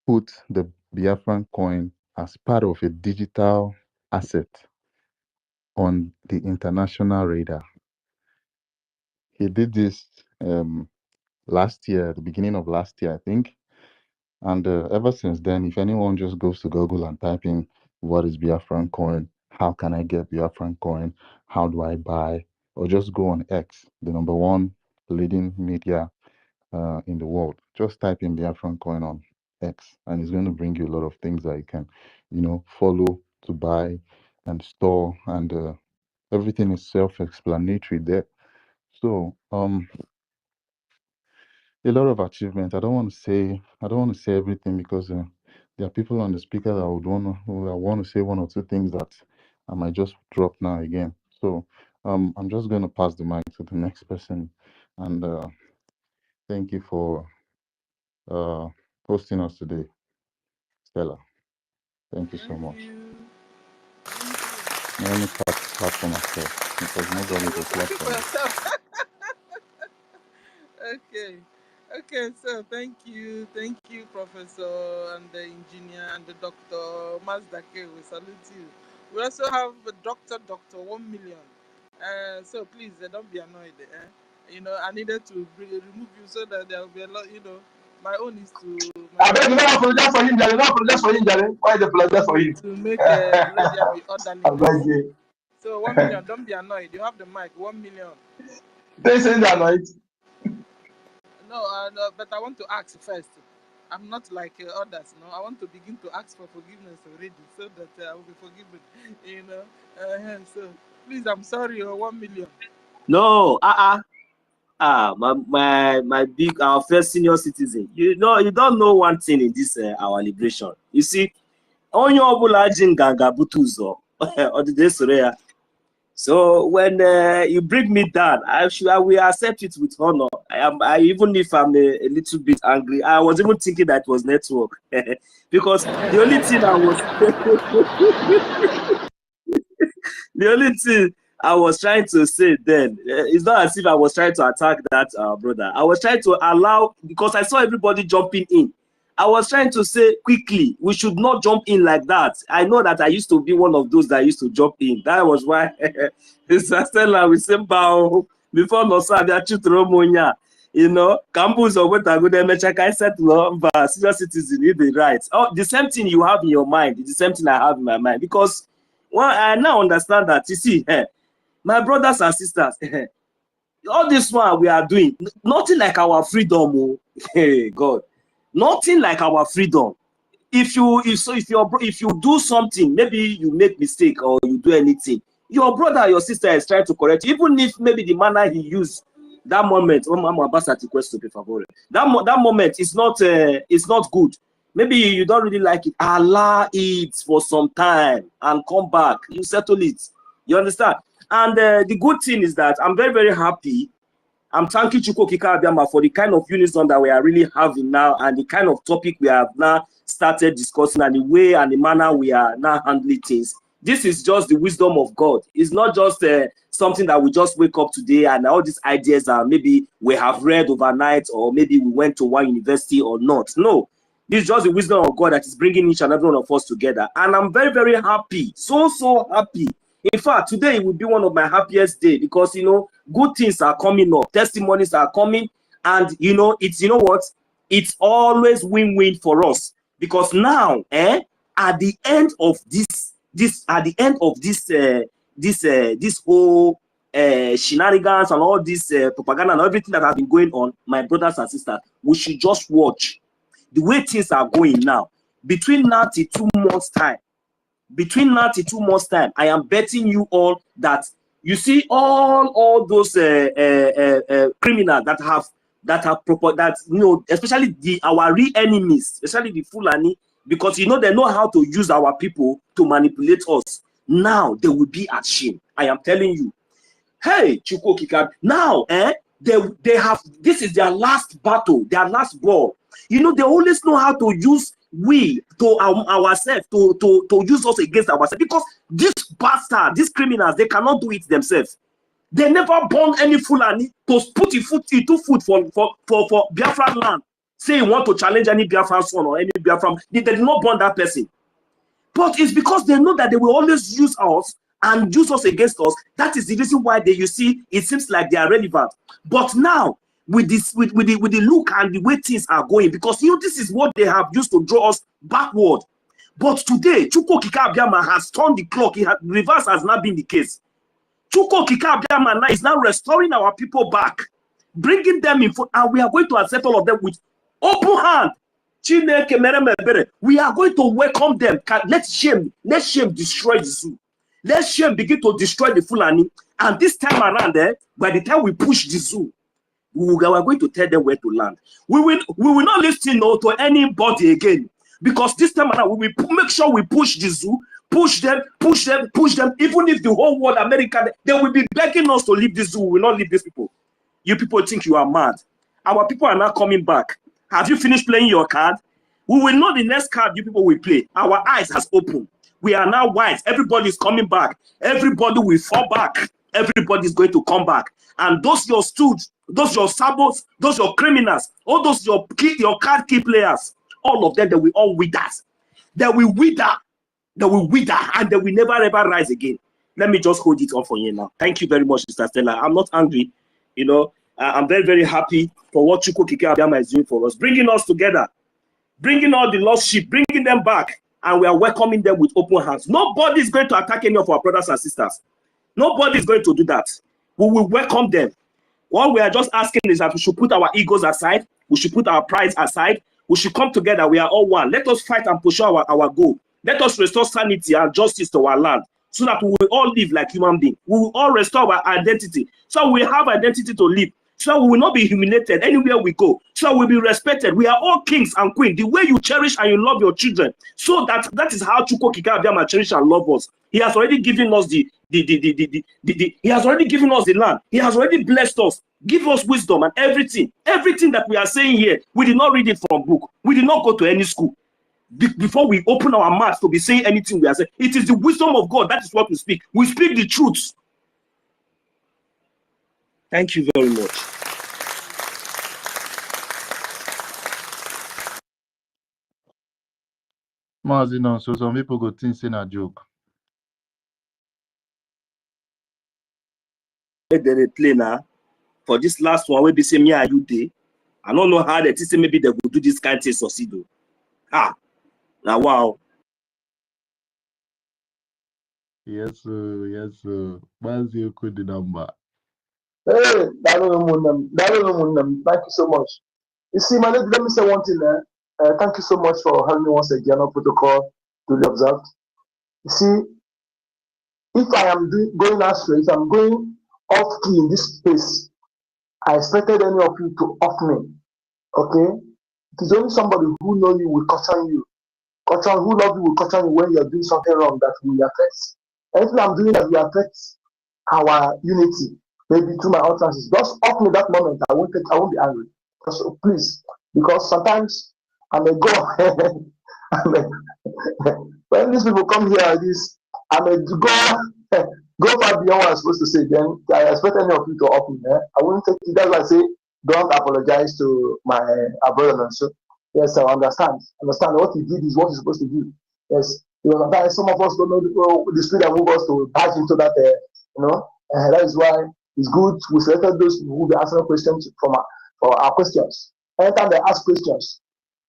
put the Biafran coin as part of a digital asset on the international radar. He did this last year, the beginning of last year, I think. And ever since then, if anyone just goes to Google and type in what is Biafran coin, how can I get Biafran coin, how do I buy, or just go on X, the #1 leading media in the world. Just type in Biafran coin on X, and it's going to bring you a lot of things that you can, follow to buy and store, and everything is self-explanatory there. So, a lot of achievement. I don't want to say everything because there are people on the speaker that I want to say one or two things that I might just drop now again. So I'm just going to pass the mic to the next person, and thank you for hosting us today, Stella. Thank you so much. Let me clap for myself because nobody will clap for me. Okay, so thank you, Professor and the engineer and the doctor, Mazdake, we salute you. We also have Dr. 1 million. So please, don't be annoyed. I needed to remove you so that there will be a lot, my own is to... I beg you, don't apologize for him, Jare. Don't apologize for him, Jare. Why the apologize for him? To make the radio be orderly. I beg you. So 1 million, don't be annoyed. You have the mic, 1 million. They say they're annoyed. No, but I want to ask first. I'm not like others, no. I want to begin to ask for forgiveness already, so that I will be forgiven. So please, I'm sorry. 1 million. No, my big, our first senior citizen. You don't know one thing in this our liberation. You see, onye obula jinganga butuzo odide. So when you bring me down, I will accept it with honor. Even if I'm a little bit angry, I was even thinking that it was network because the only thing I was trying to say then, it's not as if I was trying to attack that brother. I was trying to allow, because I saw everybody jumping in, I was trying to say quickly, we should not jump in like that. I know that I used to be one of those that used to jump in. That was why Mr. Stella with Simba before Nosabia Chutromonia, you know, campus or what I go there, I said, but senior citizen need the rights. Oh, the same thing you have in your mind, the same thing I have in my mind. Because well, I now understand that, you see, my brothers and sisters, all this one we are doing, nothing like our freedom. Hey, God. Nothing like our freedom. If you do something, maybe you make mistake or you do anything, your brother or your sister is trying to correct you, even if maybe the manner he used that moment, that moment is not good. Maybe you don't really like it. Allow it for some time and come back. You settle it. You understand? And the good thing is that I'm very, very happy. I'm thanking Chukwu Okike Abiama for the kind of unison that we are really having now and the kind of topic we have now started discussing and the way and the manner we are now handling things. This is just the wisdom of God. It's not just something that we just wake up today and all these ideas are maybe we have read overnight or maybe we went to one university or not. No, this is just the wisdom of God that is bringing each and every one of us together. And I'm very, very happy, so happy. In fact, today will be one of my happiest days because, you know, good things are coming up, testimonies are coming, and you know, it's, you know what, it's always win-win for us because now, at the end of this whole shenanigans and all this propaganda and everything that has been going on, my brothers and sisters, we should just watch the way things are going now. Between now till 2 months time. Between now to 2 months time, I am betting you all that you see all those criminals that you know, especially our real enemies, especially the Fulani, because you know they know how to use our people to manipulate us. Now they will be at shame. I am telling you. Hey, Chukwu Okike, now they have, this is their last battle, their last ball. You know, they always know how to use ourselves to use us against ourselves because this bastard, these criminals, they cannot do it themselves. They never born any Fulani to put into food for Biafra land. Say you want to challenge any Biafran son or any Biafran, they did not born that person. But it's because they know that they will always use us and use us against us. That is the reason why you see, it seems like they are relevant. But now, with the look and the way things are going, because you know this is what they have used to draw us backward. But today, Chukwu Okike Abiama has turned the clock. Reverse has not been the case. Chukwu Okike Abiama now is now restoring our people back, bringing them in front, and we are going to accept all of them with open hand. We are going to welcome them. Let shame destroy the zoo. Let shame begin to destroy the Fulani. And this time around, by the time we push the zoo, we are going to tell them where to land. We will not listen to anybody again. Because this time around, we will make sure we push the zoo, push them. Even if the whole world, America, they will be begging us to leave this zoo. We will not leave these people. You people think you are mad. Our people are not coming back. Have you finished playing your card? We will know the next card you people will play. Our eyes has opened. We are now wise. Everybody is coming back. Everybody will fall back. Everybody is going to come back. And those your stooges, those your sabos, those your criminals, all those your card key players, all of them, they will all wither. They will wither. They will wither, and they will never ever rise again. Let me just hold it on for you now. Thank you very much, Mr. Stella. I'm not angry. You know, I'm very, very happy for what Chukwu Okike Abiama is doing for us, bringing us together, bringing all the lost sheep, bringing them back, and we are welcoming them with open hands. Nobody is going to attack any of our brothers and sisters. Nobody is going to do that. We will welcome them. What we are just asking is that we should put our egos aside. We should put our pride aside. We should come together. We are all one. Let us fight and pursue our goal. Let us restore sanity and justice to our land so that we will all live like human beings. We will all restore our identity. So we have identity to live. So we will not be humiliated anywhere we go. So we'll be respected. We are all kings and queens. The way you cherish and you love your children. So that is how Chukwu Okike Abiama cherish and love us. He has already given us he has already given us the land. He has already blessed us. Give us wisdom and everything. Everything that we are saying here, we did not read it from book. We did not go to any school. Before we open our mouths to be saying anything we are saying, it is the wisdom of God. That is what we speak. We speak the truth. Thank you very much. Mazino, so some people go think it's a joke. They play now for this last one. We be say me and you day. I don't know how they say maybe they will do this kind of thing succeed. Ah, now wow. Yes, sir. Yes, sir. Mazio could the number. Hey, thank you so much. You see, my lady, let me say one thing. Thank you so much for having me once again on protocol to be observed. You see, if I am going astray, if I'm going off key in this space, I expected any of you to off me. Okay? It is only somebody who know you will caution you. Who love you will caution you when you're doing something wrong that will affect. Anything I'm doing that will affect our unity, maybe through my utterances. Just off me that moment. I won't be angry. So please, because sometimes I may go. When these people come here like this, I may go far beyond what I'm supposed to say. Then I expect any of you to off me. I won't take it. That's why I say don't apologize to my brother. So yes, I understand. Understand what he did is what he's supposed to do. Yes, sometimes some of us don't know the spirit that moves us to dive into that. That is why it's good we selected those who will be answering questions for our questions. Anytime they ask questions,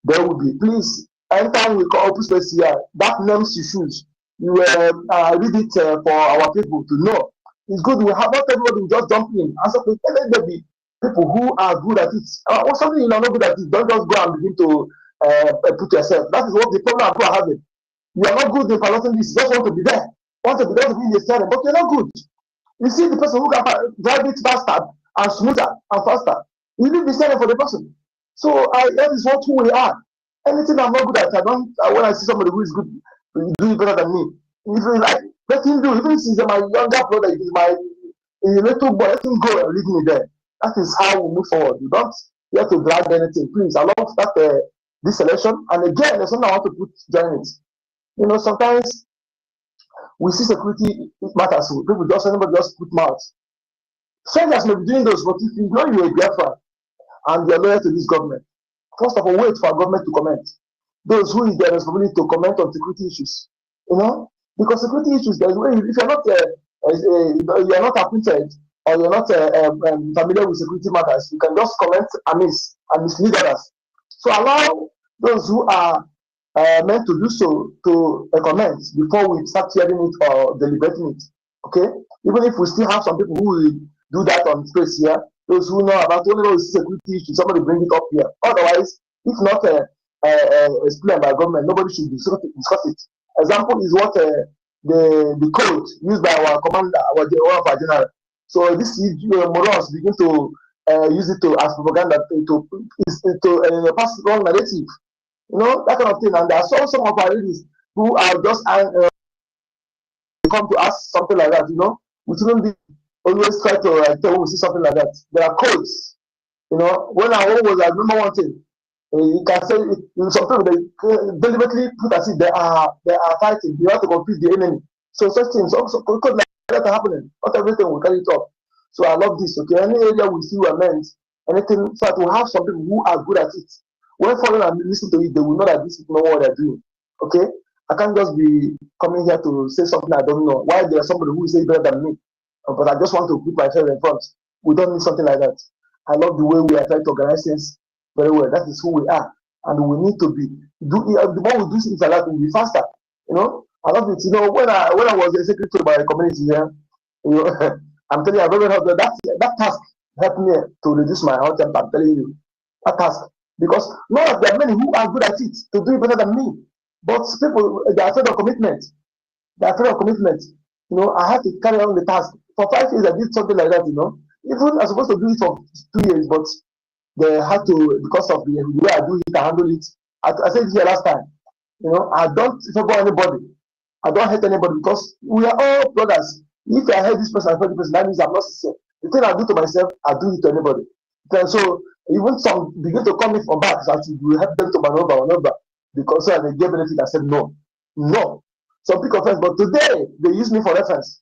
there will be. Please, anytime we call open space here, that names you choose. You read it for our people to know. It's good. We have not everybody just jump in. Answer questions. Let there be people who are good at it. Or something you are not good at it, don't just go and begin to put yourself. That is what the problem people are having. You are not good in piloting this. You just want to be there. Want to be there to be in the steering, but you're not good. You see the person who can drive it faster and smoother and faster. You leave the steering for the person. So that is what who we are. Anything I'm not good at, when I see somebody who is good, do it better than me. If you like, let him do. Even if he's my younger brother, if he's my little boy, let him go and leave me there. That is how we move forward. You don't have to drag anything. Please, I love that this selection. And again, there's something I want to put join it. Sometimes we see security matters. People anybody just put mouth. Strangers may be doing those, but if you know you're a Biafra and you're loyal to this government, first of all, wait for our government to comment. Those who is their responsibility to comment on security issues, because security issues, there's way if you're not appointed or you're not familiar with security matters, you can just comment amiss and mislead others. So allow those who are meant to do so to comment before we start hearing it or deliberating it. Okay, even if we still have some people who will do that on space here. Those who know about only those security issues, somebody bring it up here. Otherwise, if not explained by government, nobody should discuss it. Example is what the code used by our commander, one of our general. So this morons begin to use it as propaganda to pass wrong narrative. That kind of thing. And I saw some of our ladies who are just come to ask something like that. We shouldn't be always try to tell when we see something like that. There are codes. When I was, I remember one thing. You can say sometimes they deliberately put as if they are fighting. You have to confuse the enemy. So such things also could like that are happening. Not everything will carry it up. So I love this. Okay, any area we see we are meant, anything, so that we have some people who are good at it. When following and listen to it, they will know that this is not what they're doing. Okay, I can't just be coming here to say something I don't know. Why there's somebody who is better than me? But I just want to put myself in front. We don't need something like that. I love the way we are trying to organize things very well. That is who we are, and we need to be. The more we do things like that, we'll be faster. I love it. When I was a secretary to my community here, I'm telling you, I've ever heard that task helped me to reduce my hot temper. I'm telling you, that task, because there are many who are good at it to do it better than me, but people they are afraid of commitment. They're afraid of commitment. I had to carry on the task for 5 years. I did something like that. Even I was supposed to do it for 2 years, but they had to, because of the way I do it, I handle it. I said it here last time. I don't favor anybody. I don't hate anybody because we are all brothers. If I hate this person, I hate this person, that means I'm not sincere. The thing I do to myself, I do it to anybody. So even some begin to come in from back, so you will help them to maneuver because they gave benefit. I said no. Some pick offense, but today they use me for reference.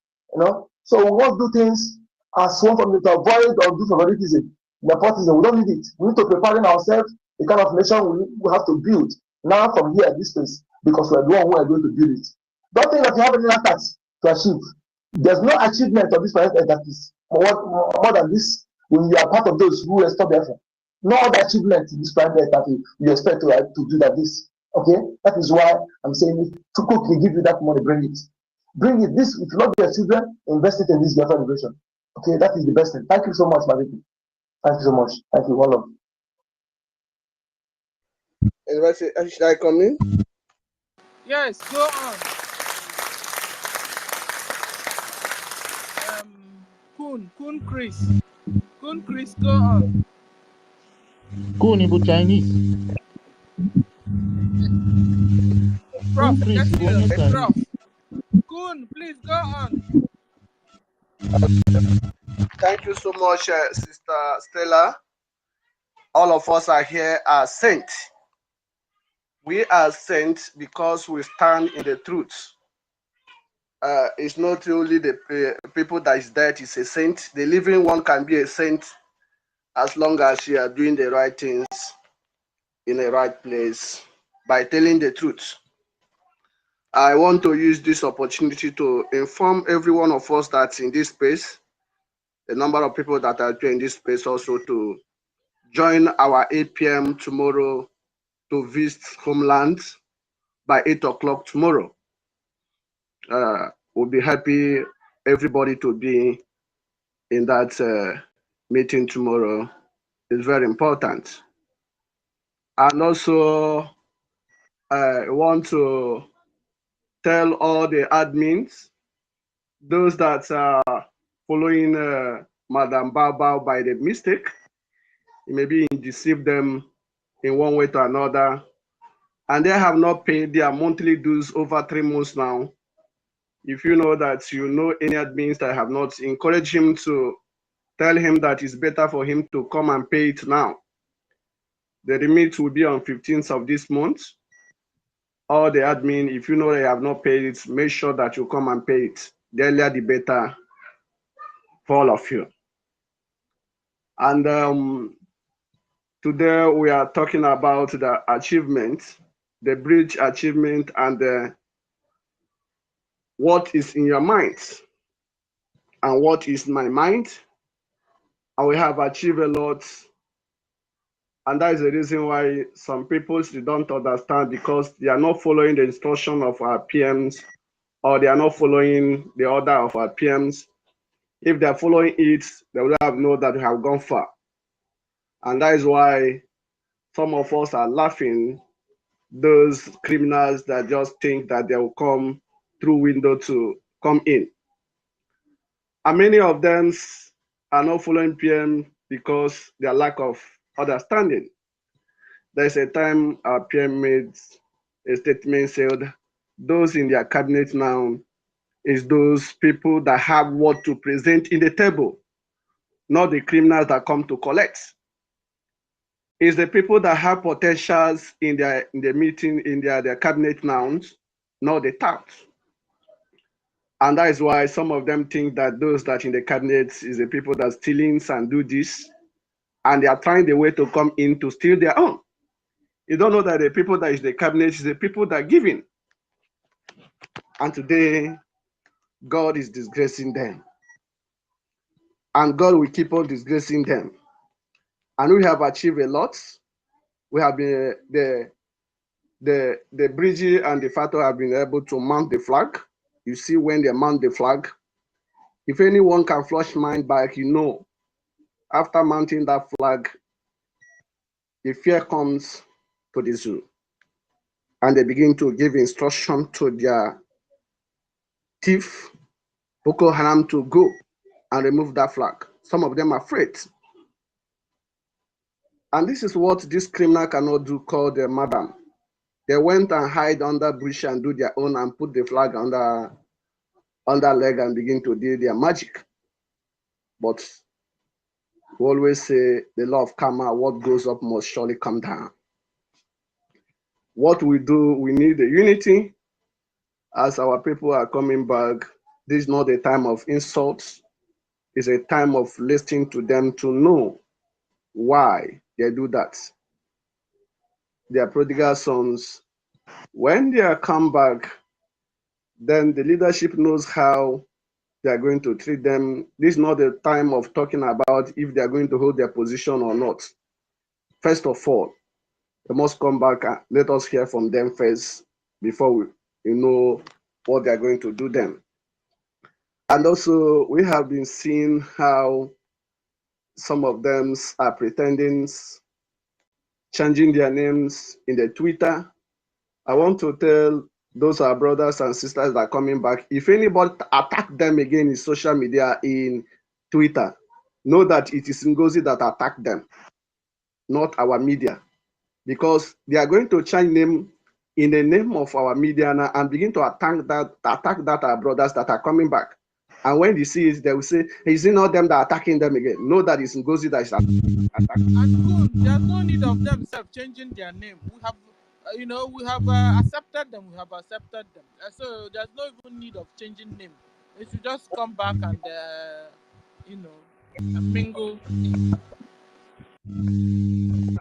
So we want to do things as one from to avoid or do favoritism. Nepotism, we don't need it. We need to prepare ourselves the kind of nation we have to build now from here at this place. because we are the one who are going to build it. Don't think that you have any task to achieve. There's no achievement of this planet that is more than this when you are part of those who restore Biafra. No other achievement in this planet that you expect to do that this. Okay, that is why I'm saying if Chukwu can give you that money, bring it. Bring it. This, if you love your children, invest it in this Biafra liberation. Okay, that is the best thing. Thank you so much, my people. Thank you so much. Thank you, one love. Should I come in? Yes, go on. Kun Chris. Kun Chris, go on. Kun Ibu Chinese. Prof, Kun Chris, get Ibu onye serious. Prof. Chinese. Kun, please go on. Thank you so much, Sister Stella. All of us are here as saints. We are saints because we stand in the truth. It's not only the people that is dead is a saint. The living one can be a saint as long as you are doing the right things in the right place by telling the truth. I want to use this opportunity to inform every one of us that's in this space, the number of people that are in this space also, to join our 8 p.m. tomorrow to visit homeland by 8 o'clock tomorrow. We'll be happy everybody to be in that meeting tomorrow. It's very important. And also, I want to tell all the admins, those that are following Madam Bao by the mistake, maybe deceive them in one way to another, and they have not paid their monthly dues over 3 months now. If you know that you know any admins that have not, encourage him to tell him that it's better for him to come and pay it now. The remit will be on 15th of this month. All the admin, if you know they have not paid it, make sure that you come and pay it. The earlier the better for all of you. And today we are talking about the achievement, the bridge achievement, and what is in your mind and what is my mind. And we have achieved a lot. And that is the reason why some people don't understand, because they are not following the instruction of our PMs, or they are not following the order of our PMs. If they are following it, they would have known that we have gone far. And that is why some of us are laughing, those criminals that just think that they will come through window to come in. And many of them are not following PM because their lack of understanding. There's a time our PM made a statement said, those in their cabinet now is those people that have what to present in the table, not the criminals that come to collect. It's the people that have potentials in the meeting, in their cabinet nouns, not the touts. And that is why some of them think that those that in the cabinet is the people that stealing and do this, and they are trying the way to come in to steal their own. You don't know that the people that is the cabinet is the people that are giving. And today, God is disgracing them. And God will keep on disgracing them. And we have achieved a lot. We have been, the BRGIE and the FATO have been able to mount the flag. You see when they mount the flag, if anyone can flush mine back, you know, after mounting that flag, the fear comes to the zoo. And they begin to give instruction to their thief, Boko Haram, to go and remove that flag. Some of them are afraid. And this is what this criminal cannot do, called the madam. They went and hide under bush and do their own and put the flag under leg and begin to do their magic. But we always say the law of karma, what goes up must surely come down. What we do, we need the unity. As our people are coming back, this is not a time of insults. It's a time of listening to them to know why they do that. They are prodigal sons When they are come back, then the leadership knows how they are going to treat them. This is not the time of talking about if they are going to hold their position or not. First of all, they must come back and let us hear from them first before we know what they are going to do then. And also, we have been seeing how some of them are pretending, changing their names in the Twitter. I want to tell those our brothers and sisters that are coming back, if anybody attack them again in social media, in Twitter, know that it is NGOZI that attacked them, not our media, because they are going to change name in the name of our media now and begin to attack that our brothers that are coming back. And when they see it, they will say, is it not them that are attacking them again? Know that it's NGOZI that is attacking. And there's no need of themselves changing their name. We have, we have accepted them. We have accepted them. So there's no even need of changing name. They should just come back and, mingle.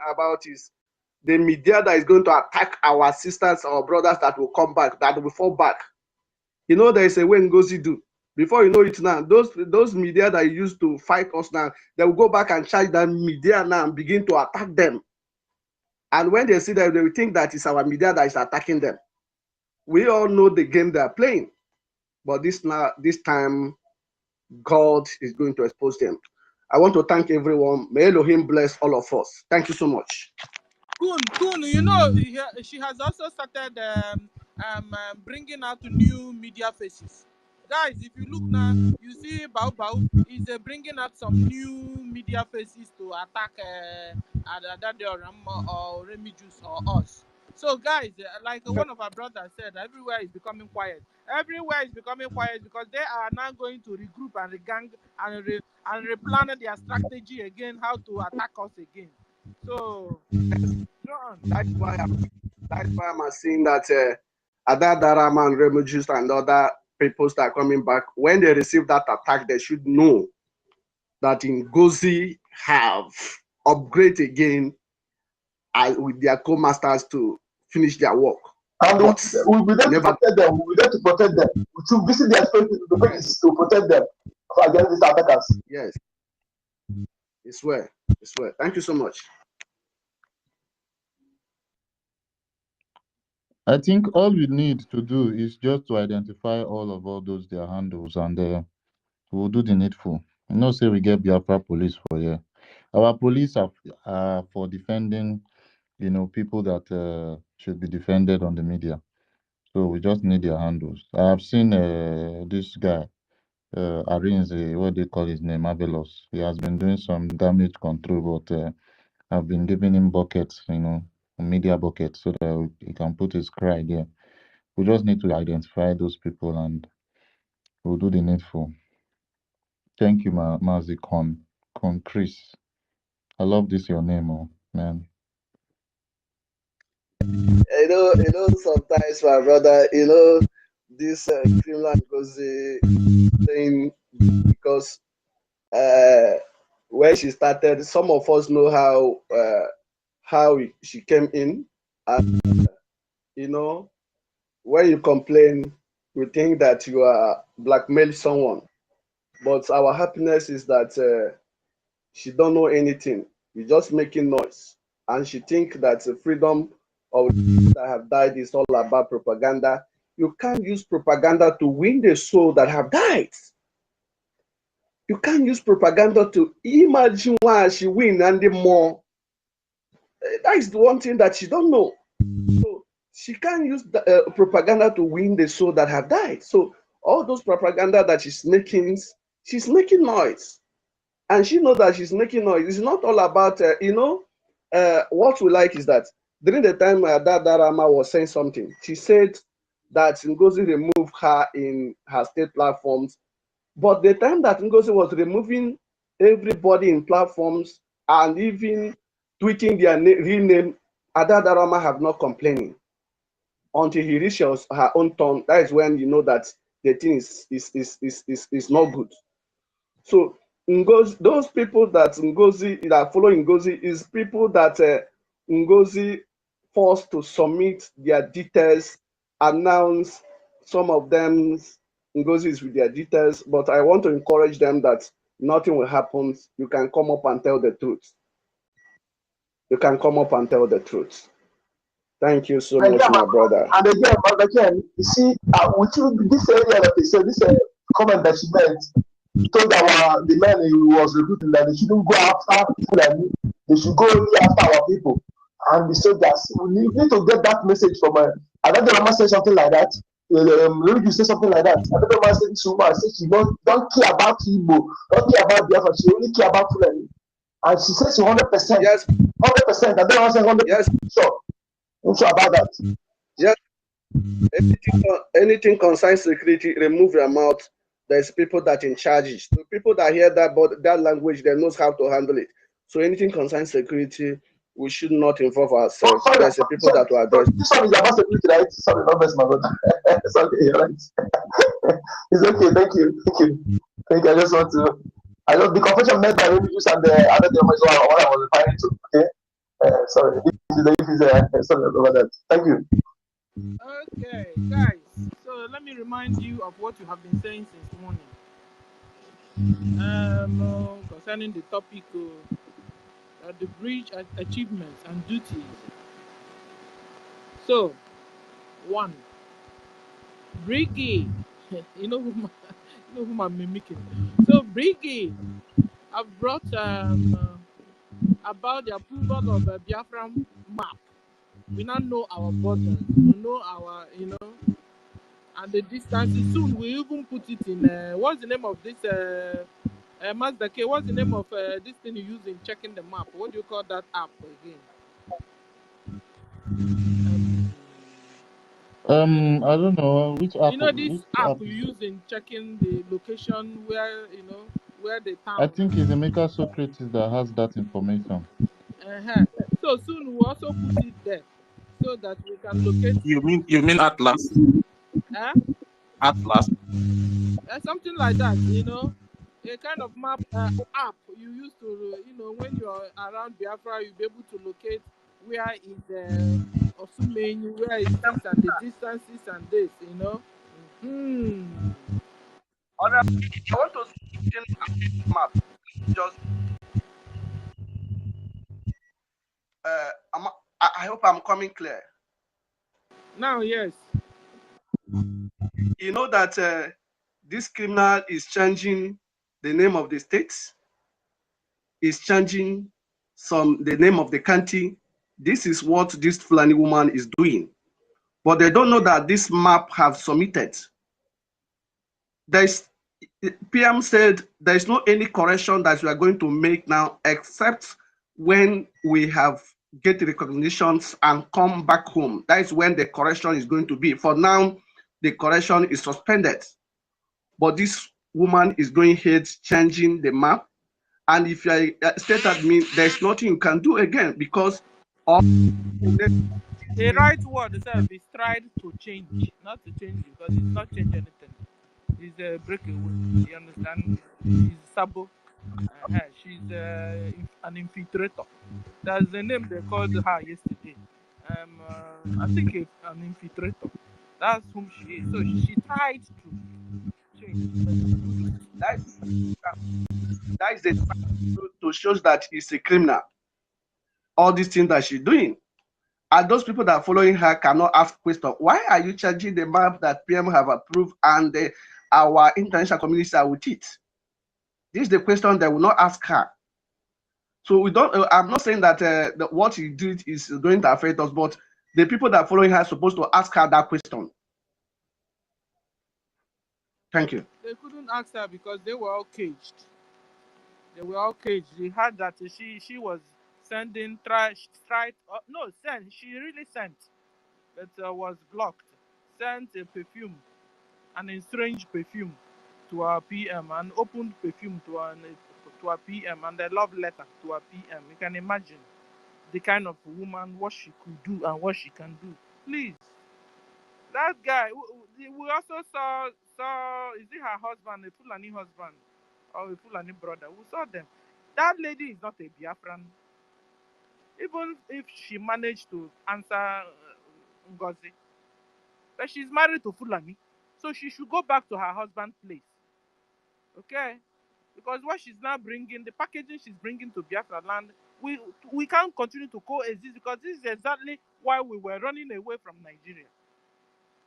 About is the media that is going to attack our sisters or brothers that will come back, that will fall back. There is a way NGOZI do. Before you know it now, those media that used to fight us now, they will go back and charge that media now and begin to attack them. And when they see that, they will think that it's our media that is attacking them. We all know the game they are playing. But this time, God is going to expose them. I want to thank everyone. May Elohim bless all of us. Thank you so much. Kun, she has also started bringing out new media faces. Guys, if you look now, you see Bao is bringing out some new media faces to attack or Remy Juice or us. So guys, like one of our brothers said, everywhere is becoming quiet. Everywhere is becoming quiet because they are now going to regroup and regang and replan their strategy again, how to attack us again. So that's why I'm saying that Adadaraman, Remujus, and other people that are coming back, when they receive that attack, they should know that NGOZI have upgrade again with their co-masters to finish their work. And we'll be there to protect them. We'll be there to protect them. We should visit their spaces to protect them against these attackers. Yes. It's well. Thank you so much. I think all we need to do is just to identify all those their handles, and we'll do the needful. Say we get Biafra police for here. Our police are for defending, people that should be defended on the media. So we just need their handles. I have seen this guy, Arinze, what they call his name, Abelos. He has been doing some damage control, but I've been giving him buckets, media buckets, so that he can put his cry there. We just need to identify those people and we'll do the needful. Thank you, Mazi Con Chris. I love this your name, man. Sometimes my brother, this criminal NGOZI thing, because when she started, some of us know how she came in, and when you complain, you think that you are blackmail someone, but our happiness is that she don't know anything. You're just making noise, and she think that the freedom of that have died is all about propaganda. You can't use propaganda to win the soul that have died. You can't use propaganda to imagine why she win and the more. That is the one thing that she don't know. So she can't use the, propaganda to win the soul that have died. So all those propaganda that she's making noise. And she knows that she's making noise. It's not all about, what we like is that during the time Darama was saying something, she said that NGOZI removed her in her state platforms. But the time that NGOZI was removing everybody in platforms and even tweeting their real name, Darama have not complaining. Until he reaches her own turn, that is when you know that the thing is not good. So NGOZI, those people that NGOZI that follow NGOZI is people that NGOZI forced to submit their details, announce some of them NGOZIs with their details, but I want to encourage them that nothing will happen. You can come up and tell the truth. You can come up and tell the truth. Thank you so much, my brother. And again, you see, with this area that they said, this comment that she made, told the men who was recruiting that they shouldn't go after Fulani, they should go only after our people. And the soldiers, we need to get that message from I don't know say something like that. You say something like that. I don't know say this woman say she don't care about Igbo, don't care about Biafra, she only care about Fulani. And she says 100%. Yes, 100%. I don't want to say 100%. Yes, sure. I'm sure about that. Yes. Anything concerns security, remove your mouth. There's people that in charge. So people that hear that language, they knows how to handle it. So anything concerns security, we should not involve ourselves. There's people that will address. This one is about security, right? Sorry, not best, my brother. Sorry, you're right. It's okay. Thank you. Thank you. I just want to. The confession made by religious and the other demons is what I was referring to. Okay. Sorry. Sorry about that. Thank you. Okay, guys. So let me remind you of what you have been saying since morning. Concerning the topic of the bridge achievements and duties. So, 1. BRGIE. you know whom I'm mimicking. So BRGIE have brought about the approval of a Biafran map. We now know our borders. We know our, and the distances. Soon we even put it in. What's the name of this? Mazda K. What's the name of this thing you use in checking the map? What do you call that app again? I don't know which app. You know this app you use in checking the location where where the town. I think it's Emeka Socrates that has that information. So soon we'll also put it there so that we can locate. You mean Atlas? Atlas? Something like that, a kind of map app you use to, when you're around Biafra, you'll be able to locate where is Osumeni, where is this, and the distances and this, I want to see map. Just I hope I'm coming clear. Now, yes. You know that this criminal is changing the name of the states, is changing the name of the county. This is what this Fulani woman is doing. But they don't know that this map have submitted. PM said there is no any correction that we are going to make now, except when we have get recognitions and come back home. That is when the correction is going to be. For now, the correction is suspended. But this woman is going ahead changing the map. And if you state admin, there's nothing you can do again because of the right word itself is tried to change, not to change it, because it's not change anything. It's a breakaway. You understand? She's Sabo. She's an infiltrator. That's the name they called her yesterday. I think it's an infiltrator. That's whom she is. So she tried to change. That is the to show that he's a criminal. All these things that she's doing. And those people that are following her cannot ask questions. Why are you changing the map that PM have approved and our international communities are with it? This is the question they will not ask her. So we don't. I'm not saying that what he did is going to affect us, but the people that are following her are supposed to ask her that question. Thank you. They couldn't ask her because they were all caged. They were all caged. They heard that she was sending she really sent, but was blocked. Sent a perfume, an estranged perfume, to our PM, an opened perfume to our PM, and a love letter to our PM. You can imagine the kind of woman, what she could do and what she can do. Please, that guy. We also saw. Is it her husband, a Fulani husband, or a Fulani brother? We saw them. That lady is not a Biafran. even if she managed to answer Ngozi. But she's married to Fulani, so she should go back to her husband's place. Okay? Because what she's now bringing, the packaging she's bringing to Biafra land, we can't continue to coexist because this is exactly why we were running away from Nigeria.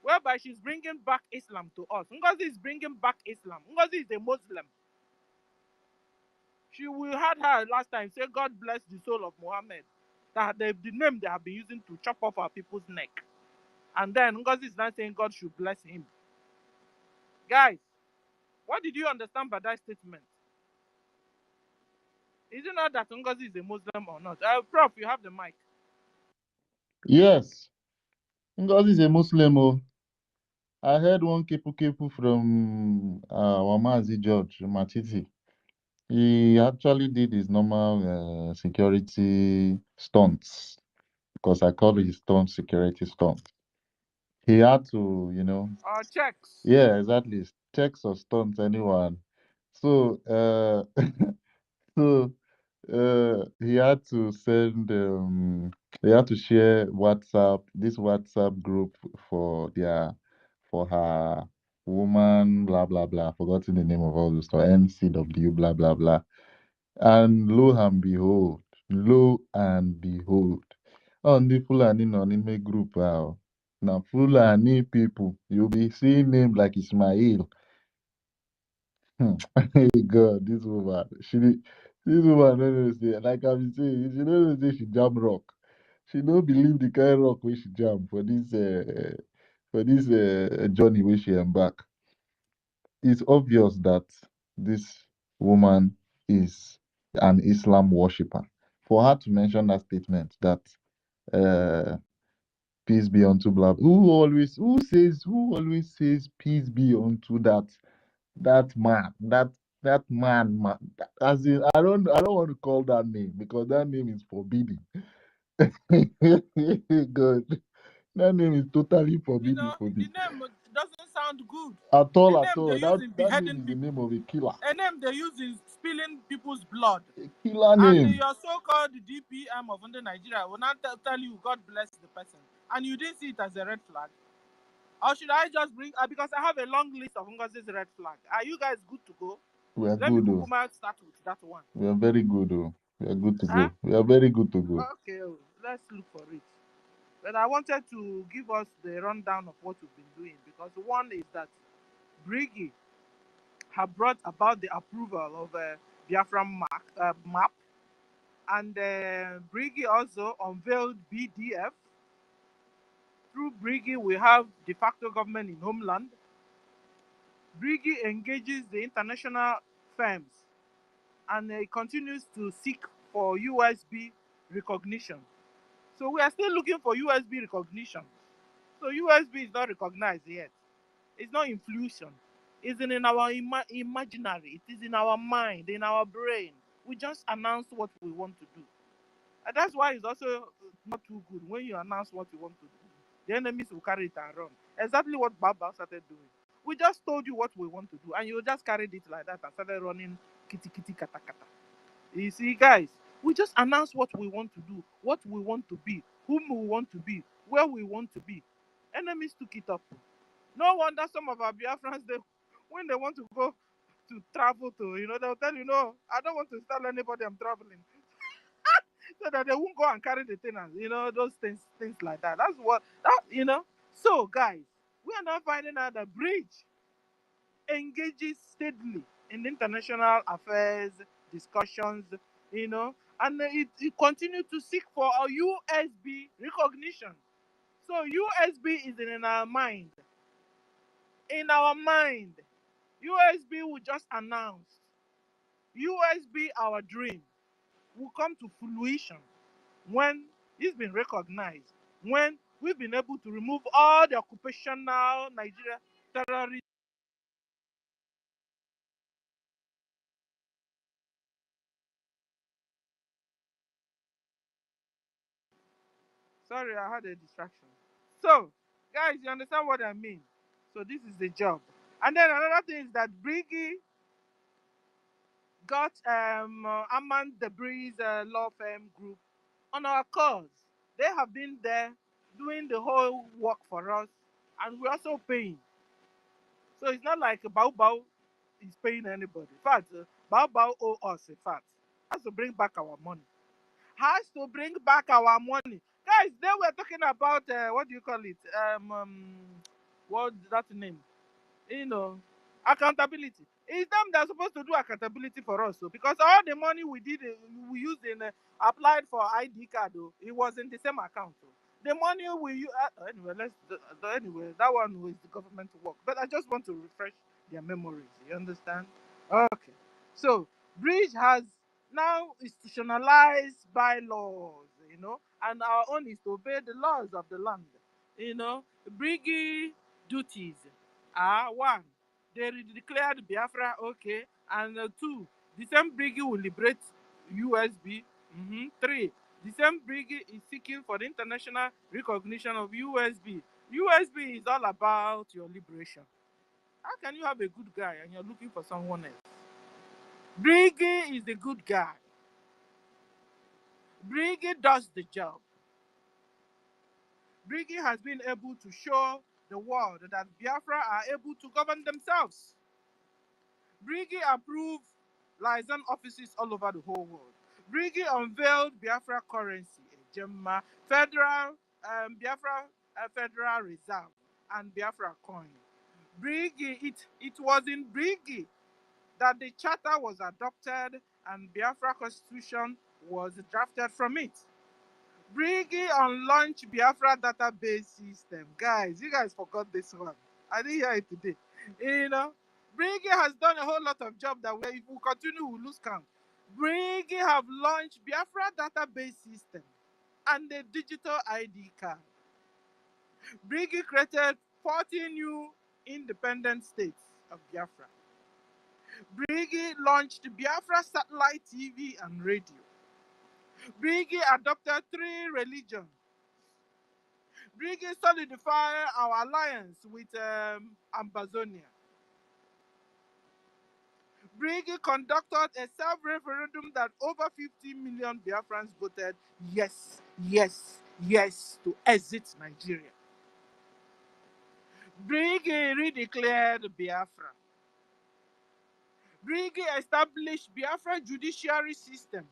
Whereby she's bringing back Islam to us. Ngozi is bringing back Islam. Ngozi is a Muslim. We had her last time say, God bless the soul of Muhammad. That the name they have been using to chop off our people's neck. And then Ngozi is now saying God should bless him. Guys, what did you understand by that statement? Is it not that Ngozi is a Muslim or not? Prof, you have the mic. Yes, Ngozi is a Muslim. Oh. I heard one kepu from Wamazi George Matiti. He actually did his normal security stunts, because I call it stunt security stunt. He had to, Checks. yeah, exactly, checks or stunts, anyone. So, so he had to send, he had to share this WhatsApp group for her woman, blah blah blah. Forgotten the name of all those stuff. NCW, blah blah blah. And lo and behold, on the Fulani Nonime group now. Now Fulani people, you'll be seeing names like Ismail. Hey God, this woman, this woman don't know say, like I've been saying, she don't know say she jam rock. She don't believe the kind of rock where she jam for this journey where she embark. It's obvious that this woman is an Islam worshipper. For her to mention that statement that uh, peace be unto blah, who always says peace be unto that man, that man, as in, I don't want to call that name because that name is forbidden. God, that name is totally forbidden for me. The name doesn't sound good. At all, The at name all. they use That in name beheading is the people. name of a killer. A name they use in spilling people's blood. A killer And name. your so-called DPM of under Nigeria will not tell you God bless the person. And you didn't see it as a red flag. Or should I just bring, because I have a long list of Ngozi's red flag. Are you guys good to go? We are Let me good, though. start with that one. We are very good, though. We are good to go. We are very good to go. Okay, let's look for it. But I wanted to give us the rundown of what we've been doing, because one is that BRGIE have brought about the approval of a Biafra map, and BRGIE also unveiled BDF. Through BRGIE, we have de facto government in homeland. BRGIE engages the international firms, and it continues to seek for USB recognition. So we are still looking for USB recognition. So USB is not recognized yet. It's not influsion. It's in our imaginary. It is in our mind, in our brain. We just announce what we want to do. And that's why it's also not too good when you announce what you want to do. The enemies will carry it and run. Exactly what Baba started doing. We just told you what we want to do, and you just carried it like that and started running kitty kitty kata kata. You see, guys, we just announced what we want to do, what we want to be, whom we want to be, where we want to be. Enemies took it up. No wonder some of our Biafrans, when they want to go to travel to, they'll tell you, no, I don't want to tell anybody I'm traveling. So that they won't go and carry the tenants, those things like that. That's what. So, guys, we are now finding out that Bridge engages steadily in international affairs, discussions, and it continues to seek for a USB recognition. So, USB is in our mind. In our mind, USB will just announce. USB, our dream, will come to fruition when it's been recognized, when we've been able to remove all the occupational Nigeria terrorists. Sorry, I had a distraction. So, guys, you understand what I mean? So this is the job. And then another thing is that BRGIE got ANNANG, the Breeze law firm group, on our cause. They have been there doing the whole work for us, and we're also paying. So it's not like Bao Bao is paying anybody. In fact, Bao Bao owe us, in fact. Has to bring back our money. Has to bring back our money. Guys, they were talking about, what do you call it? What's that name? You know, accountability. It's them that are supposed to do accountability for us. So, because all the money we did, we used in, applied for ID card, it was in the same account. So. The money anyway, anyway, that one was the government work. But I just want to refresh their memories. You understand? Okay. So bridge has now institutionalized bylaws, and our own is to obey the laws of the land. BRGIE duties are: one, they declared Biafra, okay, and two, the same BRGIE will liberate USB. Three, the same BRGIE is seeking for the international recognition of USB. USB is all about your liberation. How can you have a good guy and you're looking for someone else? BRGIE is the good guy. BRGIE does the job. BRGIE has been able to show the world that Biafra are able to govern themselves. BRGIE approved liaison offices all over the whole world. BRGIE unveiled Biafra currency, Gemma, Federal Biafra Federal Reserve, and Biafra coin. BRGIE, it was in BRGIE that the charter was adopted and Biafra constitution was drafted from it. BRGIE launched Biafra database system. Guys, you guys forgot this one. I didn't hear it today. BRGIE has done a whole lot of job that if we continue, we'll lose count. BRGIE have launched Biafra database system and the digital ID card. BRGIE created 40 new independent states of Biafra. BRGIE launched Biafra satellite TV and radio. BRGIE adopted 3 religions. BRGIE solidified our alliance with Ambazonia. BRGIE conducted a self-referendum that over 50 million Biafrans voted yes, yes, yes to exit Nigeria. BRGIE redeclared Biafra. BRGIE established Biafra judiciary system.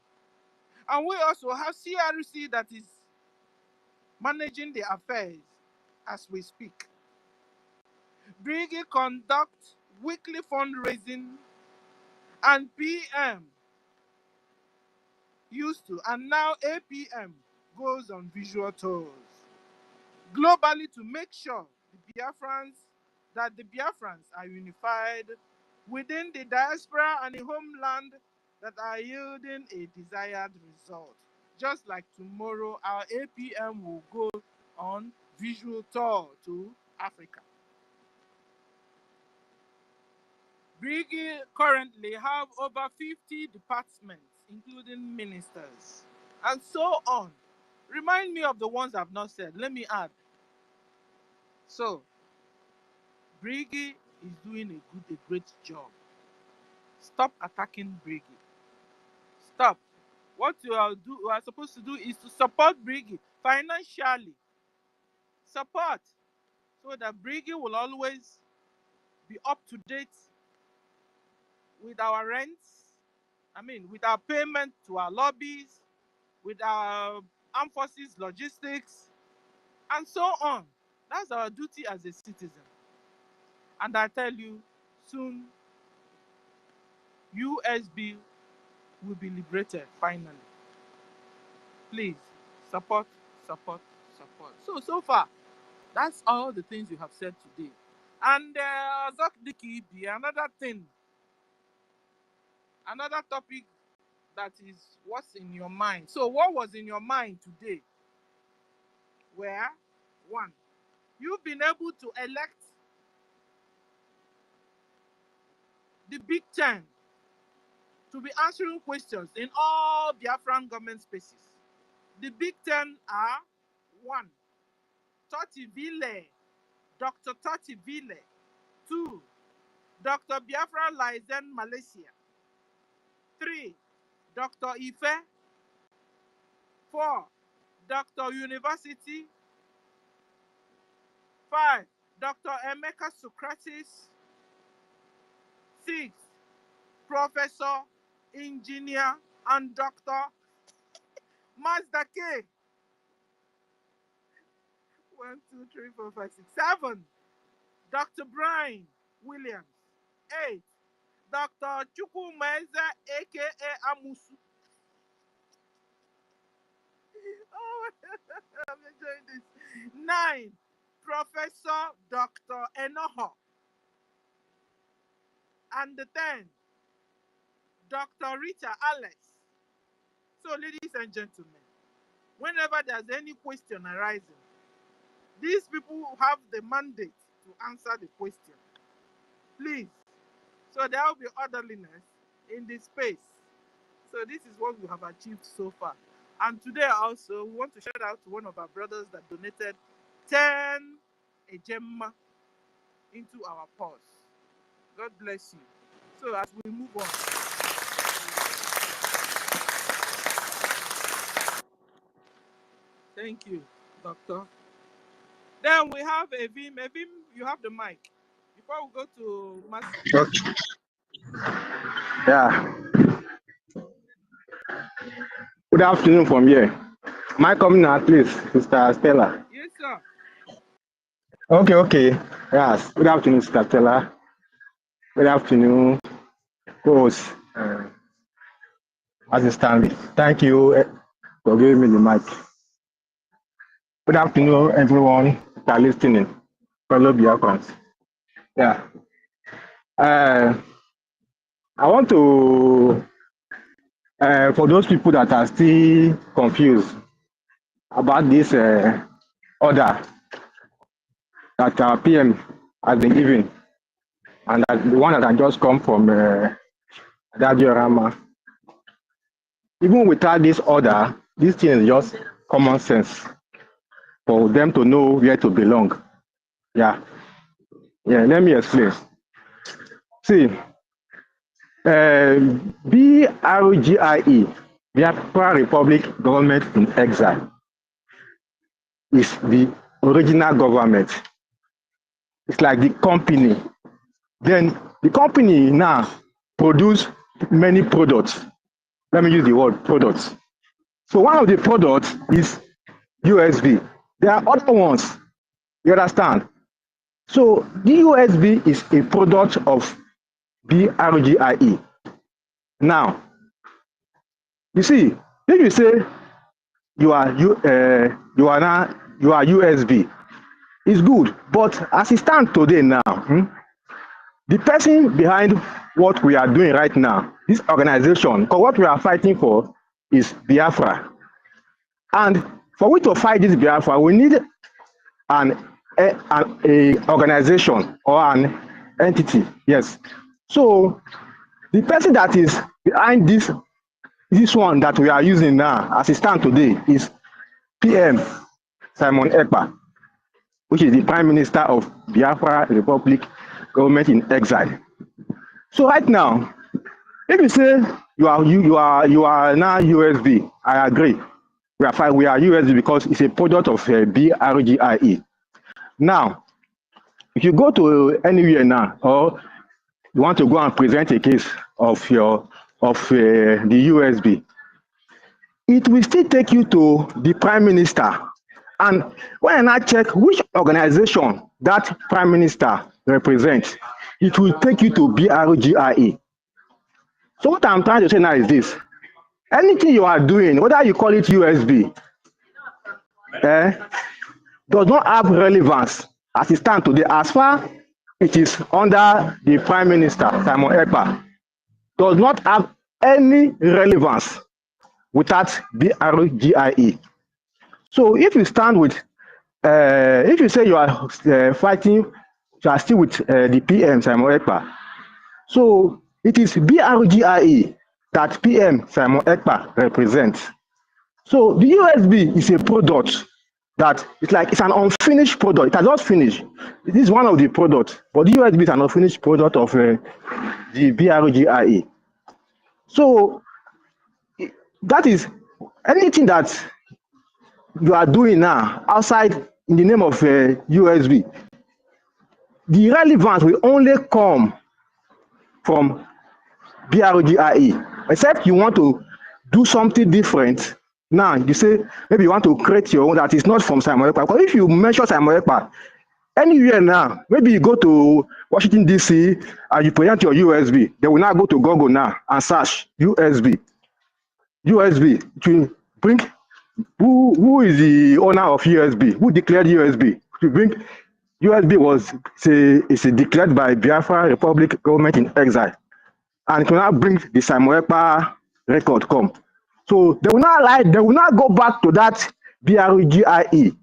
And we also have CRC that is managing the affairs as we speak. BRGIE conducts weekly fundraising, and PM used to, and now APM goes on visual tours globally to make sure the Biafrans are unified within the diaspora and the homeland that are yielding a desired result. Just like tomorrow, our APM will go on visual tour to Africa. BRGIE currently have over 50 departments, including ministers, and so on. Remind me of the ones I've not said. Let me add. So, BRGIE is doing a great job. Stop attacking BRGIE. Stop. What you are supposed to do is to support BRGIE financially. Support, so that BRGIE will always be up to date with our rents, with our payment to our lobbies, with our armed forces logistics, and so on. That's our duty as a citizen. And I tell you, soon, USB will be liberated, finally. Please, support, support, support. So far, that's all the things you have said today. And another topic that is what's in your mind. So what was in your mind today? Where, one, you've been able to elect the Big Ten to be answering questions in all Biafran government spaces. The Big Ten are: 1, Toti Ville, Dr. Toti Ville. 2, Dr. Biafra Lizen Malaysia. 3, Dr. Ife. 4. Dr. University. 5. Dr. Emeka Socrates. 6. Professor, Engineer, and Dr. Mazda K. 1, 2, 3, 4, 5, 6, 7. Dr. Brian Williams. 8. Dr. Chukwumeze, aka Amusu. Oh, I'm enjoying this. 9. Professor Dr. Enoho. And the 10. Dr. Rita Alex. So, ladies and gentlemen, whenever there's any question arising, these people have the mandate to answer the question. Please. So there will be orderliness in the space. So this is what we have achieved so far. And today also, we want to shout out to one of our brothers that donated 10 ejemma into our pause. God bless you. So as we move on. Thank you, Doctor. Then we have Evim. Evim, you have the mic. Before we go to Mercy. Okay. Yeah. Good afternoon from here. Am I coming now, please, Sister Stella? Yes, sir. Okay. Yes. Good afternoon, Sister Stella. Good afternoon, host, Stanley. Thank you for giving me the mic. Good afternoon, everyone that are listening, fellow Biafrans. Yeah. I want to, for those people that are still confused about this order that our PM has been given, and that the one that had just come from Rama. Even without this order, this thing is just common sense for them to know where to belong. Yeah, let me explain. See, BRGIE, Biafra Republic Government in Exile, is the original government. It's like the company. Then the company now produce many products. Let me use the word products. So one of the products is USB. There are other ones. You understand? So the USB is a product of BRGIE. Now, you see, if you say you are USB, it's good. But as it stands today now, the person behind what we are doing right now, this organization, because what we are fighting for is Biafra. And for we to fight this Biafra, we need an organization or an entity. Yes. So the person that is behind this one that we are using now, as it stands today, is PM Simon Ekpa, which is the Prime Minister of Biafra Republic Government in Exile. So right now, if you say you are now USB, I agree. We are fine. We are USB because it's a product of BRGIE. Now, if you go to anywhere now, or you want to go and present a case of the USB, it will still take you to the Prime Minister. And when I check which organization that Prime Minister represents, it will take you to BRGIE. So what I'm trying to say now is this. Anything you are doing, whether you call it USB, does not have relevance as it stands today, as far it is under the Prime Minister, Simon Ekpa, does not have any relevance without BRGIE. So if you stand with, if you say you are fighting, you are still with the PM, Simon Ekpa, so it is BRGIE that PM Simon Ekpa represents. So the USB is a product that it's an unfinished product. It has not finished. It is one of the products, but the USB is an unfinished product of the BRGIE. So that is anything that you are doing now outside in the name of USB, the relevance will only come from BRGIE. Except you want to do something different. Now you say maybe you want to create your own that is not from Simon Ekpa. Because if you mention Simon Ekpa anywhere now, maybe you go to Washington DC and you present your USB, they will now go to Google now and search USB. USB to bring who is the owner of USB? Who declared USB? To bring USB is declared by Biafra Republic government in exile, and it will not bring the Simon Ekpa record come. So they will not lie. They will not go back to that BRGIE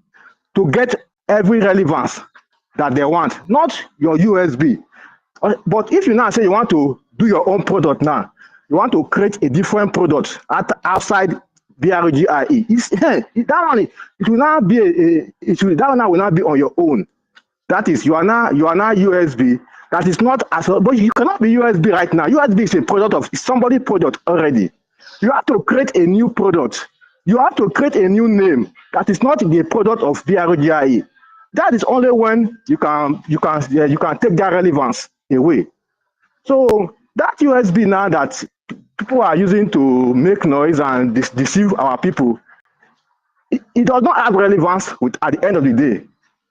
to get every relevance that they want, not your USB. But if you now say you want to do your own product now, you want to create a different product outside BRGIE, that one it will not be that one will not be on your own. That is, you are now USB. That is not as well, but you cannot be USB right now. USB is a product of somebody's product already. You have to create a new product. You have to create a new name that is not the product of BRGIE. That is only when you can take that relevance away. So that USB now that people are using to make noise and deceive our people, it does not have relevance at the end of the day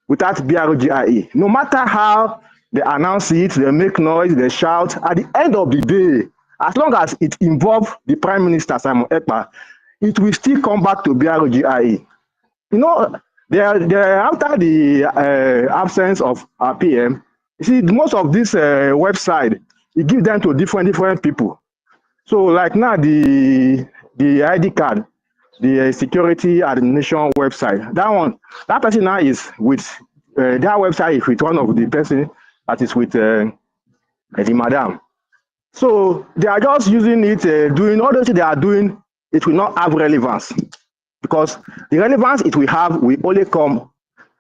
without BRGIE. No matter how they announce it, they make noise, they shout, at the end of the day, as long as it involves the Prime Minister Simon Ekpa, it will still come back to BRGIE. You know, after the absence of our PM, you see, most of this website, it gives them to different people. So like now the ID card, the security administration website, that person now is with that website is with one of the person that is with the madam. So they are just using it, doing all those things they are doing. It will not have relevance, because the relevance it will have will only come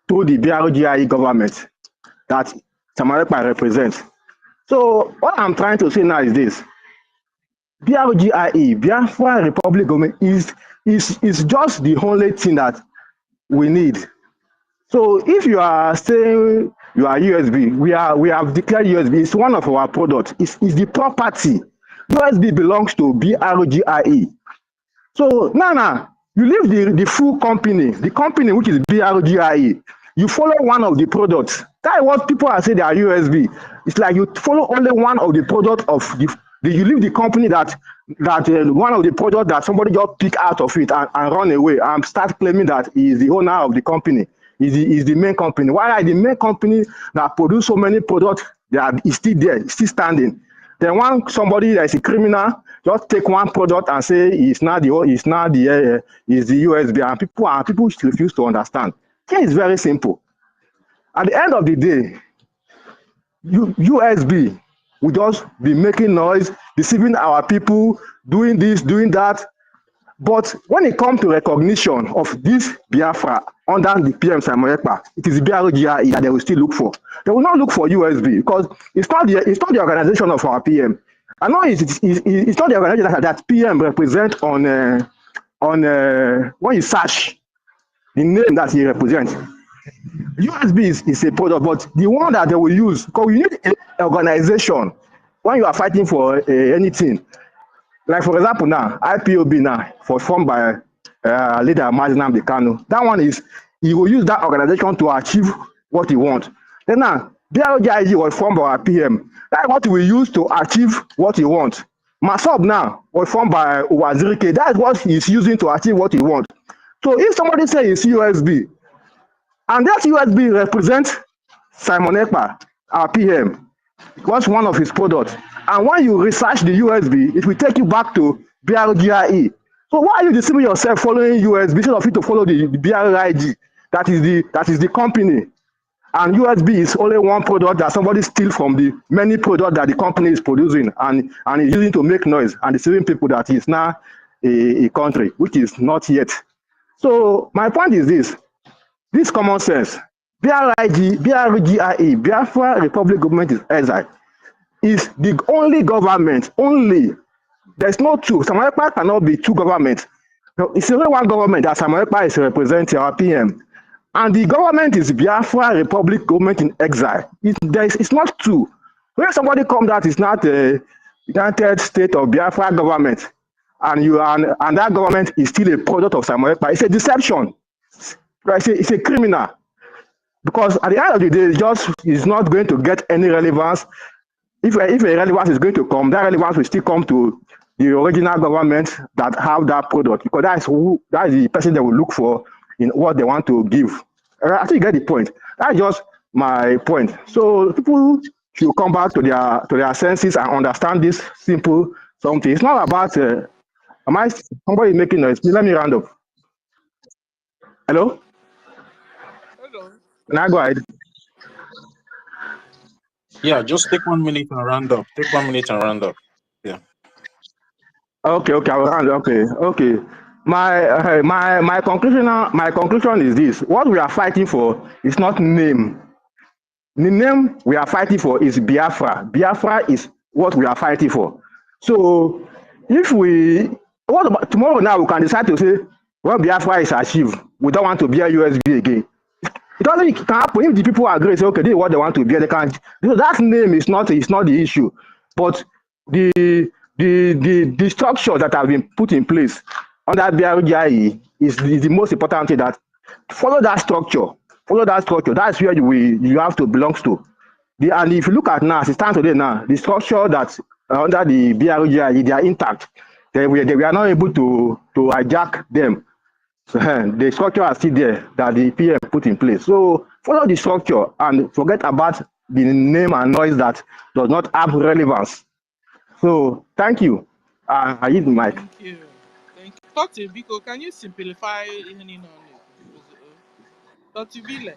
through the BRGIE government that Simon Ekpa represents. So what I'm trying to say now is this: BRGIE, Biafra Republic government, is just the only thing that we need. So if you are saying you are USB, we have declared USB. It's one of our products. It's the property. USB belongs to BRGIE. So now you leave the full company, the company which is BRGIE. You follow one of the products. That's what people are saying they are USB. It's like you follow only one of the products of you leave the company that one of the products that somebody just pick out of it and run away and start claiming that he is the owner of the company. Is the main company. Why the main company that produce so many products that is still there, still standing? Then when somebody that is a criminal just take one product and say it's not the USB, and people refuse to understand. It is very simple. At the end of the day, USB will just be making noise, deceiving our people, doing this, doing that. But when it comes to recognition of this Biafra under the PM Simon Ekpa, it is BRGIE that they will still look for. They will not look for USB because it's not the organization of our PM. I know it's not the organization that PM represents on when you search the name that he represents. USB is a product, but the one that they will use, because we need an organization when you are fighting for anything. Like for example now, IPOB now, formed by leader Nnamdi Kanu. That one is, he will use that organization to achieve what he wants. Then now, BRGIE was formed by our PM. That's what we use to achieve what he wants. Masob now was formed by Wazirike. That's what he's using to achieve what he wants. So if somebody says it's USB, and that USB represents Simon Ekpa, our PM, was one of his products. And when you research the USB, it will take you back to BRGIE. So why are you deceiving yourself following USB instead of you to follow the BRGIE? That is the company. And USB is only one product that somebody steals from the many products that the company is producing and is using to make noise and deceiving people that is now a country, which is not yet. So my point is this common sense. BRGIE, Biafra Republic Government is exile, is the only government, there's no two. Simon Ekpa cannot be two governments. So it's only one government that Samuel Ekpa is representing, our PM. And the government is Biafra Republic government in exile. It's not true. When somebody comes that is not a United States of Biafra government, and that government is still a product of Samuel Ekpa, it's a deception. It's a criminal. Because at the end of the day, it just is not going to get any relevance. If a relevance is going to come, that relevance will still come to the original government that have that product, because that is the person they will look for in what they want to give. I think you get the point. That's just my point. So people should come back to their senses and understand this simple something. It's not about somebody making noise. Let me round up. Hello? Hello. Can I go ahead? Yeah, just take 1 minute and round up. Take 1 minute and round up. Yeah. Okay, I will round up. Okay. My conclusion is this: what we are fighting for is not name. The name we are fighting for is Biafra. Biafra is what we are fighting for. So if what about tomorrow now we can decide to say, well, Biafra is achieved, we don't want to be a USB again. It doesn't happen. If the people agree, say, okay, this is what they want to be, they can. That name is not the issue, but the structure that have been put in place under BRGIE is the most important thing. That follow that structure. That's where you have to belong to. And if you look at now, as it stands today now, the structure that under the BRGIE, they are intact. We are not able to hijack them. So the structure are still there that the PM put in place. So follow the structure and forget about the name and noise that does not have relevance. So thank you. I use the mic. Thank you. Toti Biko, can you simplify in on it? Toti Bile.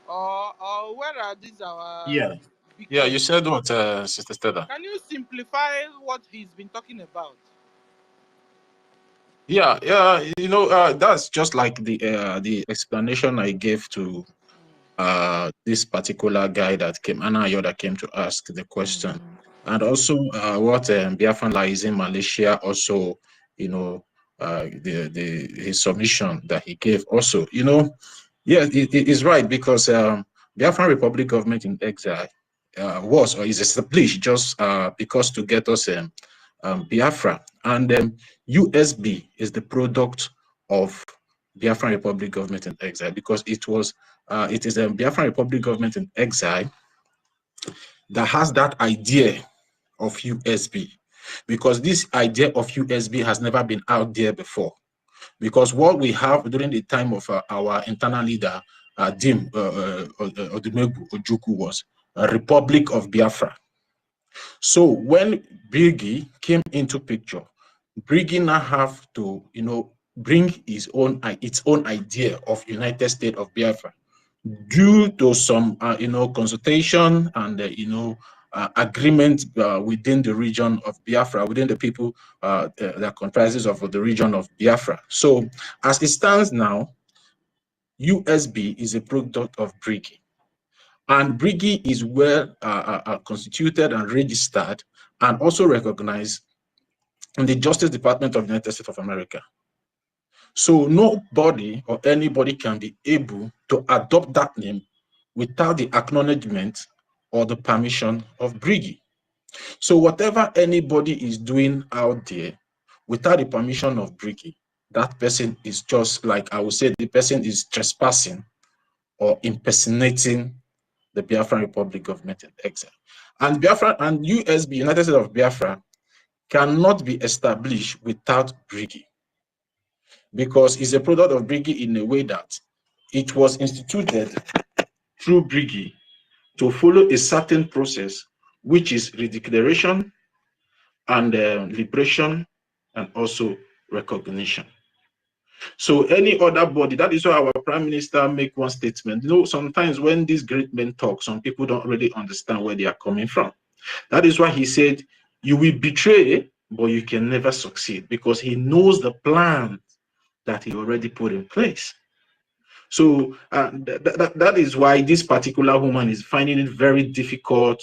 Or where are these our Yeah, you said what, Sister Stella? Can you simplify what he's been talking about? Yeah, that's just like the explanation I gave to this particular guy that came, Anayo, that came to ask the question, and also what Biafran is in Malaysia also, his submission that he gave also, it is right, because Biafran Republic government in exile was or is established just because to get us Biafra, and USB is the product of Biafran Republic government in exile, because it is a Biafran Republic government in exile that has that idea of USB, because this idea of USB has never been out there before. Because what we have during the time of our internal leader, Dim Odumegwu Ojukwu, was a Republic of Biafra. So when BRGIE came into picture, BRGIE now have to, bring its own idea of United States of Biafra, due to some, consultation and, agreement within the region of Biafra, within the people that comprises of the region of Biafra. So as it stands now, USB is a product of BRGIE. And BRGIE is well constituted and registered and also recognized in the Justice Department of the United States of America. So nobody or anybody can be able to adopt that name without the acknowledgement or the permission of BRGIE. So whatever anybody is doing out there without the permission of BRGIE, that person is just like, I would say, the person is trespassing or impersonating the Biafran Republic government in exile. And Biafra and USB, United States of Biafra, cannot be established without BRGIE, because it's a product of BRGIE in a way that it was instituted through BRGIE to follow a certain process, which is redeclaration and liberation and also recognition. So any other body, that is why our Prime Minister make one statement. Sometimes when these great men talk, some people don't really understand where they are coming from. That is why he said, you will betray, but you can never succeed, because he knows the plan that he already put in place. So that is why this particular woman is finding it very difficult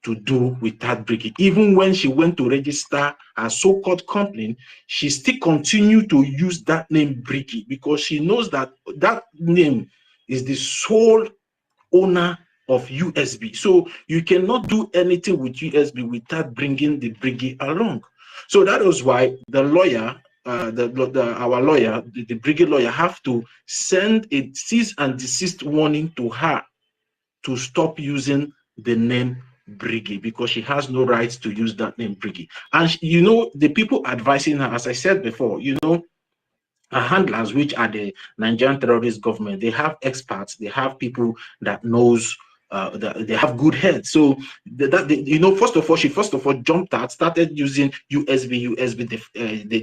to do with that BRGIE. Even when she went to register her so-called company, she still continued to use that name BRGIE because she knows that that name is the sole owner of USB. So you cannot do anything with USB without bringing the BRGIE along. So that was why the lawyer, our lawyer, the BRGIE lawyer, have to send a cease and desist warning to her to stop using the name BRGIE because she has no right to use that name BRGIE. And you know, the people advising her, as I said before, you know, her handlers, which are the Nigerian terrorist government, they have experts, they have people that knows, they have good heads. So you know, first of all, she jumped out, started using USB.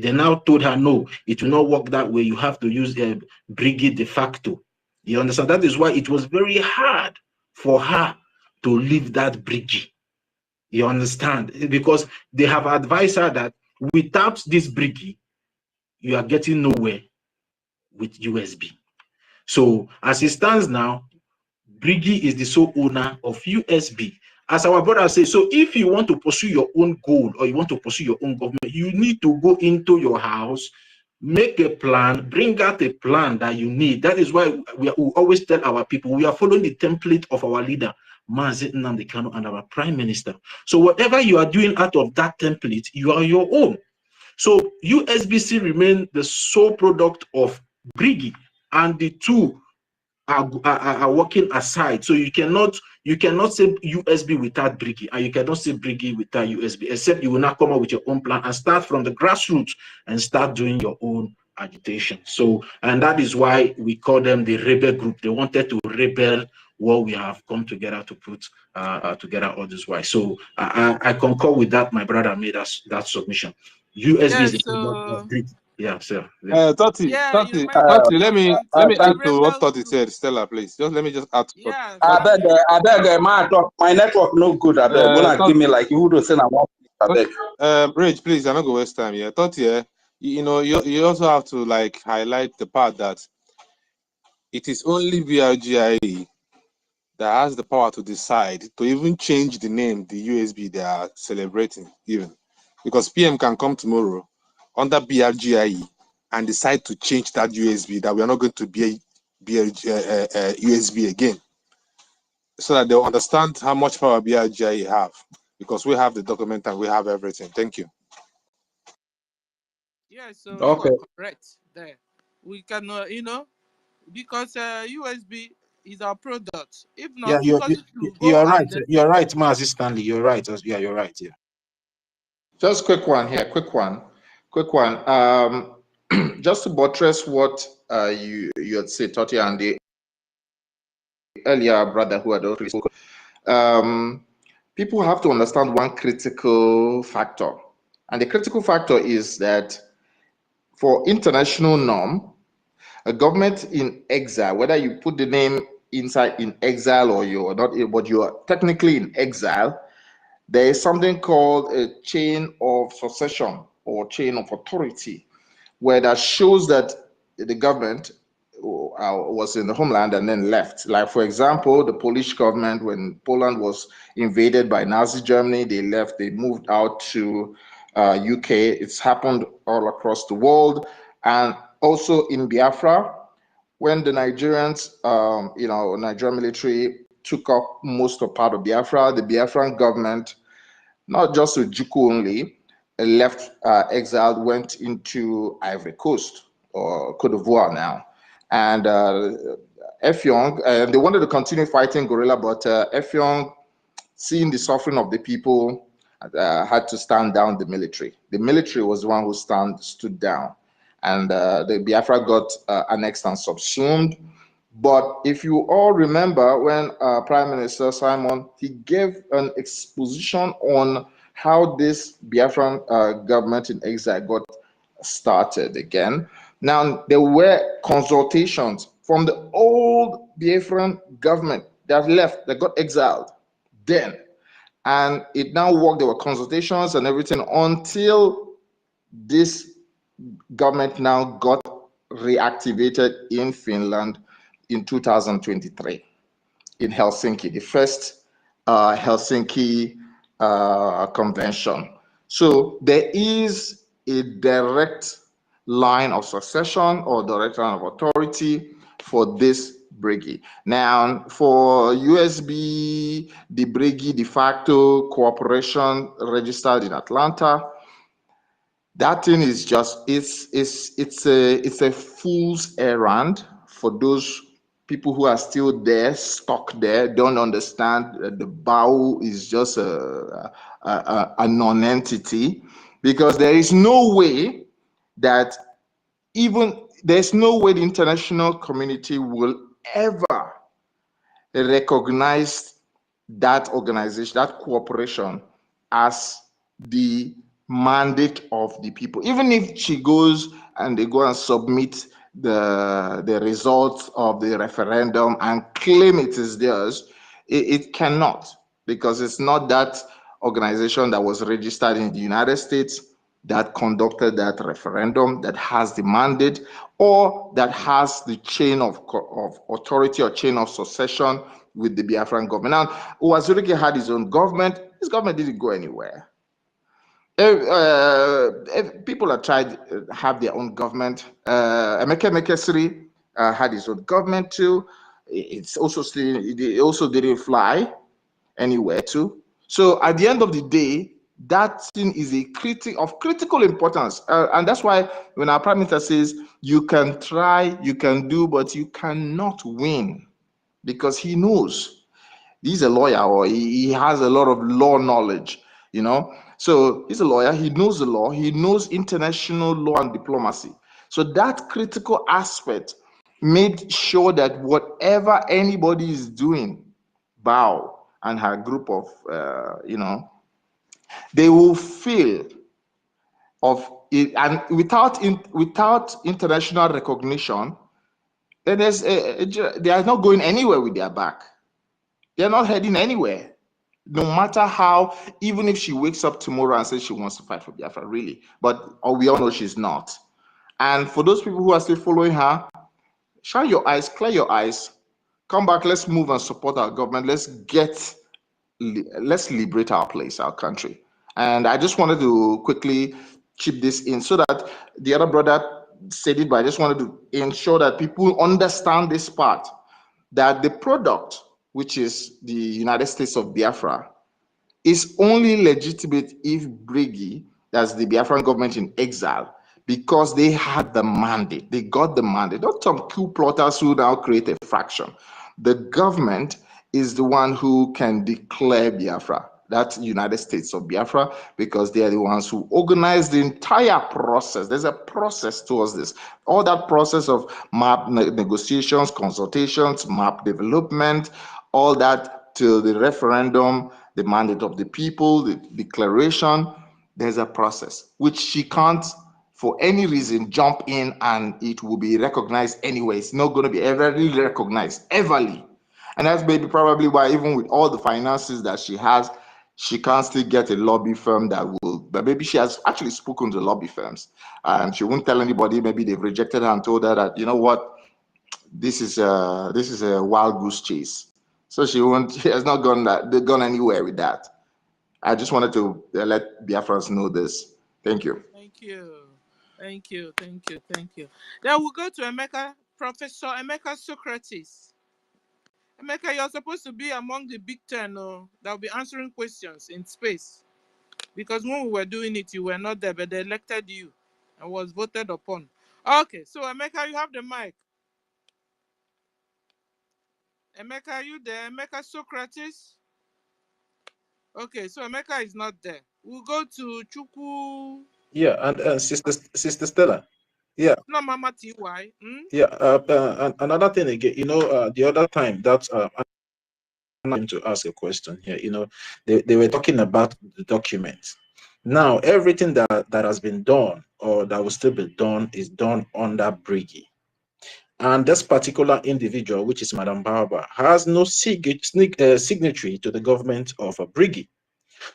They now told her, no, it will not work that way. You have to use BRGIE de facto. You understand? That is why it was very hard for her to leave that BRGIE. You understand? Because they have advised her that without this BRGIE, you are getting nowhere with USB. So as it stands now, BRGIE is the sole owner of USB. As our brother says, so if you want to pursue your own goal or you want to pursue your own government, you need to go into your house, make a plan, bring out a plan that you need. That is why we always tell our people, we are following the template of our leader, Mazi Nnamdi Kanu, and our prime minister. So whatever you are doing out of that template, you are your own. So USBC remain the sole product of BRGIE, and the two are working aside. So you cannot say USB without BRGIE, and you cannot say BRGIE without USB, except you will not come up with your own plan and start from the grassroots and start doing your own agitation. So, and that is why we call them the rebel group. They wanted to rebel what we have come together to put together all this way. So I concur with that. My brother made us that submission. USB is a product of BRGIE. Yeah, sir. Yeah. Toti, let me add to what Toti said. Stella, please. Let me add to Toti. I beg, my network no good. I beg. Wanna give me like you would say I want. I beg. Rage, please. I'm not gonna waste time here. Toti, you know, you also have to like highlight the part that it is only BRGIE that has the power to decide to even change the name, the USB they are celebrating, even because PM can come tomorrow under BRGIE and decide to change that USB, that we are not going to be USB again, so that they'll understand how much power BRGIE have, because we have the document and we have everything. Thank you. Yeah, so okay. You are correct there. We can, you know, because USB is our product. If not, Yeah, because you're right. You're right, Mazi Stanley. You're right. Yeah, you're right. Yeah. Just quick one here. Quick one. Just to buttress what you had said, Toti, and the earlier brother who had already spoken. People have to understand one critical factor, and the critical factor is that for international norm, a government in exile, whether you put the name inside in exile or you're not, but you are technically in exile, there is something called a chain of succession or chain of authority, where that shows that the government was in the homeland and then left. Like, for example, the Polish government, when Poland was invaded by Nazi Germany, they left, they moved out to UK. It's happened all across the world. And also in Biafra, when the Nigerians, Nigerian military took up most of part of Biafra, the Biafran government, not just with Juku only, left exiled, went into Ivory Coast or Cote d'Ivoire now. And Effiong, they wanted to continue fighting guerrilla, but Effiong, seeing the suffering of the people, had to stand down the military. The military was the one who stood down. And the Biafra got annexed and subsumed. But if you all remember when Prime Minister Simon, he gave an exposition on how this Biafran government in exile got started again. Now, there were consultations from the old Biafran government that left, that got exiled then. And it now worked, there were consultations and everything until this government now got reactivated in Finland in 2023 in Helsinki, the first Helsinki convention. So there is a direct line of succession or direct line of authority for this BRGIE. Now, for USB, the BRGIE de facto corporation registered in Atlanta, that thing is just it's a fool's errand for those people who are still there, stuck there, don't understand that the BAU is just a non-entity, because there is no way that there's no way the international community will ever recognize that organization, that cooperation, as the mandate of the people. Even if she goes and they go and submit the results of the referendum and claim it is theirs, it cannot, because it's not that organization that was registered in the United States that conducted that referendum, that has the mandate, or that has the chain of authority or chain of succession with the Biafran government. Now, Uwazurike had his own government. His government didn't go anywhere. If people have tried to have their own government. Emeka Mekesiri had his own government too. It also didn't fly anywhere too. So at the end of the day, that thing is of critical importance. And that's why when our Prime Minister says, you can try, you can do, but you cannot win, because he knows. He's a lawyer, or he has a lot of law knowledge, you know. So he's a lawyer, he knows the law, he knows international law and diplomacy. So that critical aspect made sure that whatever anybody is doing, Bao and her group of, they will feel of it, and without international recognition, then they are not going anywhere with their back. They're not heading anywhere. No matter how, even if she wakes up tomorrow and says she wants to fight for Biafra, really, but we all know she's not. And for those people who are still following her, shine your eyes, clear your eyes, come back, let's move and support our government. Let's liberate our place, our country. And I just wanted to quickly chip this in so that the other brother said it, but I just wanted to ensure that people understand this part, that the product, which is the United States of Biafra, is only legitimate if BRGIE, that's the Biafran government in exile, because they had the mandate, they got the mandate, not some coup plotters who now create a fraction. The government is the one who can declare Biafra. That's the United States of Biafra, because they are the ones who organize the entire process. There's a process towards this. All that process of map negotiations, consultations, map development, all that till the referendum, the mandate of the people, the declaration. There's a process which she can't, for any reason, jump in and it will be recognized anyway. It's not going to be ever really recognized, everly. And that's maybe probably why, even with all the finances that she has, she can't still get a lobby firm that will, but maybe she has actually spoken to lobby firms and she won't tell anybody. Maybe they've rejected her and told her that, you know what, this is a wild goose chase. So she has not gone anywhere with that. I just wanted to let Biafrans know this. Thank you. Thank you. Thank you. Thank you. Thank you. Then we'll go to Emeka, Professor Emeka Socrates. Emeka, you're supposed to be among the big 10 that will be answering questions in space. Because when we were doing it, you were not there, but they elected you and was voted upon. Okay, so Emeka, you have the mic. Emeka, are you there? Emeka Socrates? Okay, so Emeka is not there. We'll go to Chuku. Yeah, and Sister Stella. Yeah. No, Mama TY. Yeah. Another thing again, the other time that I'm going to ask a question here. They were talking about the documents. Now, everything that has been done or that will still be done is done under BRGIE. And this particular individual, which is Madam Barbara, has no signatory to the government of BRGIE.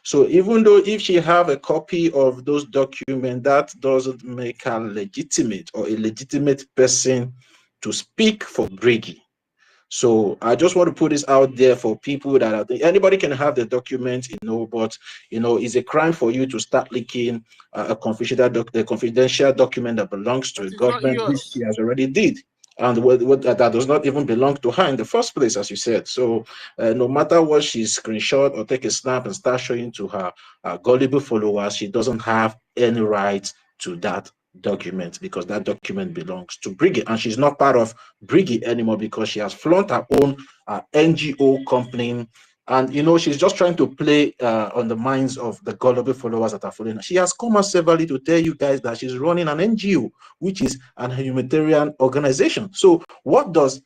So even though if she have a copy of those documents, that doesn't make her legitimate or a legitimate person to speak for BRGIE. So I just want to put this out there for people that are, anybody can have the document, but it's a crime for you to start leaking a confidential document that belongs to a government, which she has already did. And that does not even belong to her in the first place, as you said. So no matter what she screenshot or take a snap and start showing to her gullible followers, she doesn't have any right to that document, because that document belongs to BRGIE, and she's not part of BRGIE anymore because she has flaunted her own NGO company. And she's just trying to play on the minds of the gullible followers that are following her. She has come out severally to tell you guys that she's running an NGO, which is an humanitarian organization. So what does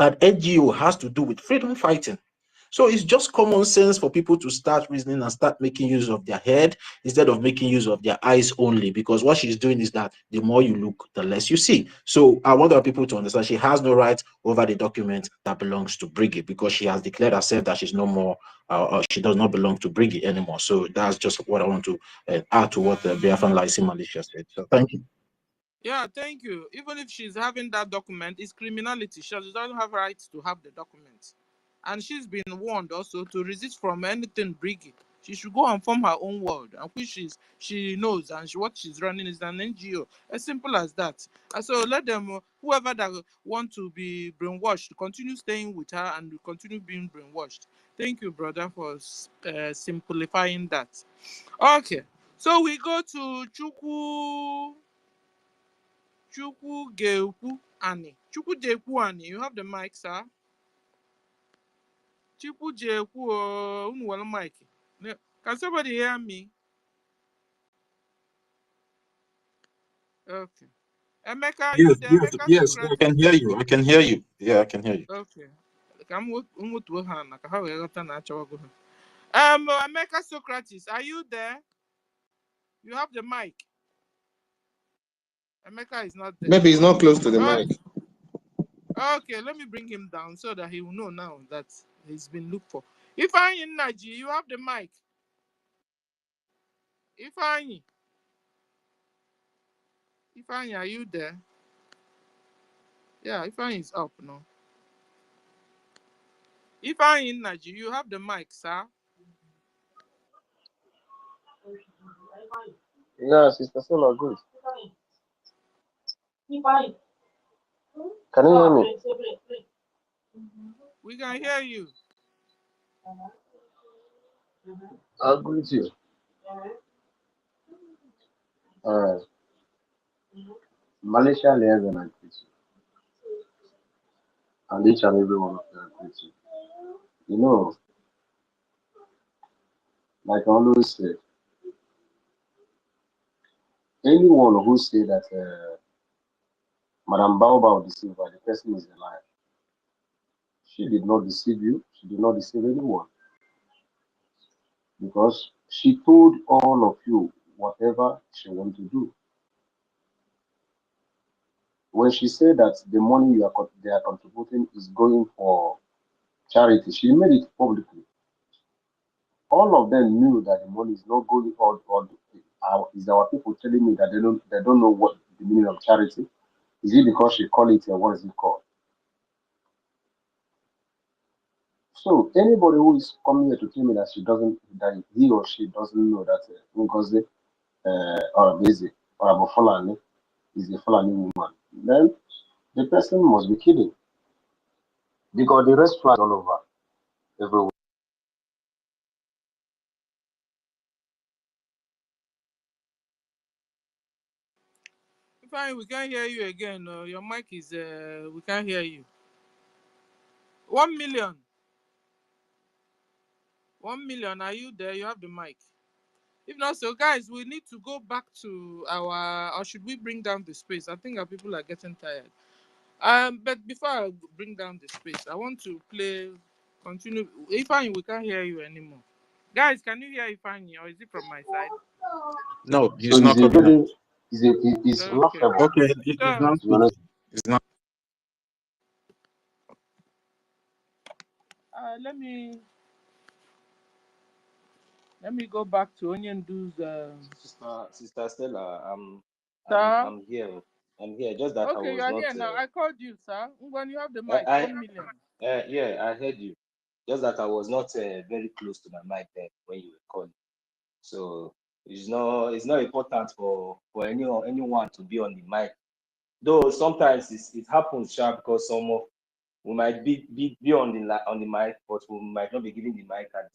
an NGO has to do with freedom fighting? So it's just common sense for people to start reasoning and start making use of their head instead of making use of their eyes only, because what she's doing is that the more you look, the less you see. So I want our people to understand she has no right over the document that belongs to BRGIE, because she has declared herself that she's no more, she does not belong to BRGIE anymore. So that's just what I want to add to what the Biafran Lycée Malaysia said. So thank you. Yeah, thank you. Even if she's having that document, it's criminality. She doesn't have rights to have the document. And she's been warned also to resist from anything BRGIE. She should go and form her own world, and which she knows, and what she's running is an NGO. As simple as that. And so let them, whoever that want to be brainwashed, continue staying with her and continue being brainwashed. Thank you, brother, for simplifying that. Okay, so we go to Chukwu Ani. You have the mic, sir. Mic. Can somebody hear me? Okay. Emeka, you there? Emeka Yes, I can hear you. I can hear you. Yeah, I can hear you. Okay. Emeka Socrates, are you there? You have the mic. Emeka is not there. Maybe he's not close to the mic. Okay, let me bring him down so that he will know now that he's been looked for. Ifeanyi Naji, you have the mic. Ifeanyi, are you there? Yeah, Ifeanyi is up now. Ifeanyi Naji, you have the mic, sir. Yeah, Sister Stella, good. Can you hear me? We can hear you. I'll greet you. Alright. Malaysia liaison, I greet you. And each and every one of you, I greet you. You know, like I always say, anyone who say that Madame Baobab deceived her, the person is a liar. She did not deceive you. She did not deceive anyone. Because she told all of you whatever she wanted to do. When she said that the money they are contributing is going for charity, she made it publicly. All of them knew that the money is not going or is our people telling me that they don't know what the meaning of charity? Is it because she called it what is it called? So anybody who is coming here to tell me that he or she doesn't know that NGOZI or Bezi or Abu Fulani is a Fulani woman, then the person must be kidding. Because the rest flag all over everywhere. Fine, we can't hear you again. Your mic is, we can't hear you. 1 million. 1 million, are you there? You have the mic. If not, so guys, we need to go back to or should we bring down the space? I think our people are getting tired. But before I bring down the space, I want to continue. Ifeanyi, we can't hear you anymore. Guys, can you hear Ifeanyi, or is it from my side? No, he's not coming out. It's laughable. Okay, it's not speaking. It's not. Let me go back to Onyendu's. Sister Stella, I'm here. I'm here. Just that I Okay, you was are not. here now. I called you, sir. When you have the mic, I 1 million. Yeah, I heard you. Just that I was not very close to my mic then when you were calling. So it's not important for anyone to be on the mic. Though sometimes it happens, sharp, because we might be on the mic, but we might not be giving the mic at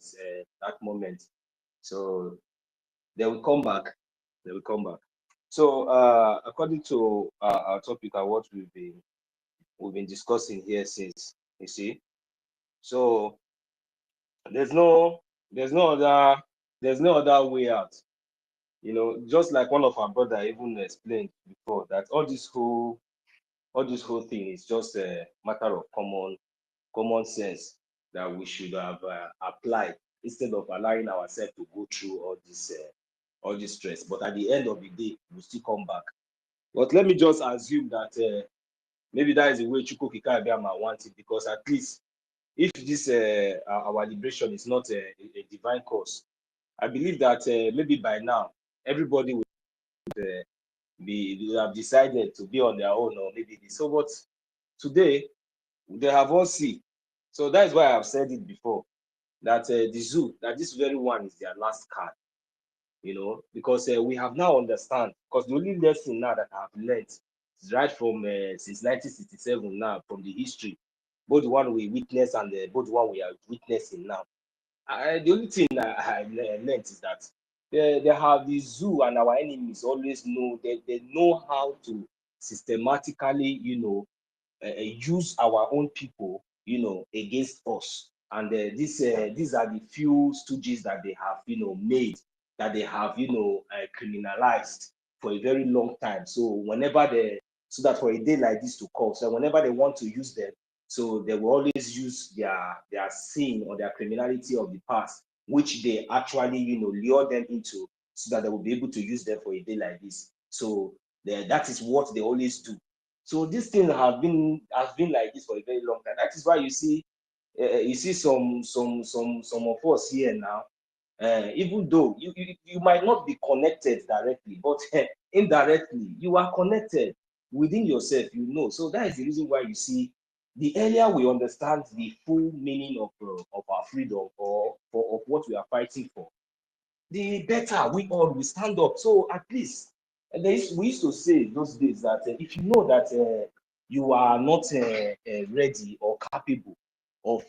that moment. So they will come back. They will come back. So according to our topic and what we've been discussing here since, you see. So there's no other way out. You know, just like one of our brother even explained before, that all this whole thing is just a matter of common sense that we should have applied instead of allowing ourselves to go through all this stress. But at the end of the day, we'll still come back. But let me just assume that maybe that is the way Chukwu Kika-Ibiama wants it, because at least if this our liberation is not a divine cause, I believe that maybe by now everybody would have decided to be on their own, or maybe this. So, but today they have all seen. So that is why I've said it before, that the zoo, that this very one is their last card, you know, because we have now understand, because the only lesson now that I've learned is right from since 1967 now, from the history, both the one we witness and both the one we are witnessing now. The only thing that I learned is that they have the zoo, and our enemies always know that they know how to systematically, you know, use our own people, you know, against us. And these are the few stooges that they have, you know, made, that they have, you know, criminalized for a very long time. So so that for a day like this to come, so whenever they want to use them, so they will always use their sin or their criminality of the past, which they actually, you know, lure them into, so that they will be able to use them for a day like this. So that is what they always do. So this thing has been like this for a very long time. That is why you see some of us here now. Even though you might not be connected directly, but indirectly you are connected within yourself, you know. So that is the reason why you see, the earlier we understand the full meaning of our freedom, or of what we are fighting for, the better we all will stand up. So at least we used to say those days that if you know that you are not ready or capable of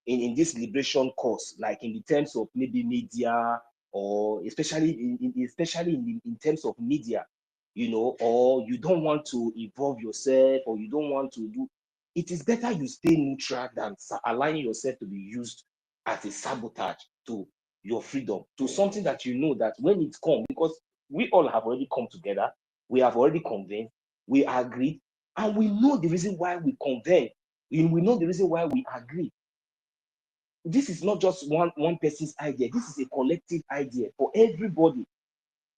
in this liberation cause, like in the terms of maybe media, or especially in terms of media, you know, or you don't want to involve yourself, or you don't want to do, it is better you stay neutral than allowing yourself to be used as a sabotage to your freedom, to something that you know that when it comes, because we all have already come together, we have already convened, we agreed, and we know the reason why we convened, and we know the reason why we agree. This is not just one person's idea. This is a collective idea for everybody.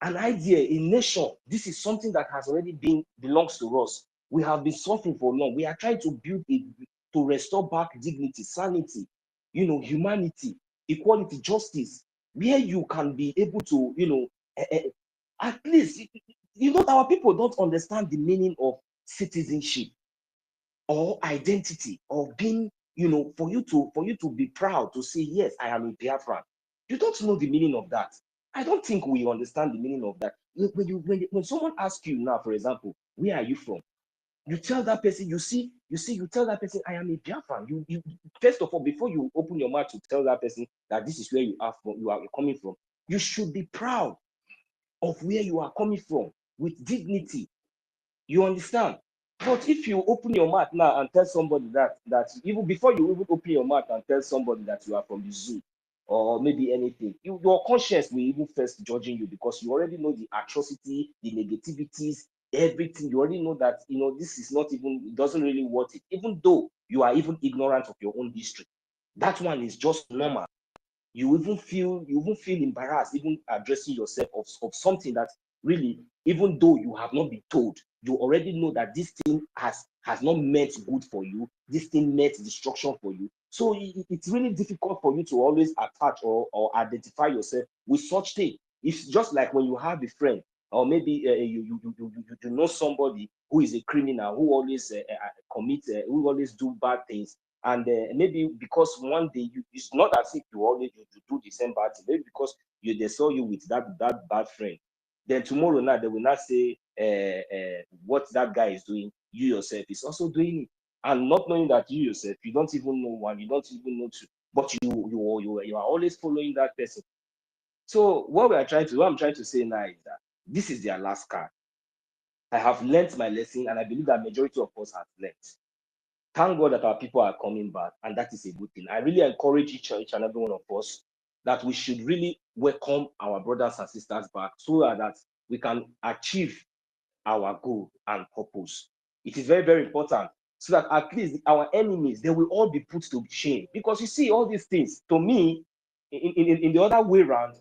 An idea, a nation. This is something that has already belongs to us. We have been suffering for long. We are trying to to restore back dignity, sanity, you know, humanity, equality, justice, where you can be able to, you know, at least, you know, our people don't understand the meaning of citizenship or identity, or being, you know, for you to be proud to say, yes, I am a Biafran. You don't know the meaning of that. I don't think we understand the meaning of that. When someone asks you now, for example, where are you from? You tell that person, you tell that person, I am a Biafran. You first of all, before you open your mouth to tell that person that this is where you are coming from, you should be proud of where you are coming from with dignity. You understand? But if you open your mouth now and tell somebody that even before you even open your mouth and tell somebody that you are from the zoo, or maybe anything, your conscience will even first judging you, because you already know the atrocity, the negativities, everything. You already know that, you know, this is not even, it doesn't really worth it, even though you are even ignorant of your own history. That one is just normal. You even feel embarrassed even addressing yourself of something that really, even though you have not been told, you already know that this thing has not meant good for you, this thing meant destruction for you. So it's really difficult for you to always attach or identify yourself with such thing. It's just like when you have a friend or maybe you know somebody who is a criminal, who always who always do bad things, and maybe because one day it's not as if you always you do the same bad thing, maybe because they saw you with that bad friend, then tomorrow now they will not say what that guy is doing, you yourself is also doing it, and not knowing that you yourself, you don't even know one, you don't even know two, but you are always following that person. So what I'm trying to say now is that this is their last card. I have learnt my lesson, and I believe that majority of us have learnt. Thank God that our people are coming back, and that is a good thing. I really encourage each and every one of us that we should really welcome our brothers and sisters back, so that we can achieve our goal and purpose. It is very, very important, so that at least our enemies, they will all be put to shame. Because you see, all these things, to me, in the other way around,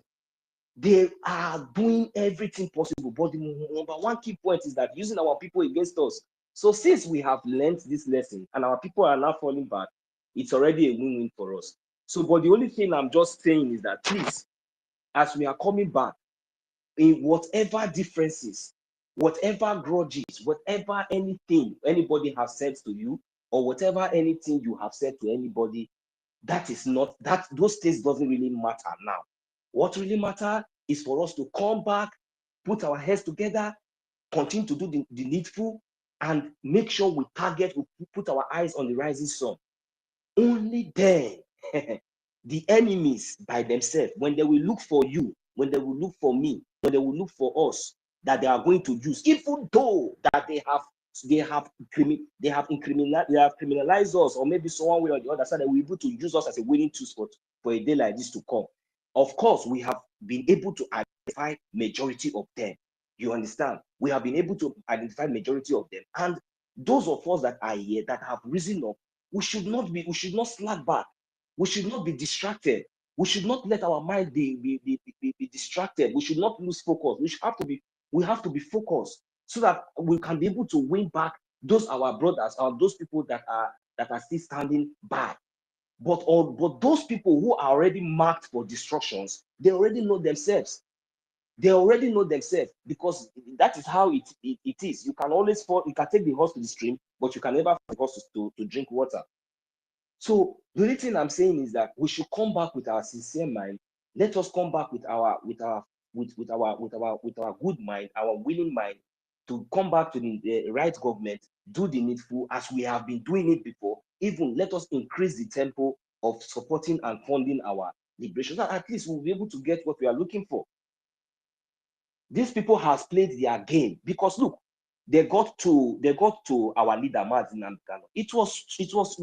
they are doing everything possible. But the number one key point is that using our people against us. So since we have learned this lesson and our people are now falling back, it's already a win-win for us. So, but the only thing I'm just saying is that please, as we are coming back, in whatever differences, whatever grudges, whatever anything anybody has said to you, or whatever anything you have said to anybody, that is not, that those things doesn't really matter now. What really matters is for us to come back, put our heads together, continue to do the needful, and make sure we put our eyes on the rising sun. Only then, the enemies by themselves, when they will look for you, when they will look for me, when they will look for us, that they are going to use, even though that they have criminalized us, or maybe someone way or the other side, that we're able to use us as a winning tool for a day like this to come. Of course, we have been able to identify majority of them. You understand? We have been able to identify majority of them, and those of us that are here that have risen up, we should not slack back. We should not be distracted. We should not let our mind be distracted. We should not lose focus. We have to be focused, so that we can be able to win back those our brothers, or those people that are still standing back. But those people who are already marked for destructions, they already know themselves. They already know themselves, because that is how it is. You can always fall, you can take the horse to the stream, but you can never force the horse to drink water. So the only thing I'm saying is that we should come back with our sincere mind. Let us come back with our good mind, our willing mind, to come back to the right government, do the needful as we have been doing it before. Even let us increase the tempo of supporting and funding our liberation, so at least we'll be able to get what we are looking for. These people has played their game, because look, they got to our leader Martin Namdekano. It was through us.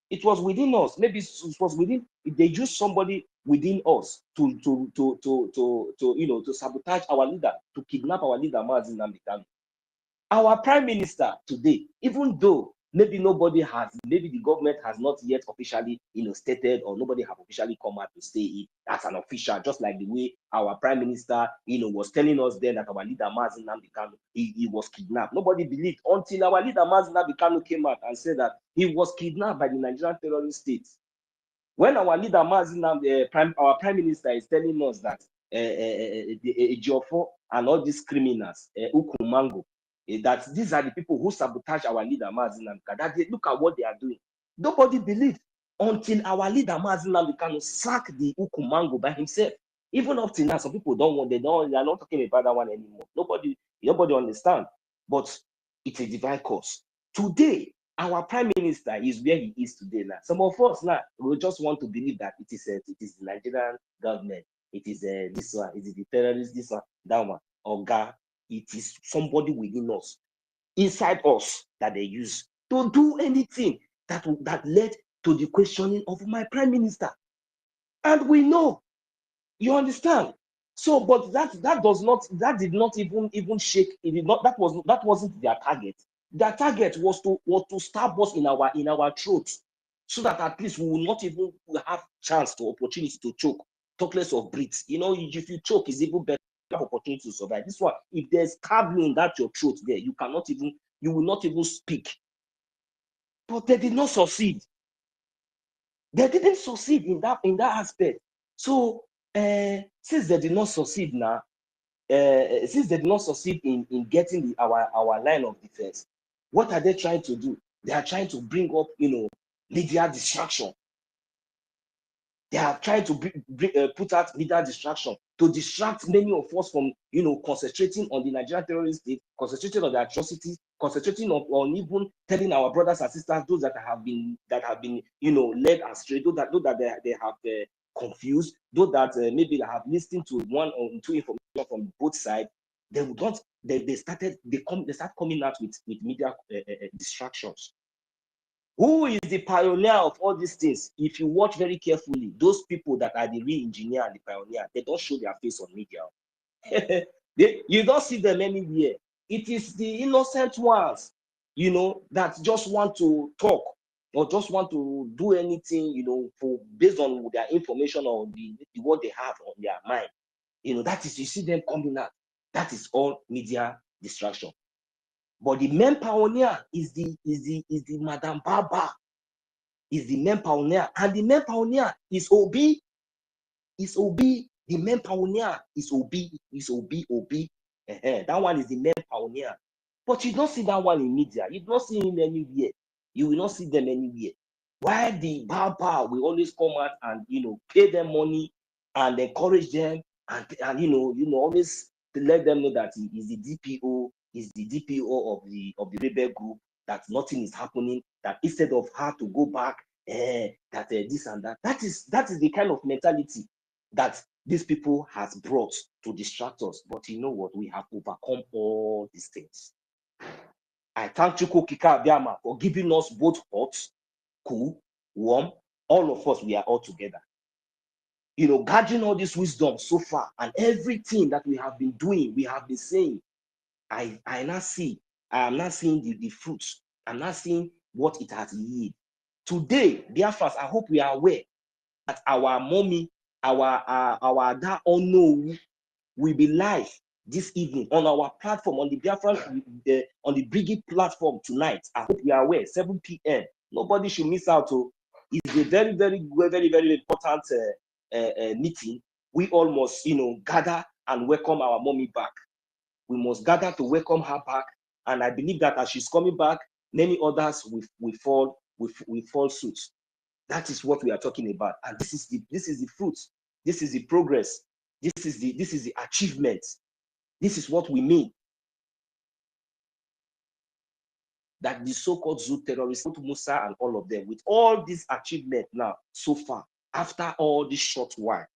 It was within us. Maybe it was within. They used somebody within us to sabotage our leader, to kidnap our leader Martin Namdekano. Our prime minister today, even though maybe the government has not yet officially stated, or nobody have officially come out to say it as an official, just like the way our prime minister was telling us then that our leader Mazi Nnamdi Kanu he was kidnapped. Nobody believed until our leader Mazi Nnamdi Kanu came out and said that he was kidnapped by the Nigerian terrorist state. When our leader Mazi Nnamdi, our prime minister, is telling us that Ejiofor and all these criminals, Ukumango, that these are the people who sabotage our leader Mazi Nnamdi Kanu, that look at what they are doing. Nobody believed until our leader Mazi Nnamdi Kanu sacked the Ukumango by himself. Even up till now, some people they are not talking about that one anymore. Nobody understand. But it's a divine cause. Today, our prime minister is where he is today now. Some of us now we just want to believe that it is the Nigerian government. It is this one. It is the terrorists. This one, that one. Oga, it is somebody within us, inside us, that they use to do anything that led to the questioning of my prime minister. And we know, you understand. So, but that did not even shake. It did not. That wasn't their target. Their target was to stab us in our throats, so that at least we will not even have chance to opportunity to choke. Talk less of breathe. If you choke, it's even better. Have opportunity to survive. This one, if there's carbon in your throat there, you will not even speak. But they did not succeed. They didn't succeed in that aspect. So since they did not succeed now, since they did not succeed in getting our line of defense, what are they trying to do? They are trying to bring up, media distraction. They are trying to put out media distraction to distract many of us from, concentrating on the Nigerian terrorist state, concentrating on the atrocities, concentrating on even telling our brothers and sisters, those that have been, led astray, those that they have confused, those that maybe they have listened to one or two information from both sides. They start coming out with media distractions. Who is the pioneer of all these things? If you watch very carefully, those people that are the real engineer and the pioneer, they don't show their face on media. You don't see them anywhere. It is the innocent ones, that just want to talk or just want to do anything, based on their information or what they have on their mind. That is, you see them coming out. That is all media distraction. But the main pioneer is the Madam Baba, is the main pioneer, and the main pioneer is Obi. Is Obi the main pioneer? Is Obi? That one is the main pioneer. But you don't see that one in media. You don't see him anywhere. You will not see them anywhere. Why the Baba will always come out and pay them money and encourage them and always to let them know that he is the DPO. Is the DPO of the rebel group, that nothing is happening, that instead of her to go back, that this and that. That is the kind of mentality that these people has brought to distract us. But you know what? We have overcome all these things. I thank Chuko Kika Biama for giving us both hot, cool, warm. All of us, we are all together. Gathering all this wisdom so far, and everything that we have been doing, we have been saying, I am not seeing the fruits. I'm not seeing what it has yielded. Today, Biafrans, I hope we are aware that our mommy, our dad unknown will be live this evening on our platform, on the Biafran, on the BRGIE platform tonight. I hope we are aware, 7 p.m. Nobody should miss out. It's a very, very, very, very important meeting. We all must, gather and welcome our mommy back. We must gather to welcome her back, and I believe that as she's coming back, many others will fall suit. That is what we are talking about, and this is the fruit. This is the progress. This is the achievement. This is what we mean. That the so-called Zoo terrorists, Musa and all of them, with all this achievement now so far, after all this short while,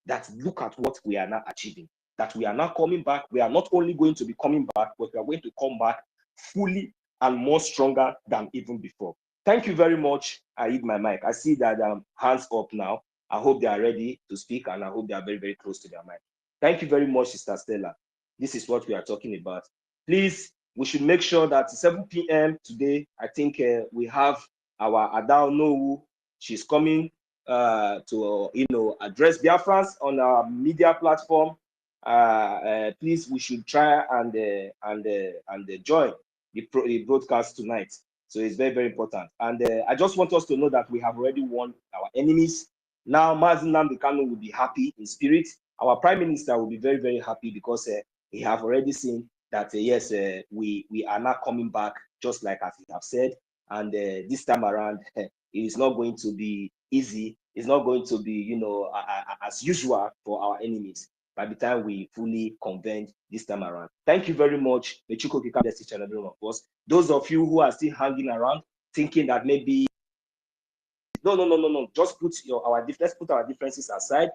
that look at what we are now achieving. That we are now coming back. We are not only going to be coming back, but we are going to come back fully and more stronger than even before. Thank you very much. I hit my mic. I see that hands up now. I hope they are ready to speak, and I hope they are very, very close to their mic. Thank you very much, Sister Stella. This is what we are talking about. Please, we should make sure that 7 p.m. today, I think we have our Adao Nowu. She's coming to address Biafrans on our media platform. Please, we should try and join the broadcast tonight. So it's very, very important. And I just want us to know that we have already won our enemies. Now, Mazi Nnamdi Kanu will be happy in spirit. Our Prime Minister will be very, very happy because he have already seen that yes, we are not coming back, just like as he have said. And this time around, it is not going to be easy. It's not going to be, as usual for our enemies by the time we fully convene this time around. Thank you very much. May Chuko Kika bless each and every one of us. Those of you who are still hanging around, thinking that maybe no. Just let's put our differences aside.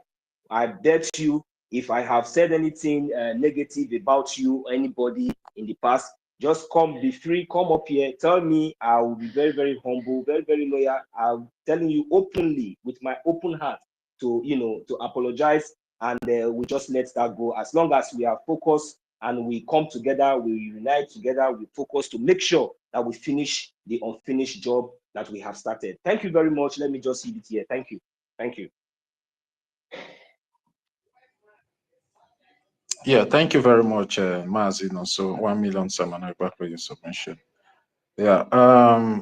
I bet you, if I have said anything negative about you or anybody in the past, just be free, come up here, tell me. I will be very, very humble, very, very loyal. I'm telling you openly, with my open heart, to apologize, and we just let that go. As long as we are focused and we come together, we unite together, we focus to make sure that we finish the unfinished job that we have started. Thank you very much. Let me just leave it here. Thank you. Thank you. Yeah, thank you very much, Mazino. So 1 million Samana back for your submission. Yeah,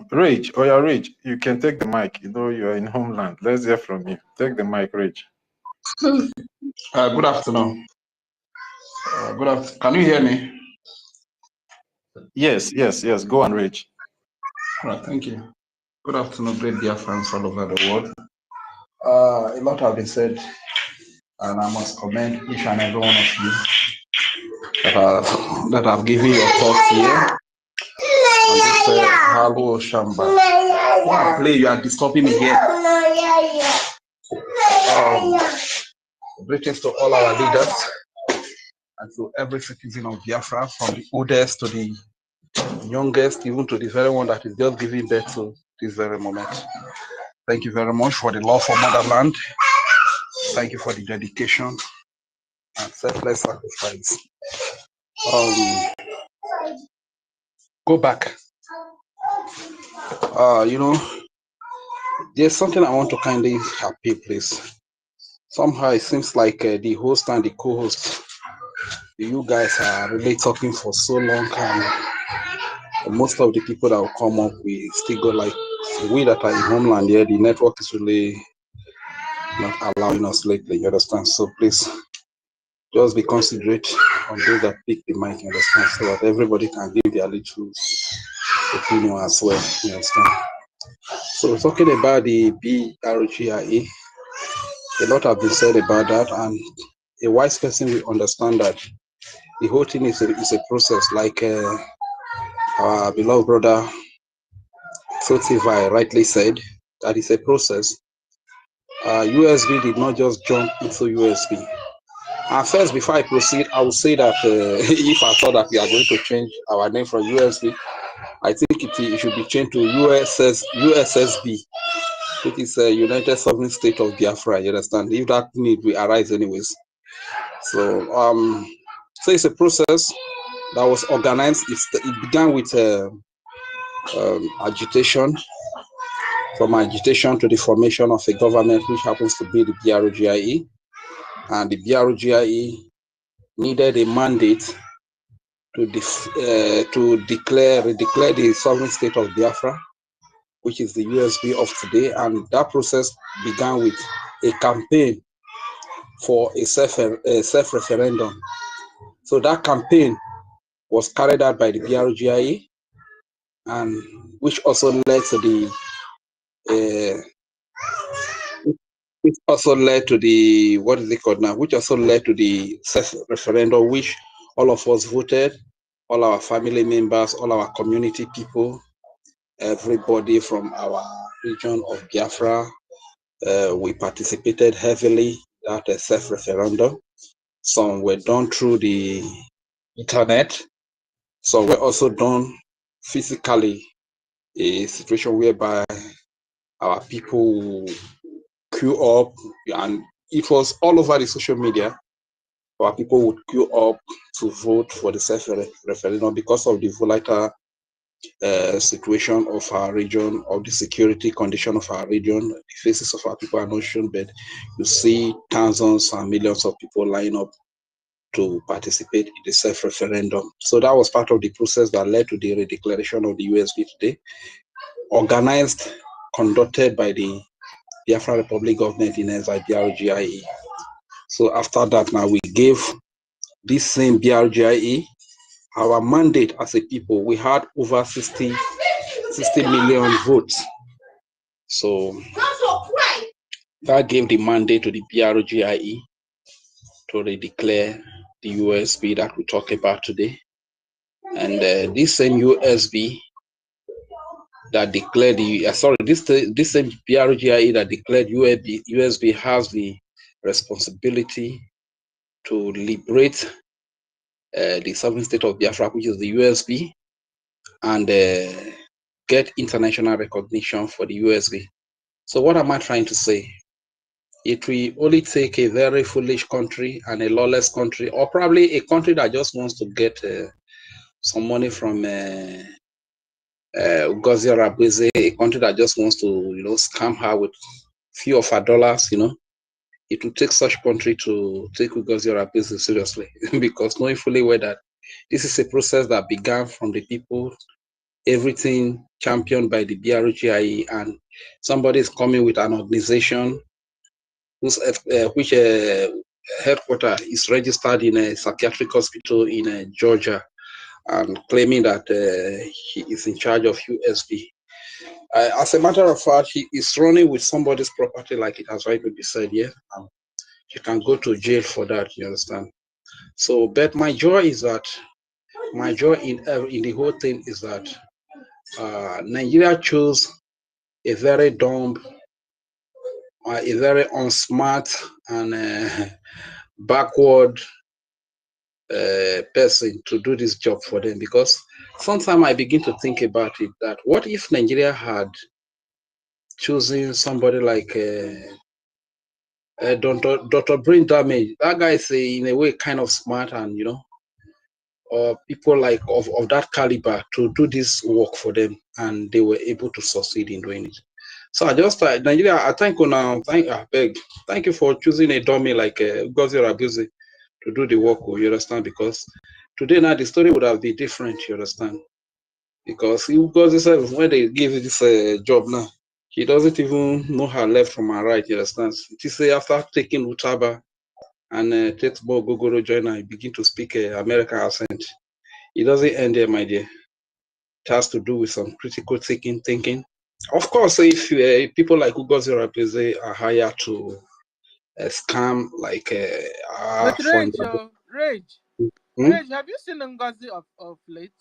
Rage, Rage, you can take the mic. You're in homeland. Let's hear from you. Take the mic, Rage. Good afternoon. Good afternoon. Can you hear me? Yes. Go and reach. All right, thank you. Good afternoon, great dear friends all over the world. A lot have been said, and I must commend each and every one of you that have given your thoughts here. And this Halo Shamba. Play, you are disturbing me here. Greetings to all our leaders and to every citizen of Biafra, from the oldest to the youngest, even to the very one that is just giving birth to this very moment. Thank you very much for the love for motherland. Thank you for the dedication and selfless sacrifice. Go back. There's something I want to kindly appeal, please. Somehow it seems like the host and the co-host, you guys are really talking for so long, and most of the people that will come up, we still go like, we that are in homeland here, the network is really not allowing us lately, you understand? So please, just be considerate on those that pick the mic, you understand? So that everybody can give their little opinion as well, you understand? So talking about the BRGIE, a lot have been said about that, and a wise person will understand that the whole thing is a process, like our beloved brother Sotivai rightly said, that is a process. USB did not just jump into USB. And first, before I proceed, I will say that if I thought that we are going to change our name from USB, I think it should be changed to USSB, which is a United Sovereign State of Biafra. You understand? If that need will arise, anyways. So, so it's a process that was organized. It began with agitation, from agitation to the formation of a government, which happens to be the BRGIE, and the BRGIE needed a mandate to redeclare the sovereign state of Biafra, which is the USB of today. And that process began with a campaign for a self-referendum. So that campaign was carried out by the BRGIE, and which also led to the what is it called now? Which also led to the self-referendum, which all of us voted, all our family members, all our community people, everybody from our region of Biafra. We participated heavily at a self-referendum. Some were done through the internet. Some were also done physically, a situation whereby our people queue up, and it was all over the social media. Our people would queue up to vote for the self-referendum because of the volatile situation of our region, of the security condition of our region. The faces of our people are not shown, but you see thousands and millions of people line up to participate in the self-referendum. So that was part of the process that led to the redeclaration of the USB today, organized, conducted by the Biafra Republic government in BRGIE. So after that, now we gave this same BRGIE our mandate as a people. We had over 60 million votes. So that gave the mandate to the BRGIE to redeclare the USB that we talk about today. And this same USB that declared this same BRGIE that declared USB has the responsibility to liberate the sovereign state of Biafra, which is the USB, and get international recognition for the USB. So what am I trying to say? It will only take a very foolish country and a lawless country, or probably a country that just wants to get some money from Ngozi Arabize, a country that just wants to, scam her with few of her dollars, It will take such country to take Ngozi Arabize seriously, because knowing fully well that this is a process that began from the people, everything championed by the BRGIE, and somebody is coming with an organization which headquarters is registered in a psychiatric hospital in Georgia, and claiming that he is in charge of USB. As a matter of fact, he is running with somebody's property, like it has rightly been said here. You can go to jail for that, you understand? So, but my joy in the whole thing is that Nigeria chose a very dumb, a very unsmart and backward person to do this job for them, because sometimes I begin to think about it, that what if Nigeria had chosen somebody like Dr. Brain Damage? That guy is in a way kind of smart, and or people like of that caliber to do this work for them, and they were able to succeed in doing it. So I just Nigeria, I thank you now. Thank you for choosing a dummy like Ngozi Rabuzi to do the work. You understand? Because today now the story would have been different. You understand? Because Ngozi said when they give this job now, he doesn't even know her left from her right. You understand? She say after taking Utaba and takes more Gogoro joiner, he begin to speak American accent. It doesn't end there, my dear. It has to do with some critical thinking. Of course, if people like Ngozi Rabuzi are hired to scam like But fund. Rage, Hmm? have you seen Ngozi of late?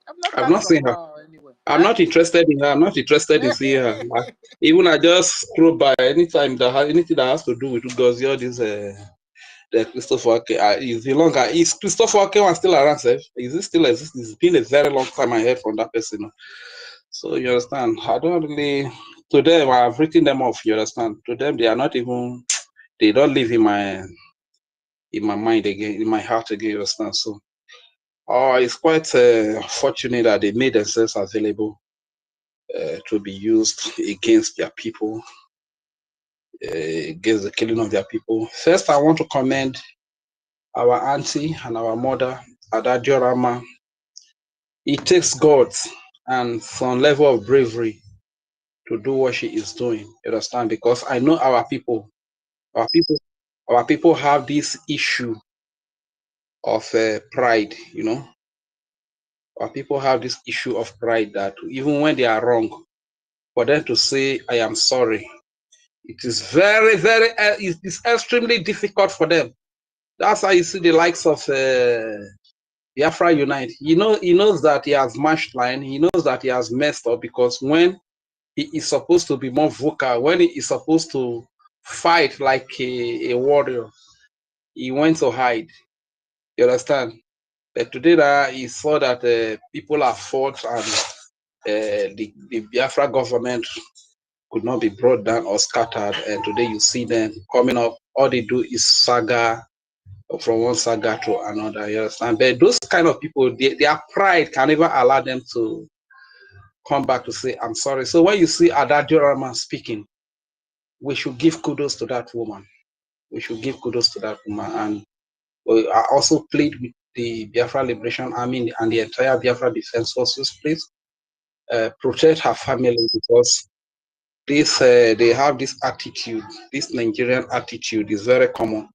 I've not I've heard not from seen her. her anywhere. I'm not interested in her. I'm not interested in seeing her. Even I just scroll by anytime anything that has to do with Ngozi, all this the Christopher is Christopher one still around, sir? Is it still exist? It's been a very long time I heard from that person. So you understand, I don't really, to them I've written them off, you understand. To them they are not even, they don't live in my mind again, in my heart again, you understand. So it's quite fortunate that they made themselves available to be used against their people, against the killing of their people. First, I want to commend our auntie and our mother, Ada Diorama. It takes guts and some level of bravery to do what she is doing. You understand? Because I know our people have this issue of pride. Our people have this issue of pride that even when they are wrong, for them to say I am sorry, it is very, very, it is extremely difficult for them. That's how you see the likes of Biafra Unite. He knows that he has mashed line. He knows that he has messed up, because when he is supposed to be more vocal, when he is supposed to fight like a warrior, he went to hide. You understand? But today he saw that people are fought, and the Biafra government could not be brought down or scattered. And today you see them coming up. All they do is saga from one saga to another. You understand? But those kind of people, their pride can never allow them to come back to say, I'm sorry. So when you see Ada Diorama speaking, we should give kudos to that woman. We should give kudos to that woman. And I also plead with the Biafra Liberation Army and the entire Biafra Defense Forces, please protect her family, because this they have this attitude. This Nigerian attitude is very common.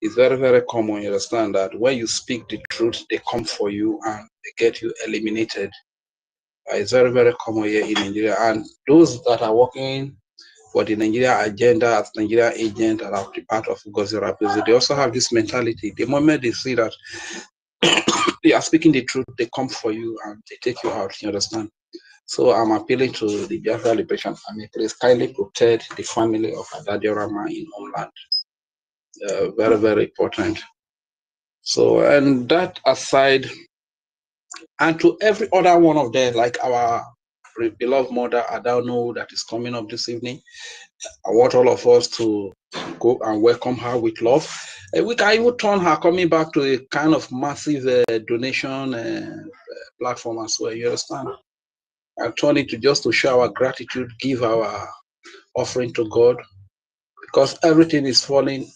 It's very, very common. You understand that when you speak the truth, they come for you and they get you eliminated. It's very, very common here in Nigeria. And those that are working for the Nigeria agenda as Nigeria agent and are part of Ngozi Rabuzi, they also have this mentality. The moment they see that they are speaking the truth, they come for you and they take you out. You understand? So I'm appealing to the Biafra Liberation Army, please kindly protect the family of Ada Diorama in homeland. Very, very important. So, and that aside, and to every other one of them, like our beloved mother Adano that is coming up this evening, I want all of us to go and welcome her with love. We can even turn her coming back to a kind of massive donation platform as well. You understand? And turn it to just to show our gratitude, give our offering to God, because everything is falling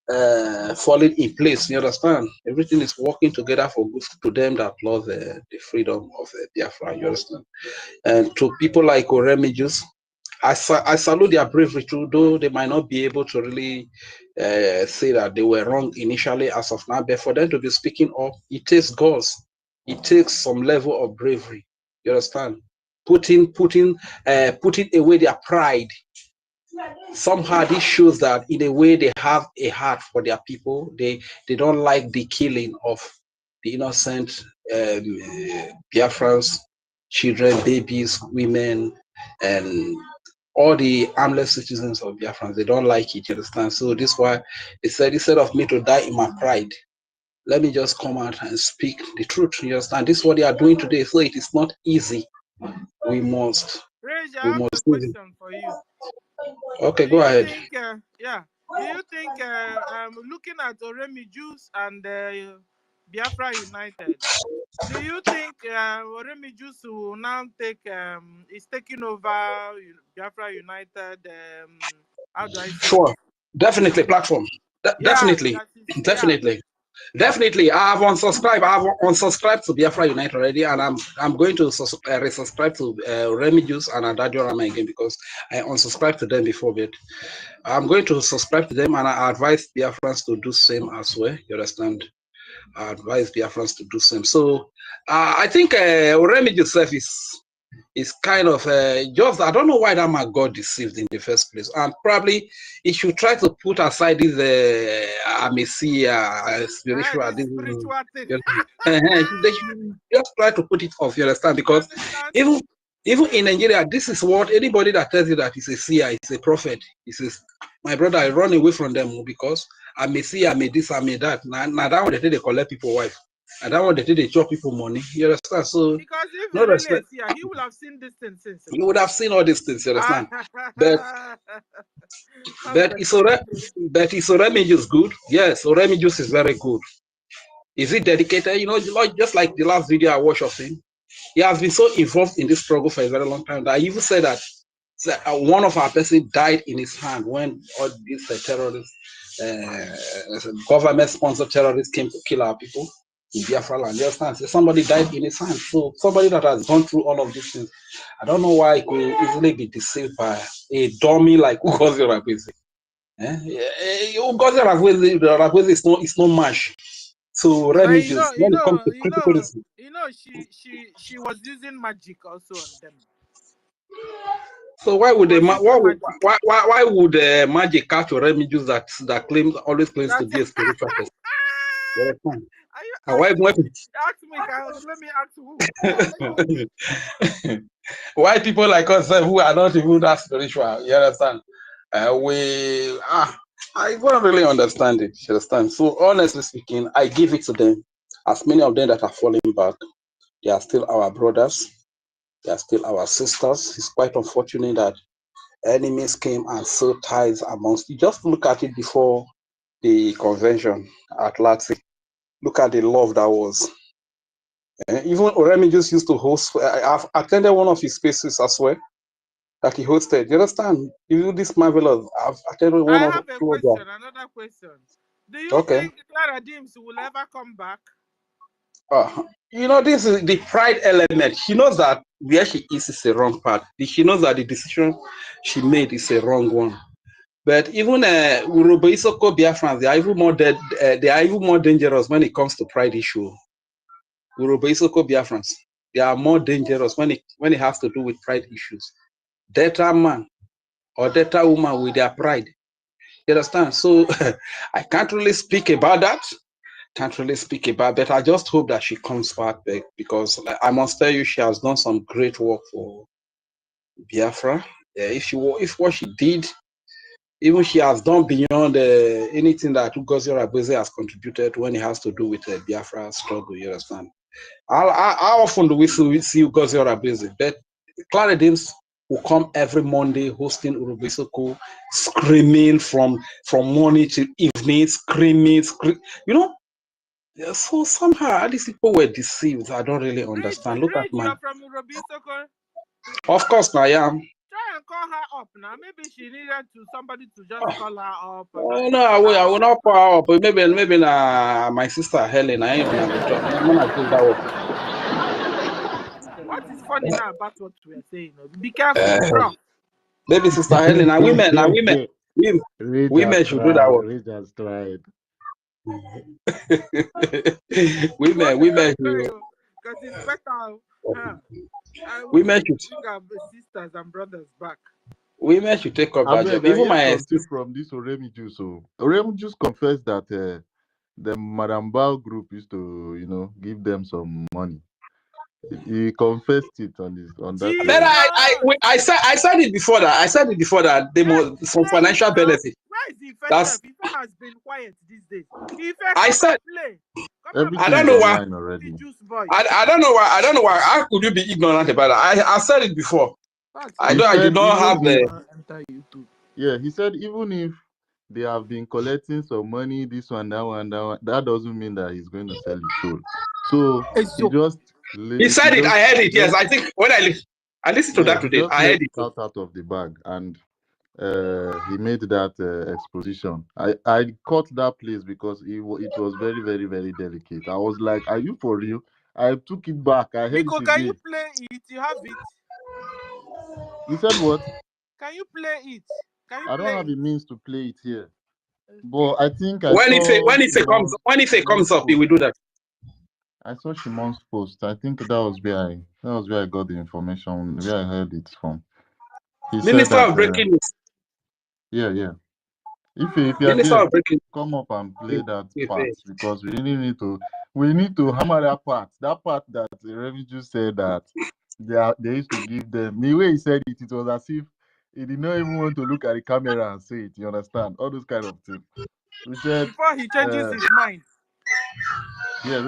in place. You understand? Everything is working together for good to them that love the freedom of Biafra. You understand? And to people like Oremijus, I salute their bravery too, though they might not be able to really say that they were wrong initially as of now. But for them to be speaking up, it takes guts. It takes some level of bravery. You understand? Putting away their pride. Somehow this shows that in a way they have a heart for their people. They don't like the killing of the innocent Biafrans, children, babies, women, and all the harmless citizens of Biafrans. They don't like it, you understand? So this is why they said, instead of me to die in my pride, let me just come out and speak the truth, you understand? This is what they are doing today. So it is not easy. We must Rage, I have a question for you. Okay, go ahead. Do you think looking at Oremi Juice and Biafra United, do you think Oremi Juice will now is taking over Biafra United? How do I say? Sure, definitely platform. Definitely. Definitely. I have unsubscribed to Biafra United already, and I'm going to resubscribe to Oremi Juice and Adadio Rama again because I unsubscribed to them before, but I'm going to subscribe to them, and I advise Biafrans to do same as well. You understand? I advise Biafrans to do same. So I think Oremi itself is kind of just, I don't know why that man got deceived in the first place, and probably he should try to put aside this spiritual thing. They should just try to put it off, you understand? Because even in Nigeria, this is what anybody that tells you that is a seer, is a prophet, he says, my brother, I run away from them because I may see, I may this, I may that. Now that one they collect people wife. And that one they chop people money. You understand? So because if he really is here, he would have seen this thing since. You would have seen all these things, you understand? but Oremi Juice good. Yes, Oremi Juice is very good. Is he dedicated? You know, just like the last video I watched of him, he has been so involved in this struggle for a very long time that I even said that one of our person died in his hand when all these terrorists, government-sponsored terrorists came to kill our people in Biafra land. You understand? So somebody died in his hand. So somebody that has gone through all of these things, I don't know why he could easily be deceived by a dummy like Ugozi Rakwezi. Ugozi Rakwezi is no match. So Remy just when it comes to criticism. She was using magic also on them. So why would why would magic catch Oremi Juice that always claims to be a spiritual person? Ask me, let me ask who. Why people like us who are not even that spiritual? You understand? I don't really understand it. You understand? So honestly speaking, I give it to them. As many of them that are falling back, they are still our brothers. They are still our sisters. It's quite unfortunate that enemies came and sowed ties amongst you. Just look at it before the convention at Latsi. Look at the love that was. Even Oremi just used to host. I've attended one of his spaces as well that he hosted. You understand? You do this marvelous. I've attended one of the two of them. Another question. Do you think Clara Dims will ever come back? You know, this is the pride element. She knows that where she is a wrong path. She knows that the decision she made is a wrong one. But even Urobo Isoko Biafrans, they are even more dangerous when it comes to pride issue. Urobo Isoko Biafrans, they are more dangerous when it has to do with pride issues. Data man or data woman with their pride. You understand? So I can't really speak about that. But I just hope that she comes back because I must tell you, she has done some great work for Biafra. If what she did, even she has done beyond anything that Ugozi Rakwezi has contributed when it has to do with the Biafra struggle. You understand? How often do we see Ugozi Rakwezi? But Clara Dims will come every Monday hosting Urubisoko, screaming from morning to evening, screaming. You know. Yeah, so somehow these people were deceived. I don't really understand. Look at my. You are from Urubisoko? Of course, I am. Try and call her up now. Maybe she needed somebody to just call her up. No, I will not call her up. Maybe my sister Helen. I ain't gonna talk. I'm gonna take that one. What is funny now about what we are saying? Be careful, bro. Maybe Sister Helen and women, women should do that one. Rage has tried. women because it's better. Women should bring our sisters and brothers back. Women should take up that job. Even my something from this Oremi Juice. So Oremi Juice confessed that the Madam Bao group used to, give them some money. He confessed it on that. But I said it before that. I said it before that they some financial benefit. Where is the Ife has been quiet these days. I said everything I don't know why. Already. I don't know why. I don't know why. How could you be ignorant about that? I said it before. I did not have the. Yeah, he said even if they have been collecting some money, this one, that doesn't mean that he's going to sell his soul. So he said it. I heard it. Yes, I think when I listened to that today, I heard it out of the bag, and he made that exposition. I caught that place because it was very, very, very delicate. I was like, "Are you for real?" I took it back. I heard it again. Can you play it? You have it. You said what? Can you play it? I don't have the means to play it here, but I think when it comes up, he will do that. I saw Shimon's post. I think that was where I got the information, where I heard it from. He Minister said that, of Breaking News. Yeah. If you're there, come up and play that part, because we need to hammer that part. That part that the revenue said that they used to give them. The way he said it, it was as if he did not even want to look at the camera and say it. You understand? All those kind of things. We said before he changes his mind. Yeah,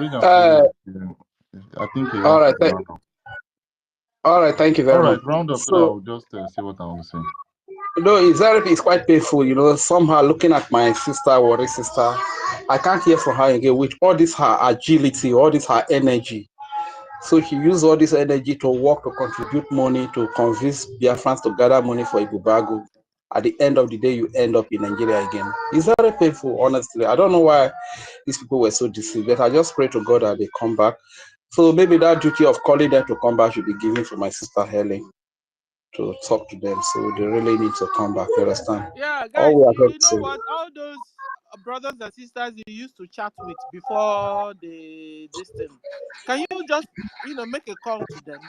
I think all right. All right, thank you very much. Round up. So I'll just say what I want to say. It's quite painful, somehow looking at my sister, worry sister, I can't hear from her again with all this her agility, all this her energy. So she used all this energy to work, to contribute money, to convince Biafrans to gather money for Ibubago. At the end of the day, you end up in Nigeria again. It's very painful, honestly. I don't know why these people were so deceived, but I just pray to God that they come back. So maybe that duty of calling them to come back should be given to my sister Helen to talk to them. So they really need to come back. You understand? Yeah, guys, you know what? All those brothers and sisters you used to chat with before this thing, can you just make a call to them,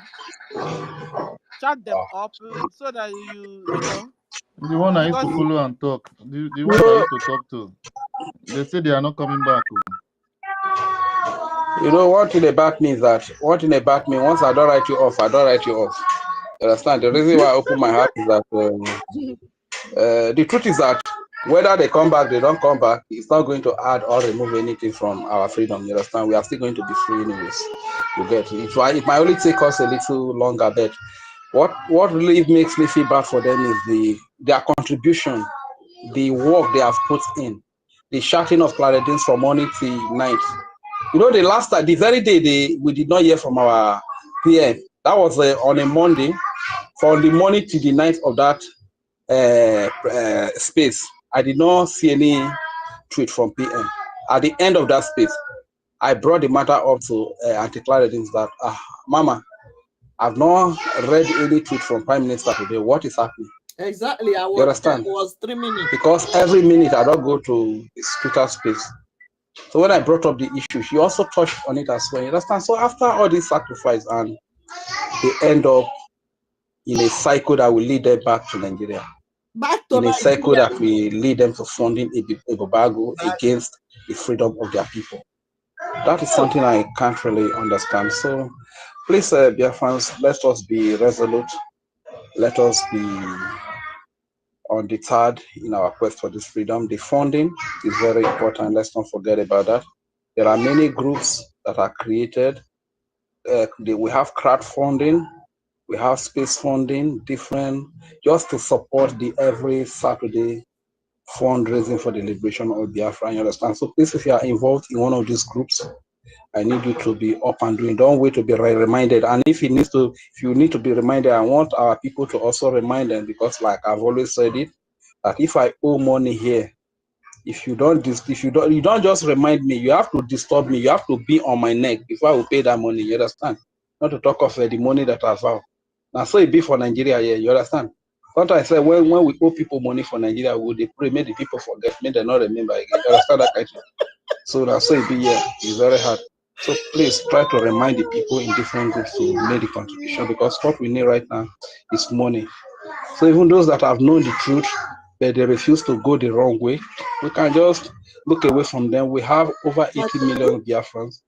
chat them up so that you know. The one I used to follow and talk. The one I used to talk to. They say they are not coming back. You know what in the back means that once I don't write you off, I don't write you off. You understand? The reason why I open my heart is that the truth is that whether they come back, they don't come back, it's not going to add or remove anything from our freedom. You understand? We are still going to be free anyways. You get it. It might only take us a little longer, but what really makes me feel bad for them is their contribution, the work they have put in, the shouting of claridins from morning till night. The very day we did not hear from our PM. That was on a Monday, from the morning to the night of that space. I did not see any tweet from PM. At the end of that space, I brought the matter up to anti-claridins that, Mama, I've not read any tweet from Prime Minister today. What is happening? Exactly. I was 3 minutes. Because every minute I don't go to his Twitter space. So when I brought up the issue, she also touched on it as well. You understand? So after all this sacrifice, and they end up in a cycle that will lead them back to Nigeria. In a cycle that will lead them to funding Ibubago against the freedom of their people. That is something I can't really understand. So please, Biafrans, let us be resolute. Let us be undeterred in our quest for this freedom. The funding is very important. Let's not forget about that. There are many groups that are created. We have crowdfunding, we have space funding, different, just to support the every Saturday fundraising for the liberation of Biafra. You understand? So please, if you are involved in one of these groups, I need you to be up and doing. Don't wait to be reminded. And if you need to be reminded, I want our people to also remind them, because like I've always said it, that if I owe money here, you don't just remind me, you have to disturb me, you have to be on my neck before I will pay that money. You understand? Not to talk of the money that I vow. Now so it be for Nigeria here, you understand? Sometimes I say when we owe people money for Nigeria, we they pray, make the people forget, make them not remember again. You understand that kind of thing? So that's why it be here. It's very hard. So please try to remind the people in different groups to make the contribution, because what we need right now is money. So even those that have known the truth, but they refuse to go the wrong way, we can just look away from them. We have over 80 million Biafrans.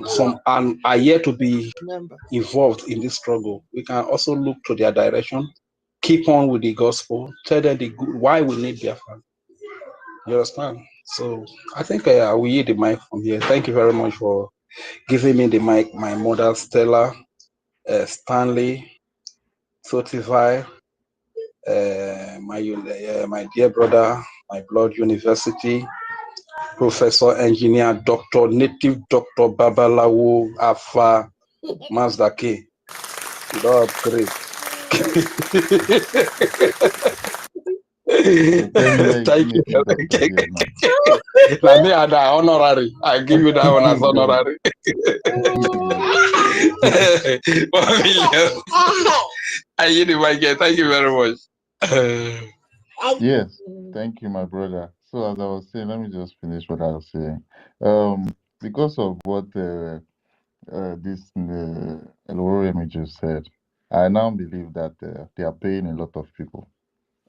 Some are yet to be involved in this struggle. We can also look to their direction, keep on with the gospel, tell them the good, why we need Biafra. You understand? So I think I will yield the mic from here. Thank you very much for giving me the mic. My mother, Stella, Stanley, Sotivai, my dear brother, my blood university, Professor, Engineer, Doctor, Native Doctor Babalawo, Afa, Mazdake. You don't upgrade. Thank you. Let me add that honorary. I give you that one as honorary. Thank you very much. Yes, thank you, my brother. So as I was saying, let me just finish what I was saying. Because of what this Eloremi just said, I now believe that they are paying a lot of people.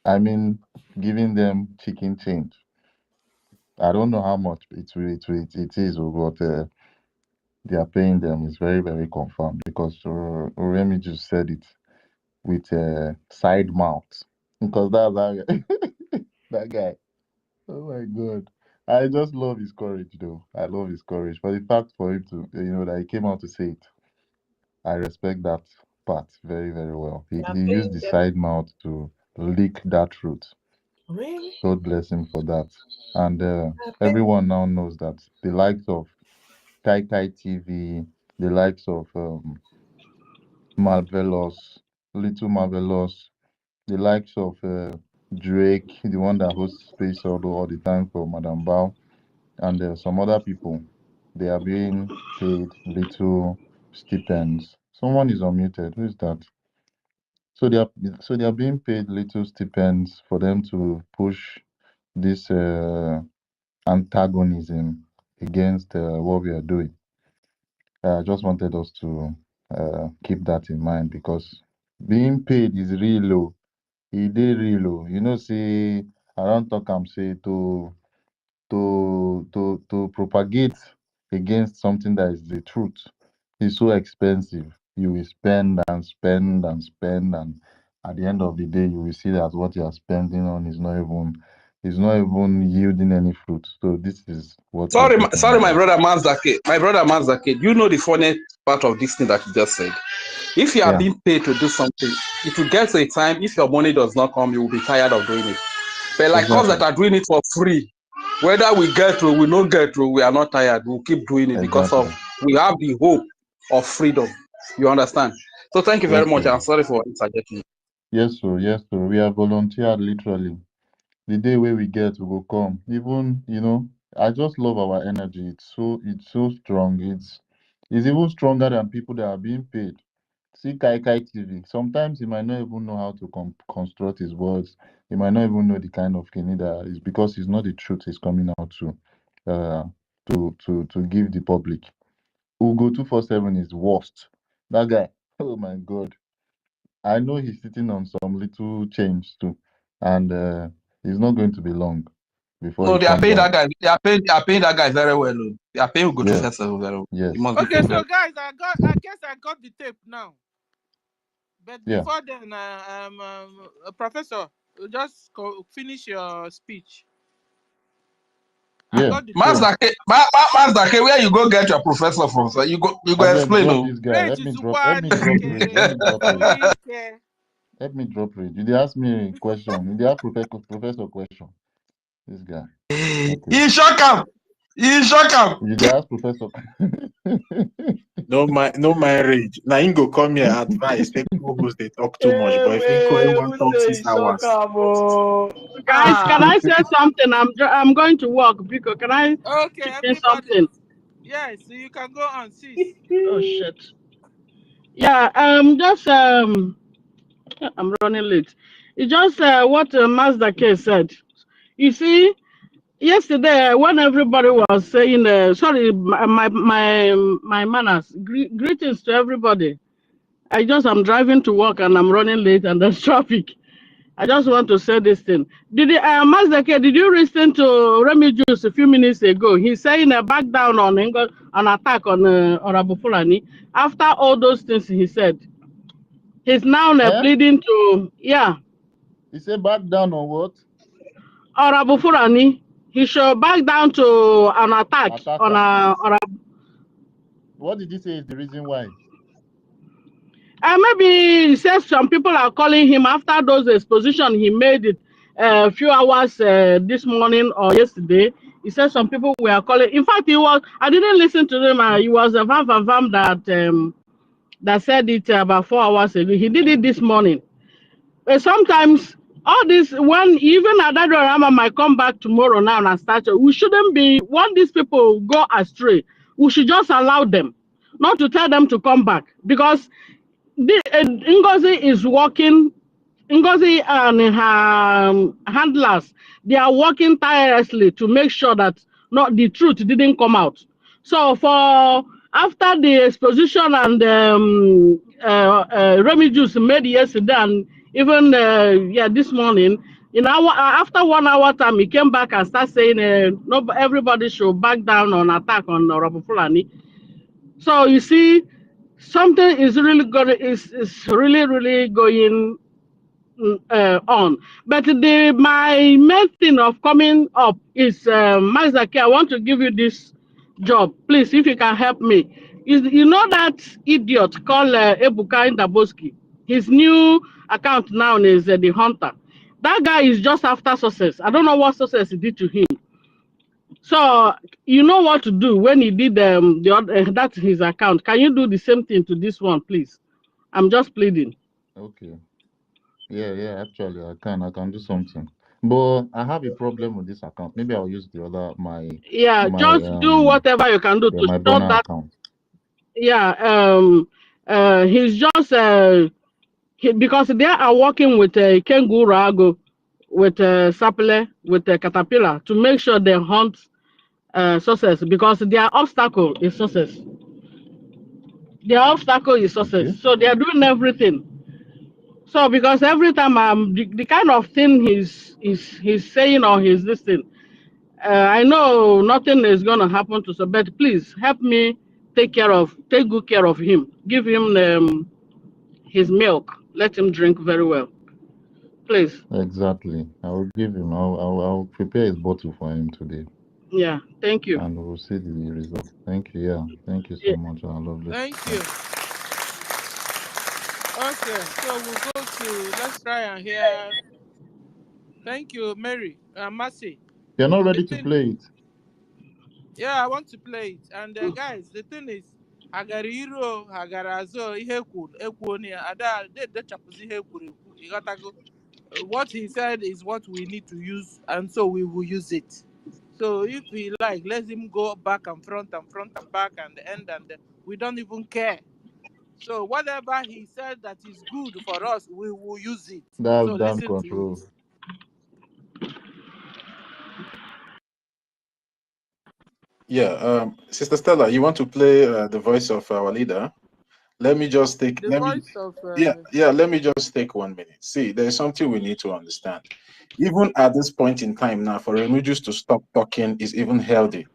I mean, giving them chicken change. I don't know how much it is, but they are paying them. It's very, very confirmed because Oremi just said it with side mouth. Because that guy, that guy. Oh my God. I just love his courage, though. I love his courage. But the fact for him to, that he came out to say it, I respect that part very, very well. He used the side mouth to leak that truth. Really? God bless him for that. And everyone now knows that the likes of Kai Kai TV, the likes of Marvelous, Little Marvelous, the likes of Drake, the one that hosts Space all the time for Madame Bao, and some other people, they are being paid little stipends. Someone is unmuted. Who is that? So they are being paid little stipends for them to push this antagonism against what we are doing. I just wanted us to keep that in mind because being paid is real low. It is real low. Say I don't talk. I'm say to propagate against something that is the truth is so expensive. You will spend and spend and spend, and at the end of the day, you will see that what you are spending on is not even yielding any fruit. So this is what. Sorry, my brother Mazdake. My brother Mazdake. You know the funny part of this thing that you just said. If you are being paid to do something, it will get to a time. If your money does not come, you will be tired of doing it. But like us that are doing it for free, whether we get through, we don't get through, we are not tired. We'll keep doing it because of we have the hope of freedom. You understand? So thank you very much. I'm sorry for interjecting. Yes, sir. Yes, sir. We are volunteered literally. The day where we get, we will come. Even I just love our energy. It's so strong. It's even stronger than people that are being paid. See Kai Kai TV. Sometimes he might not even know how to construct his words. He might not even know the kind of Kenny that is because it's not the truth he's coming out to give the public. Ugo 247 is worst. That guy. Oh my God. I know he's sitting on some little change too, and it's not going to be long before. No, they are paying that guy. They are paying that guy very well. They are paying Ugo 247 very well. Yes. Okay, so guys, I guess I got the tape now. But before then, Professor, just finish your speech. Yeah. Mazdake, where you go get your professor from? So you go explain. This guy. Let me drop it. Let me drop it. Did they ask me a question? Did they ask professor question? This guy. Okay. He shock him. Did they ask professor? No marriage. Now you go come here advice. People who they talk too much, but if you go want talk 6 hours. Guys, can I say something? I'm going to work. Biko, can I say something? Yes, you can go on, sis. Oh shit. Yeah, I'm running late. It's just what Mazda K said. You see, yesterday when everybody was saying, sorry, my manners. Greetings to everybody. I'm driving to work and I'm running late and there's traffic. I just want to say this thing. Mazda K, did you listen to Remy Juice a few minutes ago? He's saying back down on an attack on Abu Fulani. After all those things he said, he's now pleading to, yeah. He said back down on what? Abu Fulani. He should back down to an attack on a. What did he say is the reason why? Maybe he says some people are calling him after those exposition he made it a few hours this morning or yesterday. He said some people were calling. In fact, I didn't listen to them. He was a van that said it about 4 hours ago. He did it this morning. Sometimes all this, when even Adadorama might come back tomorrow now and start, we shouldn't be, when these people go astray, we should just allow them, not to tell them to come back, because Ngozi is working. Ngozi and her handlers, they are working tirelessly to make sure that the truth didn't come out. So after the exposition and Remy Juice made yesterday and even this morning, after 1 hour time, he came back and started saying no, everybody should back down on attack on Rabu Fulani. So you see, something is really is really going on. But my main thing of coming up is Mazaki, I want to give you this job, please, if you can help me. You know that idiot called Ebuka Ndaboski? His new account now is the Hunter. That guy is just after success. I don't know what success did to him. So you know what to do when he did the other, that's his account. Can you do the same thing to this one, please? I'm just pleading. Okay. Yeah, actually I can do something. But I have a problem with this account. Maybe I'll use the other just do whatever you can do to my stop that account. Yeah, he's just because they are working with Kenguru Ago, with Sapele, with Caterpillar to make sure they hunt success, because their obstacle is success. Their obstacle is success. Okay. So they are doing everything. So because every time the kind of thing he's saying or he's listening, I know nothing is gonna happen to, so but please help me take good care of him. Give him his milk. Let him drink very well. Please. Exactly. I will give him. I'll prepare his bottle for him today. Yeah. Thank you. And we'll see the result. Thank you. Yeah. Thank you so much. I love this. Thank you. Okay, so we'll go to, let's try and hear. Thank you, Mary. Mercy. You're not ready to play it? Yeah, I want to play it. And guys, the thing is, Hagariro, Hagarazo, what he said is what we need to use, and so we will use it. So if we like, let him go back and front and back and end, and we don't even care. So whatever he said that is good for us, we will use it. That's so damn listen control. to it. Yeah, Sister Stella, you want to play the voice of our leader? Let me just take. Let me just take 1 minute. See, there is something we need to understand. Even at this point in time now, for Remigius to stop talking is even healthy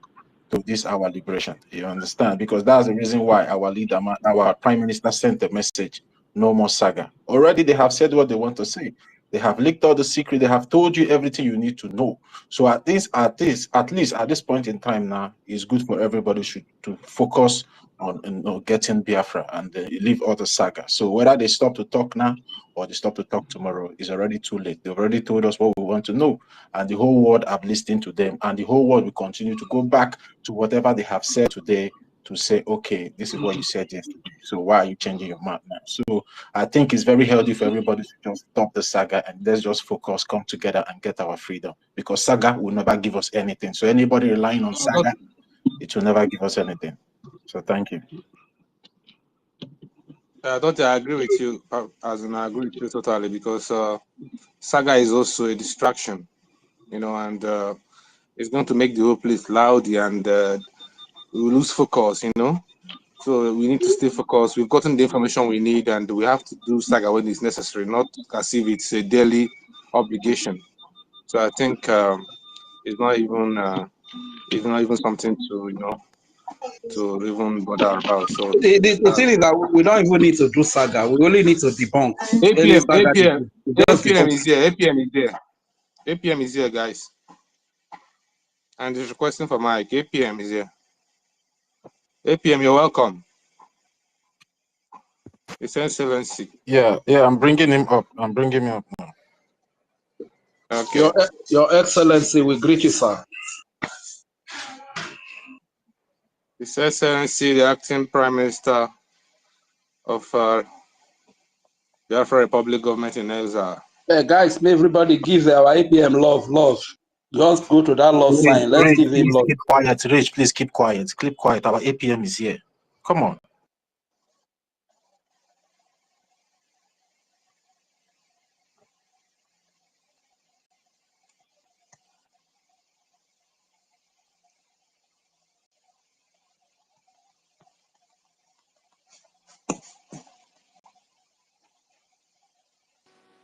to this our liberation. You understand? Because that's the reason why our leader, our prime minister, sent a message: no more saga. Already, they have said what they want to say. They have leaked all the secret. They have told you everything you need to know. So at least at this point in time now, it's good for everybody to focus on getting Biafra and leave all the saga. So whether they stop to talk now or they stop to talk tomorrow, is already too late. They've already told us what we want to know, and the whole world have listened to them, and the whole world will continue to go back to whatever they have said today to say, okay, this is what you said yesterday. So why are you changing your mind now? So I think it's very healthy for everybody to just stop the saga and let's just focus, come together and get our freedom, because saga will never give us anything. So anybody relying on saga, it will never give us anything. So thank you. I don't agree with you, as in I agree with you totally, because saga is also a distraction, you know, and it's going to make the whole place loud, and we lose focus, you know. So we need to stay focused. We've gotten the information we need, and we have to do saga when it's necessary, not as if it's a daily obligation. So I think it's not even something to, you know, to even bother about. So The thing is that we don't even need to do saga. We only need to debunk any APM, saga. Just APM debunk. is here. APM is there. APM is here, guys. And there's a question for Mike. APM is here. APM, you're welcome. His Excellency. Yeah, I'm bringing him up. I'm bringing him up now. Okay. Your Excellency, we greet you, sir. His Excellency, the acting Prime Minister of Biafra Republic Government in exile. Hey guys, may everybody give our APM love. Just go to that love sign. Let's give him Please love. keep quiet. Rich, please keep quiet. Keep quiet. Our APM is here. Come on.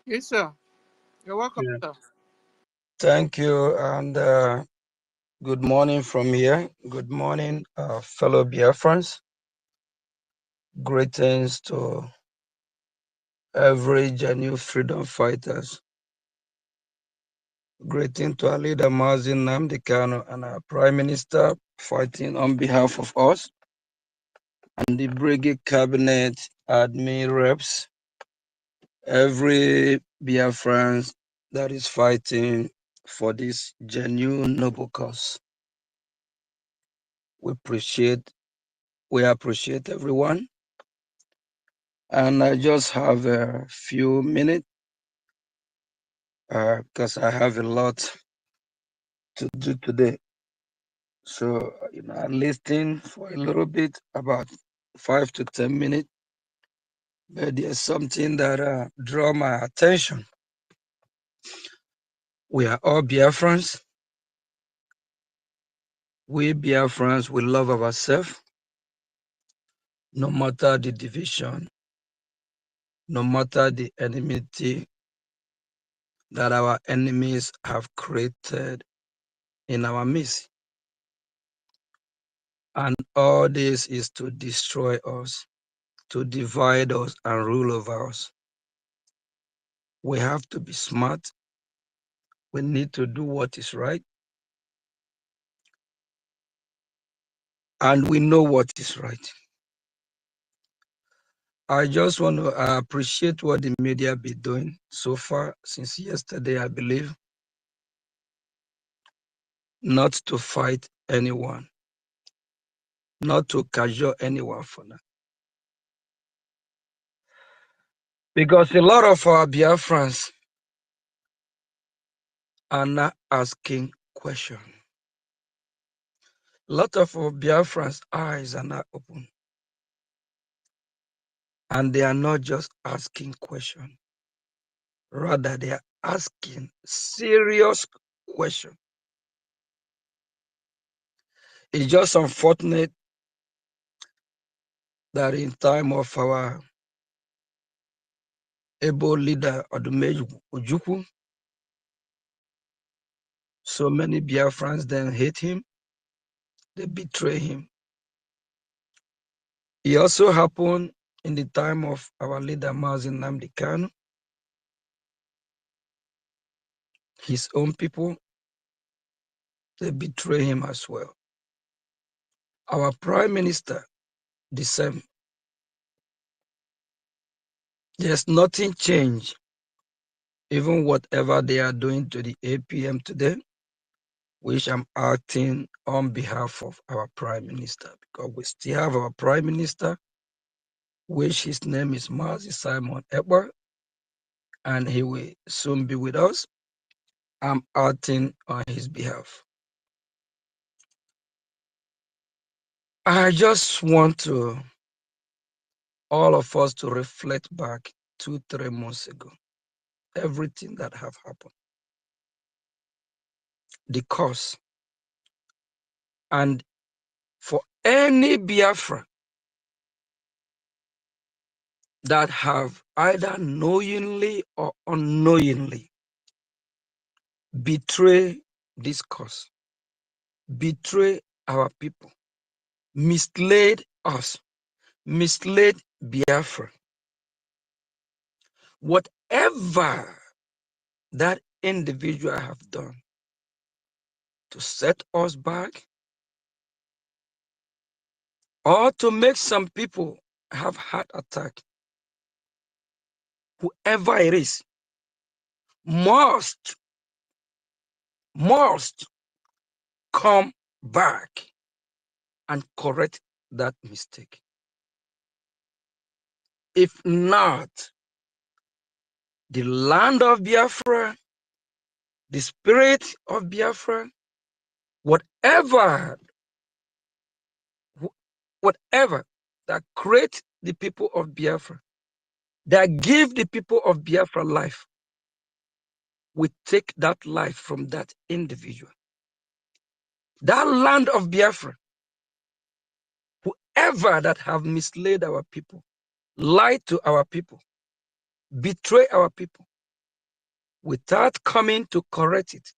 Yes, sir. You're welcome, Yeah. sir. Thank you, and good morning from here. Good morning, fellow Biafrans. Greetings to every genuine freedom fighters. Greeting to our leader, Mazin Nnamdi Kanu, and our Prime Minister fighting on behalf of us, and the BRGIE Cabinet, admin reps, every Biafrans that is fighting for this genuine noble cause. We appreciate everyone. And I just have a few minutes because I have a lot to do today. So, I'm listening for a little bit, about 5 to 10 minutes. But there's something that draw my attention. We are all Biafrans. We Biafrans, we love ourselves, no matter the division, no matter the enmity that our enemies have created in our midst. And all this is to destroy us, to divide us and rule over us. We have to be smart. We need to do what is right. And we know what is right. I just want to appreciate what the media be doing so far since yesterday, I believe, not to fight anyone, not to cajole anyone for now. Because a lot of our Biafrans are not asking questions. A lot of our Biafrans' eyes are not open. And they are not just asking questions. Rather, they are asking serious questions. It's just unfortunate that in time of our able leader, Odumeju Ojukwu, so many Biafrans then hate him, they betray him. It also happened in the time of our leader, Mazin Nnamdi Kanu. His own people, they betray him as well. Our Prime Minister, the same. There's nothing changed. Even whatever they are doing to the APM today, which I'm acting on behalf of our Prime Minister, because we still have our Prime Minister, which his name is Mazi Simon Ekpa, and he will soon be with us. I'm acting on his behalf. I just want to all of us to reflect back 2-3 months ago, everything that have happened, the cause, and for any Biafra that have either knowingly or unknowingly betray this cause, betray our people, misled us, misled Biafra, whatever that individual have done to set us back or to make some people have heart attack, whoever it is, must come back and correct that mistake. If not, the land of Biafra, the spirit of Biafra, whatever that create the people of Biafra, that give the people of Biafra life, we take that life from that individual. That land of Biafra, whoever that have misled our people, lied to our people, betray our people, without coming to correct it,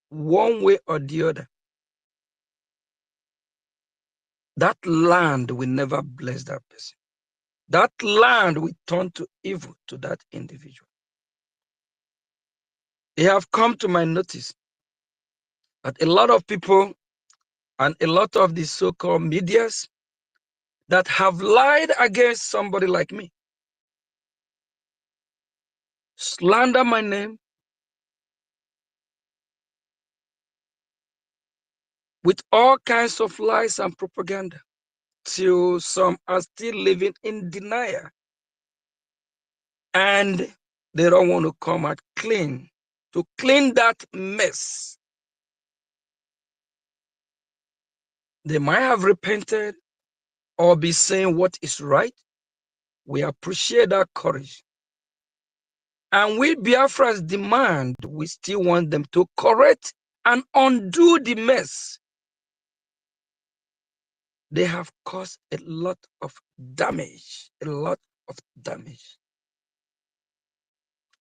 one way or the other, that land will never bless that person. That land will turn to evil to that individual. It have come to my notice that a lot of people and a lot of the so-called medias that have lied against somebody like me, slander my name with all kinds of lies and propaganda, till some are still living in denial. And they don't want to come out clean, to clean that mess. They might have repented or be saying what is right. We appreciate that courage. And we Biafrans demand, we still want them to correct and undo the mess. They have caused a lot of damage, a lot of damage.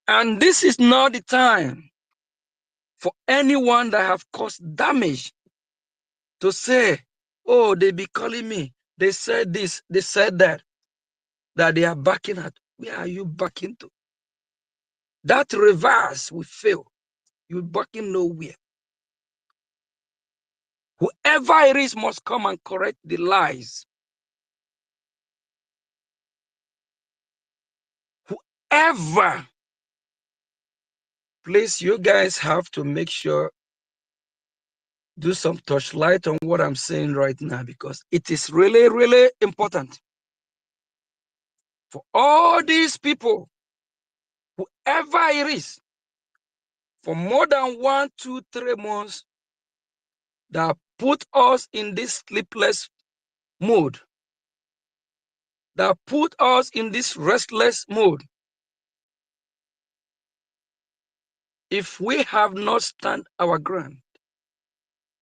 And this is not the time for anyone that have caused damage to say, oh, they be calling me, they said this, they said that they are backing at. Where are you backing to? That reverse will fail. You're backing nowhere. Whoever it is must come and correct the lies. Whoever. Please, you guys have to make sure, do some touchlight on what I'm saying right now, because it is really, really important for all these people, whoever it is, for more than 1, 2, 3 months, that put us in this sleepless mood, that put us in this restless mood. If we have not stand our ground,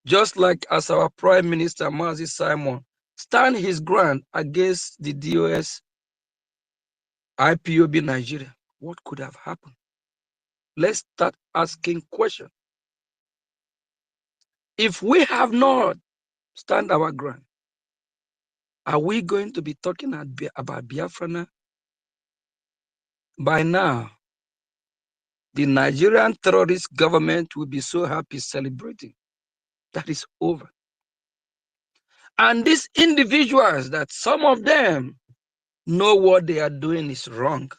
just like as our Prime Minister Mazi Simon stand his ground against the DOS IPOB Nigeria, what could have happened? Let's start asking questions. If we have not stand our ground, are we going to be talking about Biafra now? By now, the Nigerian terrorist government will be so happy celebrating. That is over. And these individuals, that some of them know what they are doing is wrong,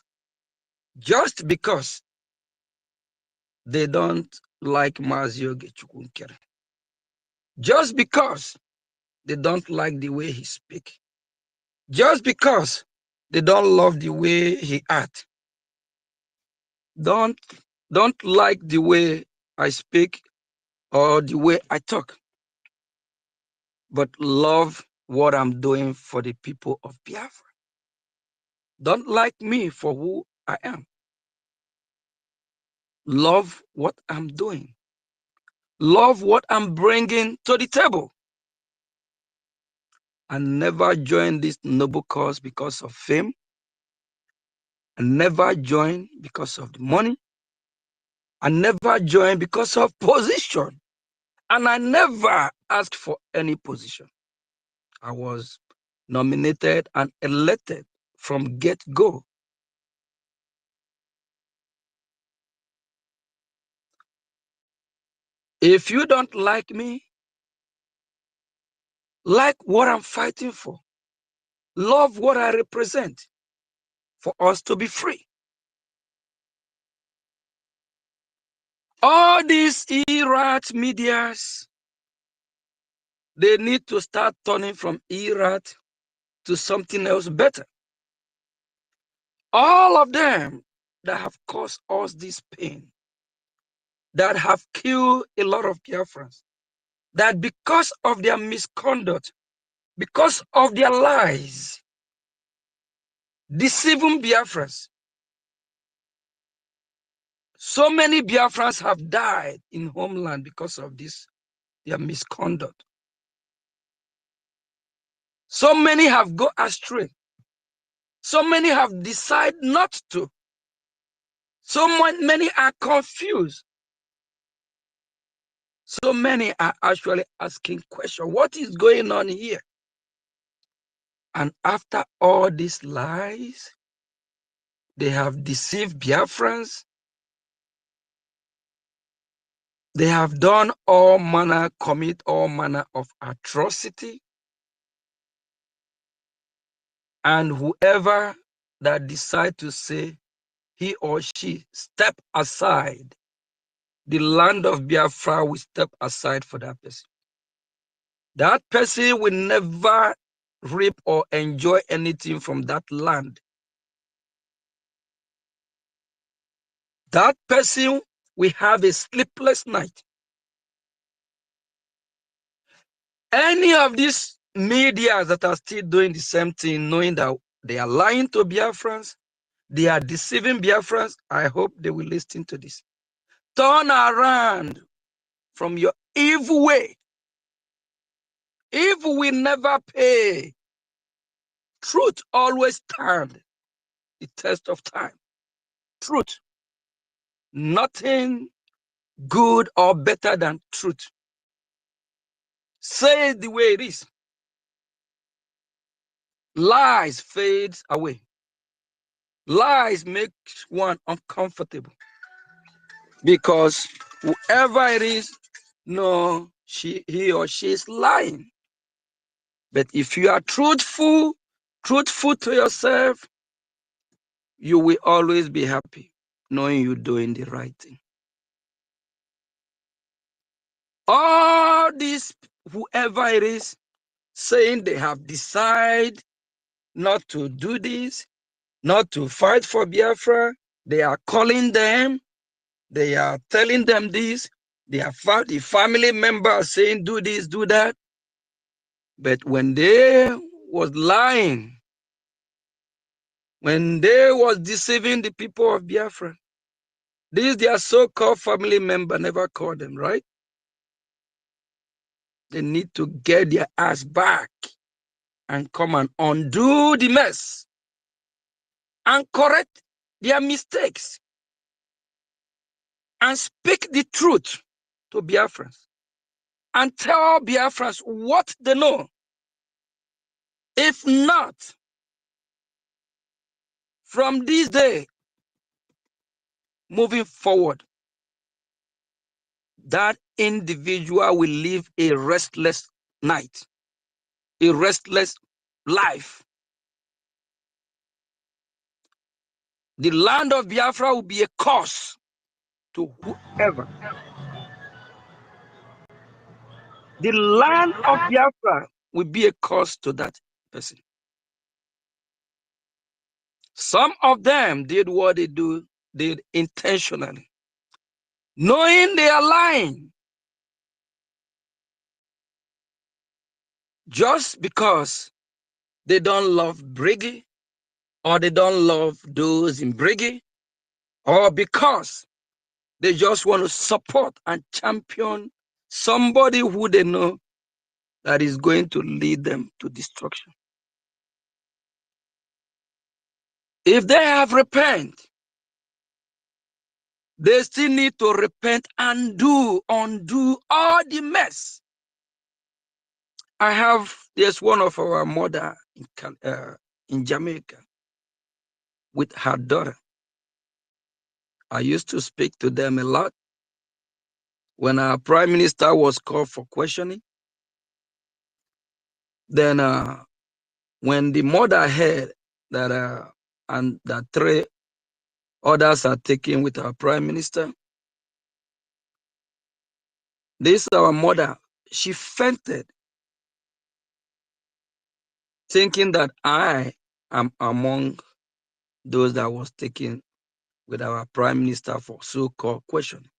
just because they don't like Mazio Gechukunkere, just because they don't like the way he speaks, just because they don't love the way he acts, don't like the way I speak or the way I talk, but love what I'm doing for the people of Biafra. don't like me for who I am. Love what I'm doing. Love what I'm bringing to the table. And never join this noble cause because of fame. And never join because of the money. And never join because of position. And I never asked for any position. I was nominated and elected from get-go. If you don't like me, like what I'm fighting for, love what I represent, for us to be free. All these ERAT medias, they need to start turning from ERAT to something else better. All of them that have caused us this pain, that have killed a lot of Biafrans, that because of their misconduct, because of their lies, deceiving Biafrans, so many Biafrans have died in homeland because of this, their misconduct. So many have gone astray. So many have decided not to. So many are confused. So many are actually asking questions. What is going on here? And after all these lies, they have deceived Biafrans. They have done all manner, commit all manner of atrocity. And whoever that decide to say he or she step aside, the land of Biafra will step aside for that person. That person will never reap or enjoy anything from that land. That person will have a sleepless night. Any of these media that are still doing the same thing, knowing that they are lying to Biafrans, they are deceiving Biafrans, I hope they will listen to this. Turn around from your evil way. Evil will never pay. Truth always stands the test of time. Truth. Nothing good or better than truth. Say it the way it is. Lies fades away. Lies make one uncomfortable because whoever it is, no, he or she is lying. But if you are truthful to yourself, you will always be happy knowing you're doing the right thing. All this, whoever it is, saying they have decided not to do this, not to fight for Biafra, they are calling them, they are telling them this, they are the family members saying do this, do that. But when they was lying, when they was deceiving the people of Biafra, these their so-called family member never called them, right? They need to get their ass back and come and undo the mess and correct their mistakes and speak the truth to Biafrans and tell Biafrans what they know. If not, from this day moving forward, that individual will live a restless night, a restless life. The land of Biafra will be a curse to whoever. The land of Biafra will be a curse to that person. Some of them did what they did intentionally, knowing they are lying, just because they don't love BRGIE, or they don't love those in BRGIE, or because they just want to support and champion somebody who they know that is going to lead them to destruction. If they have repent, they still need to repent and undo all the mess. There's one of our mother in Jamaica with her daughter. I used to speak to them a lot. When our prime minister was called for questioning, then when the mother heard that and that 3 others are taken with our prime minister, this our mother, she fainted, thinking that I am among those that was taken with our prime minister for so-called questioning,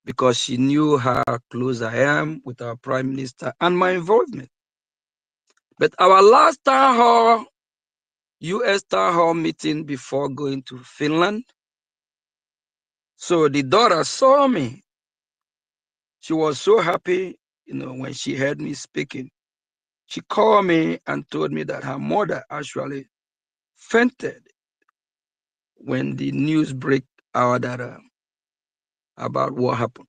because she knew how close I am with our prime minister and my involvement. But our last town hall, U.S. town hall meeting before going to Finland, so the daughter saw me. She was so happy, when she heard me speaking. She called me and told me that her mother actually fainted when the news break out that about what happened.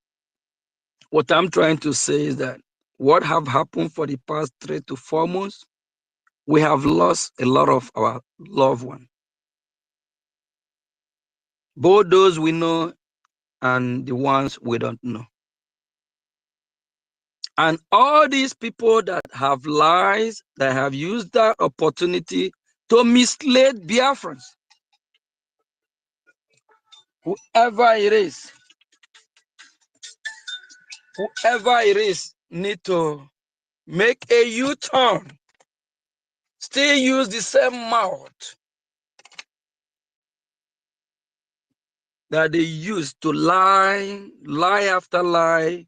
What I'm trying to say is that what have happened for the past 3 to 4 months, we have lost a lot of our loved ones, both those we know and the ones we don't know. And all these people that have lies, that have used that opportunity to mislead Biafrans, whoever it is, need to make a U-turn, still use the same mouth that they used to lie after lie,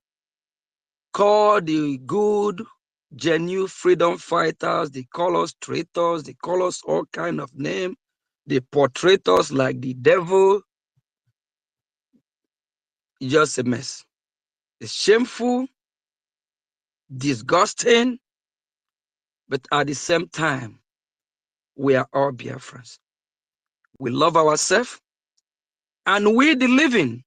call the good, genuine freedom fighters, they call us traitors, they call us all kind of names, they portray us like the devil. It's just a mess. It's shameful, disgusting, but at the same time, we are all Biafrans. We love ourselves, and we the living,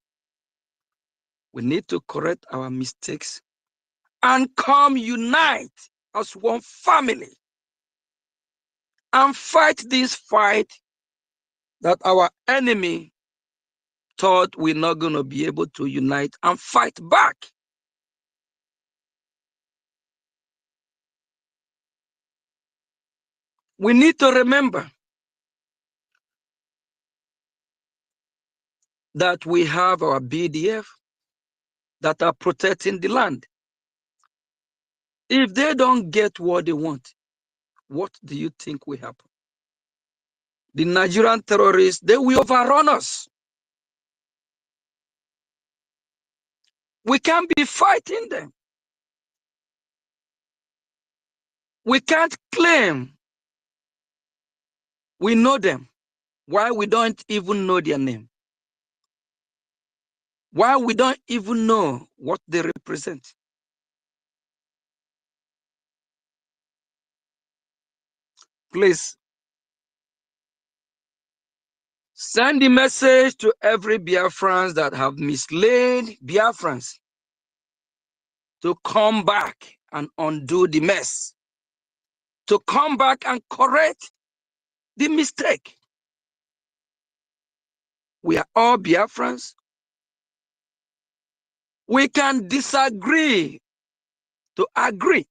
we need to correct our mistakes and come unite as one family and fight this fight that our enemy thought we're not going to be able to unite and fight back. We need to remember that we have our BDF that are protecting the land. If they don't get what they want, what do you think will happen? The Nigerian terrorists, they will overrun us. We can't be fighting them. We can't claim we know them. Why we don't even know their name? Why we don't even know what they represent? Please send the message to every Biafrans that have misled Biafrans to come back and undo the mess, to come back and correct the mistake. We are all Biafrans. We can disagree to agree.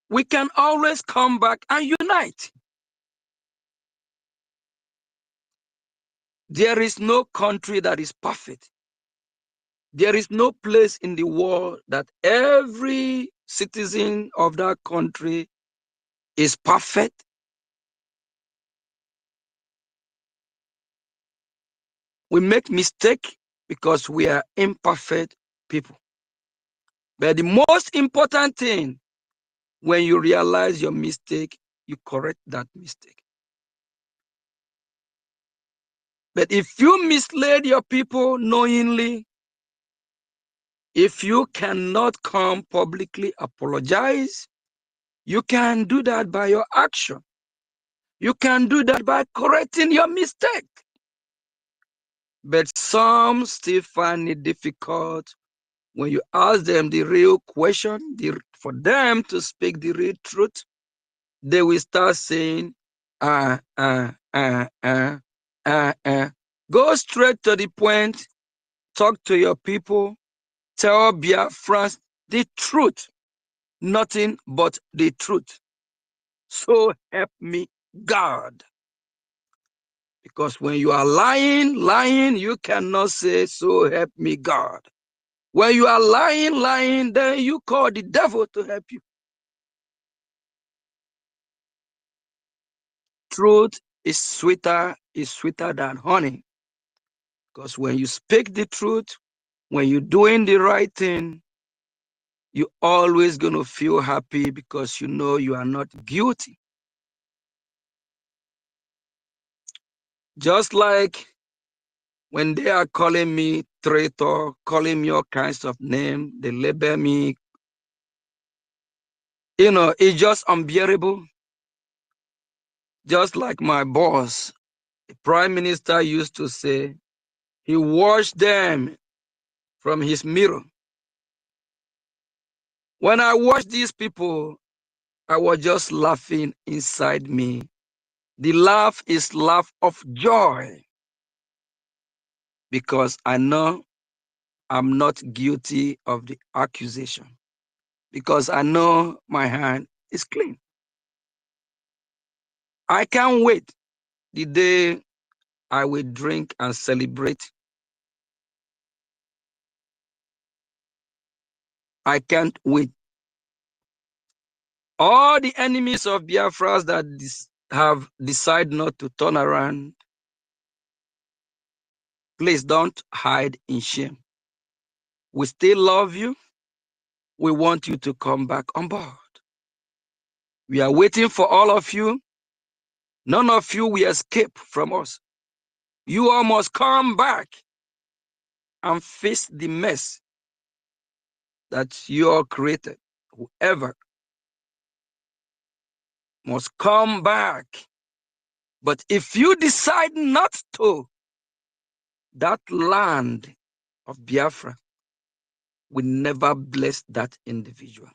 We can always come back and unite. There is no country that is perfect. There is no place in the world that every citizen of that country is perfect. We make mistakes because we are imperfect people. But the most important thing When you realize your mistake, you correct that mistake. But if you misled your people knowingly, if you cannot come publicly apologize, you can do that by your action. You can do that by correcting your mistake. But some still find it difficult when you ask them the real question, for them to speak the real truth. They will start saying, Go straight to the point, talk to your people, tell Biafrans the truth, nothing but the truth. So help me God. Because when you are lying, you cannot say, so help me God. When you are lying, then you call the devil to help you. Truth is sweeter than honey. Because when you speak the truth, when you're doing the right thing, you're always going to feel happy because you know you are not guilty. Just like when they are calling me traitor, calling me all kinds of names, they label me, it's just unbearable. Just like my boss, the prime minister used to say, he watched them from his mirror. When I watched these people, I was just laughing inside me. The laugh is laugh of joy because I know I'm not guilty of the accusation because I know my hand is clean. I can't wait the day I will drink and celebrate. I can't wait. All the enemies of Biafra that have decided not to turn around, please don't hide in shame. We still love you. We want you to come back on board. We are waiting for all of you. None of you will escape from us. You all must come back and face the mess that you all created. Whoever must come back. But if you decide not to, that land of Biafra will never bless that individual.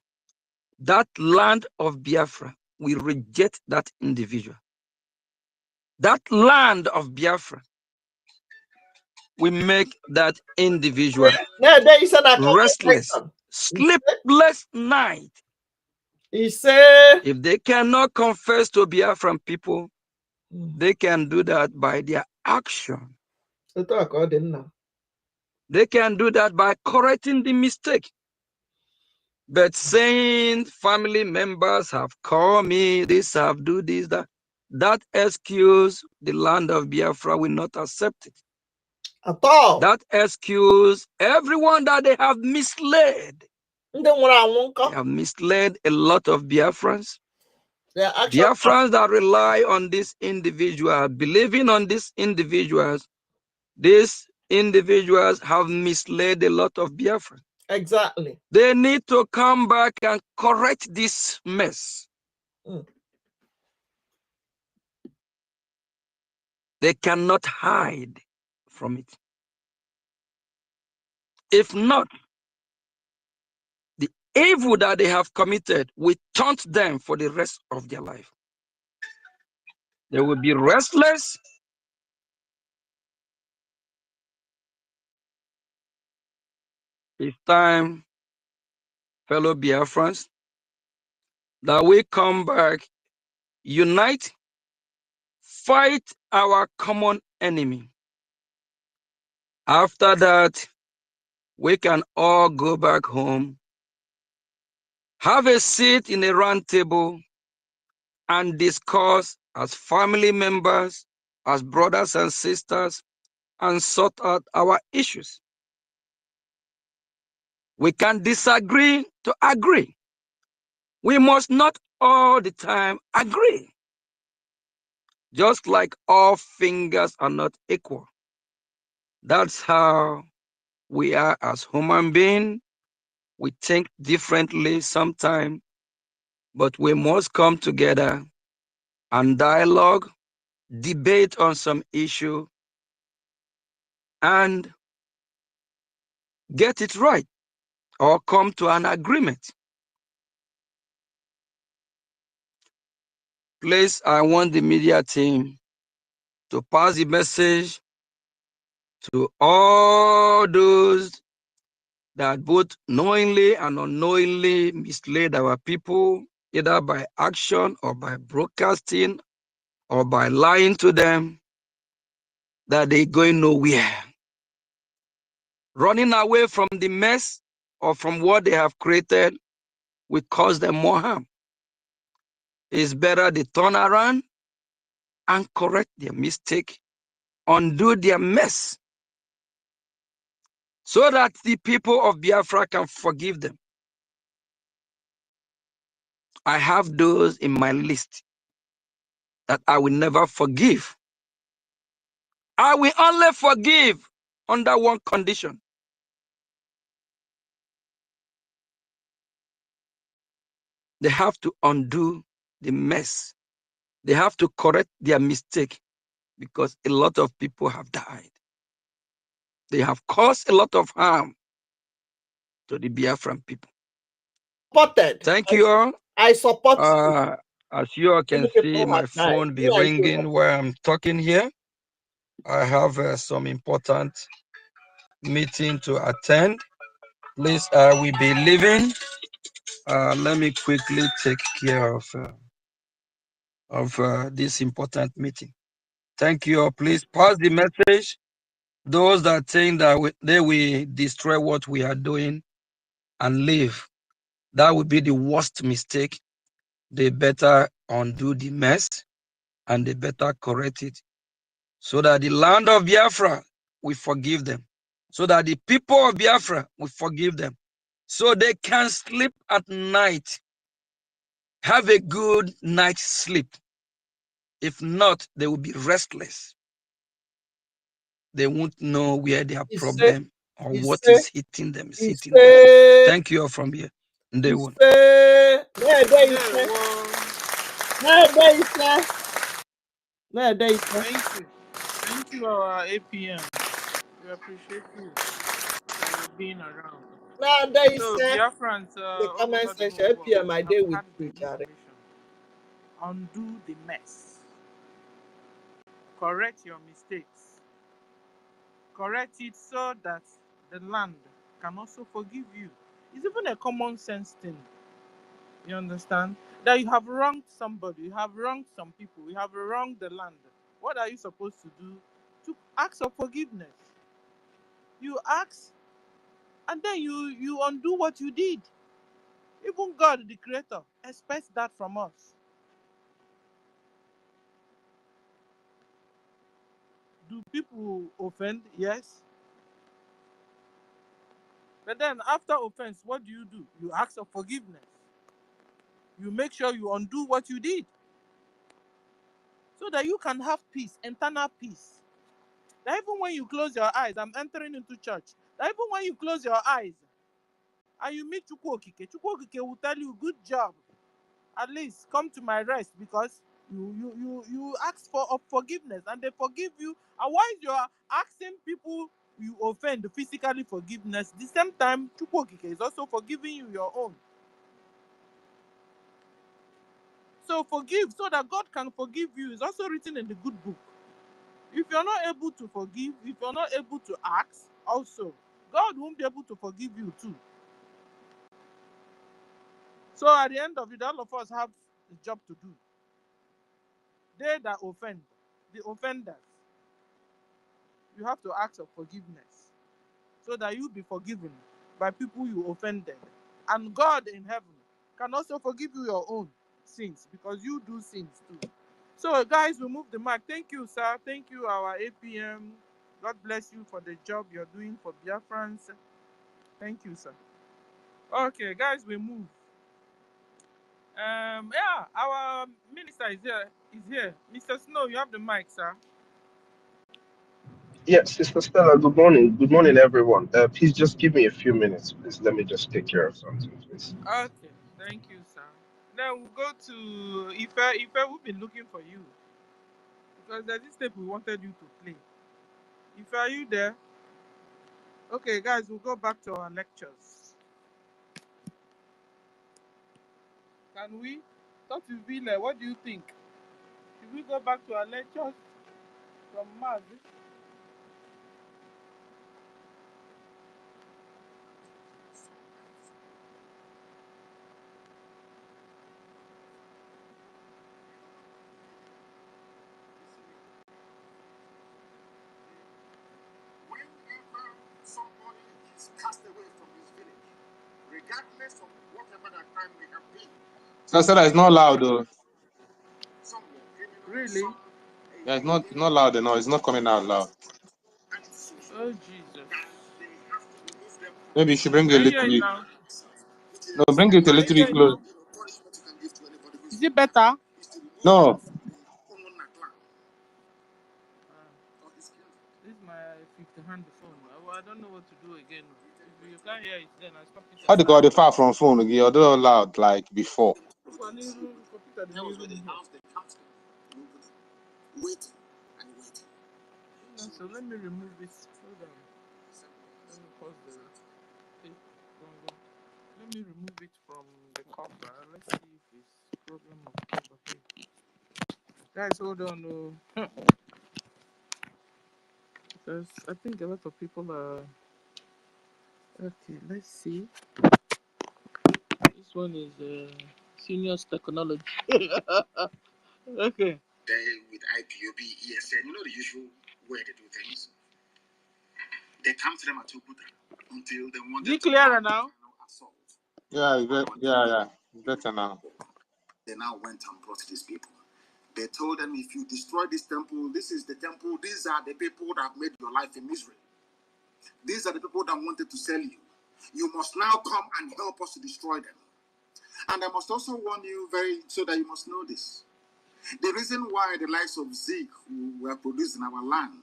That land of Biafra will reject that individual. That land of Biafra will make that individual restless, sleepless night. If they cannot confess to Biafran people, they can do that by their action. They can do that by correcting the mistake. But saying family members have called me, this have do this, that excuse, the land of Biafra will not accept it. At all. That excuse, everyone that they have misled. They have misled a lot of Biafrans. Biafrans that rely on this individual, believing on these individuals have misled a lot of Biafrans. Exactly. They need to come back and correct this mess. They cannot hide from it. If not, the evil that they have committed will taunt them for the rest of their life. They will be restless. It's time, fellow Biafrans, that we come back, unite, fight our common enemy. After that, we can all go back home, have a seat in a round table, and discuss as family members, as brothers and sisters, and sort out our issues. We can disagree to agree. We must not all the time agree. Just like all fingers are not equal. That's how we are as human beings. We think differently sometimes, but we must come together and dialogue, debate on some issue, and get it right or come to an agreement. Please, I want the media team to pass the message to all those that both knowingly and unknowingly mislead our people, either by action or by broadcasting or by lying to them, that they're going nowhere. Running away from the mess or from what they have created will cause them more harm. It's better they turn around and correct their mistake, undo their mess, so that the people of Biafra can forgive them. I have those in my list that I will never forgive. I will only forgive under one condition. They have to undo the mess. They have to correct their mistake, because a lot of people have died. They have caused a lot of harm to the Biafran people. Supported. Thank you all. I support you. As you all can Many see, people my have died. phone be ringing while I'm talking here. I have some important meeting to attend. Please, I will be leaving. Let me quickly take care of this important meeting. Thank you all. Please pass the message. Those that think that they will destroy what we are doing and leave, that would be the worst mistake. They better undo the mess and they better correct it, so that the land of Biafra will forgive them, so that the people of Biafra will forgive them, so they can sleep at night, have a good night's sleep. If not, they will be restless. They won't know where their problem or what is hitting them. Thank you all from here. They won't. Thank you, our APM. We appreciate you for being around. So, Biafrans, the all comment over the section, whole world, APM, I have did with had the you, Jerry. information. Undo the mess. Correct your mistakes. Correct it so that the land can also forgive you. It's even a common sense thing. You understand? That you have wronged somebody, you have wronged some people, you have wronged the land. What are you supposed to do? To ask for forgiveness. You ask, and then you undo what you did. Even God, the Creator, expects that from us. Do people offend? Yes. But then after offense, what do? You ask for forgiveness. You make sure you undo what you did, so that you can have peace, internal peace. That even when you close your eyes, I'm entering into church. That even when you close your eyes and you meet Chukwokike will tell you, good job. At least come to my rest, because you ask for forgiveness and they forgive you. And while you are asking people you offend physically forgiveness, the same time Chukwokike is also forgiving you your own. So forgive, so that God can forgive you, is also written in the good book. If you're not able to forgive, if you're not able to ask, also, God won't be able to forgive you too. So at the end of it, all of us have a job to do. They that offend, the offenders, you have to ask for forgiveness, so that you be forgiven by people you offended. And God in heaven can also forgive you your own sins, because you do sins too. So guys, we move the mic. Thank you, sir. Thank you, our APM. God bless you for the job you're doing for Biafrans. Thank you, sir. Okay, guys, we move. Yeah, our minister is here. Mr. Snow, you have the mic, sir. Yes, Sister Stella, good morning. Good morning, everyone. Please just give me a few minutes, please. Let me just take care of something, please. Okay, thank you, sir. Then we'll go to Ife, we've been looking for you. Because there's this tape we wanted you to play. Ife, are you there? Okay, guys, we'll go back to our lectures. Can we? Talk to Vile, what do you think? Should we go back to our lectures from Mars? Whenever somebody is cast away from his village, regardless of whatever that crime may have been. So Stella, it's not loud though. Really? Yeah, it's not loud enough. It's not coming out loud. Oh Jesus. Maybe you should bring it a little bit. Now? No, bring it a little bit close. Is it better? No. This is my 50-hand phone. I don't know what to do again. If you can't hear it, then I stop it. How do you go far from phone again? Although loud like before. Waiting and waiting. So let me remove this. Hold on. Let me pause the tape. Let me remove it from the cover. Let's see if it's problem of cover here. Guys, hold on. Because I think a lot of people are. Okay, let's see. This one is Seniors Technology. Okay. They with IPOB, ESN, you know the usual way they do things. They come to them at Oguta until they want to clearer now? Assault. Yeah, it's better now. They now went and brought these people. They told them, if you destroy this temple, this is the temple, these are the people that have made your life in misery. These are the people that wanted to sell you. You must now come and help us to destroy them. And I must also warn you so that you must know this. The reason why the likes of Zeke were produced in our land,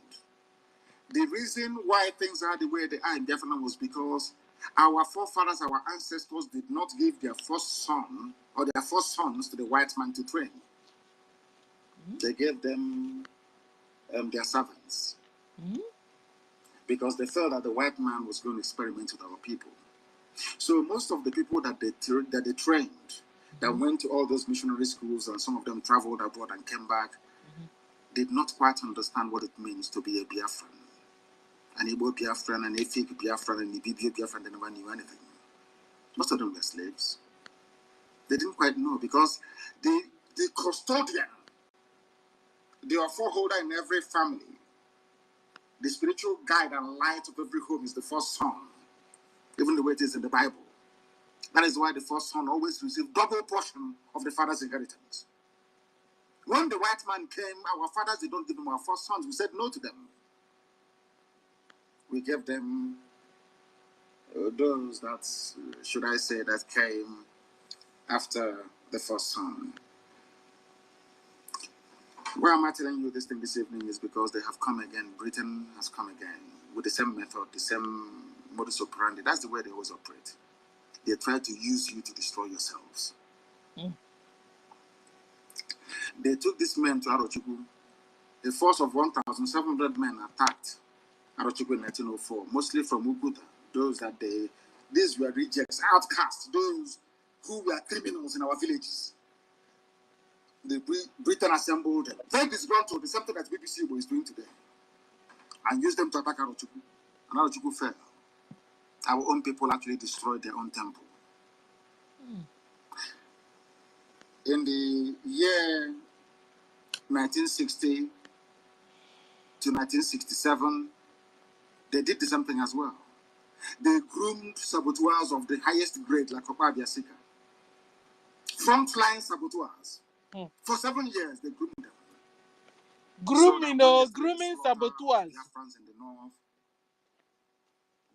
the reason why things are the way they are in Biafra was because our forefathers, our ancestors did not give their first son or their first sons to the white man to train. They gave them their servants because they felt that the white man was going to experiment with our people. So most of the people that they trained, that went to all those missionary schools, and some of them traveled abroad and came back, did not quite understand what it means to be a Biafran. An Igbo Biafran, an EFIK-IBIBIO, an IBIBIO Biafran, they never knew anything. Most of them were slaves. They didn't quite know because the custodian, the foreholder in every family, the spiritual guide and light of every home is the first son, even the way it is in the Bible. That is why the first son always received double portion of the father's inheritance. When the white man came, our fathers did not give them our first sons. We said no to them. We gave them those that, should I say, that came after the first son. Why am I telling you this thing this evening is because they have come again. Britain has come again with the same method, the same modus operandi. That's the way they always operate. They try to use you to destroy yourselves. They took these men to Arochukwu. A force of 1,700 men attacked Arochukwu in 1904, mostly from Ukuta. These were rejects, outcasts, those who were criminals in our villages. The Britain assembled them. Very disgruntled, the same thing that BBC is doing today, and used them to attack Arochukwu. And Arochukwu fell. Our own people actually destroyed their own temple. In the year 1960 to 1967, they did the same thing as well. They groomed saboteurs of the highest grade, like Papa Biasika. Frontline saboteurs. For 7 years, they groomed them. Grooming saboteurs. Biafrans in the north,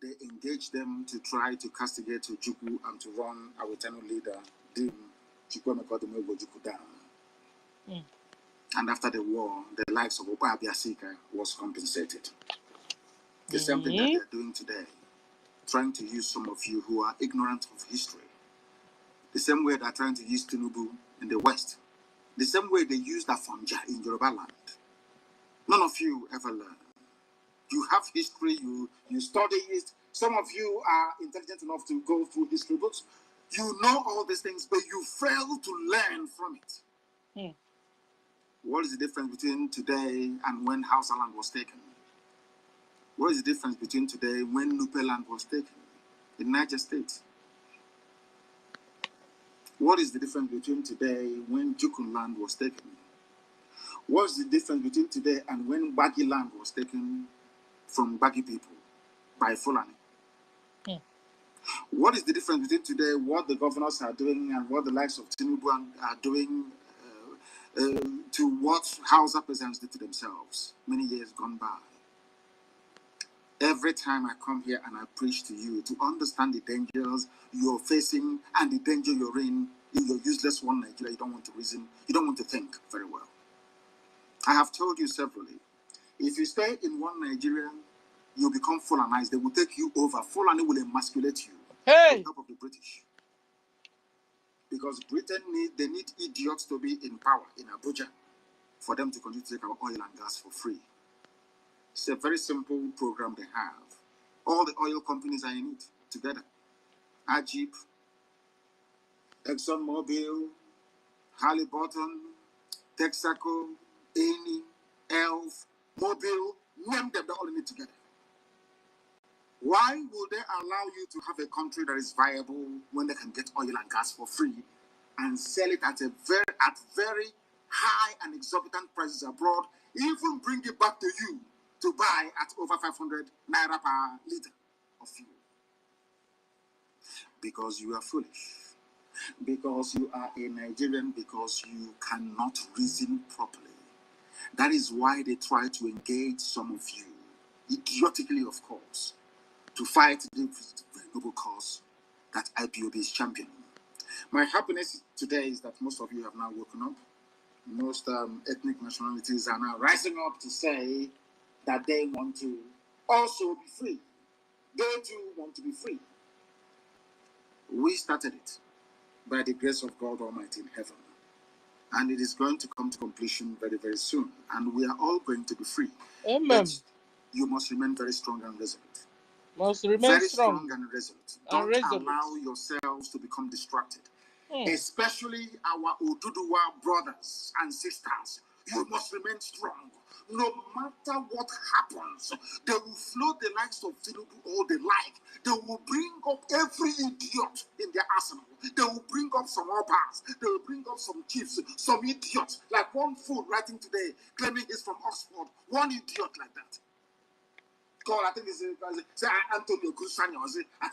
they engaged them to try to castigate Ojukwu and to run our eternal leader, Dim down. And after the war, the likes of Oba Abiasika was compensated. The same thing that they're doing today, trying to use some of you who are ignorant of history. The same way they're trying to use Tinubu in the West. The same way they used Afonja in Yoruba land. None of you ever learn. You have history, you study it. Some of you are intelligent enough to go through history books. You know all these things, but you fail to learn from it. What is the difference between today and when Hausa land was taken? What is the difference between today when Nupe land was taken in Niger State? What is the difference between today when Jukun land was taken? What is the difference between today and when Bagi land was taken from Bagi people by Fulani? What is the difference between today, what the governors are doing and what the likes of Tinubu are doing to what Hausa peasants did to themselves many years gone by? Every time I come here and I preach to you to understand the dangers you're facing and the danger you're in your useless one Nigeria, you don't want to reason, you don't want to think very well. I have told you severally, if you stay in one Nigeria, you'll become Fulanized. They will take you over. Fulani will emasculate you with the help of the British. Because Britain they need idiots to be in power in Abuja for them to continue to take our oil and gas for free. It's a very simple program they have. All the oil companies are in it together. Ajib, ExxonMobil, Halliburton, Texaco, Eni, Elf, Mobil, name them, they're all in it together. Why would they allow you to have a country that is viable when they can get oil and gas for free and sell it at very high and exorbitant prices abroad, even bring it back to you to buy at over 500 naira per liter of fuel? Because you are foolish. Because you are a Nigerian, because you cannot reason properly. That is why they try to engage some of you, idiotically of course, to fight the very noble cause that IPOB is championing. My happiness today is that most of you have now woken up. Most ethnic nationalities are now rising up to say that they want to also be free. They too want to be free. We started it by the grace of God Almighty in heaven. And it is going to come to completion very, very soon. And we are all going to be free. Amen. But you must remain very strong and resolute. Must remain very strong and resolute. Don't allow yourselves to become distracted. Especially our Oduduwa brothers and sisters. You must remain strong. No matter what happens, they will float the likes of Tinubu all they like. They will bring up every idiot in their arsenal. They will bring up some obas. They will bring up some chiefs, some idiots. Like one fool writing today, claiming he's from Oxford. One idiot like that. Called, I think it's Antonio Kusanya. I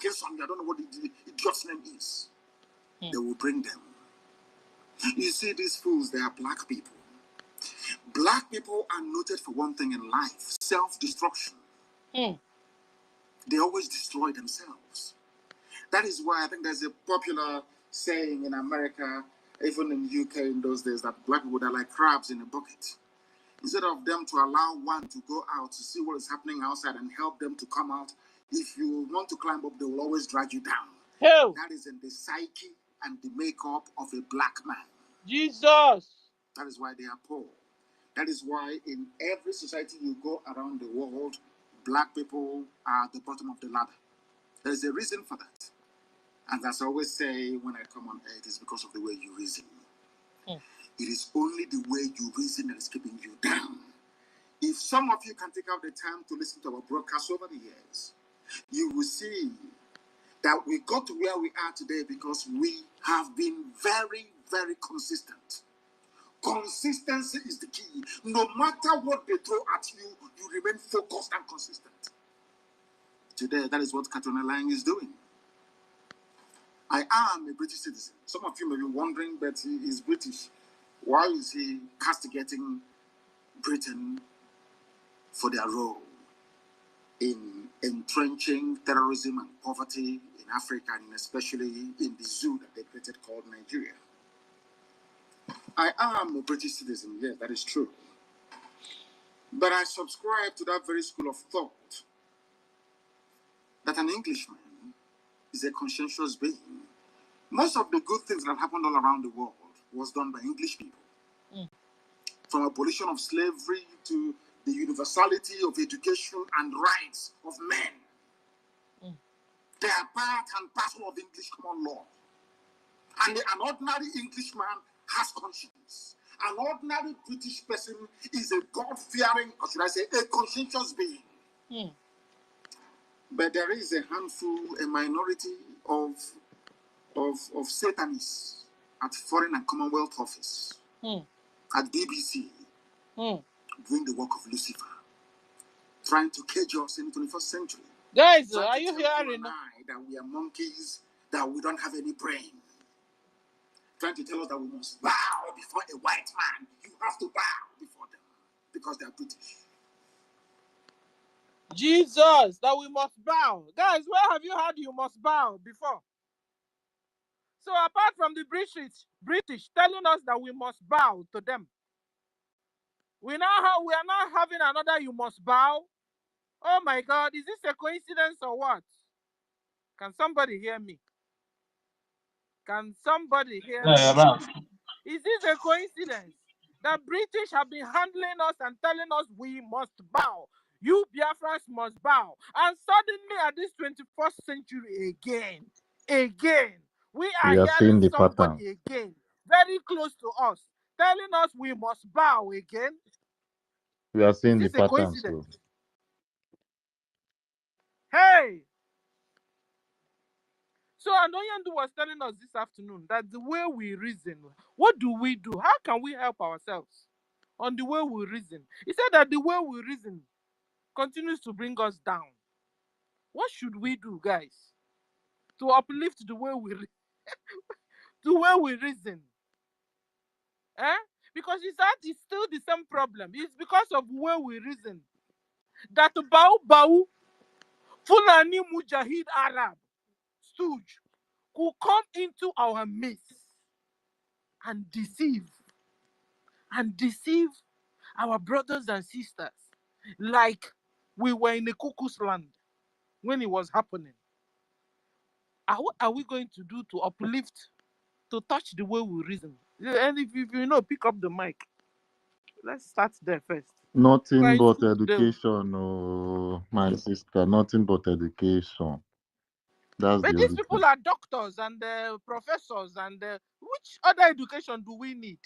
don't know what the idiot's name is. They will bring them. You see, these fools, they are black people. Black people are noted for one thing in life: self-destruction. They always destroy themselves. That is why I think there's a popular saying in America, even in the UK in those days, that black people are like crabs in a bucket. Instead of them to allow one to go out to see what is happening outside and help them to come out, if you want to climb up, they will always drag you down. Hell. That is in the psyche and the makeup of a black man. Jesus. That is why they are poor. That is why in every society you go around the world, black people are at the bottom of the ladder. There's a reason for that. And as I always say when I come on earth, it's because of the way you reason. It is only the way you reason that is keeping you down. If some of you can take out the time to listen to our broadcast over the years, you will see that we got to where we are today because we have been very, very consistent. Consistency is the key. No matter what they throw at you, you remain focused and consistent. Today, that is what Katona Lang is doing. I am a British citizen. Some of you may be wondering, but he is British. Why is he castigating Britain for their role in entrenching terrorism and poverty in Africa, and especially in the zoo that they created called Nigeria? I am a British citizen, yes, that is true. But I subscribe to that very school of thought that an Englishman is a conscientious being. Most of the good things that have happened all around the world was done by English people. From abolition of slavery to the universality of education and rights of men. They are part and parcel of English common law. And an ordinary Englishman has conscience. An ordinary British person is a God-fearing, or should I say, a conscientious being. But there is a handful, a minority of Satanists at Foreign and Commonwealth Office, at BBC, doing the work of Lucifer, trying to cage us in the 21st century. Guys, are you hearing? That we are monkeys, that we don't have any brain. Trying to tell us that we must bow before a white man. You have to bow before them because they are British. Jesus, that we must bow. Guys, where have you heard you must bow before? So apart from the British telling us that we must bow to them, we are now having another you must bow. Oh my God, is this a coincidence or what? Can somebody hear me? Can somebody hear me? Yeah. Is this a coincidence that British have been handling us and telling us we must bow? You Biafrans must bow. And suddenly at this 21st century again, we are We are hearing seeing the pattern. somebody again, very close to us, telling us we must bow again. We are seeing the Is this a patterns. coincidence? Hey! So Anoyandu was telling us this afternoon that the way we reason, what do? How can we help ourselves on the way we reason? He said that the way we reason continues to bring us down. What should we do, guys, to uplift the way we reason? Because it's still the same problem. It's because of the way we reason that Bau Fulani Mujahid Arab stooge could come into our midst and deceive our brothers and sisters like we were in the cuckoo's land when it was happening. What are we going to do to uplift, to touch the way we reason? And if you know, pick up the mic. Let's start there first. Nothing but education, oh, my sister. Nothing but education. That's But the these only people thing. are doctors and professors, and which other education do we need?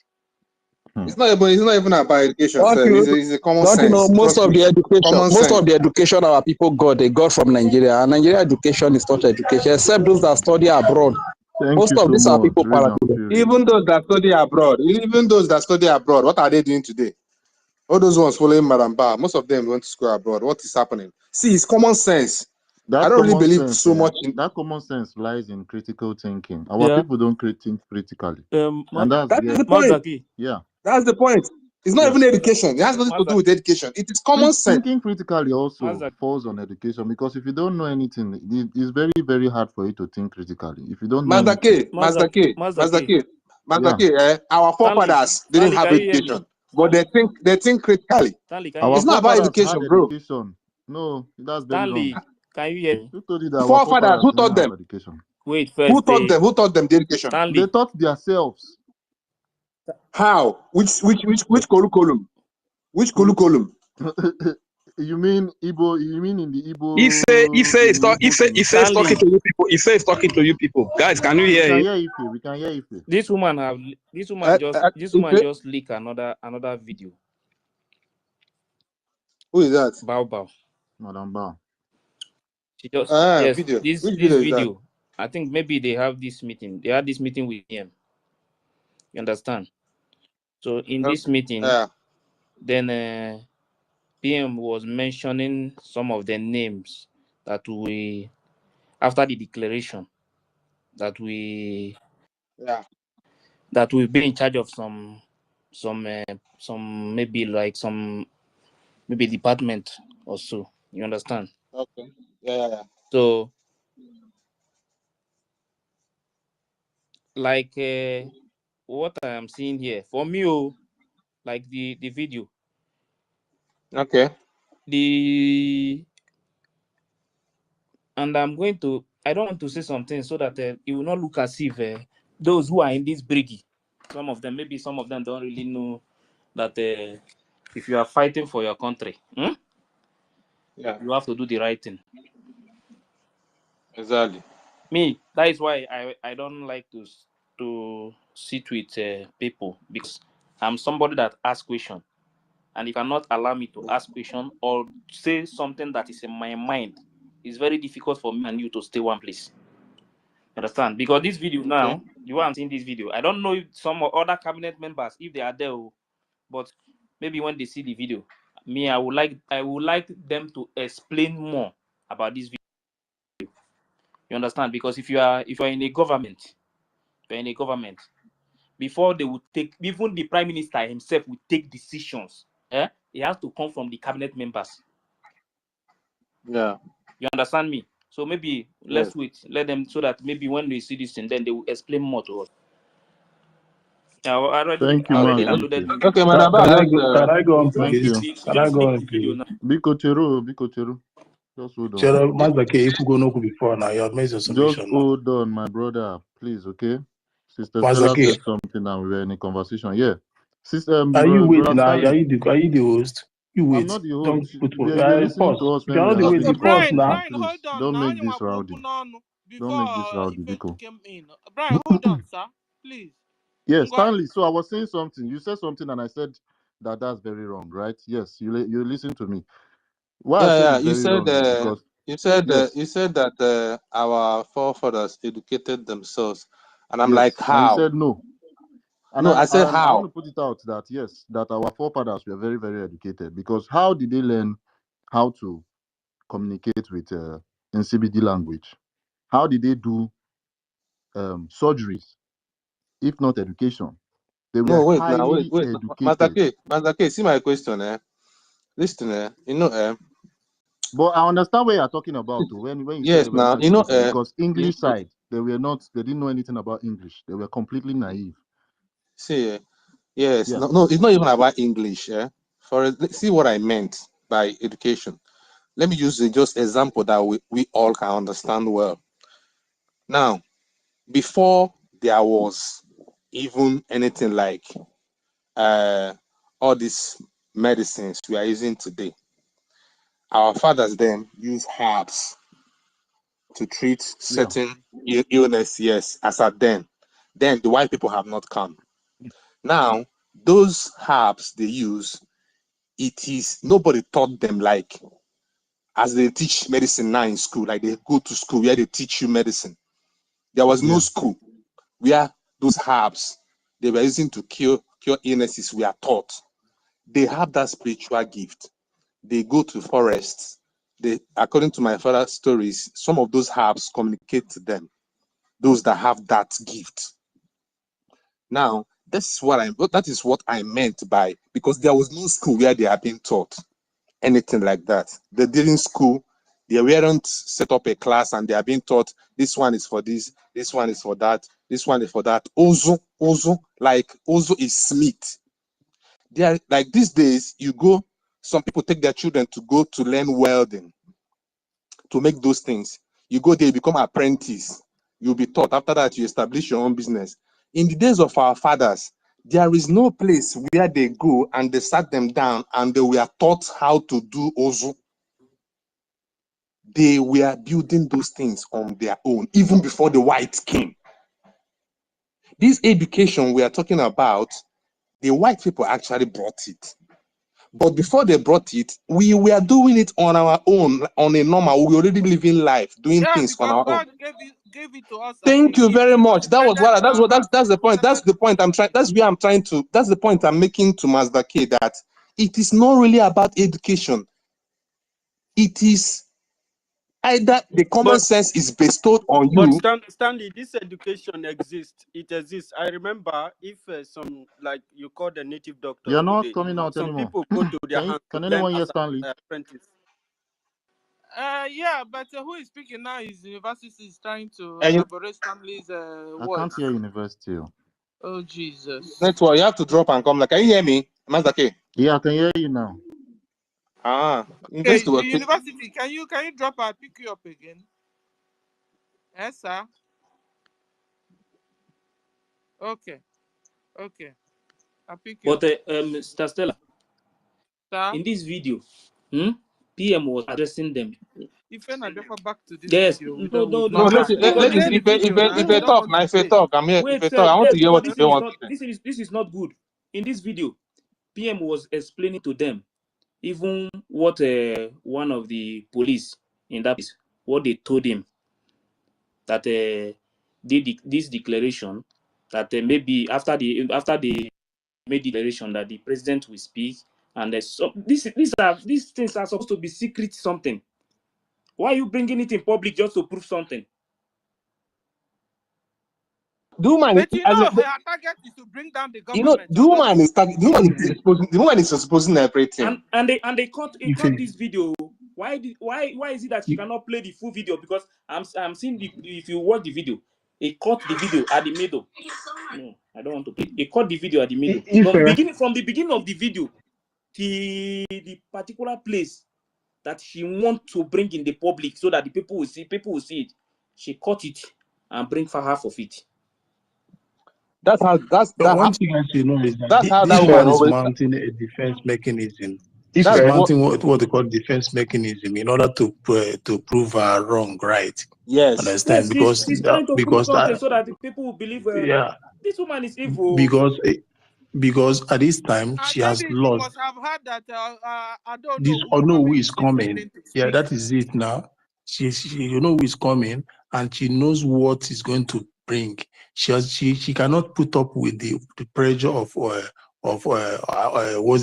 It's not even about education, Don't sir. you, It's a common don't you know, sense. most Trust of me. the education, Common most sense. of the education our people got, they got from Nigeria. And Nigeria education is not education, except those that study abroad. Thank Most you of so these are much. people Rain and parachuted. fury. Even those that study abroad, what are they doing today? All those ones following Madam Ba, most of them went to school abroad. What is happening? See, it's common sense. I That don't really common believe sense, so much in that common sense lies in critical thinking. Our people don't think critically, and that's that is the point. Mazaki. yeah. That's the point. It's not Yeah. even education. It has nothing to do with education. It is common sense. Thinking critically also Mazaki. falls on education, because if you don't know anything, it's very, very hard for you to think critically. If you don't know anything. Mazaki, our forefathers didn't Stanley, have can you hear me? education, but they think critically. Stanley, can you Our hear It's me? not about forefathers had education, bro. education. No, that's very wrong. Stanley, can you hear me? Who told you that our Forefathers, forefathers who didn't taught have them? education? Wait Who first. taught them? Who taught them the education? They Stanley. taught themselves. How? Which curriculum? Which curriculum? You mean Igbo? You mean in the Igbo? Ife is talking to you people. Ife is talking to you people. Guys, can you We hear can him? hear Ife. We can hear Ife. This woman just leak another video. Who is that? Bao. Madam Bao. She just video. This Which video is that? video. I think maybe they have this meeting. They had this meeting with him. You understand? So in this meeting, then PM was mentioning some of the names that we, after the declaration, that we be in charge of some maybe like some maybe department or so. You understand? Okay. Yeah. So like what I am seeing here, for me, like the video, Okay. and I don't want to say something so that it will not look as if those who are in this BRGIE, some of them don't really know that if you are fighting for your country, Yeah. you have to do the right thing. Exactly. Me, that is why I don't like to sit with people, because I'm somebody that asks questions, and if you cannot allow me to ask question or say something that is in my mind, it's very difficult for me and you to stay one place. Understand? Because this video Okay. now, you are seeing this video. I don't know if some other cabinet members, if they are there, but maybe when they see the video, me, I would like them to explain more about this video. You understand? Because if you are in a government, before they would take, even the prime minister himself would take decisions. It has to come from the cabinet members. Yeah. You understand me? So maybe Yes. let's wait, let them, so that maybe when they see this thing, then they will explain more to us. I Thank you, already man. Okay. Thank downloaded you. the Okay, video. Madam, Can I go on, Thank please? you. Can I go on, The video please? now. Biko Cheru. Just hold on. Cheryl, Mazake, if you go no before now, you have made your Just submission now. hold on, my brother, please, okay? Sister Stella Mazake, said something and we were in a conversation. Yeah. Sister, are you waiting Brother now? Stanley, Are you the host? You I'm wait. not the Don't host. put We're listening to pause. us If when you're we not the are way, asking the pause Brian, questions. now. Please, hold on. don't Now make you this are rowdy. before Don't make this rowdy, Effect Biko. came in. Brian, hold on, sir. Please. Yes, Stanley. So I was saying something. You said something and I said that that's very wrong, right? Yes, you listen to me. Why I say Yeah. it's very wrong is because You yes, said that our forefathers educated themselves, and I'm like, yes, and you how? said no. And No, I said I want how. to put it out that yes, that our forefathers were very, very educated, because how did they learn how to communicate with in CBD language? How did they do surgeries if not education? They were No, wait now, highly wait. Master educated. K, Master K, see my question, Listen, But I understand what you're talking about too, when you say yes, they were now not you know, educated, because you, English side they didn't know anything about English. They were completely naive. see, yes, Yeah. no, it's not even about English, see what I meant by education. Let me use just example that we all can understand well. Now, before there was even anything like all these medicines we are using today, our fathers then used herbs to treat Yeah. certain illness, yes, as at then. Then the white people have not come. Now, those herbs they use, it is nobody taught them like as they teach medicine now in school, like they go to school where they teach you medicine. There was no Yeah. school where those herbs they were using to cure illnesses we are taught. They have that spiritual gift. They go to forests. They, according to my father's stories, some of those herbs communicate to them, those that have that gift. Now, that is what I meant by, because there was no school where they are being taught anything like that. They didn't school, they weren't set up a class and they are being taught this one is for this one is for that, this one is for that. Ozo is Smith. They are like these days, some people take their children to go to learn welding, to make those things. You go there, you become apprentice. You'll be taught. After that, you establish your own business. In the days of our fathers, there is no place where they go and they sat them down and they were taught how to do ozu. They were building those things on their own, even before the whites came. This education we are talking about, the white people actually brought it. But before they brought it, we were doing it on our own, on a normal. We were already living life, doing things on Because our own. God gave it to us as a Thank you gift. very much. That was what. That's the point. That's That's the point I'm trying. That's where I'm trying to. That's the point I'm making to Mazda K. That it is not really about education. It is either the common But sense is bestowed on you. Stanley, this education exists. It exists. I remember if some, like you call the native doctors You're not today, coming out some anymore. people go to their hands to Can learn anyone hear as Stanley? an apprentice. yeah, but who is speaking now is university is trying to And elaborate Stanley's I can't words. hear university. Oh Jesus. Network, you have to drop and come. Like, can you hear me? Mazake? Yeah, I can hear you now. Ah, Okay, university was. university, can you drop? I'll pick you up again. Yes, sir. Okay. Okay. I'll pick you up. But Mr. Stella, Sir? in this video, PM was addressing them. If I never back to this Yes, video, no, would No, not no. listen, have. listen. Because Play the video now. If You they don't talk, want now to if they play. talk, I'm here. If Wait, they talk, I want to hear because what they want to say. this is not good. In this video, PM was explaining to them even what one of the police in that place, what they told him that this declaration that maybe after they made declaration that the president will speak, and so these things are supposed to be secret something. Why are you bringing it in public just to prove something? Do man, But you know, her target is to bring down the government. do man is exposing everything. And they cut this video. Why is it that she cannot play the full video? Because I'm seeing if you watch the video, it cut the video at the middle. No, I don't want to play. It cut the video at the middle. From the beginning of the video, the particular place that she wants to bring in the public so that the people will see it. She cut it and bring for half of it. That's how One thing I should know is that that's how this that man woman is always. mounting a defense mechanism. That's He's what, mounting what they call defense mechanism in order to prove her wrong, right? yes. Understand? Yes, she's trying to prove something so that the people will believe this woman is evil. Because at this time she has Maybe she lost. must have heard that I don't This know who is coming. Yeah, that is it now. She you know who is coming, and she knows what is going to bring. She cannot put up with the pressure of what's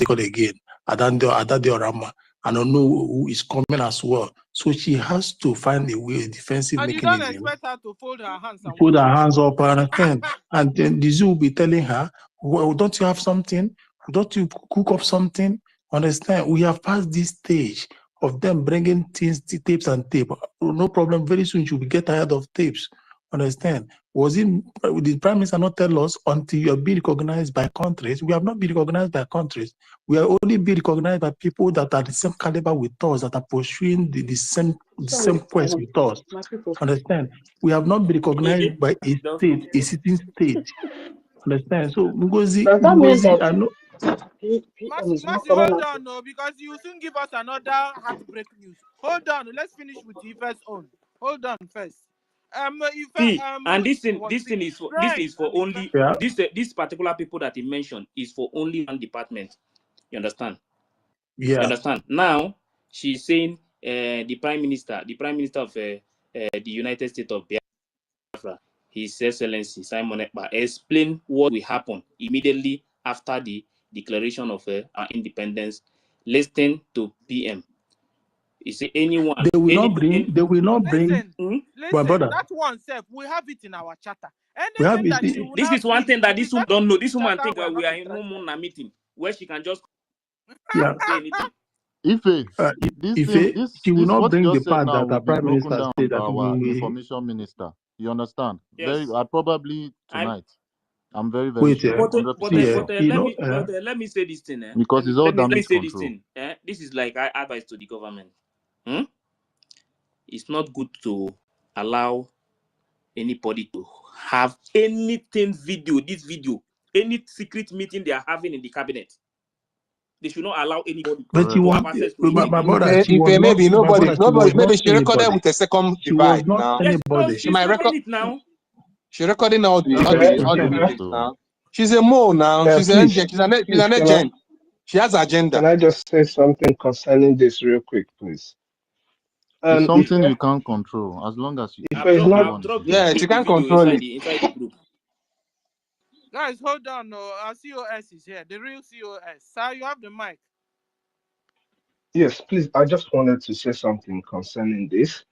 it called again? Adade Orama. I don't know who is coming as well. So she has to find a way, a defensive and mechanism. You don't expect her to fold her hands and put her hands up and then the zoo will be telling her, well, don't you have something? Don't you cook up something? Understand? We have passed this stage of them bringing things, tapes and tape. No problem. Very soon you will get tired of tapes. Understand? Did the Prime Minister not tell us until you are being recognized by countries? We have not been recognized by countries. We are only being recognized by people that are the same caliber with us, that are pursuing the same quest with us. Understand? We have not been recognized by a state, a sitting state. Understand? So Ngozi, I know. Mercy, hold on, no, because you soon give us another heartbreak news. Hold on, let's finish with Ife's own. Hold on first. And this thing is for only this particular people that he mentioned is for only one department. You understand? Yeah. You understand? Now she's saying the prime minister of the United States of Biafra, His Excellency Simon Ekpa, explain what will happen immediately after the declaration of our independence. Listen to PM. Is there anyone? They will not bring. Listen, my brother. That one self, we have it in our charter. This is one thing that this woman don't know. This woman think that we are in no more meeting where she can just say anything. She will not bring the part that the Prime Minister said that our information minister. You understand? Yes. Probably tonight. I'm very sure. Let me say this thing. Because it's all damage control. This thing. This is like advice to the government. It's not good to allow anybody to have anything any secret meeting they are having in the cabinet. They should not allow anybody to have access to it. My brother, maybe nobody, maybe she recorded with a second device now. She might record it now. She's recording all the meetings now. She's a mole now. She's an agent. She has agenda. Can I just say something concerning this real quick, please? It's something you can't control as long as you. She can't control it. Inside the group. Guys, hold on. No, our COS is here. The real COS. Sir, you have the mic. Yes, please. I just wanted to say something concerning this.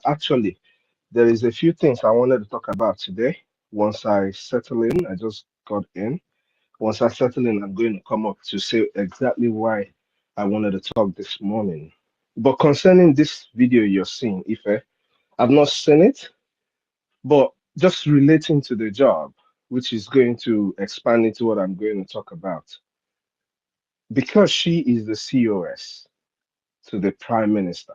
Actually, there is a few things I wanted to talk about today. Once I settle in, I just got in. Once I settle in, I'm going to come up to say exactly why I wanted to talk this morning. But concerning this video you're seeing, Ife, I've not seen it, but just relating to the job, which is going to expand into what I'm going to talk about. Because she is the COS to the Prime Minister,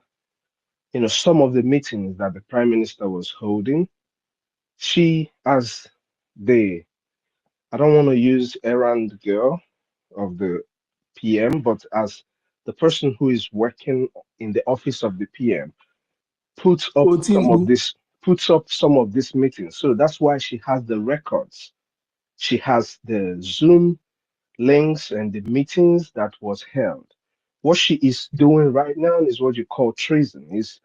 you know, some of the meetings that the Prime Minister was holding, she, as the, I don't want to use errand girl of the PM, but as the person who is working in the office of the PM, puts up some of this meetings. So that's why she has the records. She has the Zoom links and the meetings that was held. What she is doing right now is what you call treason. Is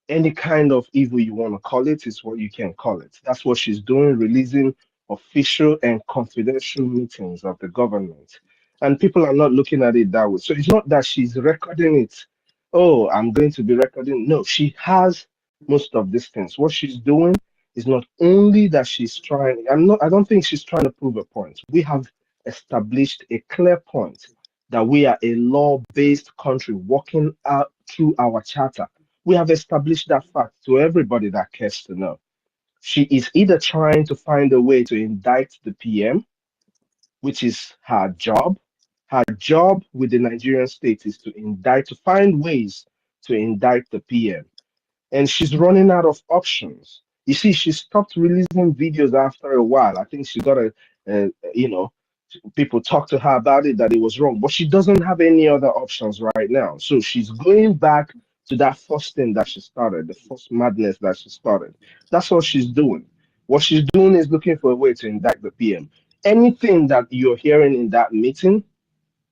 any kind of evil you want to call it, is what you can call it. That's what she's doing, releasing official and confidential meetings of the government. And people are not looking at it that way. So it's not that she's recording it. Oh, I'm going to be recording. No, she has most of these things. What she's doing is not only that she's trying, I don't think she's trying to prove a point. We have established a clear point that we are a law-based country working out through our charter. We have established that fact to everybody that cares to know. She is either trying to find a way to indict the PM, which is her job. Her job with the Nigerian state is to find ways to indict the PM. And she's running out of options. You see, she stopped releasing videos after a while. I think she got people talk to her about it, that it was wrong, but she doesn't have any other options right now. So she's going back to that first thing that she started, the first madness that she started. That's what she's doing. What she's doing is looking for a way to indict the PM. Anything that you're hearing in that meeting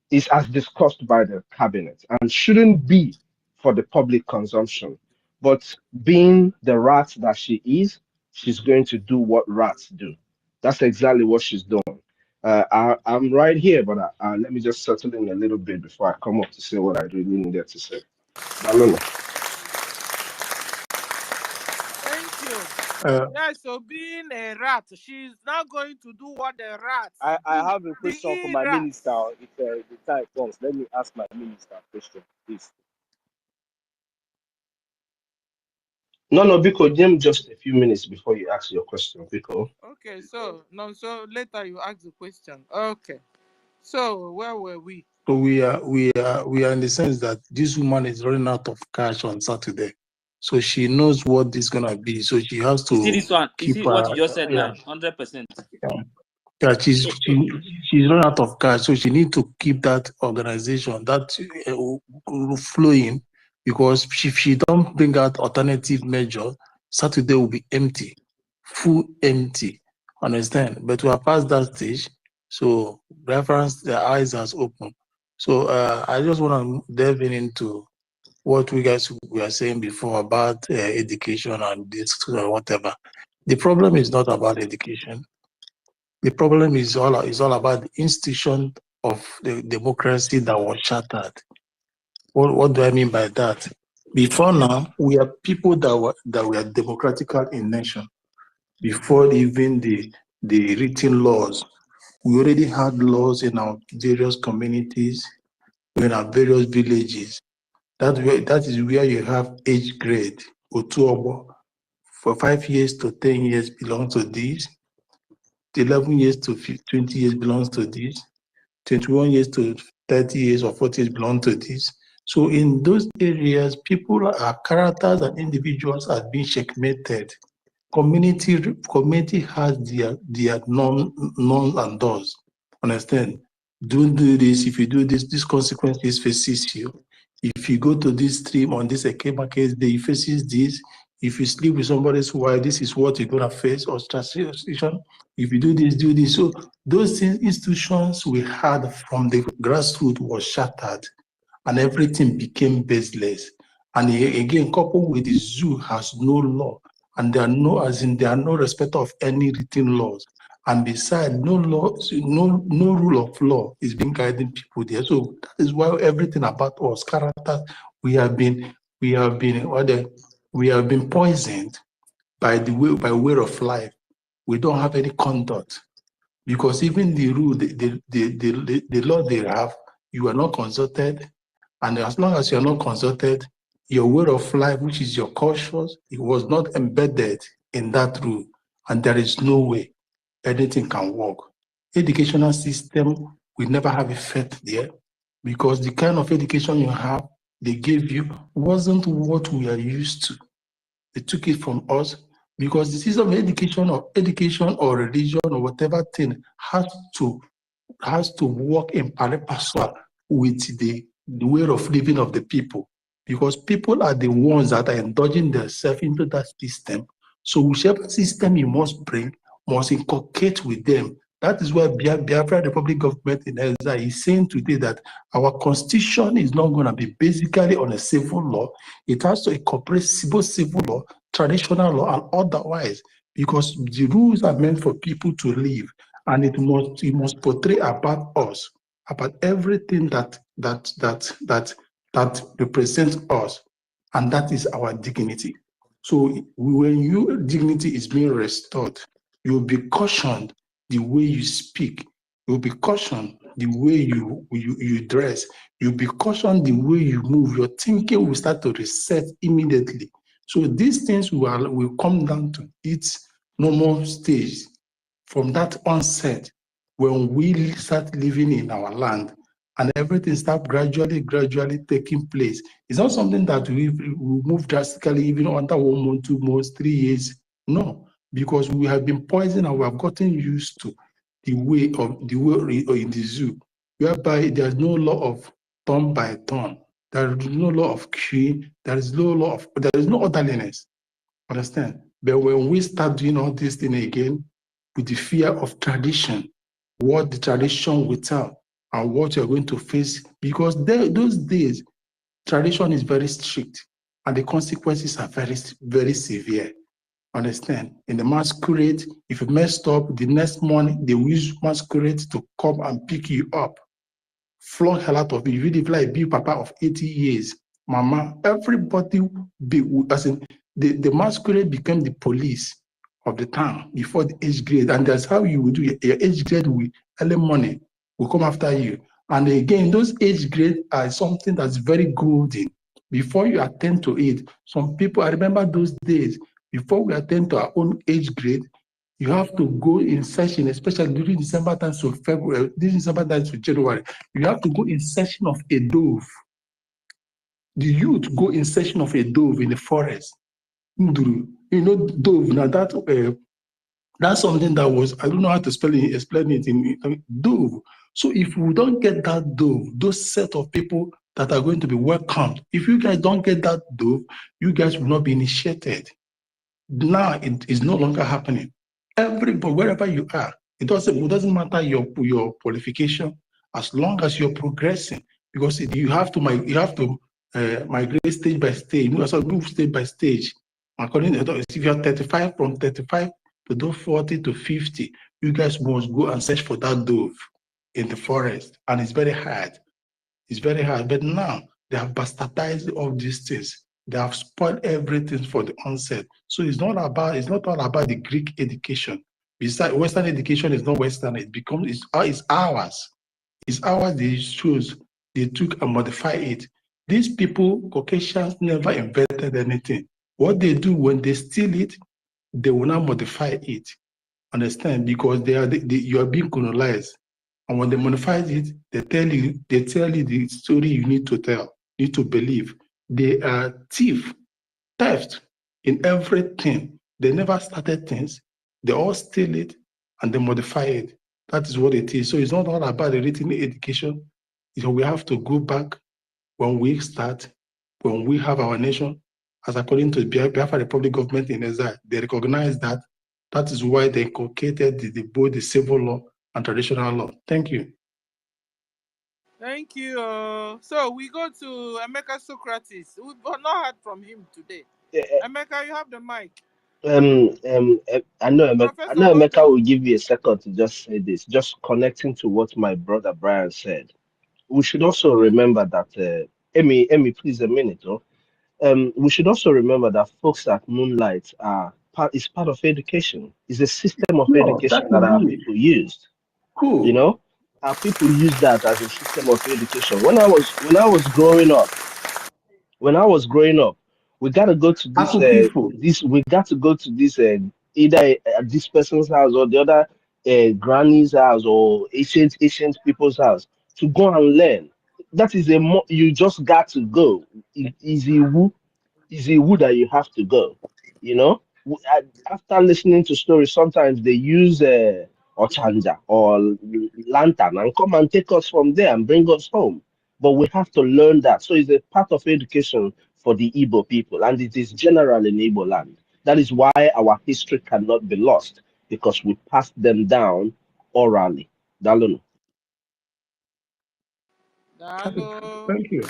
is as discussed by the cabinet and shouldn't be for the public consumption. But being the rat that she is, she's going to do what rats do. That's exactly what she's doing. I'm right here, but let me just settle in a little bit before I come up to say what I really needed to say. Balolo. Thank you. Yeah, so being a rat, she's not going to do what the rats I do. have a question for my minister. If the time comes, let me ask my minister a question, please. No, Biko, give just a few minutes before you ask your question, Biko. Okay, so later you ask the question. Okay. So where were we? So we are in the sense that this woman is running out of cash on Saturday. So she knows what this is gonna be. So she has to see this one. keep You see what you just said now, 100%. Yeah, she's running out of cash, so she needs to keep that organization that flowing, because if she don't bring out alternative measure, Saturday will be empty, full empty. Understand? But we are past that stage, so reference their eyes has opened. So I just want to delve into what we were saying before about education and this whatever. The problem is not about education. The problem is all about the institution of the democracy that was shattered. What do I mean by that? Before now, we are people that were democratical in nation. Before even the written laws, we already had laws in our various communities, in our various villages. That is where you have age grade, Otuobo, for 5 years to 10 years belongs to this, 11 years to 20 years belongs to this, 21 years to 30 years or 40 years belong to this. So in those areas, people are characters and individuals are being checkmated. Community has their norms and does. Understand? Don't do this. If you do this consequences faces you. If you go to this stream on this Ekema case, they faces this. If you sleep with somebody's wife, this is what you're gonna face, or transition. If you do this. So those institutions we had from the grassroots was shattered, and everything became baseless. And again, coupled with the zoo has no law, and there are no respect of any written laws. And besides, no rule of law is being guiding people there. So that is why everything about us, character, we have been poisoned by way of life. We don't have any conduct, because even the rule, the law they have, you are not consulted, and as long as you are not consulted, your way of life, which is your culture, it was not embedded in that rule. and there is no way anything can work. Educational system will never have effect there because the kind of education you have, they gave you, wasn't what we are used to. They took it from us because the system of education or religion or whatever thing has to work in pari passu with the way of living of the people, because people are the ones that are indulging themselves into that system. So whichever system you must bring must inculcate with them. That is why Biafra Republic government in exile is saying today that our constitution is not going to be basically on a civil law. It has to incorporate civil law, traditional law, and otherwise, because the rules are meant for people to live, and it must portray about us, about everything that represents us, and that is our dignity. So when your dignity is being restored, you'll be cautioned the way you speak. You'll be cautioned the way you dress. You'll be cautioned the way you move. Your thinking will start to reset immediately. So these things will come down to its normal stage from that onset when we start living in our land and everything start gradually taking place. It's not something that we move drastically even under 1 month, 2 months, 3 years. No, because we have been poisoned and we have gotten used to the way in the zoo, whereby there's no law of turn by turn. There is no law of queuing. There is no orderliness. Understand? But when we start doing all these things again with the fear of tradition, what the tradition will tell and what you're going to face, because those days, tradition is very strict and the consequences are very, very severe. Understand? In the masquerade, if you messed up, the next morning they will use masquerade to come and pick you up, flog hell out of you. Even if like be papa of 80 years, mama, everybody the masquerade became the police of the town before the age grade, and that's how you will do your age grade with early morning will come after you. And again, those age grades are something that's very golden. Before you attend to it, some people, I remember those days, before we attend to our own age grade, you have to go in session, especially during December time to February, this December time to January. You have to go in session of a dove. The youth go in session of a dove in the forest. You know, dove. Now that's something that was, I don't know how to explain it in dove. So if we don't get that dove, those set of people that are going to be welcomed, if you guys don't get that dove, you guys will not be initiated. Now it is no longer happening. Everybody, wherever you are, it doesn't matter your qualification, as long as you're progressing, because you have to migrate stage by stage. You also move stage by stage. According to if you're 35, from 35 to do 40 to 50, you guys must go and search for that dove in the forest, and it's very hard. It's very hard. But now they have bastardized all these things. They have spoiled everything for the onset. So it's not all about the Greek education. Besides, Western education is not Western. It's ours. It's ours. They choose. They took and modified it. These people, Caucasians, never invented anything. What they do when they steal it, they will not modify it. Understand? Because you are being colonized. And when they modify it, they tell you the story you need to tell, need to believe. They are theft in everything. They never started things. They all steal it and they modify it. That is what it is. So it's not all about the written education. We have to go back when we start, when we have our nation, as according to the Biafra Republic government in exile. They recognize that. That is why they inculcated both the civil law and traditional law. Thank you. Thank you. So we go to Emeka Socrates. We've not heard from him today. Emeka, you have the mic. I know Professor Emeka Ojo. will give you a second to just say this, just connecting to what my brother Brian said. We should also remember that, Emmy, please a minute, oh. We should also remember that folks at Moonlight is part of education. It's a system of education that our people used. Cool. You know, our people use that as a system of education. When I was growing up, we got to go to this either at this person's house or the other granny's house or ancient people's house to go and learn. That is you just got to go. It is a woo that you have to go. You know, after listening to stories, sometimes they use ochanja or lantern and come and take us from there and bring us home. But we have to learn that. So it's a part of education for the Igbo people, and it is general in Igbo land. That is why our history cannot be lost, because we passed them down orally. Dalunu. Hello. Thank you.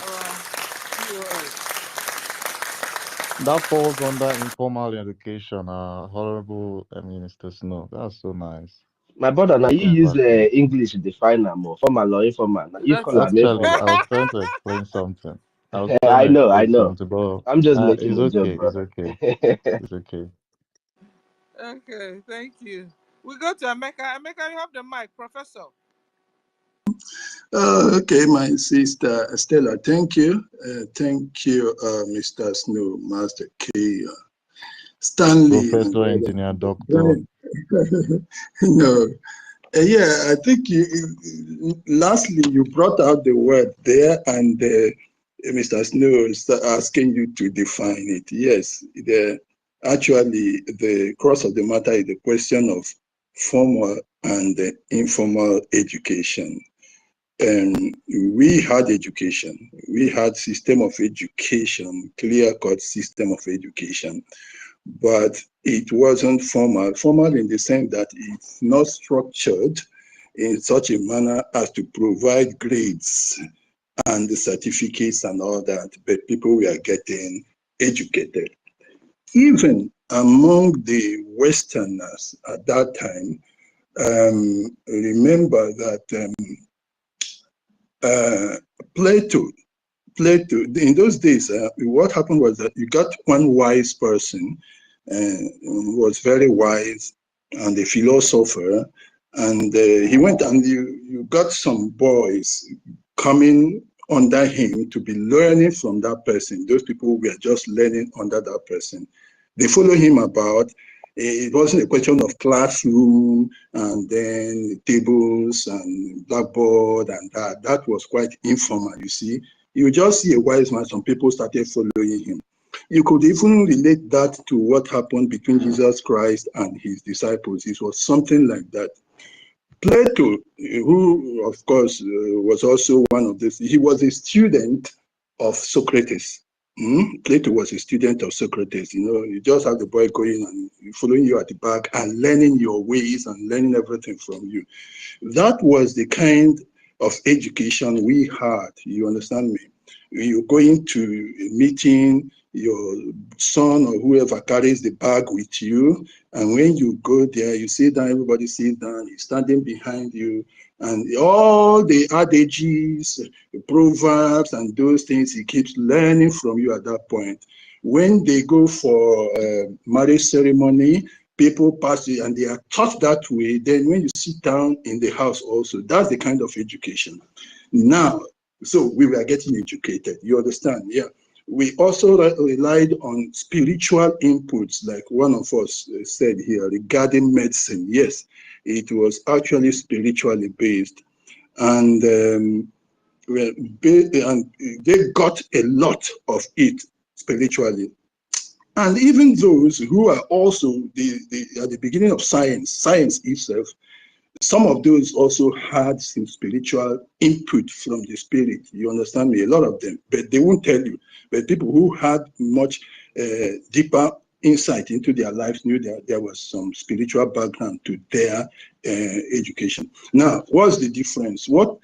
That falls under informal education, Honorable Minister Snow. That's so nice. My brother, now you Yeah, use but English to define them more formal or informal. Now you call them actually, informal. I was trying to explain something. I was trying I to know, explain something, but I'm just making it's a joke, okay. It's brother. okay. It's okay. Okay, thank you. We go to Emeka. Emeka, you have the mic, Professor. Okay, my sister Stella, thank you. Thank you, Mr. Snow, Master K, Stanley, my Professor, brother. engineer, doctor. No, yeah, I think lastly, you brought out the word there, and Mr. Snow is asking you to define it. Yes, actually, the crux of the matter is the question of formal and informal education. We had education. We had system of education, clear-cut system of education, but it wasn't formal. Formal in the sense that it's not structured in such a manner as to provide grades and the certificates and all that, but people were getting educated. Even among the Westerners at that time, remember that Plato, in those days, what happened was that you got one wise person who was very wise and a philosopher, and he went and you got some boys coming under him to be learning from that person. Those people were just learning under that person. They follow him about. It wasn't a question of classroom and then tables and blackboard and that. That was quite informal, you see. You just see a wise man, some people started following him. You could even relate that to what happened between Jesus Christ and his disciples. It was something like that. Plato, who of course was also one of this, he was a student of Socrates. Plato was a student of Socrates. You know, you just have the boy going and following you at the back and learning your ways and learning everything from you. That was the kind of education we had. You understand me? You're going to a meeting, your son or whoever carries the bag with you, and when you go there, you sit down, everybody sits down, he's standing behind you, and all the adages, the proverbs, and those things, he keeps learning from you at that point. When they go for marriage ceremony, people pass it and they are taught that way. Then when you sit down in the house also, that's the kind of education. Now, so we were getting educated, you understand? Yeah. We also relied on spiritual inputs, like one of us said here regarding medicine. Yes, it was actually spiritually based. And they got a lot of it spiritually. And even those who are also at the beginning of science itself, some of those also had some spiritual input from the spirit. You understand me? A lot of them, but they won't tell you. But people who had much deeper insight into their lives knew that there was some spiritual background to their education. Now, what's the difference? What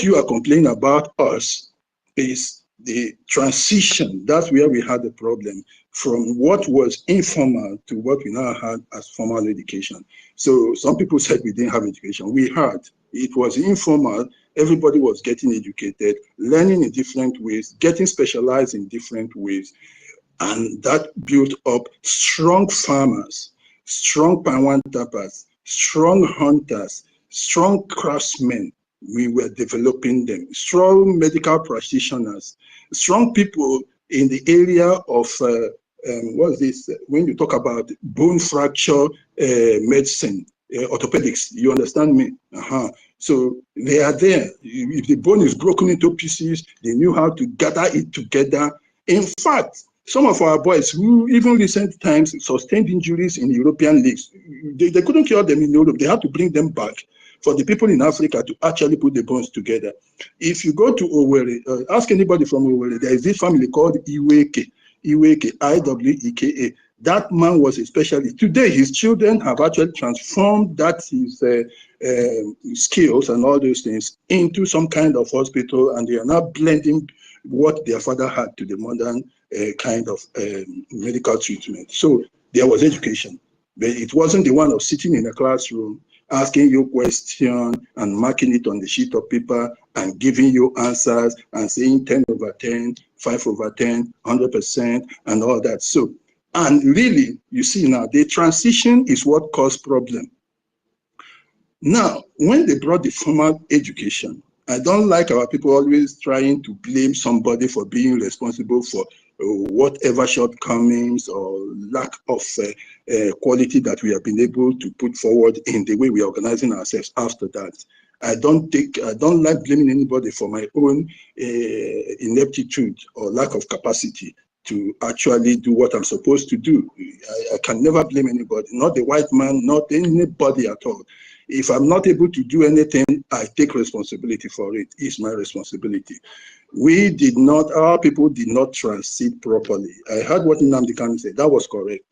you are complaining about us is the transition. That's where we had the problem, from what was informal to what we now had as formal education. So some people said we didn't have education. We had. It was informal. Everybody was getting educated, learning in different ways, getting specialized in different ways. And that built up strong farmers, strong Panwan tappers, strong hunters, strong craftsmen. We were developing them, strong medical practitioners, strong people in the area of what's this? When you talk about bone fracture medicine, orthopedics, you understand me? So they are there. If the bone is broken into pieces, they knew how to gather it together. In fact, some of our boys who even recent times sustained injuries in European leagues, they couldn't cure them in Europe. They had to bring them back for the people in Africa to actually put the bones together. If you go to Owerri, ask anybody from Owerri, there is this family called Iweke, I-W-E-K-A. That man was a specialist. Today, his children have actually transformed that his skills and all those things into some kind of hospital, and they are now blending what their father had to the modern kind of medical treatment. So there was education, but it wasn't the one of sitting in a classroom, asking you questions and marking it on the sheet of paper and giving you answers and saying 10 over 10, 5 over 10, 100%, and all that. So, and really, you see now, the transition is what caused problem. Now, when they brought the formal education, I don't like our people always trying to blame somebody for being responsible for whatever shortcomings or lack of quality that we have been able to put forward in the way we are organizing ourselves after that. I don't like blaming anybody for my own ineptitude or lack of capacity to actually do what I'm supposed to do. I can never blame anybody, not the white man, not anybody at all. If I'm not able to do anything, I take responsibility for it. It's my responsibility. We did not, our people did not transit properly. I heard what Nnamdi Kanu said, that was correct.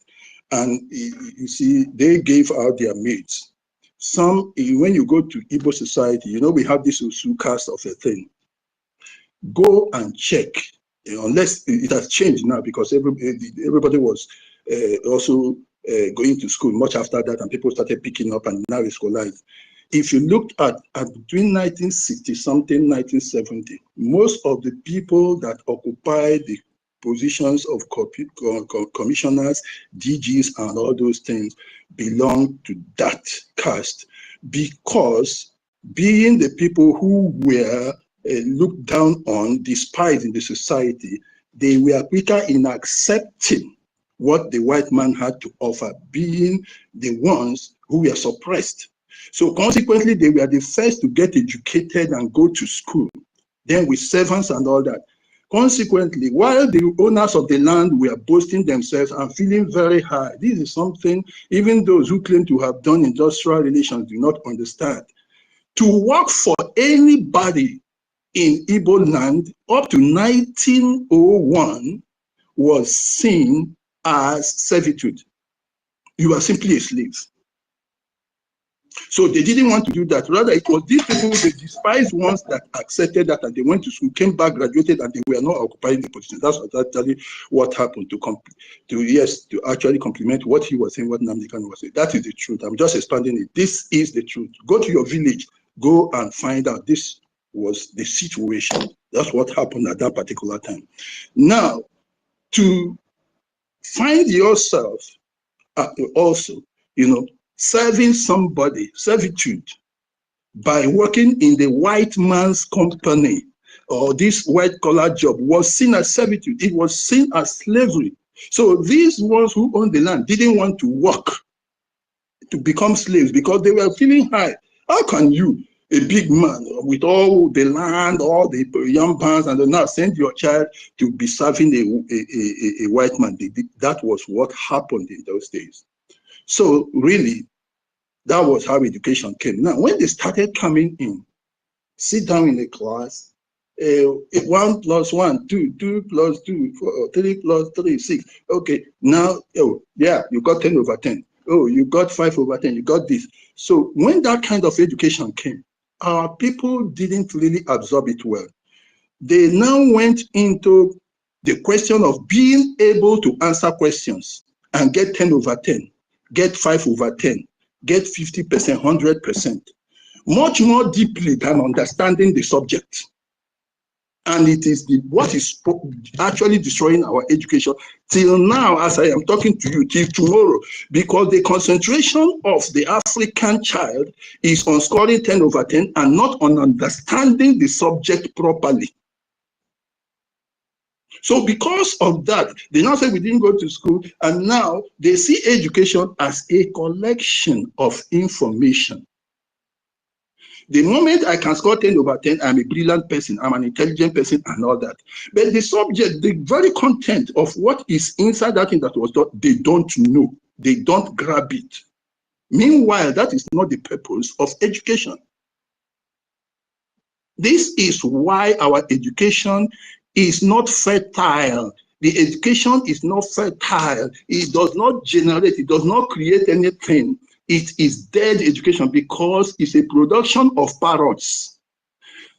And you see, they gave out their mates. Some, when you go to Igbo society, you know, we have this Usu caste of a thing. Go and check, unless it has changed now because everybody was also going to school much after that, and people started picking up, and now it's colonized. If you looked at between 1960 something, 1970, most of the people that occupied the positions of commissioners, DGs, and all those things belong to that caste, because being the people who were looked down on, despised in the society, they were quicker in accepting what the white man had to offer, being the ones who were suppressed. So consequently, they were the first to get educated and go to school, then with servants and all that. Consequently, while the owners of the land were boasting themselves and feeling very high, this is something even those who claim to have done industrial relations do not understand. To work for anybody in Igbo land up to 1901 was seen as servitude. You are simply a slave. So they didn't want to do that. Rather, it was these people, the despised ones, that accepted that, and they went to school, came back, graduated, and they were not occupying the position. That's actually what happened to actually complement what he was saying, what Nnamdi Kanu was saying. That is the truth. I'm just expanding it. This is the truth. Go to your village, go and find out. This was the situation. That's what happened at that particular time. Now, to find yourself also, you know, serving somebody, servitude, by working in the white man's company or this white collar job was seen as servitude. It was seen as slavery. So these ones who owned the land didn't want to work to become slaves because they were feeling high. How can you, a big man with all the land, all the young bands, and now send your child to be serving a white man? That was what happened in those days. So really, that was how education came. Now, when they started coming in, sit down in a class, 1 plus 1, 2, 2 plus 2, 4, 3 plus 3, 6. Okay, now, oh, yeah, you got 10 over 10. Oh, you got 5 over 10, you got this. So when that kind of education came, our people didn't really absorb it well. They now went into the question of being able to answer questions and get 10 over 10. Get 5 over 10, get 50%, 100%, much more deeply than understanding the subject. And it is what is actually destroying our education till now, as I am talking to you, till tomorrow, because the concentration of the African child is on scoring 10 over 10 and not on understanding the subject properly. So because of that, they now say we didn't go to school, and now they see education as a collection of information. The moment I can score 10 over 10, I'm a brilliant person, I'm an intelligent person, and all that. But the subject, the very content of what is inside that thing that was taught, they don't know. They don't grab it. Meanwhile, that is not the purpose of education. This is why our education is not fertile. The education is not fertile. It does not generate, it does not create anything. It is dead education because it's a production of parrots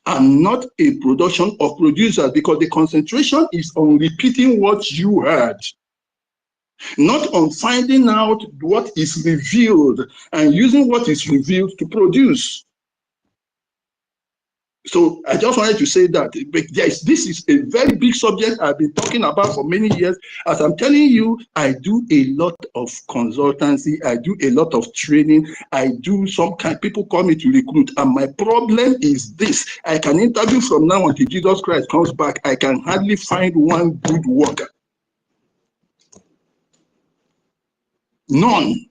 and not a production of producers, because the concentration is on repeating what you heard, not on finding out what is revealed and using what is revealed to produce. So I just wanted to say that this is a very big subject I've been talking about for many years. As I'm telling you, I do a lot of consultancy, I do a lot of training, I do some kind, people call me to recruit, and my problem is this: I can interview from now until Jesus Christ comes back, I can hardly find one good worker. None.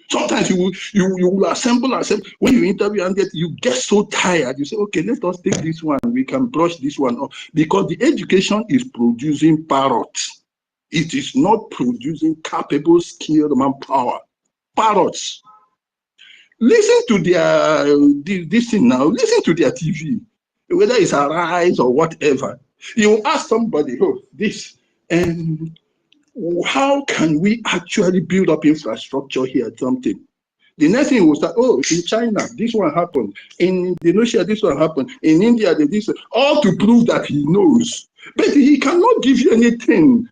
Sometimes you will assemble. When you interview and you get so tired, you say, okay, let us take this one. We can brush this one off, because the education is producing parrots. It is not producing capable, skilled manpower. Parrots. Listen to their this thing now. Listen to their TV, whether it's Arise or whatever. You ask somebody, oh, this and. How can we actually build up infrastructure here? Something. The next thing will start, oh, in China, this one happened. In Indonesia, this one happened. In India, this, all to prove that he knows. But he cannot give you anything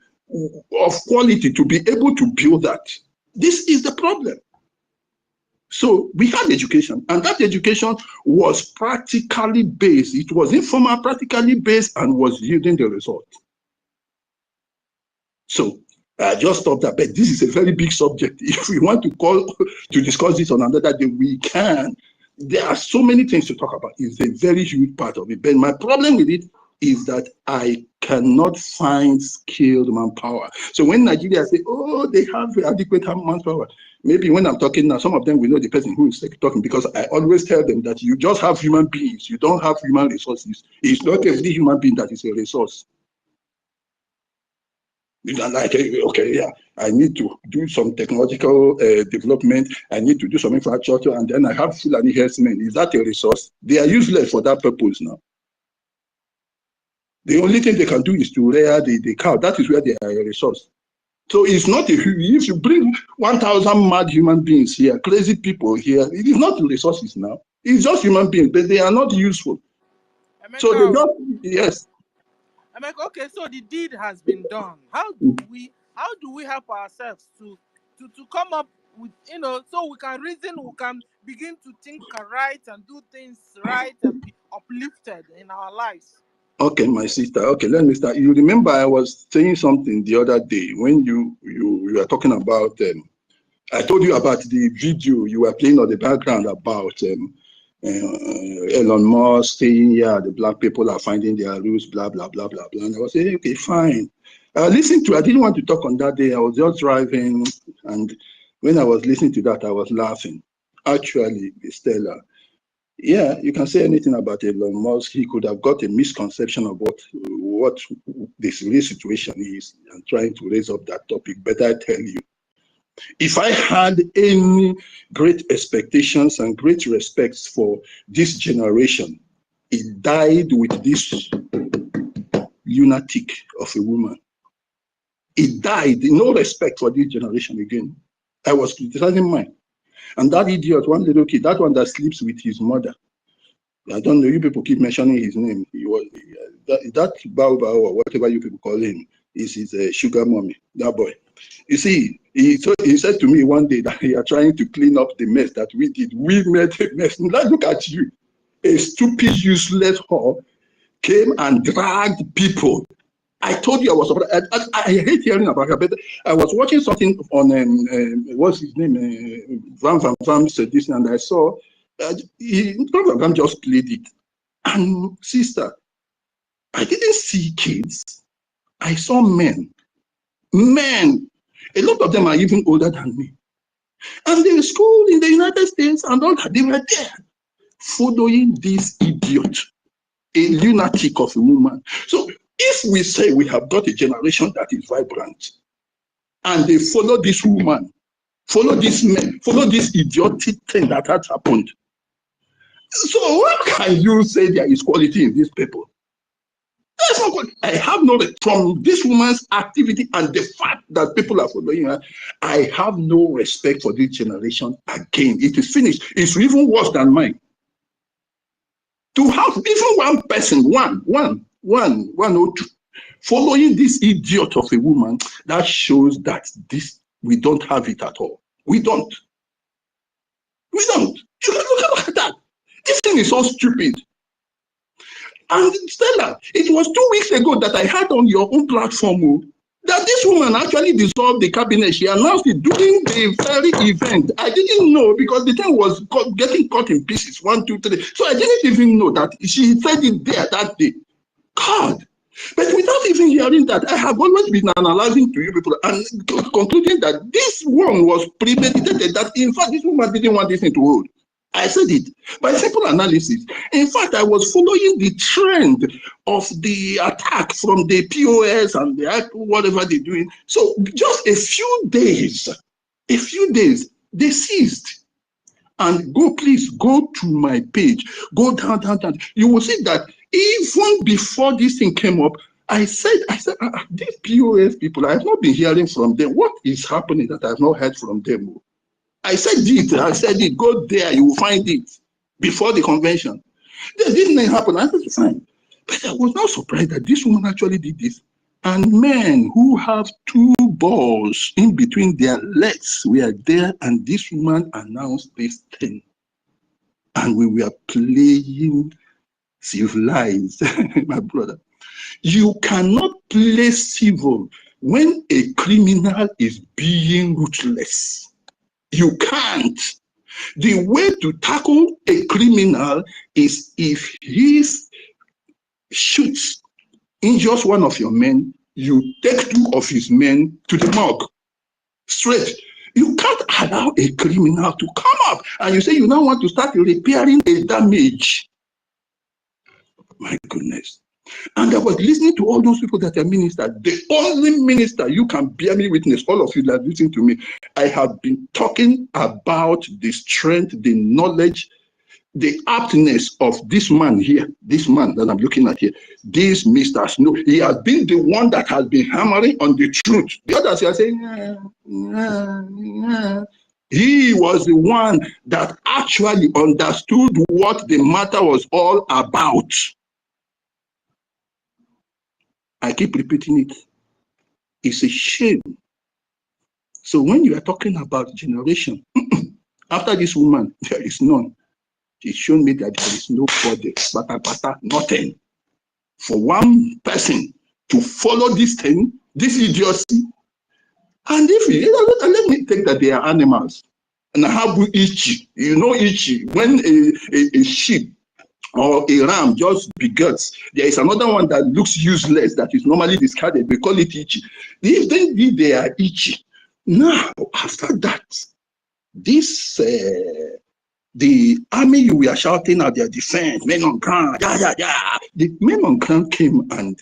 of quality to be able to build that. This is the problem. So we had education, and that education was practically based. It was informal, practically based, and was yielding the result. So I just stopped that. But this is a very big subject. If we want to discuss this on another day, we can. There are so many things to talk about. It's a very huge part of it. But my problem with it is that I cannot find skilled manpower. So when Nigeria say, oh, they have adequate manpower, maybe when I'm talking now, some of them will know the person who is talking, because I always tell them that you just have human beings. You don't have human resources. It's not every human being that is a resource. Like, okay, yeah, I need to do some technological development, I need to do some infrastructure, and then I have Fulani herdsmen. Is that a resource? They are useless for that purpose now. The only thing they can do is to rear the cow. That is where they are a resource. So it's not if you bring 1,000 mad human beings here, crazy people here, it is not resources now. It's just human beings, but they are not useful. Emeka, so they don't, yes. Emeka, okay, so the deed has been done. How do we help ourselves to come up with, so we can reason, we can begin to think right and do things right and be uplifted in our lives? Okay, my sister. Okay, let me start. You remember I was saying something the other day when you were talking about. I told you about the video you were playing on the background about Elon Musk saying, yeah, the black people are finding their roots, blah blah blah blah blah. And I was saying, okay, fine. Listen to. I didn't want to talk on that day. I was just driving, and when I was listening to that, I was laughing. Actually, Stella. Yeah, you can say anything about Elon Musk. He could have got a misconception of what this real situation is and trying to raise up that topic. But I tell you, if I had any great expectations and great respects for this generation, it died with this lunatic of a woman. It died. No respect for this generation again. I was criticizing mine. And that idiot, one little kid, that one that sleeps with his mother. I don't know, you people keep mentioning his name. He was that Bao or whatever you people call him is his sugar mommy, that boy. You see, he said to me one day that they are trying to clean up the mess that we did. We made a mess. Now look at you. A stupid, useless whore came and dragged people. I told you I was surprised. I hate hearing about her, but I was watching something on what's his name, Van said this, and I saw Van just played it. And sister, I didn't see kids. I saw men, a lot of them are even older than me. And they were schooled in the United States and all that. They were there following this idiot, a lunatic of a woman. So if we say we have got a generation that is vibrant and they follow this woman, follow this man, follow this idiotic thing that has happened. So how can you say there is quality in these people? That's not good. I have no, from this woman's activity and the fact that people are following her, I have no respect for this generation again. It is finished. It's even worse than mine. To have even one person, one or two, following this idiot of a woman, that shows that this, we don't have it at all. We don't. We don't. Look at that. This thing is so stupid. And Stella, it was 2 weeks ago that I heard on your own platform that this woman actually dissolved the cabinet. She announced it during the very event. I didn't know because the thing was getting cut in pieces, 1, 2, 3. So I didn't even know that she said it there that day. God. But without even hearing that, I have always been analyzing to you people and concluding that this one was premeditated, that in fact this woman didn't want this thing to hold. I said it by simple analysis. In fact, I was following the trend of the attack from the POS and the whatever they're doing. So just a few days, they ceased. And please go to my page, go down. You will see that even before this thing came up, I said, these POS people, I have not been hearing from them. What is happening that I have not heard from them? I said it, go there, you will find it before the convention. This didn't happen. I said, fine. But I was not surprised that this woman actually did this. And men who have 2 balls in between their legs were there, and this woman announced this thing. And we were playing civilized, my brother. You cannot play civil when a criminal is being ruthless. You can't. The way to tackle a criminal is if he shoots, injures one of your men, you take 2 of his men to the morgue. Straight. You can't allow a criminal to come up and you say you now want to start repairing a damage. My goodness. And I was listening to all those people that are ministers. The only minister, you can bear me witness, all of you that listen to me, I have been talking about the strength, the knowledge, the aptness of this man here, this man that I'm looking at here, this Mr. Snow. He has been the one that has been hammering on the truth. The others are saying, He was the one that actually understood what the matter was all about. I keep repeating it. It's a shame. So when you are talking about generation, after this woman, there is none. She's shown me that there is nobody, nothing. For one person to follow this thing, this idiocy, and if let me take that they are animals. And how itchy, itchy, when a sheep or a ram just begets, there is another one that looks useless that is normally discarded. We call it itchy. If they are itchy. Now, after that, this the army you were shouting at their defense, men on ground, The men on ground came and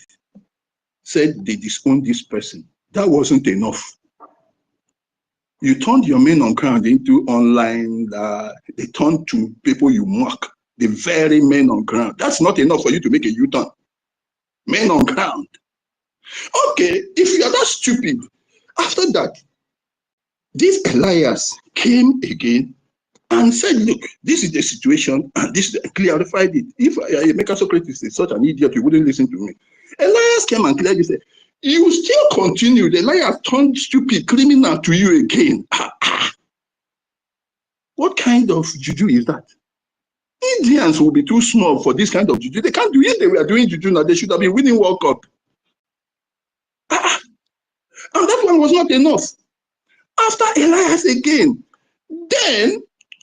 said they disowned this person. That wasn't enough. You turned your men on ground into online, they turned to people you mock. The very men on ground. That's not enough for you to make a U-turn. Men on ground. Okay, if you are that stupid, after that, these Elias came again and said, look, this is the situation, and this clarified it. If Emeka Socrates is such an idiot, you wouldn't listen to me. Elias came and clearly said, you still continue. Elias turned stupid criminal to you again. What kind of juju is that? Indians will be too small for this kind of juju. They can't do it. They were doing juju now. They should have been winning World Cup. And that one was not enough. After Elias again, then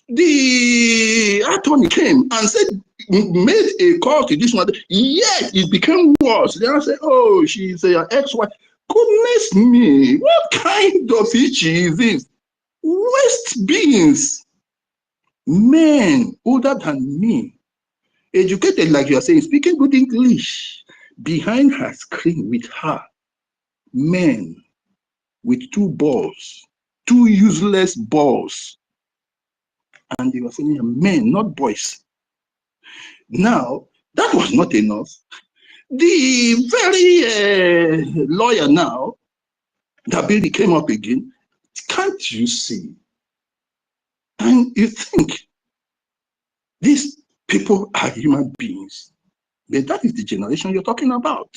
The attorney came and said, made a call to this one. Yet it became worse. They said, oh, she's an ex-wife. Goodness me, what kind of issue is this? West beings, men older than me, educated like you are saying, speaking good English, behind her screen with her, men with two balls, two useless balls, and they were saying men, not boys. Now, that was not enough. The very lawyer now, that baby came up again. Can't you see? And you think these people are human beings. But that is the generation you're talking about.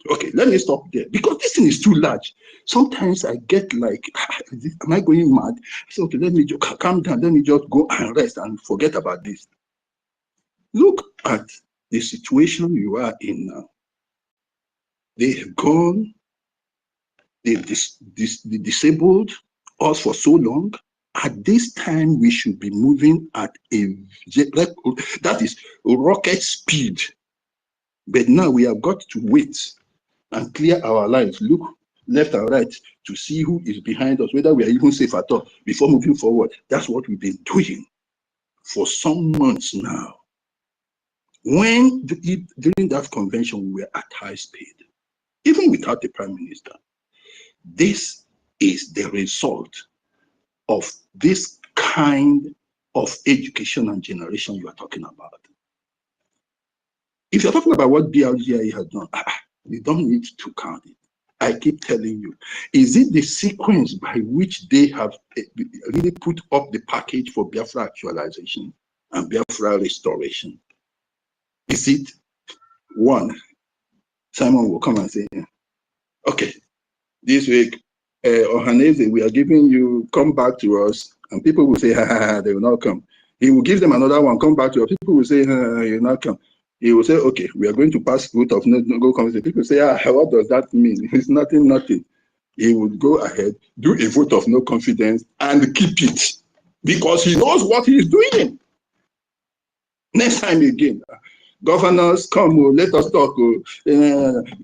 Okay, let me stop there because this thing is too large. Sometimes I get like, am I going mad? So okay, let me just calm down. Let me just go and rest and forget about this. Look at the situation you are in now. They have gone, they've disabled us for so long. At this time, we should be moving at that is rocket speed. But now we have got to wait and clear our lives. Look left and right to see who is behind us, whether we are even safe at all before moving forward. That's what we've been doing for some months now. When during that convention, we were at high speed, even without the prime minister. This is the result of this kind of education and generation you are talking about. If you're talking about what BRGIE has done, you don't need to count it. I keep telling you, is it the sequence by which they have really put up the package for Biafra actualization and Biafra restoration? Is it one? Simon will come and say, okay, this week, Ohaneze, we are giving you, come back to us, and people will say, they will not come. He will give them another one, come back to us. People will say, you will not come. He will say, okay, we are going to pass vote of no confidence. People say, what does that mean? It's nothing, nothing. He would go ahead, do a vote of no confidence, and keep it because he knows what he is doing. Next time again, governors, come, let us talk.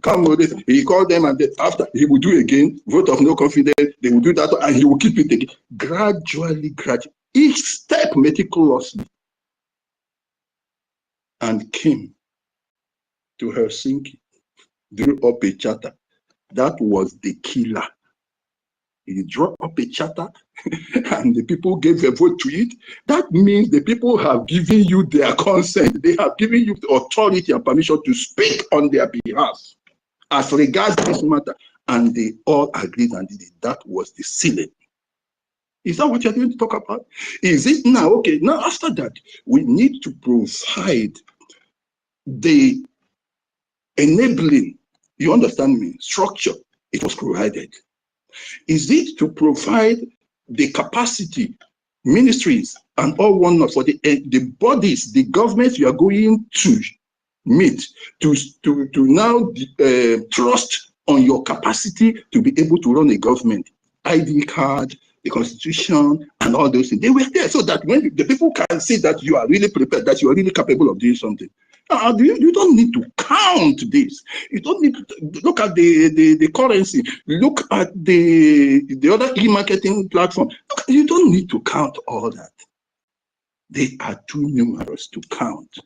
Come, he called them, and after he will do again, vote of no confidence. They will do that, and he will keep it again. Gradually, each step meticulously. And came to Helsinki, drew up a charter. That was the killer. He drew up a charter and the people gave a vote to it. That means the people have given you their consent. They have given you the authority and permission to speak on their behalf as regards this matter. And they all agreed and did it. That was the ceiling. Is that what you're going to talk about? Is it now? Okay, now after that, we need to provide the enabling, you understand me, structure. It was provided. Is it to provide the capacity, ministries, and all whatnot for the bodies, the governments you are going to meet, to now trust on your capacity to be able to run a government, ID card, the constitution, and all those things. They were there so that when the people can see that you are really prepared, that you are really capable of doing something. You don't need to count this. You don't need to look at the currency. Look at the other e-marketing platform. You don't need to count all that. They are too numerous to count.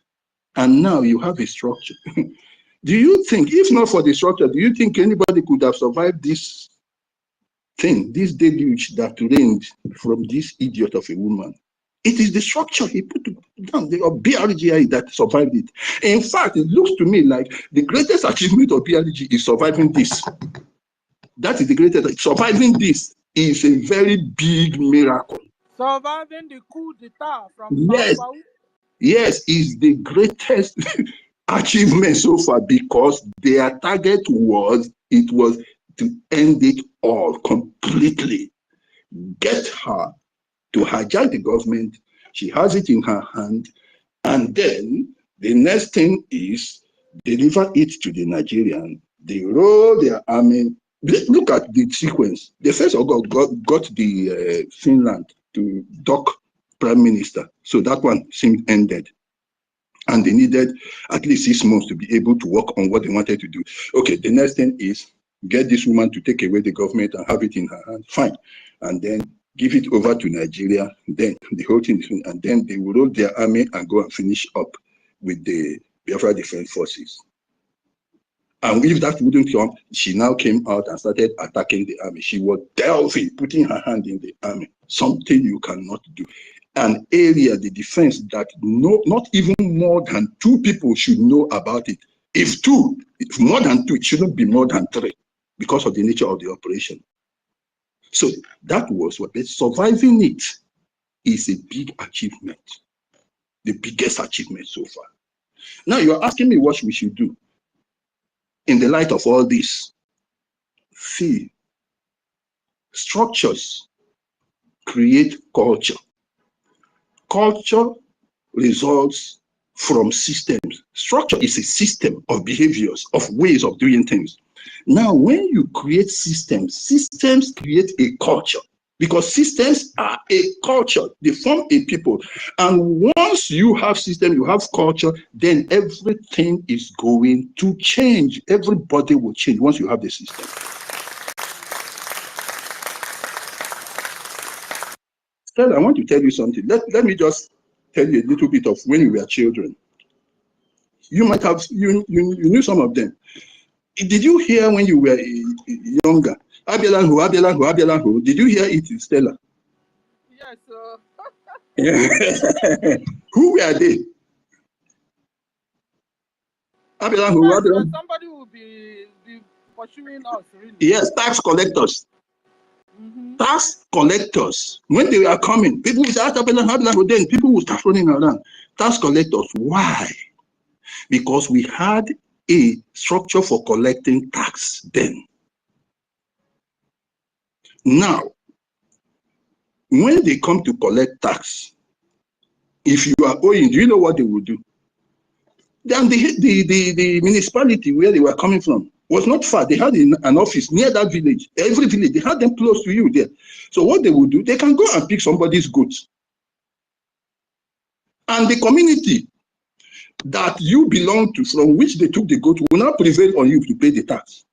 And now you have a structure. Do you think, if not for the structure, do you think anybody could have survived this thing, this deluge that reigned from this idiot of a woman? It is the structure he put down, the BRGIE, that survived it. In fact, it looks to me like the greatest achievement of BRGIE is surviving this. That is the greatest. Surviving this is a very big miracle. Surviving the coup d'etat from Yes, Bau. yes, is the greatest achievement so far because their target was to end it all completely. Get her to hijack the government. She has it in her hand, and then the next thing is deliver it to the Nigerian. They roll their army. Look at the sequence. The first of all got the Finland to dock prime minister. So that one seemed ended. And they needed at least 6 months to be able to work on what they wanted to do. Okay, the next thing is get this woman to take away the government and have it in her hand. Fine. And then give it over to Nigeria. Then the whole thing is, and then they will roll their army and go and finish up with the Biafra Defense Forces. And if that wouldn't come, she now came out and started attacking the army. She was delving, putting her hand in the army, something you cannot do. An area, the defense, that not even more than 2 people should know about it. If more than 2, it shouldn't be more than 3 because of the nature of the operation. So that was what, surviving it is a big achievement, the biggest achievement so far. Now you're asking me what we should do. In the light of all this, see, structures create culture. Culture results from systems. Structure is a system of behaviors, of ways of doing things. Now, when you create systems, systems create a culture, because systems are a culture. They form a people. And once you have system, you have culture, then everything is going to change. Everybody will change once you have the system. Stella, I want to tell you something. Let me just tell you a little bit of when we were children. You might have, you knew some of them. Did you hear when you were younger? Abialanhu. Did you hear it in Stella? Yes, sir. Yeah. Who were they? Abialanhu. Somebody will be pursuing us, really. Yes, tax collectors. Tax collectors. When they were coming, people would start Abialanhu, then people would start running around. Tax collectors. Why? Because we had a structure for collecting tax then. Now, when they come to collect tax, if you are owing, do you know what they will do? Then the municipality where they were coming from was not far. They had an office near that village. Every village, they had them close to you there. So what they would do, they can go and pick somebody's goods. And the community that you belong to, from which they took the goat, will now prevail on you to pay the tax.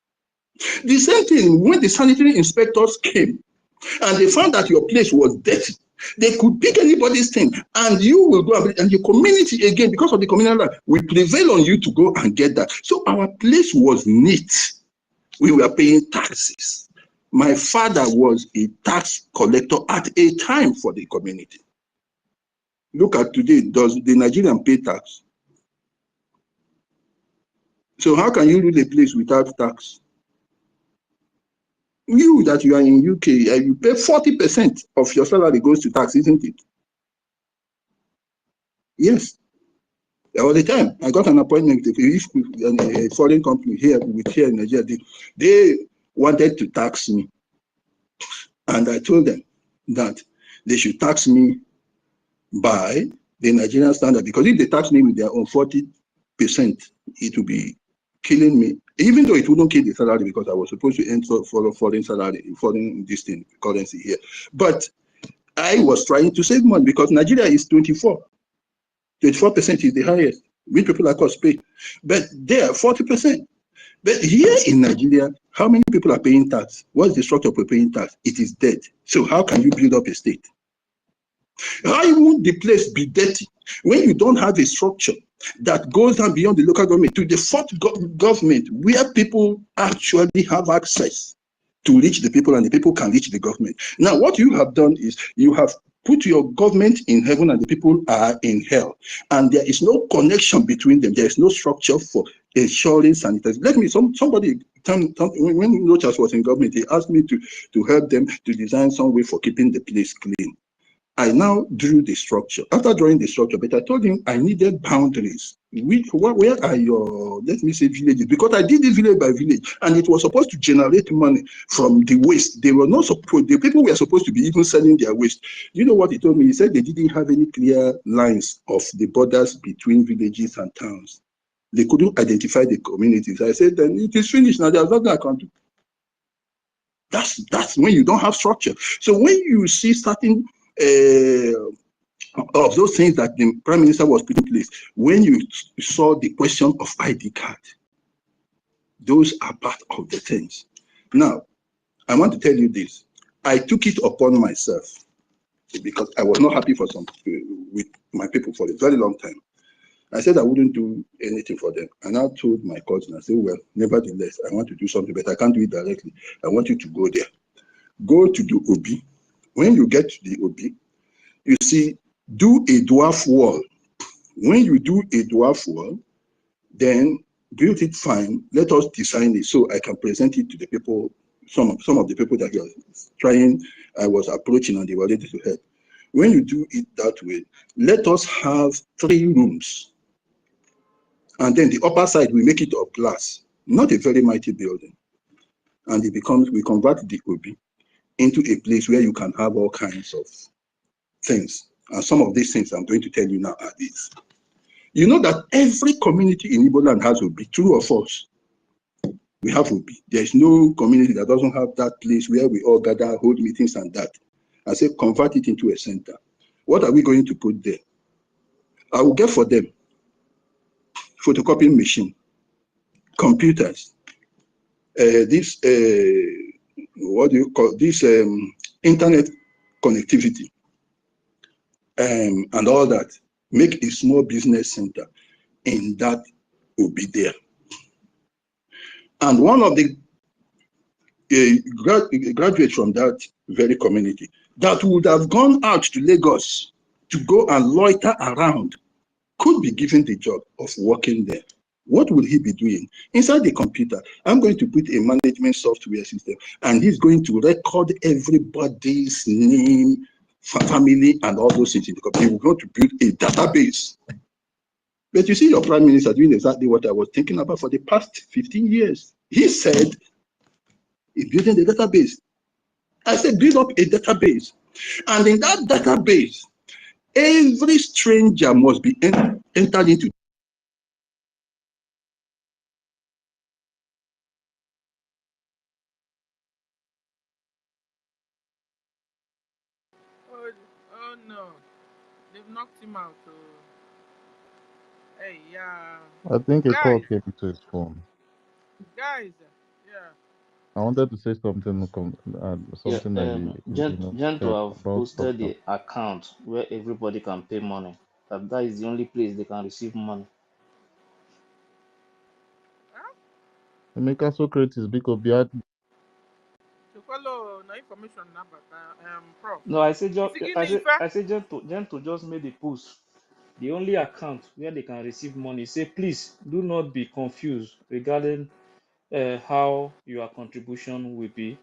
The same thing when the sanitary inspectors came and they found that your place was dirty. They could pick anybody's thing and you will go and the community again, because of the communal life, will prevail on you to go and get that. So our place was neat. We were paying taxes. My father was a tax collector at a time for the community. Look at today, does the Nigerian pay tax? So how can you rule a place without tax? You that you are in UK, you pay 40% of your salary goes to tax, isn't it? Yes. All the time, I got an appointment with a foreign company here in Nigeria. They wanted to tax me. And I told them that they should tax me by the Nigerian standard, because if they tax me with their own 40%, it will be killing me, even though it wouldn't kill the salary, because I was supposed to enter for foreign salary, foreign distinct currency here. But I was trying to save money because Nigeria is 24% is the highest, which people like us pay. But there, 40%. But here in Nigeria, how many people are paying tax? What's the structure for paying tax? It is dead. So how can you build up a state? How would the place be dirty when you don't have a structure that goes down beyond the local government to the fourth government, where people actually have access to reach the people and the people can reach the government? Now, what you have done is you have put your government in heaven and the people are in hell. And there is no connection between them. There is no structure for ensuring sanitary. Let me, somebody, when Rochas was in government, he asked me to help them to design some way for keeping the place clean. I now drew the structure. After drawing the structure, but I told him I needed boundaries. Where are your, let me say, villages? Because I did it village by village, and it was supposed to generate money from the waste. They were not supposed, the people were supposed to be even selling their waste. You know what he told me? He said they didn't have any clear lines of the borders between villages and towns. They couldn't identify the communities. I said, then it is finished now. There's nothing I can do. That's when you don't have structure. So when you see certain of those things that the Prime Minister was putting in place, when you saw the question of ID card, those are part of the things. Now, I want to tell you this. I took it upon myself because I was not happy with my people for a very long time. I said I wouldn't do anything for them. And I told my cousin, I said, well, nevertheless, I want to do something, but I can't do it directly. I want you to go there. Go to the OB. When you get to the OB, you see, do a dwarf wall. When you do a dwarf wall, then build it fine. Let us design it so I can present it to the people, some of the people that I was approaching and they were ready to help. When you do it that way, let us have 3 rooms. And then the upper side, we make it of glass, not a very mighty building. And we convert the OB into a place where you can have all kinds of things. And some of these things I'm going to tell you now are these. You know that every community in Igbo land has OB, true or false? We have OB. There is no community that doesn't have that place where we all gather, hold meetings and that. I say convert it into a center. What are we going to put there? I will get for them photocopying machine, computers, this what do you call this internet connectivity, and all that. Make a small business center, and that will be there. And one of the graduates from that very community that would have gone out to Lagos to go and loiter around could be given the job of working there. What will he be doing? Inside the computer, I'm going to put a management software system, and he's going to record everybody's name, family, and all those things in the computer. We're going to build a database. But you see your Prime Minister doing exactly what I was thinking about for the past 15 years. He said, he's building the database. I said, build up a database. And in that database, every stranger must be entered into. Oh no, they've knocked him out. Hey, yeah, I think a call guys, came to his phone. yeah. I wanted to say something, Yeah, something that you Gent to said have about posted the account where everybody can pay money. That is the only place they can receive money. Emeka Socrates because behind. To follow no information about Prof. No, I say You just see, in Ife, I say Gent to just made a post. The only account where they can receive money. Say please do not be confused regarding how your contribution will be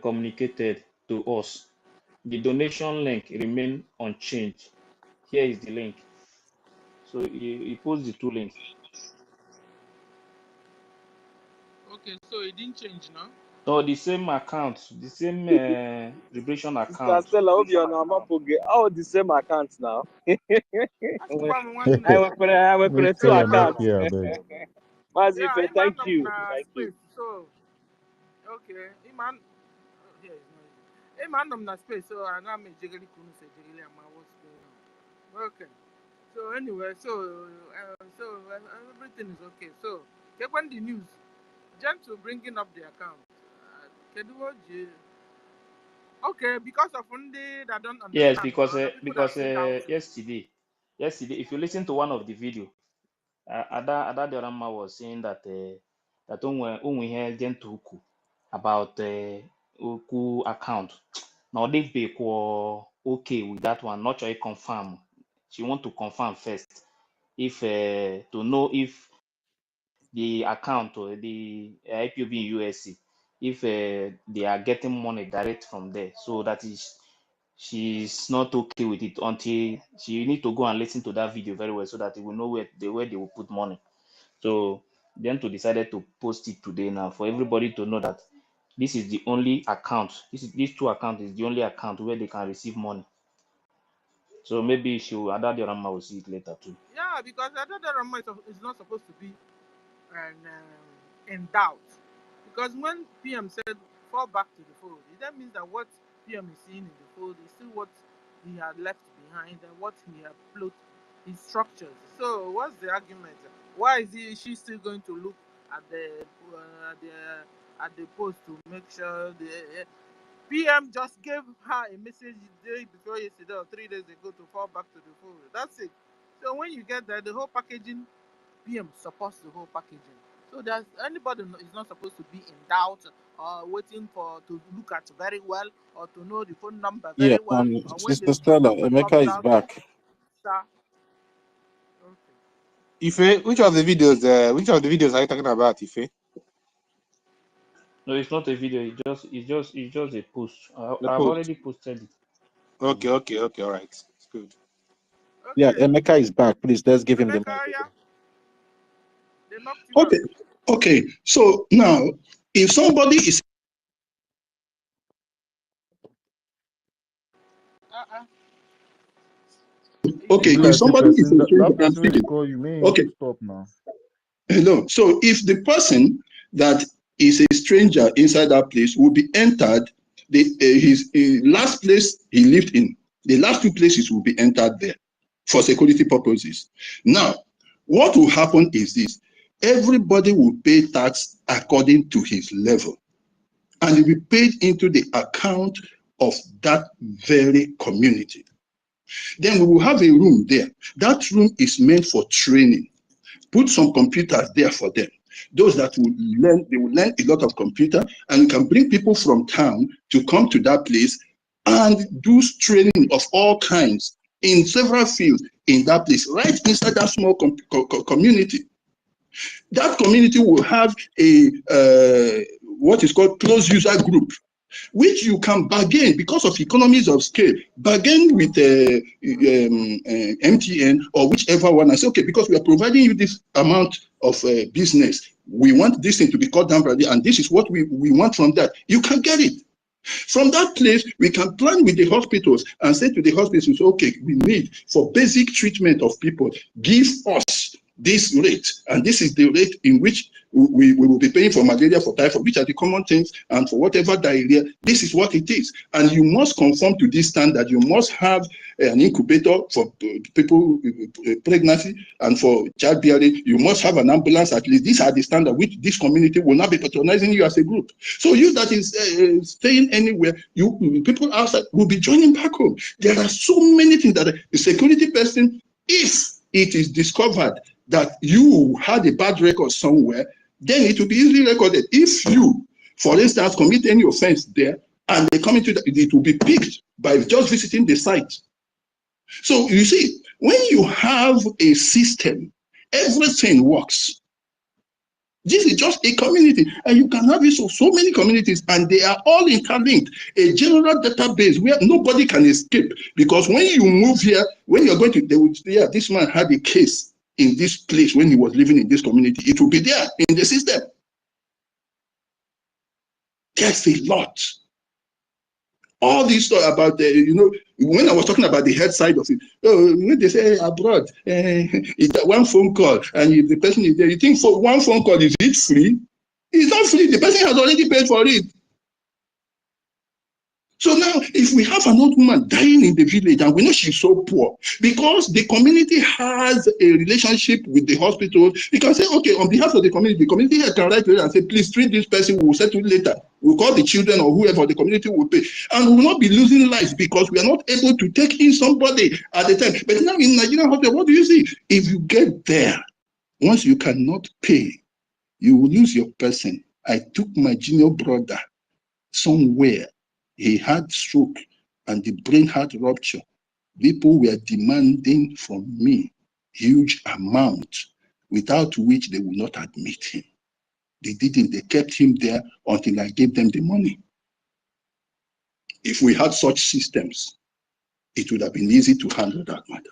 communicated to us. The donation link remain unchanged. Here is the link. So he posts the 2 links. okay, so it didn't change now. No, the same account, the same liberation Sister account. Stella, Obiona, Amapoge, all the same accounts now. I will Make 2 Stella not accounts. here, I beg. Mazife, thank you. Thank you. Space, so okay, Iman, yeah, Iman na space, so I know me jiggle kunu say jiggle ama what's going on. Okay, so anyway, so everything is okay. So take on the news. Gentle bringing up the account. Okay, because of Fundi that don't Yes, understand, because or the people that see how to. yesterday, if you listen to one of the video, Ada Diorama was saying that that onwe ihe Gentle ukwu about Uku account. Now they be okay with that one. Not sure confirm. She want to confirm first if to know if the account or the IPOB in USC, if they are getting money direct from there. So that is, she's not okay with it until she need to go and listen to that video very well so that they will know where they will put money. So then to decided to post it today now for everybody to know that this is the only account. These 2 accounts is the only account where they can receive money. So maybe she will Ada Diorama will see it later too. Yeah, because Ada Rama is not supposed to be in doubt. Because when PM said fall back to the fold, that means that what PM is seeing in the fold is still what he had left behind and what he had built his structures. So what's the argument? Why is she still going to look at the post to make sure the PM just gave her a message the day before yesterday or 3 days ago to fall back to the fold? That's it. So when you get there, the whole packaging, PM supports the whole packaging. So there's anybody is not supposed to be in doubt or waiting to look at very well or to know the phone number Yeah, very well. Or when Sister the Stella, number Emeka comes is out, back. sir. Ife, which of the videos are you talking about, Ife? No, it's not a video. It's just a post. The I've post. already posted it. Okay, all right. It's good. Yeah, Okay. Emeka is back. Please, let's give him the Emeka, mic. yeah. They knocked you Okay, out. okay. So now, if somebody is okay, if Like somebody is a stranger, that I'm person will speaking. call you, may Okay, stop now. hello. So if the person that is a stranger inside that place will be entered, his last place he lived in, the last two places will be entered there for security purposes. Now, what will happen is this: everybody will pay tax according to his level, and it will be paid into the account of that very community. Then we will have a room there. That room is meant for training. Put some computers there for them. Those that will learn, they will learn a lot of computer, and you can bring people from town to come to that place and do training of all kinds in several fields in that place, right inside that small community. That community will have a what is called closed user group, which you can bargain because of economies of scale. Bargain with MTN or whichever one. I say, okay, because we are providing you this amount of business, we want this thing to be cut down, and this is what we want from that. You can get it. From that place, we can plan with the hospitals and say to the hospitals, okay, we need for basic treatment of people, give us this rate, and this is the rate in which we will be paying for malaria, for typhoid, which are the common things, and for whatever diarrhea, this is what it is. And you must conform to this standard. You must have an incubator for people, pregnancy, and for childbearing. You must have an ambulance at least. These are the standards which this community will not be patronizing you as a group. So you that is staying anywhere, people outside will be joining back home. There are so many things that a security person, if it is discovered that you had a bad record somewhere, then it will be easily recorded. If you, for instance, commit any offense there and they come into it will be picked by just visiting the site. So you see, when you have a system, everything works. This is just a community, and you can have this of so many communities, and they are all interlinked. A general database where nobody can escape, because when you move here, when you're going to, they would, yeah, this man had a case in this place when he was living in this community. It will be there in the system. There's a lot. All this stuff about the, when I was talking about the health side of it, when they say abroad, it's one phone call, and if the person is there, you think for one phone call, is it free? It's not free. The person has already paid for it. So now, if we have an old woman dying in the village and we know she's so poor, because the community has a relationship with the hospital, you can say, okay, on behalf of the community here can write to her and say, please treat this person, we will settle later. We'll call the children or whoever the community will pay. And we will not be losing lives because we are not able to take in somebody at the time. But now in Nigerian hospital, what do you see? If you get there, once you cannot pay, you will lose your person. I took my junior brother somewhere. He had stroke and the brain had rupture. People were demanding from me huge amounts, without which they would not admit him. They didn't. They kept him there until I gave them the money. If we had such systems, it would have been easy to handle that matter.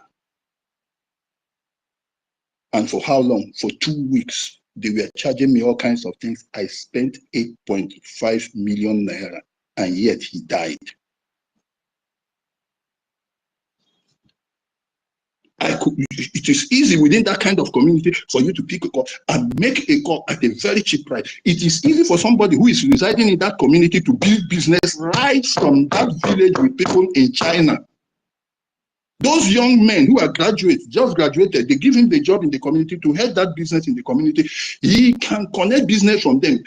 And for how long? For 2 weeks. They were charging me all kinds of things. I spent 8.5 million naira, and yet he died. It is easy within that kind of community for you to pick a call and make a call at a very cheap price. It is easy for somebody who is residing in that community to build business right from that village with people in China. Those young men who are graduates, just graduated, they give him the job in the community to head that business in the community. He can connect business from them,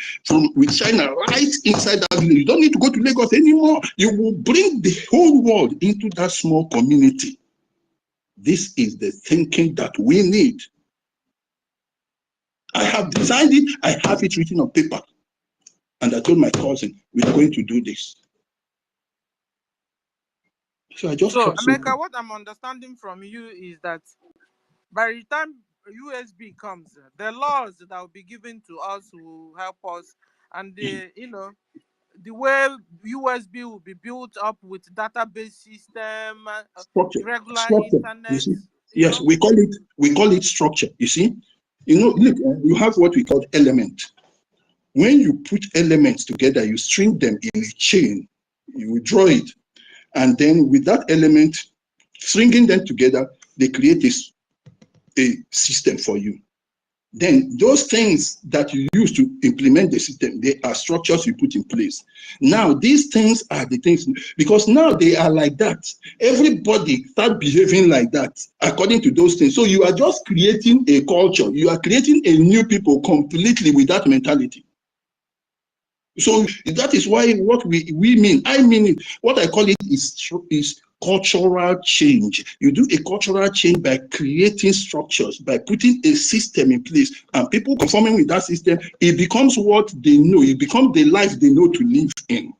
with China, right inside that village. You don't need to go to Lagos anymore. You will bring the whole world into that small community. This is the thinking that we need. I have designed it. I have it written on paper. And I told my cousin, we're going to do this. So I just So, kept America, what I'm understanding from you is that by the time USB comes, the laws that will be given to us will help us, and the the way USB will be built up with database system, regular structure. internet. You see? Yes, we call it structure. You see, look, you have what we call element. When you put elements together, you string them in a chain. You draw it, and then with that element, stringing them together, they create a system for you. Then those things that you use to implement the system, they are structures you put in place. Now, these things are the things, because now they are like that. Everybody start behaving like that according to those things. So you are just creating a culture. You are creating a new people completely with that mentality. So that is why what we mean, I mean it, what I call it is cultural change. You do a cultural change by creating structures, by putting a system in place, and people conforming with that system, it becomes what they know, it becomes the life they know to live in.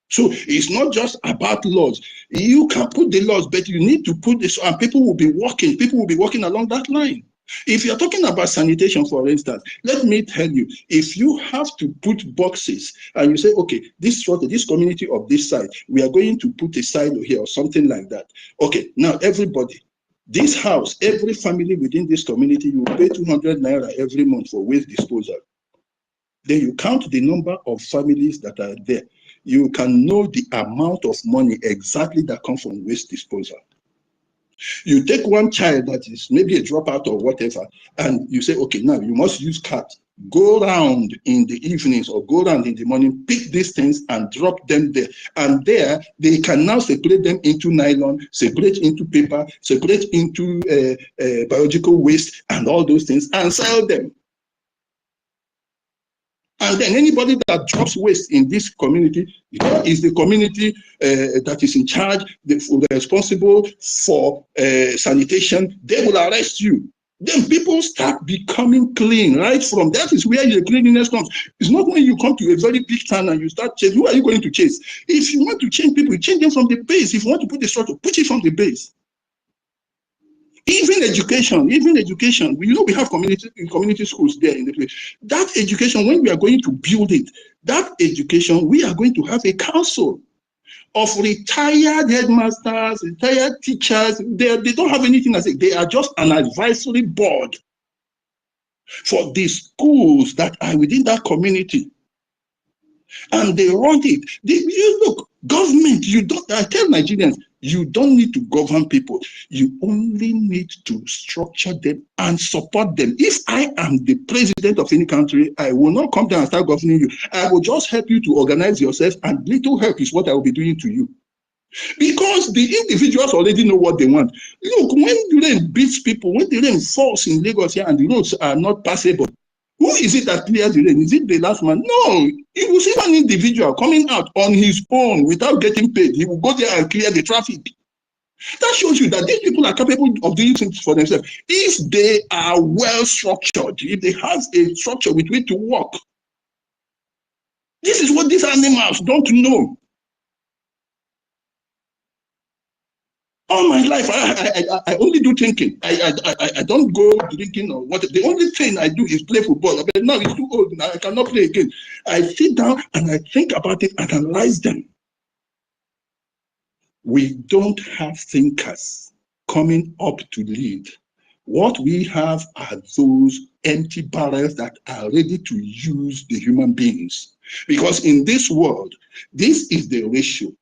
So it's not just about laws. You can put the laws, but you need to put this, and people will be walking along that line. If you're talking about sanitation, for instance, let me tell you, if you have to put boxes and you say, okay, this community of this side, we are going to put a silo here or something like that. Okay, now everybody, this house, every family within this community, you pay 200 naira every month for waste disposal. Then you count the number of families that are there. You can know the amount of money exactly that comes from waste disposal. You take one child that is maybe a dropout or whatever, and you say, okay, now you must use carts. Go around in the evenings or go around in the morning, pick these things and drop them there. And there, they can now separate them into nylon, separate into paper, separate into biological waste and all those things and sell them. And then anybody that drops waste in this community is the community that is in charge, responsible for sanitation. They will arrest you. Then people start becoming clean right from that is where the cleanliness comes. It's not when you come to a very big town and you start chasing. Who are you going to chase? If you want to change people, change them from the base. If you want to put the structure, put it from the base. Even education, we have community schools there in the place. That education, when we are going to build it, that education, we are going to have a council of retired headmasters, retired teachers. They don't have anything to say. They are just an advisory board for the schools that are within that community. And they run it. Look, government, I tell Nigerians, you don't need to govern people. You only need to structure them and support them. If I am the president of any country, I will not come down and start governing you. I will just help you to organize yourself, and little help is what I will be doing to you. Because the individuals already know what they want. Look, when the rain beats people, when the rain falls in Lagos here and the roads are not passable, who is it that clears the rain? Is it the last man? No. You will see one individual coming out on his own without getting paid. He will go there and clear the traffic. That shows you that these people are capable of doing things for themselves. If they are well structured, if they have a structure with which to work. This is what these animals don't know. All my life, I only do thinking. I don't go drinking or what. The only thing I do is play football. But now it's too old. Now I cannot play again. I sit down and I think about it, analyze them. We don't have thinkers coming up to lead. What we have are those empty barrels that are ready to use the human beings. Because in this world, this is the ratio.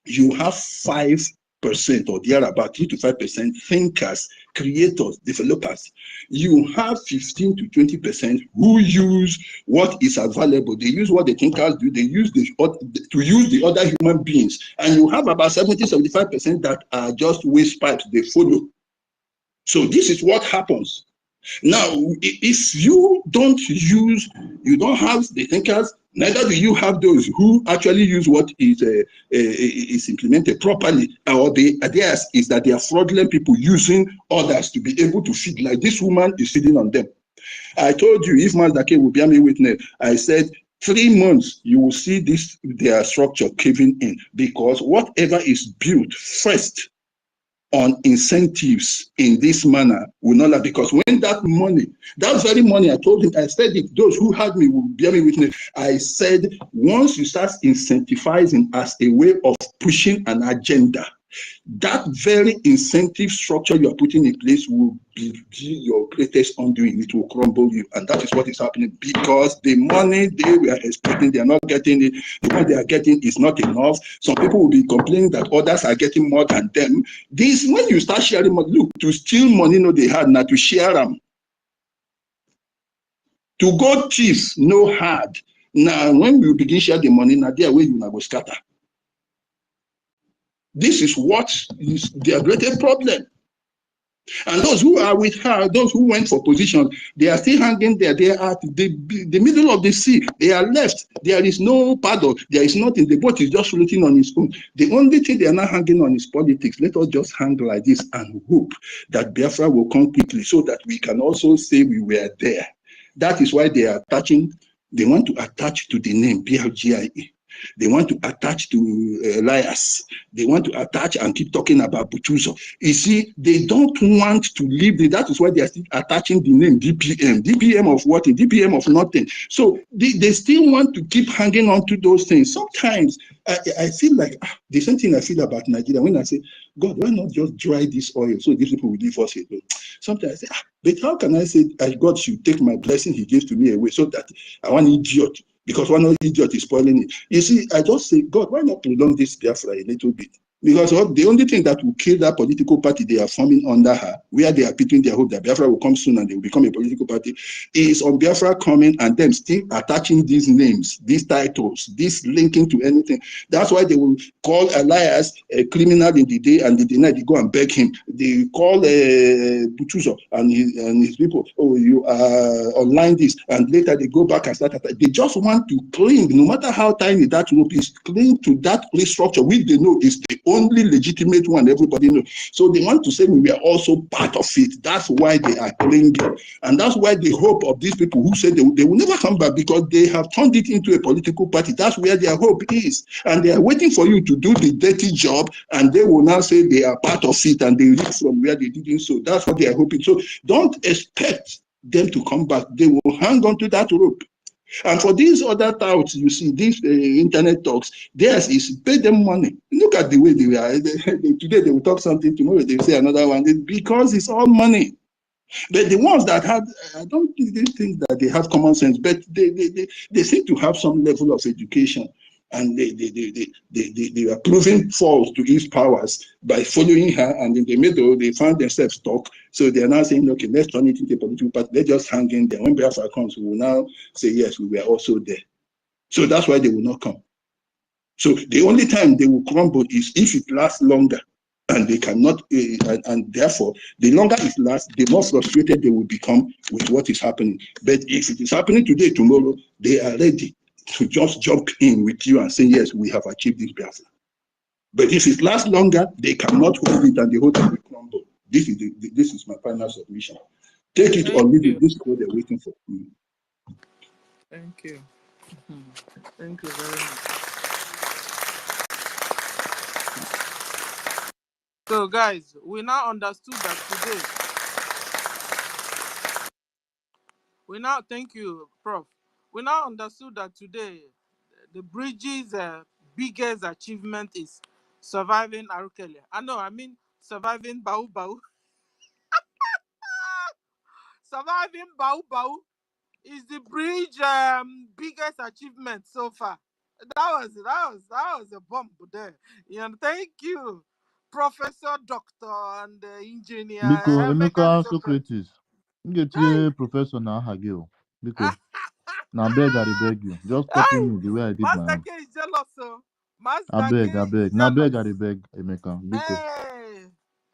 You have 5 or thereabout, 3 to 5% thinkers, creators, developers. You have 15 to 20% who use what is available. They use what the thinkers do. They use to use the other human beings. And you have about 70, 75% that are just waste pipes. They follow. So this is what happens. Now, if you don't have the thinkers, neither do you have those who actually use what is implemented properly, or theirs is that they are fraudulent people using others to be able to feed, like this woman is feeding on them. I told you, if Mazdake will bear me witness, I said 3 months, you will see their structure caving in, because whatever is built first on incentives in this manner will not last, because when that very money, I told him, I said it, those who had me will bear me witness. I said, once you start incentivizing as a way of pushing an agenda, that very incentive structure you are putting in place will be your greatest undoing. It will crumble you. And that is what is happening, because the money they were expecting, they are not getting it. The money they are getting is not enough. Some people will be complaining that others are getting more than them. This, when you start sharing money, look, to steal money, no, they had, not to share them. To go thief, no hard. Now, when we begin share the money, now there way you now go scatter. This is what is their greatest problem. And those who are with her, those who went for position, they are still hanging there. They are at the middle of the sea. They are left. There is no paddle. There is nothing. The boat is just floating on its own. The only thing they are not hanging on is politics. Let us just hang like this and hope that Biafra will come quickly, so that we can also say we were there. That is why they are attaching. They want to attach to the name BRGIE. They want to attach to Elias. They want to attach and keep talking about Butuzo. You see, they don't want to leave. That is why they are still attaching the name DPM. DPM of what? DPM of nothing. So they still want to keep hanging on to those things. Sometimes I feel like the same thing I feel about Nigeria when I say, God, why not just dry this oil so these people will leave us alone? Sometimes I say, but how can I say God should take my blessing he gave to me away, so that I want an idiot? Because one idiot is spoiling it. You see, I just say, God, why not prolong this Biafra a little bit? Because the only thing that will kill that political party they are forming under her, where they are putting their hope that Biafra will come soon and they will become a political party, is on Biafra coming and them still attaching these names, these titles, this linking to anything. That's why they will call Elias a criminal in the day, and in the night they go and beg him. They call Butuzo and his people, oh, you are online this, and later they go back and start. They just want to cling, no matter how tiny that rope is, cling to that restructure, which they know is the only legitimate one everybody knows. So they want to say we are also part of it. That's why they are clinging. And that's why the hope of these people who say they will never come back, because they have turned it into a political party. That's where their hope is. And they are waiting for you to do the dirty job, and they will now say they are part of it and they reach from where they didn't. So that's what they are hoping. So don't expect them to come back. They will hang on to that rope. And for these other touts, you see, these internet talks, theirs is pay them money. Look at the way they are. Today they will talk something, tomorrow they will say another one. Because it's all money. But the ones that have, I don't think that they have common sense, but they seem to have some level of education. And they are proving false to his powers by following her, and in the middle they found themselves stuck. So they are now saying, okay, let's turn it into a political party. Let's just hang in there. When Biafra comes, we will now say, yes, we were also there. So that's why they will not come. So the only time they will crumble is if it lasts longer. And they cannot, and therefore, the longer it lasts, the more frustrated they will become with what is happening. But if it is happening today, tomorrow, they are ready to just jump in with you and say, yes, we have achieved this Biafra. But if it lasts longer, they cannot hold it and the whole thing will crumble. This is my final submission. Take it or leave it. This is what they're waiting for. Thank you. Thank you very much. So guys, we now understood that today, thank you, Prof. We now understood that today, the BRGIE's biggest achievement is surviving Arukele. I mean surviving Bau Bau. Surviving Bau Bau is the bridge biggest achievement so far. That was a bomb there. Thank you. Professor, Doctor, and Engineer Biko, Emeka Emeka Socrates. Socrates. Get professor na Hageo. Biko. Now beg I dey beg you. Just copy Hey, me the way I did my own. Master K is jealous, so I Master K beg, I is beg. Now beg I jealous. dey beg, Emeka. Biko. Hey,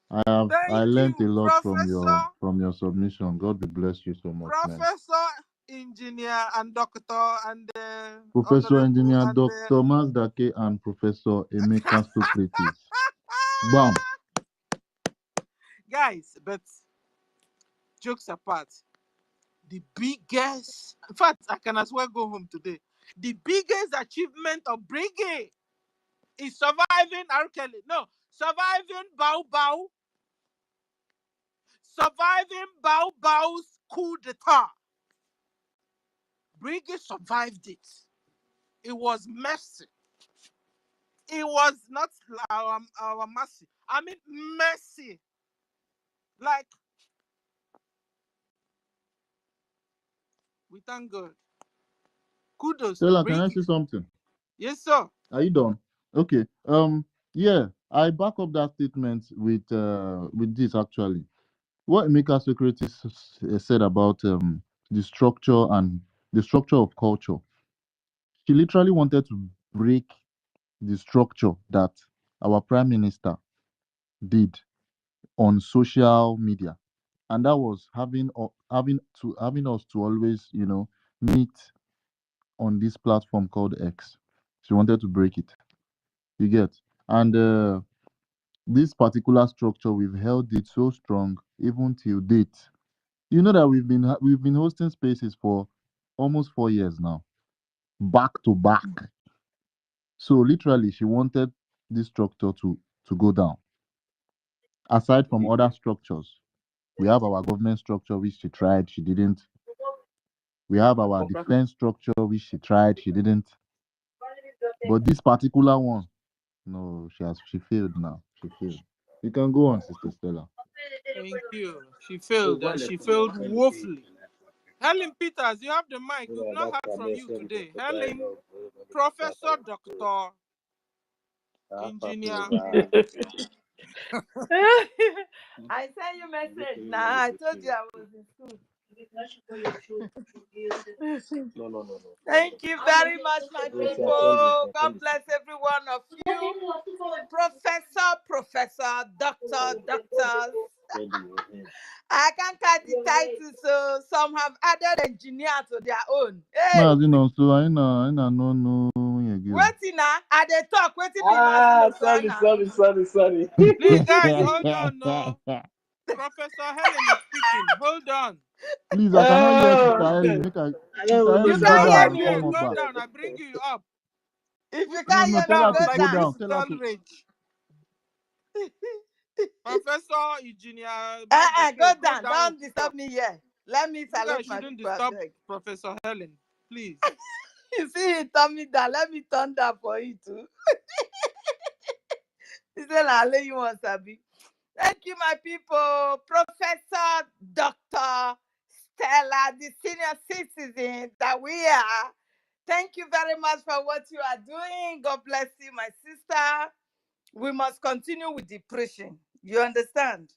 I thank learned a you, lot Professor, from your submission. God will bless you so much, man. Professor, Engineer, and Doctor, and Professor Honorable, Engineer and Dr. Mazdake and Professor Emeka Socrates. Bam. guys. But jokes apart, the biggest, in fact, I can as well go home today. The biggest achievement of BRGIE is surviving R. Kelly. No, surviving Bao Bao, surviving Bao Bao's coup d'etat. BRGIE survived it. It was mercy. It was not our mercy. I mean mercy. Like, we thank God. Kudos to Stella, can I BRGIE. say something? Yes, sir. Are you done? Okay. Yeah, I back up that statement with this actually. What Emeka Socrates said about the structure of culture. She literally wanted to break the structure that our prime minister did on social media, and that was having us to always meet on this platform called X. She wanted to break it. You get? And this particular structure, we've held it so strong even till date. You know that we've been hosting spaces for almost 4 years now, back to back. So literally, she wanted this structure to go down. Aside from other structures, we have our government structure, which she tried, she didn't. We have our defense structure, which she tried, she didn't. But this particular one, no, she failed now. She failed. You can go on, Sister Stella. Thank you. She failed, and she failed woefully. Helen Peters, you have the mic. We've not heard from you today. Helen, Professor, Doctor, Engineer. I sent you message now. I told you I was in school. No. Thank you very much, my people. God bless every one of you. Professor, doctors. I can't cut the title, so some have added engineer to their own. Hey, So I know again. waiting now. I they talk. Waiting be Sorry. Please, guys, hold on. No, Professor Helen is speaking. Hold on. Please, I cannot hear Sister Helen. Sister Helen, You go can't hear down and me. come up Go back. down. I bring you up. If you No, can't hear me, tell her go to Like go down. down. this Tell her dull to. rage. Professor, Engineer, Master Go K, go down. down with Don't your disturb talk. me here. Let me You salute guys my shouldn't people. I disturb beg. Professor Helen, please. You see, he turn me down. Let me turn down for you too. He said, I'll let you one, Sabi. Thank you, my people. Professor, Dr. Stella, the senior citizen that we are. Thank you very much for what you are doing. God bless you, my sister. We must continue with the preaching. You understand?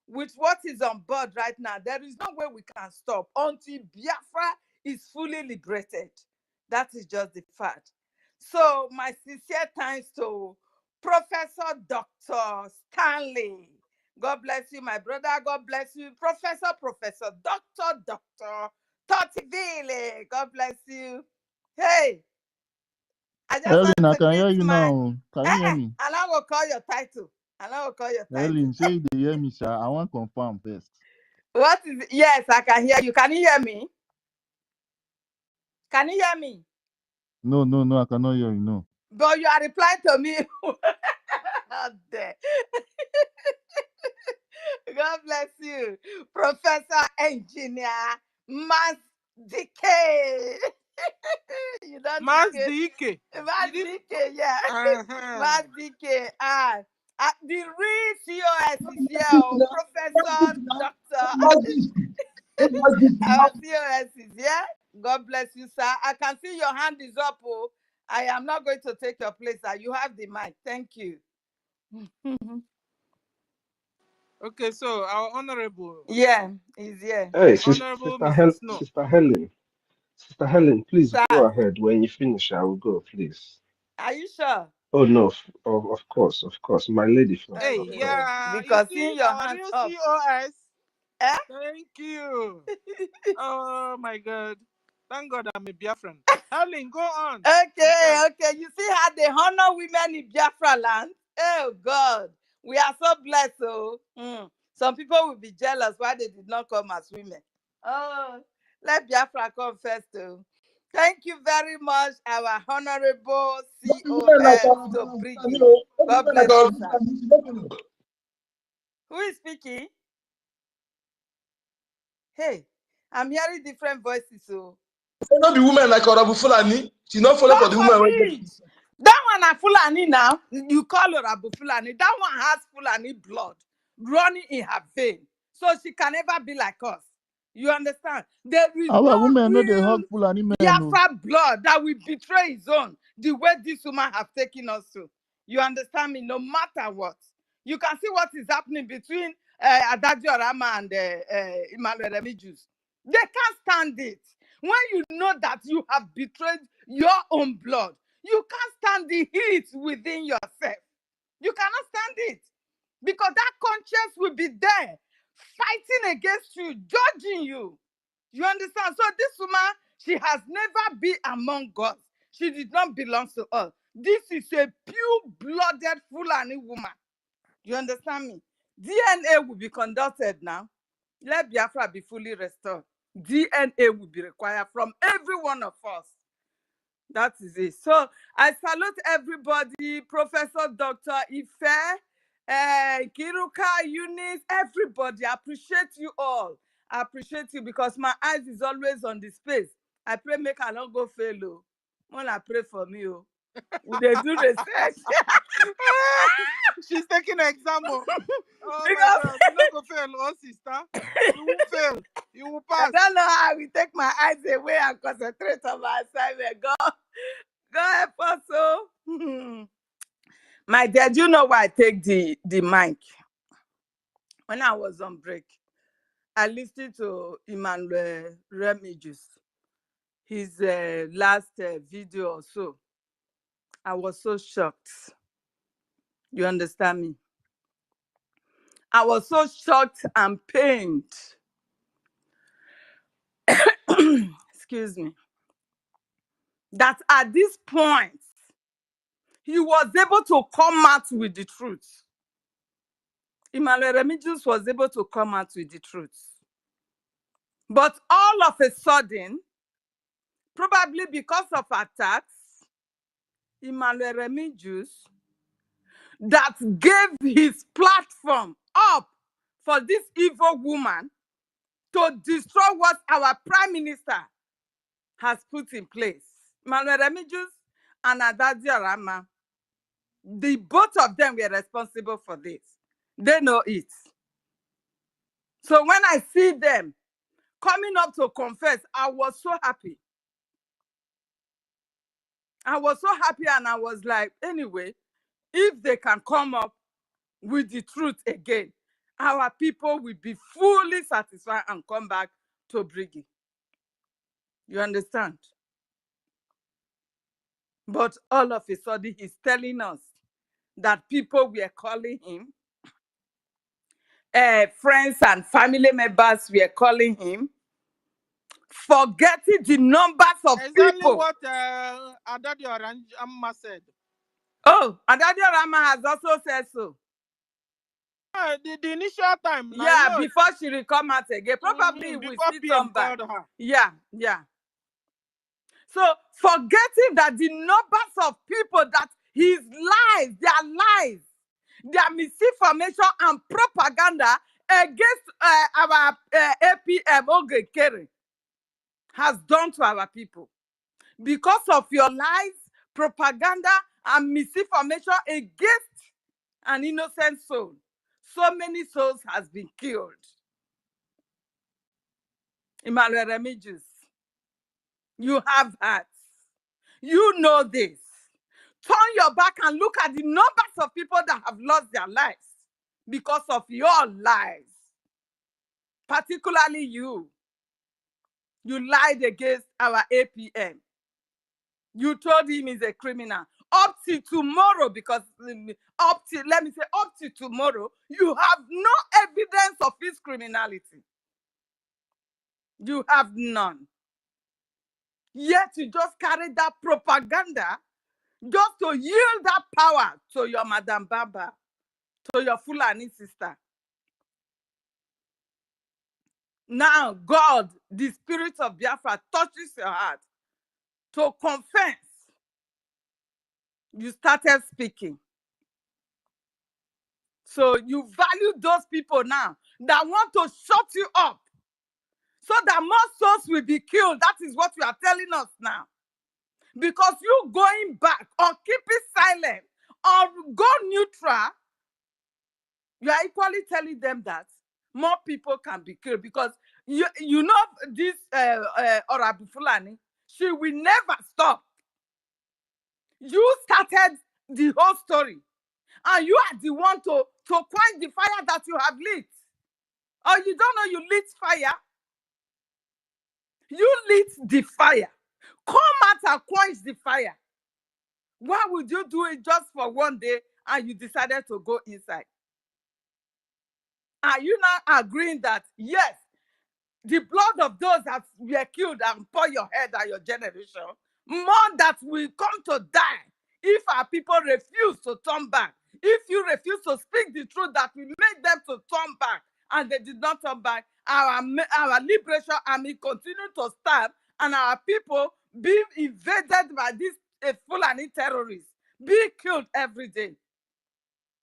With what is on board right now, there is no way we can stop until Biafra is fully liberated. That is just the fact. So, my sincere thanks to Professor Dr. Stanley. God bless you, my brother. God bless you, Professor Dr. Totivile. God bless you. Hey, I just Helen, want I to can hear greet you my. now. Can you hear me? And I will call your title. Helen, say they hear me, sir. I want to confirm first. What is it? Yes, I can hear you. Can you hear me? Can you hear me? No, I cannot hear you. No. But you are replying to me. Out there. God bless you, Professor Engineer Mas DK. You don't Mas DK. DK. Mas DK, yeah. Uh-huh. Mas DK. The real COS is here, Professor Doctor. Our COS is here. God bless you, sir. I can see your hand is up. Oh, I am not going to take your place, sir. You have the mic. Thank you. Okay, so our honorable. Yeah, he's here. Hey, Honorable Mr. Snow. Sister Helen, please Sir, go ahead. When you finish, I will go, please. are you sure? Oh no, of course, my lady first, Hey, of course. Okay, yeah, you because see seeing your our hands real up. COS. Eh? Thank you. Oh my God. Thank God I'm a Biafran. Helen, go on. Okay, okay. You see how they honor women in Biafra land? Oh God, we are so blessed. Oh, some people will be jealous why they did not come as women. Oh, let Biafra come first. Oh, thank you very much, our honorable COS to Brigi. God bless you, sir. Who is speaking? Hey, I'm hearing different voices. So Not the woman like Honorable Fulani. She not follow for God the woman. forbid. That one are Fulani now. You call her Abu Fulani. That one has Fulani blood running in her vein. So she can never be like us. You understand? There is Our no women know they real hug Fulani men. Biafra blood that will betray his own the way this woman have taken us to. You understand me? No matter what. You can see what is happening between Adadio Rama and Emmanuel Remijus. They can't stand it. When you know that you have betrayed your own blood, you can't stand the heat within yourself. You cannot stand it. Because that conscience will be there, fighting against you, judging you. You understand? So this woman, she has never been among us. She did not belong to us. This is a pure-blooded Fulani woman. You understand me? DNA will be conducted now. Let Biafra be fully restored. DNA will be required from every one of us. That is it. So I salute everybody, Professor Dr. Ife, Kiruka, Eunice, everybody. I appreciate you all. I appreciate you because my eyes is always on the space. I pray make I not go fail. Oh. When I pray for me, oh. Would they do research? She's taking an example. Oh Because my God, you not go fail, oh sister. You won't fail. You will pass. I don't know how I will take my eyes away and concentrate on my assignment. God help us. So. My dear, do you know why I take the mic? When I was on break, I listened to Emmanuel Remijus, his last video or so. I was so shocked. You understand me? I was so shocked and pained. Excuse me. That at this point, he was able to come out with the truth. Emmanuel Remijus was able to come out with the truth. But all of a sudden, probably because of attacks, Emmanuel Remijus, that gave his platform up for this evil woman to destroy what our prime minister has put in place. Emmanuel Remijus and Adadio Rama, the both of them were responsible for this. They know it. So when I see them coming up to confess, I was so happy. I was so happy and I was like, anyway, if they can come up with the truth again, our people will be fully satisfied and come back to BRGIE. You understand? But all of a sudden, he's telling us that people were calling him, friends and family members were calling him, forgetting the numbers of exactly people. what Adadio Rama said. Oh, Adadio Rama has also said so. The initial time. Yeah, Now, before she will come out again. Probably we before still PM come back. called her. Yeah, yeah. So forgetting that the numbers of people that his lies, their misinformation and propaganda against our APM Ogekere has done to our people. Because of your lies, propaganda, and misinformation against an innocent soul, so many souls has been killed. Emmanuel Remijus, you have hearts. You know this. Turn your back and look at the numbers of people that have lost their lives because of your lies. Particularly you. You lied against our APM. You told him he's a criminal. Up to tomorrow, because up to tomorrow, you have no evidence of his criminality. You have none. Yet you just carry that propaganda just to yield that power to your Madam Baba, to your Fulani sister. Now, God, the spirit of Biafra, touches your heart to confess. You started speaking. So you value those people now that want to shut you up so that more souls will be killed. That is what you are telling us now. Because you going back or keeping silent or go neutral, you are equally telling them that more people can be killed. Because you know this Orabu Fulani, she will never stop. You started the whole story. And you are the one to quench the fire that you have lit. Or you don't know you lit fire? You lit the fire. Come out and quench the fire. Why would you do it just for one day and you decided to go inside? Are you now agreeing that, yes, the blood of those that were killed and pour your head and your generation, more that will come to die if our people refuse to turn back? If you refuse to speak the truth that will make them to turn back, and they did not turn back, our liberation army continue to stab, and our people being invaded by these Fulani terrorists, being killed every day.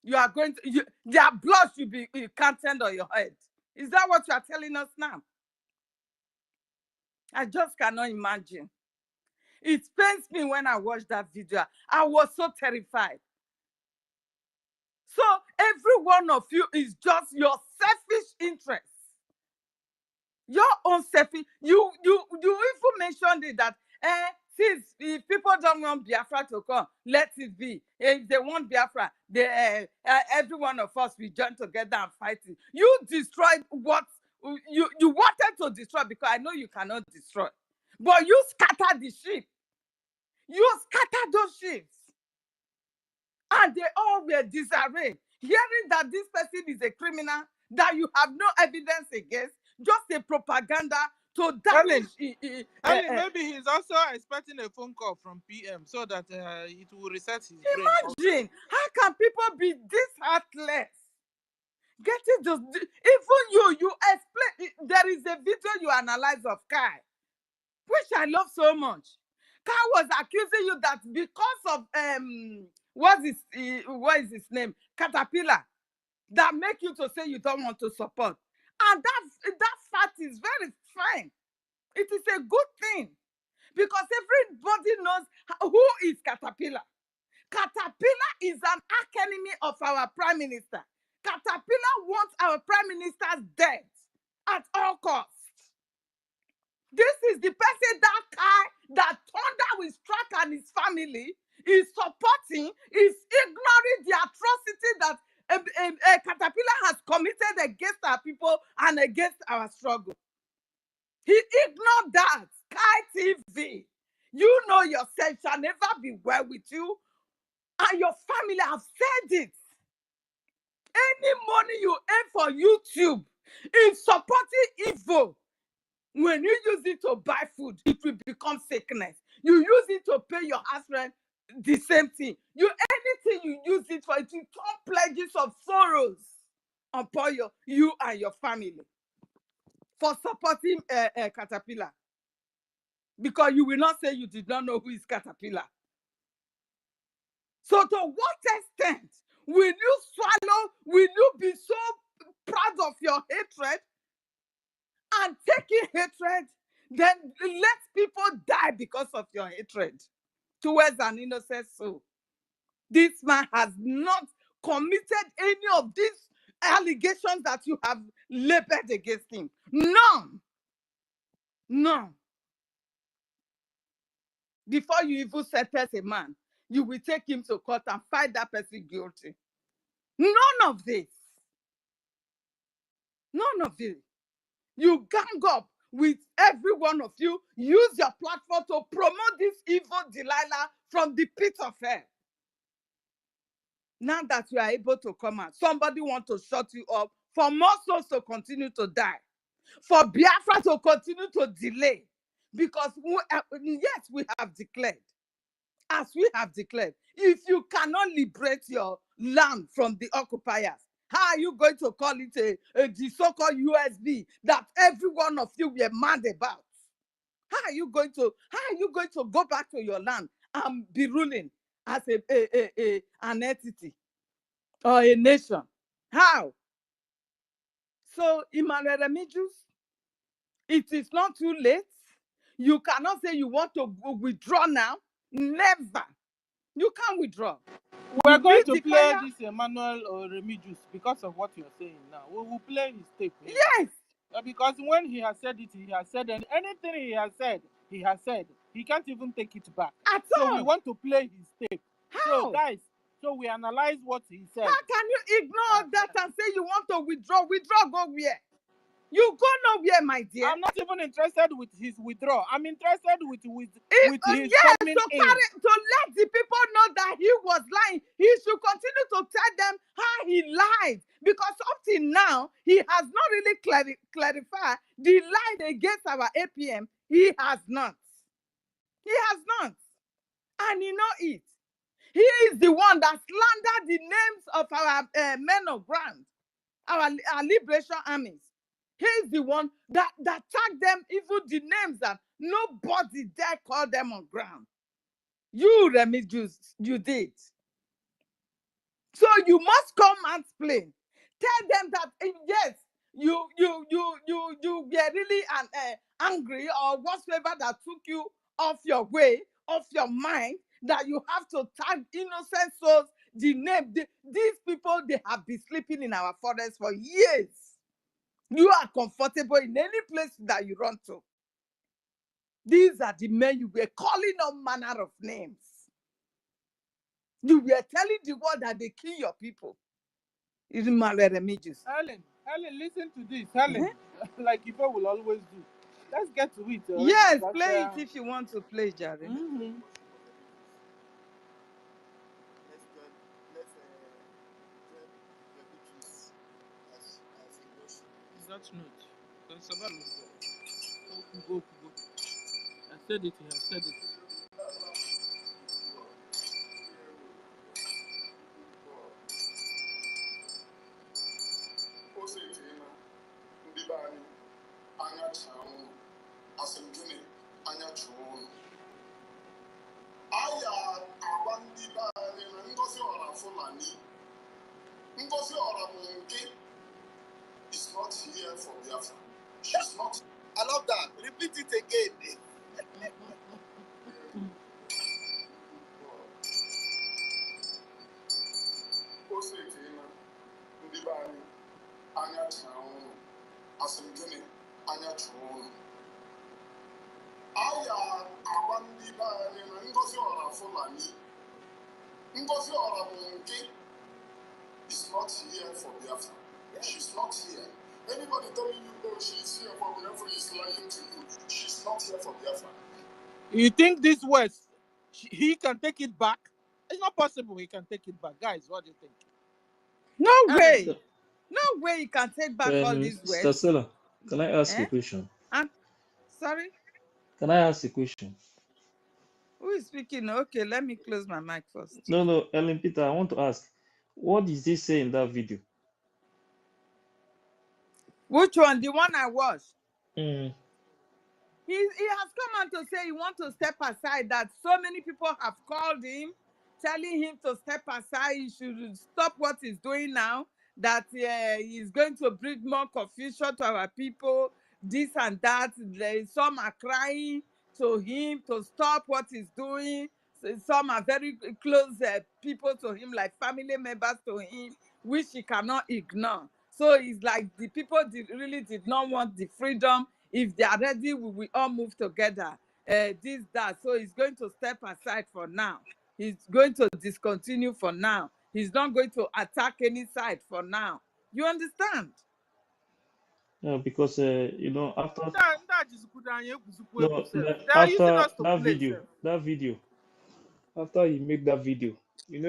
You are going to, their blood should be counted on your head. Is that what you are telling us now? I just cannot imagine. It pains me when I watch that video. I was so terrified. So every one of you is just your selfish interest. Your own selfish. You even mentioned it that since if people don't want Biafra to come, let it be. If they want Biafra, every one of us will join together and fight it. You destroyed what you wanted to destroy, because I know you cannot destroy. But you scattered the sheep. You scattered those sheep. And they all were disarrayed. Hearing that this person is a criminal, that you have no evidence against, just a propaganda to damage. Maybe he's also expecting a phone call from PM so that it will reset his brain. Imagine, how can people be this heartless? Getting just, even you explain, there is a video you analyze of Kai, which I love so much. Kai was accusing you that because of what is his name? Caterpillar, that make you to say you don't want to support. And that fact is very fine. It is a good thing, because everybody knows who is Caterpillar. Caterpillar is an arch enemy of our Prime Minister. Caterpillar wants our Prime Minister's death at all costs. This is the person that Thunder will strike and his family is supporting, is ignoring the atrocity that Caterpillar has committed against our people and against our struggle. He ignored that. Sky TV, you know yourself shall never be well with you, and your family have said it. Any money you earn for YouTube in supporting evil, when you use it to buy food, it will become sickness. You use it to pay your house rent, the same thing. Anything you use it for, it will become pledges of sorrows upon you and your family for supporting Caterpillar. Because you will not say you did not know who is Caterpillar. So to what extent will you swallow, will you be so proud of your hatred and taking hatred, then let people die because of your hatred towards an innocent soul? This man has not committed any of these allegations that you have labeled against him. None. None. Before you even sentence a man, you will take him to court and find that person guilty. None of this. None of you. You gang up with every one of you. Use your platform to promote this evil Delilah from the pit of hell. Now that you are able to come out, somebody want to shut you up for more souls to continue to die, for Biafra to continue to delay, because yes, we have declared, as we have declared, if you cannot liberate your land from the occupiers, how are you going to call it the so-called USB that every one of you were mad about? How are you going to go back to your land and be ruling as an entity or a nation? How? So, Emmanuel Remedios, it is not too late. You cannot say you want to withdraw now. Never. You can't withdraw. We're going to play this Emmanuel Remedios because of what you're saying now. We will play his tape. Yes. Because when he has said it, he has said, and anything he has said, he can't even take it back. So we want to play his tape. How? So guys, we analyze what he said. How can you ignore that and say you want to withdraw? Withdraw, go where? You go nowhere, my dear. I'm not even interested with his withdrawal. I'm interested with his coming in. To let the people know that he was lying. He should continue to tell them how he lied. Because up till now, he has not really clarified the lie against our APM. He has not. He has not. And you know it. He is the one that slandered the names of our men of ground, our liberation armies. He is the one that tagged them, even the names that nobody dare call them on ground. You, Remedios, you did. So you must come and explain. Tell them that yes, you were really angry or whatsoever that took you off your way, off your mind, that you have to tag innocent souls, the name. These people, they have been sleeping in our forest for years. You are comfortable in any place that you run to. These are the men you were calling all manner of names. You were telling the world that they kill your people. It's Remedios. Helen, listen to this. Helen, like people will always do. Let's get to it. Yes, play it if you want to play, Jerry. That's not. Go. I said it. He has said it. Ngozi Oramunke is not here for Biafra. She's not. I love that. Repeat it again. Ngozi Oramunke is not here for Biafra. She's not here. Anybody telling you, oh, she's here for Biafra is lying to you. She's not here for Biafra. You think this West, he can take it back? It's not possible he can take it back. Guys, what do you think? No way. No way you can take back all this West. Stella, can I ask a question? Sorry? Can I ask a question? Who is speaking? Okay, let me close my mic first. No, Ellen Peter, I want to ask, what did he say in that video? Which one? The one I watched? Mm. He has come on to say he wants to step aside, that so many people have called him, telling him to step aside, he should stop what he's doing now, that he's going to bring more confusion to our people, this and that. Some are crying to him to stop what he's doing. Some are very close people to him, like family members to him, which he cannot ignore. So it's like the people really did not want the freedom. If they are ready, we will all move together. That. So he's going to step aside for now. He's going to discontinue for now. He's not going to attack any side for now. You understand? No, because you know, after That is good. no, They are using us to that play. video, after you make that video, you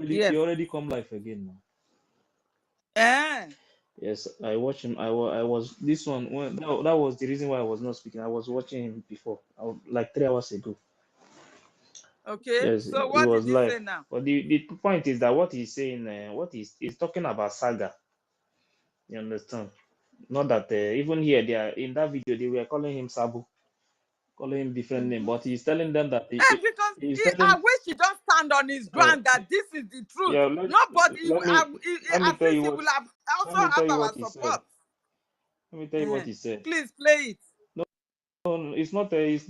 Yes. already come live again now. Eh. Yes, I watched him. I was this one. That was the reason why I was not speaking. I was watching him before, like 3 hours ago. Okay. Yes, So he what was did he live. say now? But the point is that what he's saying, he's talking about saga. You understand? Not that even here they are in that video they were calling him Sabu, calling him different name, but he's telling them that Because I wish he don't stand on his ground that this is the truth. yeah. Nobody, Let me at tell least you he what. will have also Let me tell have you our what he said. support. Let me tell you what he said. Please play it. No, it's not. It's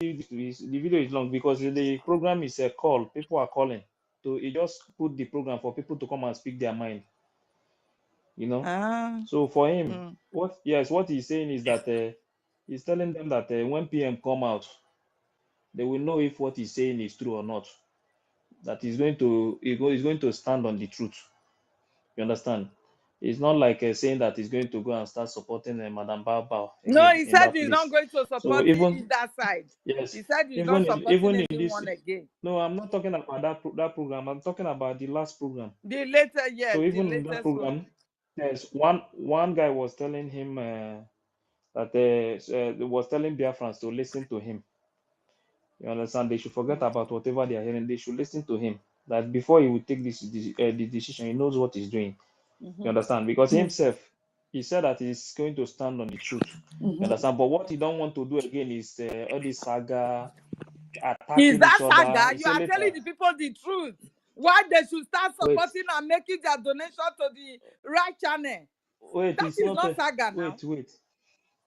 the video is long because the program is a call. People are calling. So he just put the program for people to come and speak their mind. You know. So for him, what he's saying is that he's telling them that when PM come out, they will know if what he's saying is true or not. That he's going to stand on the truth. You understand? It's not like saying that he's going to go and start supporting Madam Bao No, again he in said that he's place. not going to So support that side. yes, He said he's not supporting anyone again. No, I'm not talking about that program. I'm talking about the last program. The later, yes, So the even in that latest program, one. yes, one guy was telling him that was telling Biafrans to listen to him. You understand? They should forget about whatever they are hearing. They should listen to him. That before he would take the decision, he knows what he's doing. You understand? Because himself, he said that he's going to stand on the truth. You understand? But what he don't want to do again is all this saga, attacking Is that each other. saga? You are telling the people the truth. Why they should start supporting and making their donation to the right channel. Wait, That it's is not saga now. Wait.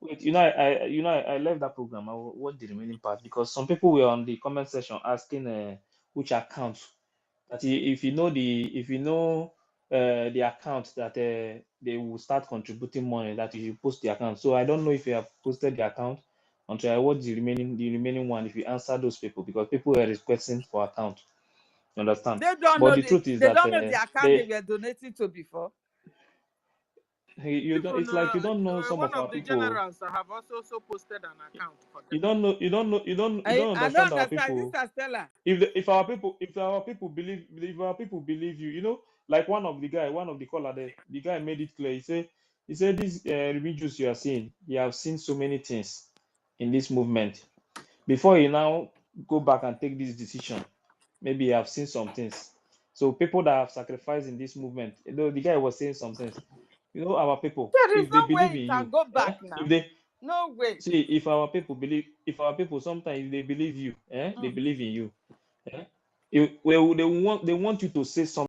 I left that program. I watched the remaining part because some people were on the comment section asking which account. That if you know the account that they will start contributing money, that you should post the account. So I don't know if you have posted the account until I watch the remaining one. If you answer those people, because people were requesting for account. You understand? They don't But know the truth is they that don't know the account they were donating to before. It's like you don't know some of our people. One of the generals have also posted an account for them. You don't understand our people. If our people believe you, like one of the caller there, the guy made it clear. He said these religious you are seeing, he have seen so many things in this movement. Before he now go back and take this decision, maybe he have seen some things. So people that have sacrificed in this movement, the guy was saying some things. Our people, There is if they no believe way in you you, can go back now. No way. See, if our people sometimes they believe you, they believe in you, they want you to say something.